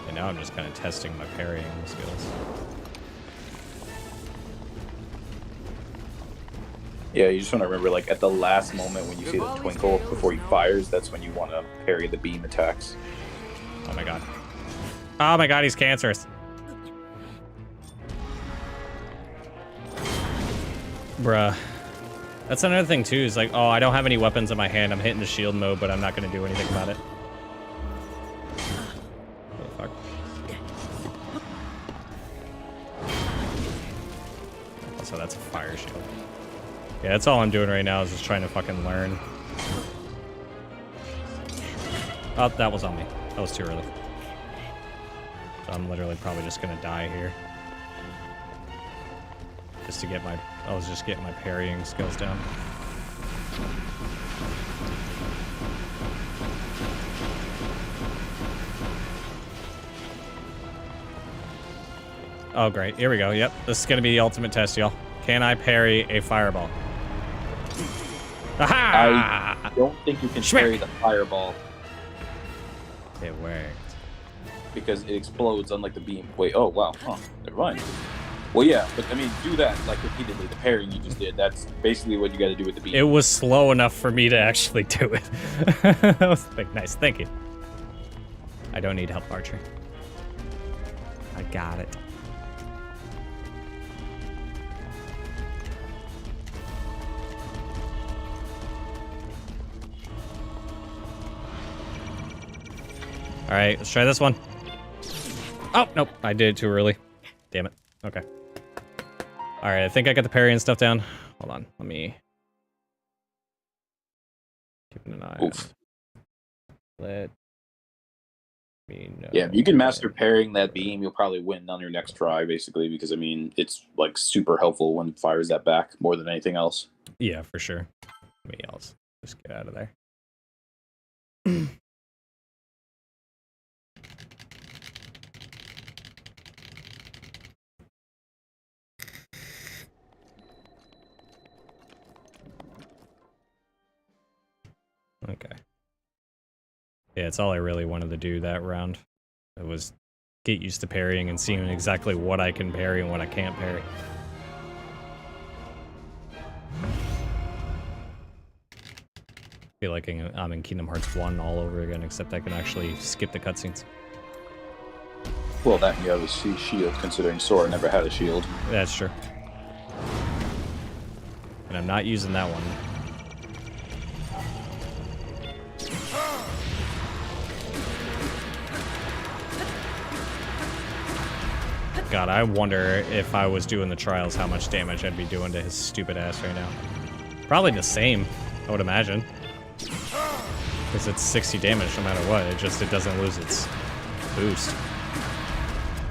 And now I'm just kind of testing my parrying skills. Yeah, you just want to remember, like, at the last moment when you see the twinkle before he fires, that's when you want to parry the beam attacks. Oh my god. Oh my god, he's cancerous. Bruh. That's another thing, too, is like, oh, I don't have any weapons in my hand. I'm hitting the shield mode, but I'm not going to do anything about it. What the fuck? So that's a fire shield. Yeah, that's all I'm doing right now is just trying to fucking learn. Oh, that was on me. That was too early. So I'm literally probably just gonna die here. Just to get my... I was just getting my parrying skills down. Oh, great. Here we go. Yep. This is gonna be the ultimate test, y'all. Can I parry a fireball? Aha! I don't think you can parry the fireball. It worked. Because it explodes unlike the beam. Wait, oh, wow. Huh, never mind. Well, yeah, but, I mean, do that, like, repeatedly. The parrying you just did, that's basically what you got to do with the beam. It was slow enough for me to actually do it. That was like, nice. Thank you. I don't need help, Archer. I got it. All right, let's try this one. Oh, nope. I did it too early. Damn it. Okay. All right, I think I got the parry and stuff down. Hold on. Let me... keep an eye on it. Let me know. Yeah, if you can master parrying that beam, you'll probably win on your next try, basically, because, I mean, it's, like, super helpful when it fires that back more than anything else. Yeah, for sure. Let me else. Just get out of there. Okay. Yeah, it's all I really wanted to do that round. It was get used to parrying and seeing exactly what I can parry and what I can't parry. I feel like I'm in Kingdom Hearts 1 all over again, except I can actually skip the cutscenes. Well, that and you have a shield, considering Sora never had a shield. That's true. And I'm not using that one. God, I wonder if I was doing the trials how much damage I'd be doing to his stupid ass right now. Probably the same, I would imagine. Because it's 60 damage no matter what, it doesn't lose its boost.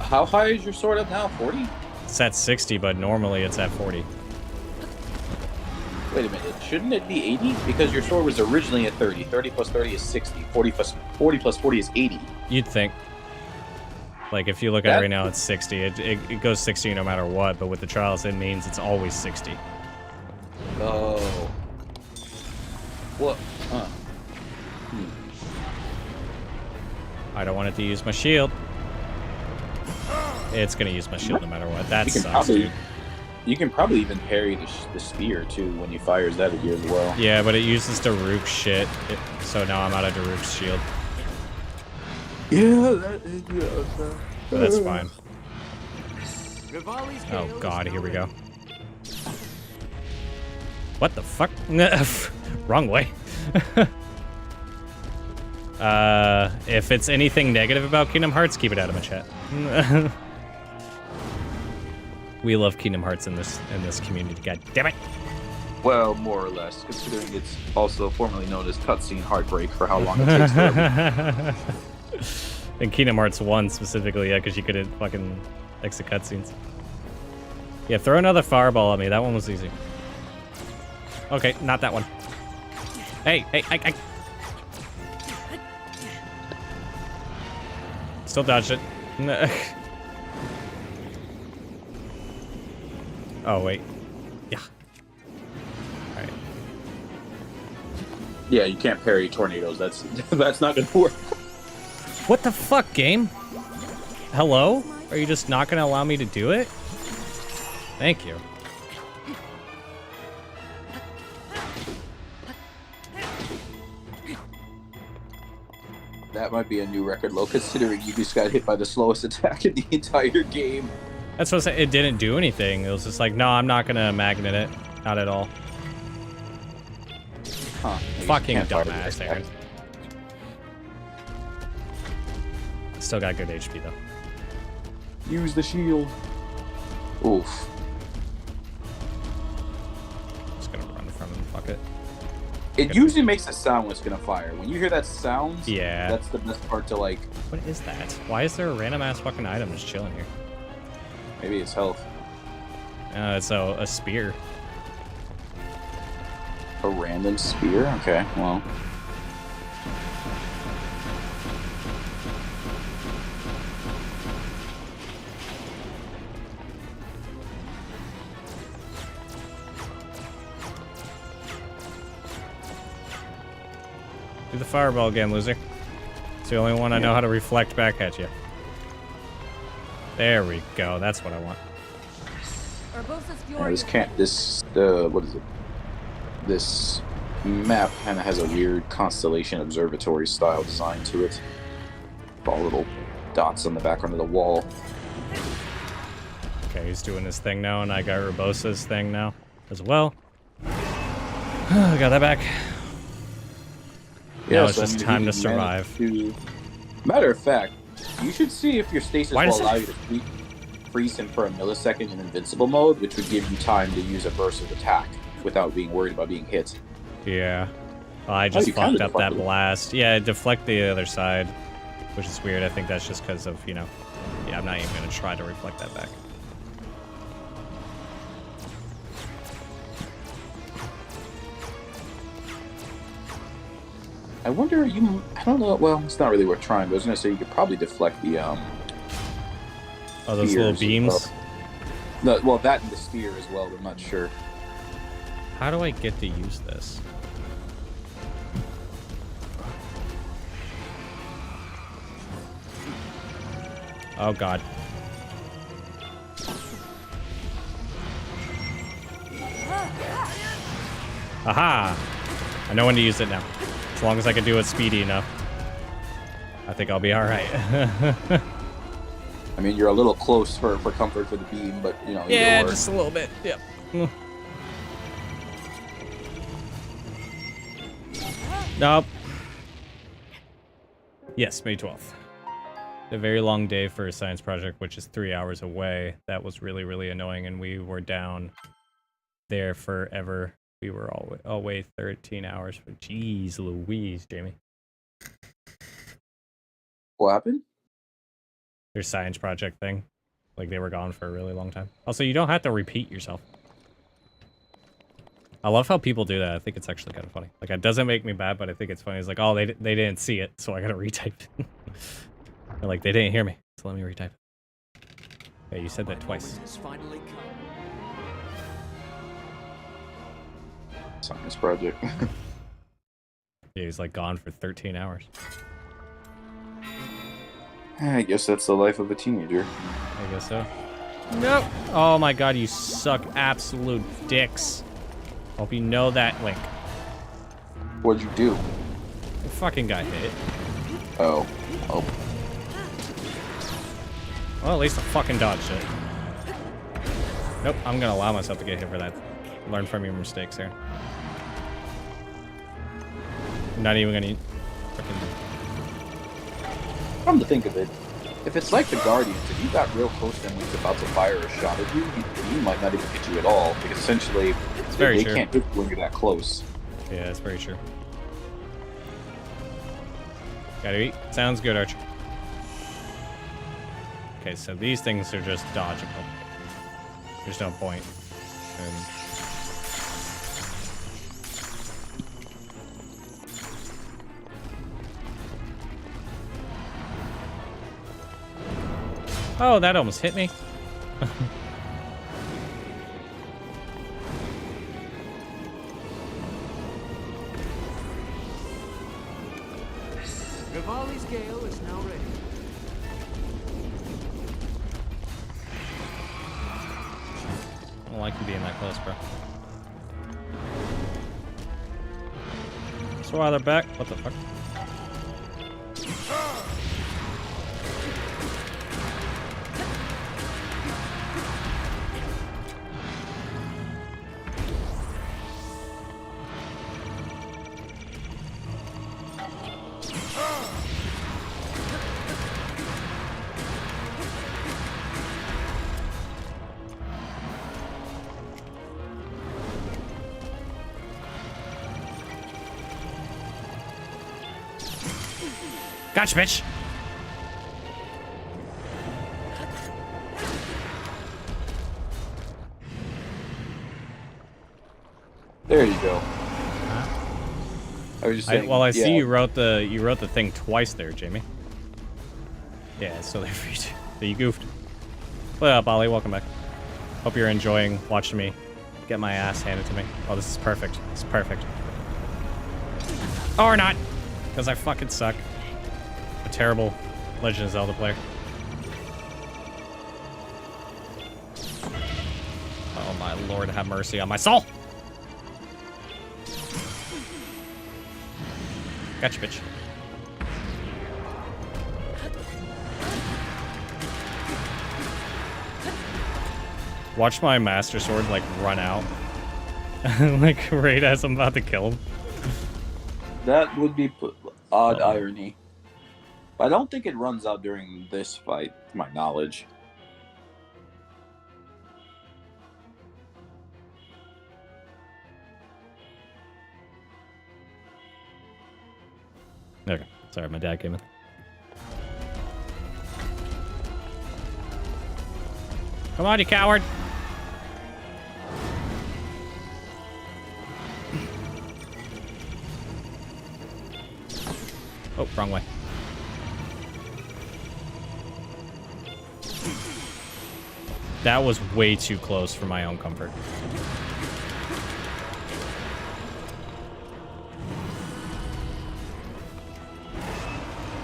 How high is your sword up now? 40? It's at 60, but normally it's at 40. Wait a minute, shouldn't it be 80? Because your sword was originally at 30. 30 plus 30 is 60. 40 plus 40 is 80. You'd think. Like, if you look at it right now, it's 60. It goes 60 no matter what, but with the trials, it means it's always 60. Oh. What? Huh. I don't want it to use my shield. It's gonna use my shield no matter what. That sucks, dude. You can probably even parry the spear, too, when you fires that at you as well. Yeah, but it uses Daruk's shit, so now I'm out of Daruk's shield. Yeah, But that's fine. Oh god, here we go. What the fuck? Wrong way. If it's anything negative about Kingdom Hearts, keep it out of my chat. We love Kingdom Hearts in this community. God damn it! Well, more or less, considering it's also formerly known as cutscene heartbreak for how long it takes for everything. In Kingdom Hearts 1 specifically, yeah, because you couldn't fucking exit cutscenes. Yeah, throw another fireball at me. That one was easy. Okay, not that one. Hey. Still dodged it. Oh, wait. Yeah. Alright. Yeah, you can't parry tornadoes. That's not gonna work. What the fuck, game? Hello? Are you just not gonna allow me to do it? Thank you. That might be a new record low, considering you just got hit by the slowest attack in the entire game. That's what I said. It didn't do anything. It was just like, no, I'm not gonna magnet it. Not at all. Huh. Fucking dumbass, Aaron. Still got good HP, though. Use the shield. Oof. Just gonna run from him. Fuck it. It usually makes a sound when it's gonna fire. When you hear that sound, yeah, that's the best part to like. What is that? Why is there a random ass fucking item just chilling here? Maybe it's health. It's a spear. A random spear? Okay, well. Do the fireball again, loser. It's the only one I know how to reflect back at you. There we go. That's what I want. Yeah, what is it? This map kind of has a weird constellation observatory style design to it. All little dots on the background of the wall. Okay, he's doing his thing now, and I got Urbosa's thing now as well. I got that back. Yeah, now it's just time to survive. Matter of fact, you should see if your stasis will allow you to freeze him for a millisecond in invincible mode, which would give you time to use a burst of attack without being worried about being hit. Yeah. Well, I just fucked up that blast. Yeah, deflect the other side, which is weird. I think that's just because of, you know... Yeah, I'm not even going to try to reflect that back. I wonder, I don't know, well, it's not really worth trying, but I was going to say you could probably deflect the, oh, those little beams? No, well, that and the spear as well, but I'm not sure. How do I get to use this? Oh god. Aha! I know when to use it now. As long as I can do it speedy enough. I think I'll be alright. I mean, you're a little close for comfort for the beam, but, you know, Yeah, either or. just a little bit. Yep. Nope. Yes, May 12th. A very long day for a science project, which is 3 hours away. That was really, really annoying, and we were down there forever. We were all away 13 hours. Jeez Louise, Jamie. What happened? Their science project thing. Like, they were gone for a really long time. Also, you don't have to repeat yourself. I love how people do that. I think it's actually kind of funny. Like, it doesn't make me bad, but I think it's funny. It's like, oh, they didn't see it, so I gotta retype it. Or like, they didn't hear me, so let me retype it. Yeah, you said that twice. Science project. Yeah, he's like gone for 13 hours. I guess that's the life of a teenager. I guess so. Nope. Oh my god, you suck absolute dicks. Hope you know that, Link. What'd you do? The fucking guy hit. Oh. Oh. Well, at least I fucking dodged it. Nope, I'm gonna allow myself to get hit for that. Learn from your mistakes here. I'm not even gonna freaking... Come to think of it, if it's like the Guardians, if you got real close to him and he's about to fire a shot at you, he might not even hit you at all. Because essentially, they can't hit you when you're that close. Yeah, that's very true. Gotta eat. Sounds good, Archer. Okay, so these things are just dodgeable. There's no point. Oh, that almost hit me. Rivali's Gale is now ready. I don't like you being that close, bro. So while they're back, what the fuck? Gotcha, bitch! There you go. I was just saying. Well, I see you wrote the thing twice there, Jamie. Yeah, it's still there for you too. So you goofed. What up, Ollie? Welcome back. Hope you're enjoying watching me get my ass handed to me. Oh, this is perfect. This is perfect. Or not, because I fucking suck. A terrible Legend of Zelda player. Oh my lord, have mercy on my soul! Gotcha, bitch. Watch my Master Sword, like, run out. Like, right as I'm about to kill him. That would be odd irony. But I don't think it runs out during this fight, to my knowledge. Okay, sorry, my dad came in. Come on, you coward! Oh, wrong way. That was way too close for my own comfort.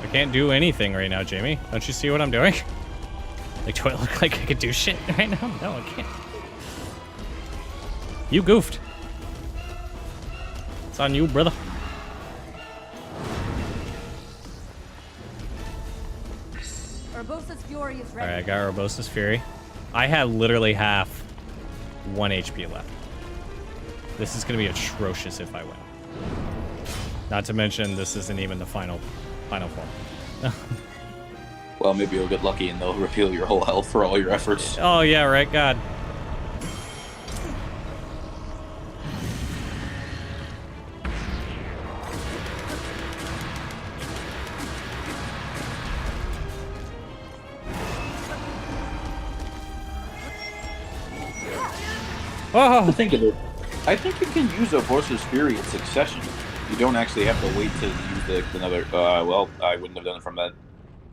I can't do anything right now, Jamie. Don't you see what I'm doing? Like, do I look like I could do shit right now? No, I can't. You goofed. It's on you, brother. Urbosa's Fury is ready. Alright, I got Urbosa's Fury. I have literally half 1 HP left. This is going to be atrocious if I win. Not to mention, this isn't even the final form. Well, maybe you'll get lucky and they'll repeal your whole health for all your efforts. Oh, yeah, right, God. Oh! Think of it. I think you can use Urbosa's Fury in succession. You don't actually have to wait to use another. Well, I wouldn't have done it from that.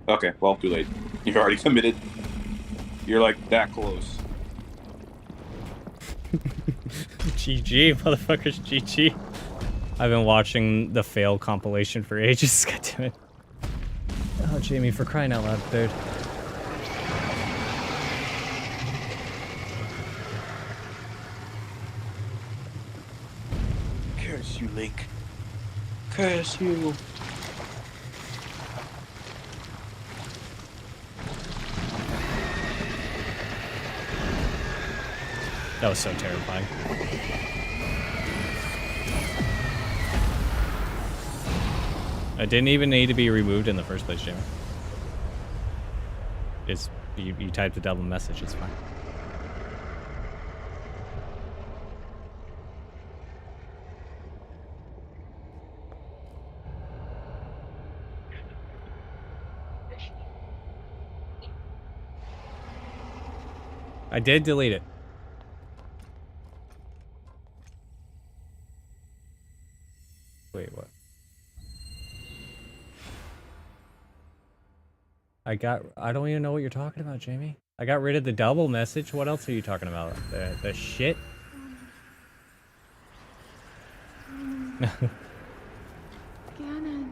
Okay, well, too late. You've already committed. You're like that close. GG, motherfuckers, GG. I've been watching the fail compilation for ages. God damn it. Oh, Jamie, for crying out loud, dude. Curse you, Link. Curse you. That was so terrifying. I didn't even need to be removed in the first place, Jamie. It's you typed a double message, it's fine. I did delete it. Wait, what? I don't even know what you're talking about, Jamie. I got rid of the double message. What else are you talking about? The shit? Ganon.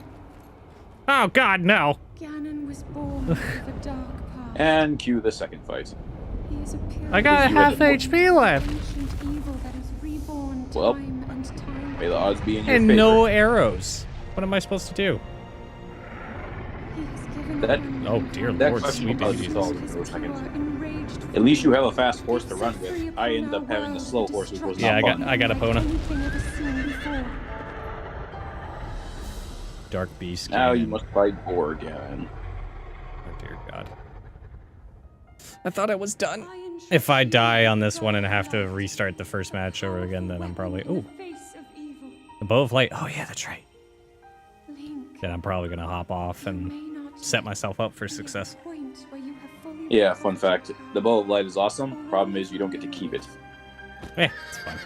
Oh God, no! Ganon was born with a dark past. And cue the second fight. He is a pure I got You had half the- HP left! ancient evil that is reborn Well, time and time. May the odds be in your And favor. no arrows. What am I supposed to do? He has given That- upon Oh, mankind dear That Lord, question sweet will baby be Jesus. solved in his those seconds. pure, enraged At least you have a fast horse to run with. I ended up having the slow horse, which was Yeah, not fun. I got a Pona. anything ever seen before. Dark Beast. Now you Ganon. must fight Boar again. Oh dear God. I thought I was done. Iron If I shield die on this of one and have to light, restart the first match over again, then I'm probably... weapon in Ooh, the face of evil. the Bow of Light. Oh yeah, that's right. Link, Then I'm probably going to hop off you and may not set myself up for be at the success. point where you have fully Yeah, fun fact. The Bow of Light is awesome. Problem is you don't get to keep it. Eh, it's fine.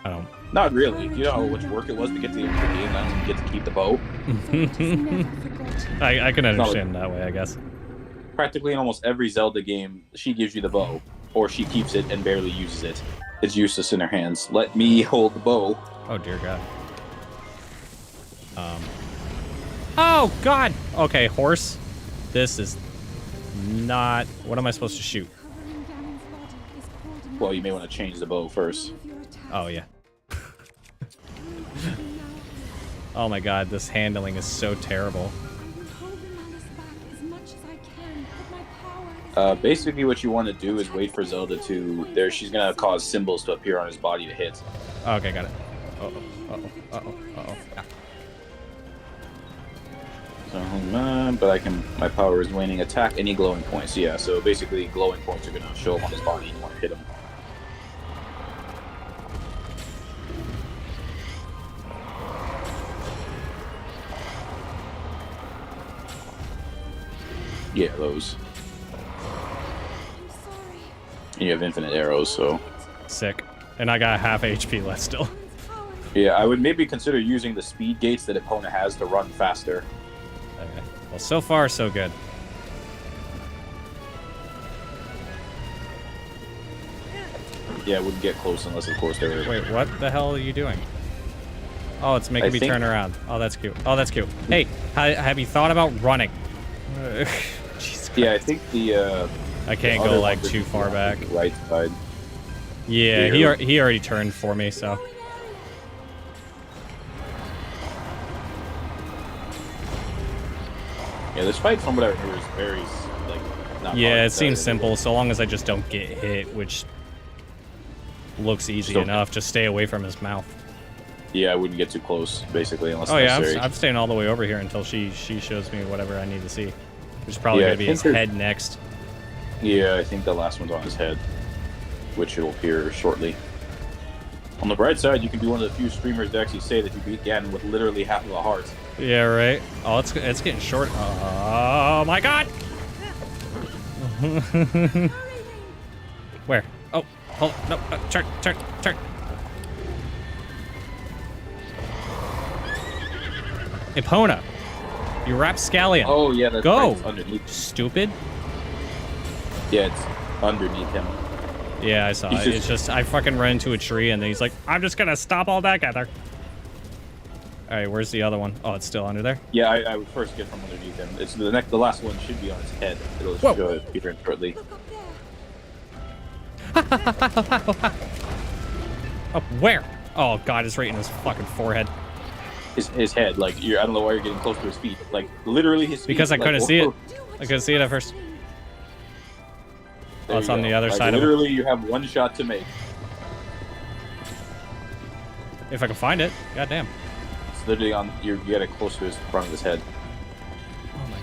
I don't... Not really. You know how much work it was to get to the end of the game, and I don't get to keep the bow. Zelda's never forgotten. I can not understand that way, I guess. Practically in almost every Zelda game, she gives you the bow, or she keeps it and barely uses it. It's useless in her hands. Let me hold the bow. Oh dear God. Oh God! Okay, horse. This is not... What am I supposed to shoot? Covering Ganon's body is called Well, you may want to change the bow first. One of your attacks Oh yeah. will now Oh my God, this handling is so terrible. I will hold the malice back as much as I can, but my power is Basically what you want to do is wait for Zelda to... She's going to cause symbols to appear on his body to hit. Okay, got it. Uh-oh, uh-oh, uh-oh, uh-oh. Ah. So, but my power is waning. Attack any glowing points. Yeah, so basically glowing points are going to show up on his body and you want to hit him. Yeah, those. I'm sorry. And you have infinite arrows, so... Sick. And I got half HP left still. Ganon's power Yeah, I would maybe consider using the speed gates that Epona has to run faster. Okay. Well, so far, so good. Yeah, I wouldn't get close unless, of course, they were... Wait, what the hell are you doing? Oh, it's making I me think- turn around. Oh, that's cute. Oh, that's cute. Hey, have you thought about running? Jesus Yeah, I think the I can't the go other like ones are too far on back. the right side. Yeah, Here. he already turned for me, so. Yeah, this fight, from what I remember, is very like not hard Yeah, to it seems tell. simple, so long as I just don't get hit, which looks easy Still- enough. Just stay away from his mouth. Yeah, I wouldn't get too close, basically, unless Oh yeah, necessary. I'm staying all the way over here until she shows me whatever I need to see. Which is probably Yeah, gonna be I his think head next. Yeah, I think the last one's on his head, which will appear shortly. On the bright side, you can be one of the few streamers to actually say that you beat Ganon with literally half of a heart. Yeah, right. Oh, it's getting short. Oh my god! Where? Oh, hold on. No, turn. Epona, you rapscallion. Oh yeah, that's Go. right. It's underneath. Stupid. Yeah, it's underneath him. Yeah, I saw He's it. just- It's just I fucking ran into a tree and then he's like, I'm just gonna stop all that together. All right, where's the other one? Oh, it's still under there. Yeah, I would first get from underneath him. It's the last one should be on his head. It'll Whoa. show it appear shortly. Look up there. Oh, where? Oh god, it's right in his fucking forehead. His head, like I don't know why you're getting close to his feet. Like literally his feet. Because I like, couldn't see it. whoa. I couldn't see it at first. There Oh, it's you on go. the other Like, side of him. literally, you have one shot to make. If I can find it. God damn. It's literally on. You get it close to his front of his head. Oh my.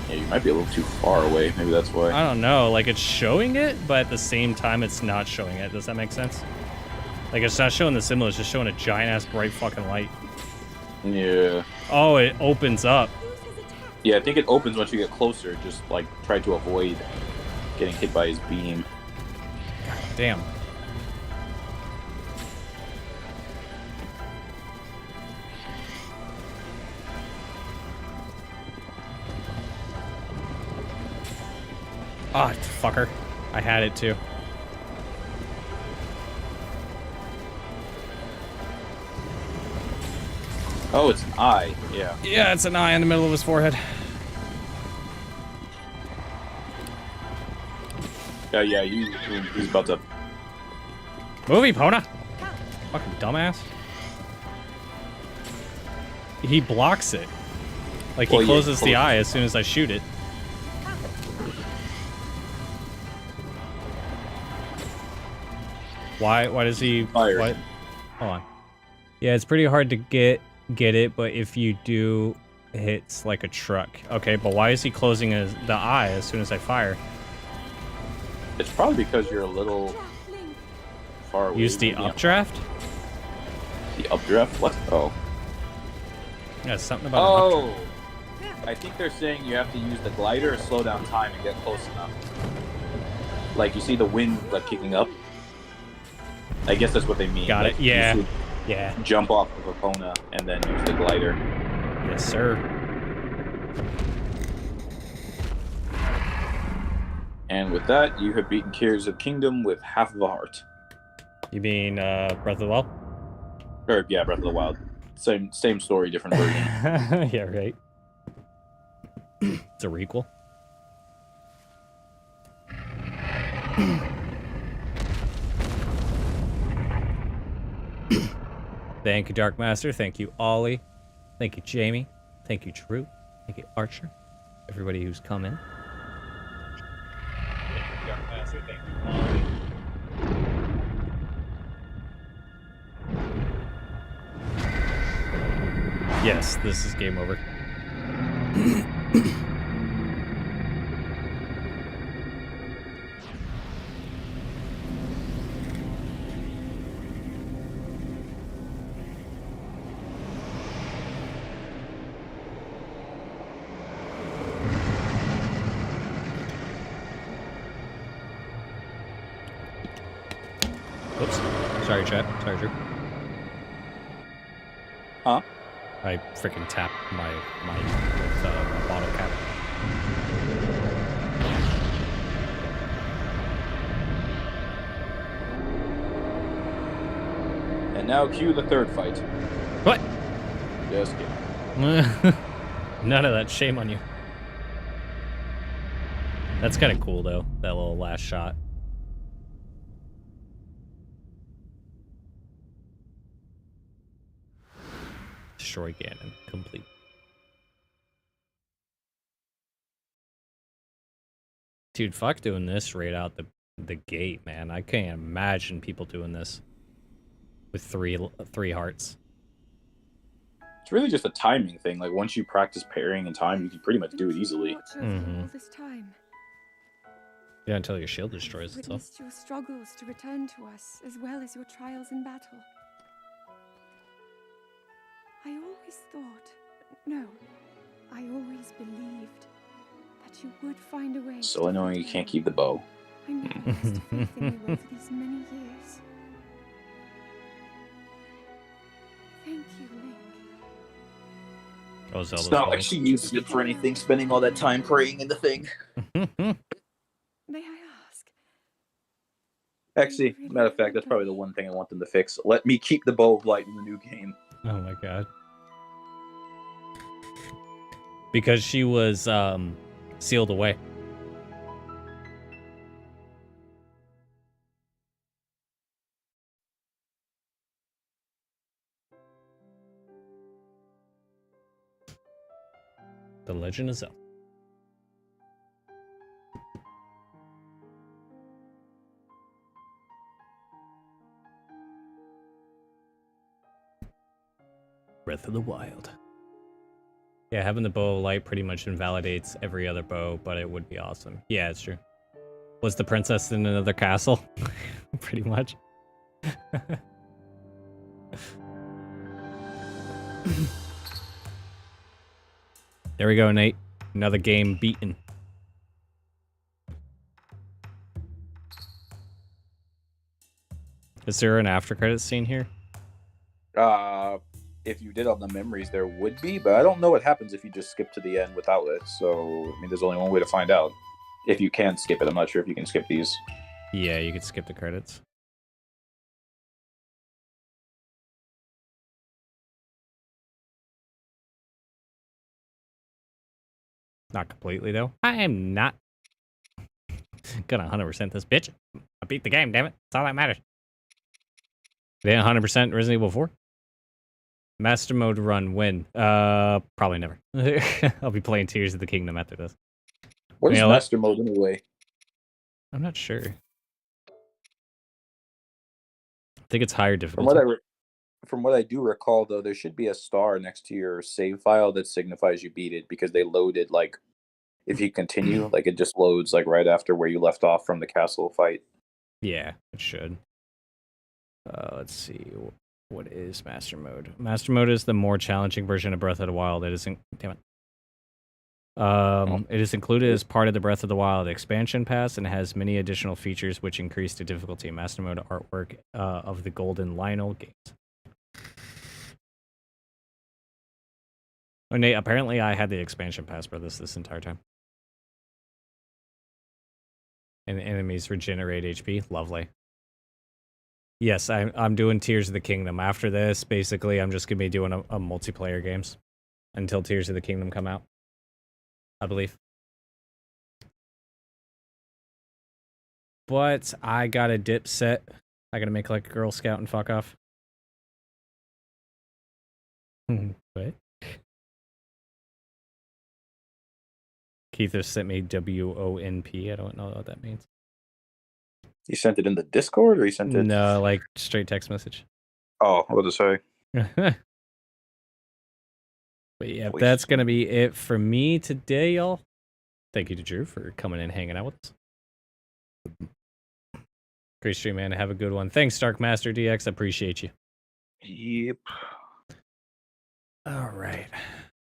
Yeah, you might be a little too far away. Maybe that's why. I don't know. Like it's showing it, but at the same time, it's not showing it. Does that make sense? Like it's not showing the symbol. It's just showing a giant ass bright fucking light. Yeah. Oh, it opens up. Yeah, I think it opens once you get closer. Just like try to avoid getting hit by his beam. Damn. Ah, fucker. I had it too. Oh, it's an eye. Yeah. Yeah, it's an eye in the middle of his forehead. Yeah. He's about to. Movie, Pona. Fucking dumbass. He blocks it. Like he Well, yeah, closes the closes. eye as soon as I shoot it. Why does he Fire. what? Hold on. Yeah, it's pretty hard to get it, but if you do, it's like a truck. Okay, but why is he closing the eye as soon as I fire? It's probably because you're a little far away. Use the from updraft? The updraft? What? Oh. Yeah, something about an updraft. Oh. I think they're saying you have to use the glider or slow down time and get close enough. Like you see the wind like kicking up. I guess that's what they mean. Got like, it. Yeah. you Yeah. jump off of Epona and then use the glider. Yes, sir. And with that, you have beaten Tears of Kingdom with half of a heart. You mean Breath of the Wild? Or yeah, Breath of the Wild. Same story, different version. Yeah, right. It's a requel. Thank you, Dark Master. Thank you, Ollie. Thank you, Jamie. Thank you, Drew. Thank you, Archer. Everybody who's come in. Yes, this is game over. Oops. Sorry, chat. Sorry, Drew. Huh? I freaking tapped my mic with my bottle cap. And now cue the third fight. What? Just kidding. None of that. Shame on you. That's kind of cool, though. That little last shot. Destroy Ganon. Complete. Dude, fuck doing this right out the gate, man. I can't imagine people doing this with three hearts. It's really just a timing thing. Like, once you practice parrying in time, you can pretty much do it easily. Mm-hmm. All this time. Yeah, until your shield destroys I've itself. witnessed your struggles to return to us, as well as your trials in battle. I always thought, no, I always believed that you would find a way. So annoying you can't keep the bow. I never lost faith in you over these many years. Thank you, Link. Oh, Zelda's It's not calling. like she uses it for anything, spending all that time praying in the thing. May I ask? Actually, matter of fact, that's probably the one thing I want them to fix. Let me keep the bow of light in the new game. Oh my god. Because she was sealed away. The Legend of Zelda. Breath of the Wild. Yeah, having the bow of light pretty much invalidates every other bow, but it would be awesome. Yeah, it's true. Was the princess in another castle? Pretty much. There we go, Nate. Another game beaten. Is there an after credits scene here? If you did all the memories, there would be, but I don't know what happens if you just skip to the end without it. So, I mean, there's only one way to find out. If you can skip it, I'm not sure if you can skip these. Yeah, you could skip the credits. Not completely, though. I am not gonna 100% this bitch. I beat the game, damn it. That's all that matters. Did 100% Resident Evil 4? Master mode run when? Probably never. I'll be playing Tears of the Kingdom after this. What is master mode anyway? I'm not sure. I think it's higher difficulty. From what I do recall, though, there should be a star next to your save file that signifies you beat it, because they loaded, like, if you continue, like, it just loads, like, right after where you left off from the castle fight. Yeah, it should. Let's see. What is Master Mode? Master Mode is the more challenging version of Breath of the Wild. It isn't. Damn it. It is included as part of the Breath of the Wild expansion pass and has many additional features which increase the difficulty. Master Mode artwork of the Golden Lionel games. Oh, Nate, apparently I had the expansion pass for this entire time. And enemies regenerate HP. Lovely. Yes, I'm doing Tears of the Kingdom. After this, basically, I'm just going to be doing a multiplayer games until Tears of the Kingdom come out, I believe. But I got a dip set. I got to make like a Girl Scout and fuck off. What? Keith has sent me WONP. I don't know what that means. You sent it in the Discord, or you sent it? No, like straight text message. Oh, what to say? But yeah, that's going to be it for me today, y'all. Thank you to Drew for coming in and hanging out with us. Great stream, man. Have a good one. Thanks, Stark Master DX. Appreciate you. Yep. All right.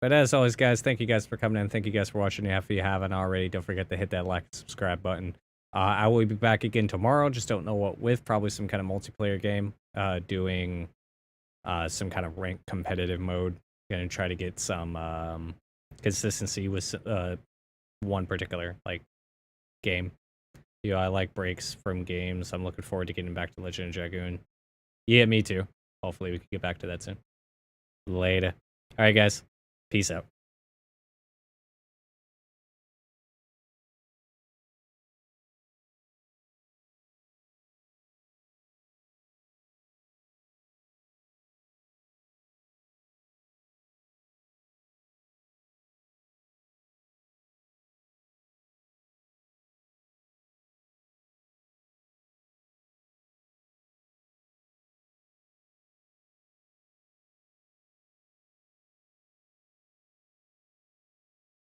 But as always, guys, thank you guys for coming in. Thank you guys for watching. If you haven't already, don't forget to hit that like and subscribe button. I will be back again tomorrow. Just don't know what with. Probably some kind of multiplayer game. Doing some kind of ranked competitive mode. Gonna try to get some consistency with one particular like game. You know, I like breaks from games. I'm looking forward to getting back to Legend of Dragoon. Yeah, me too. Hopefully we can get back to that soon. Later. All right, guys. Peace out.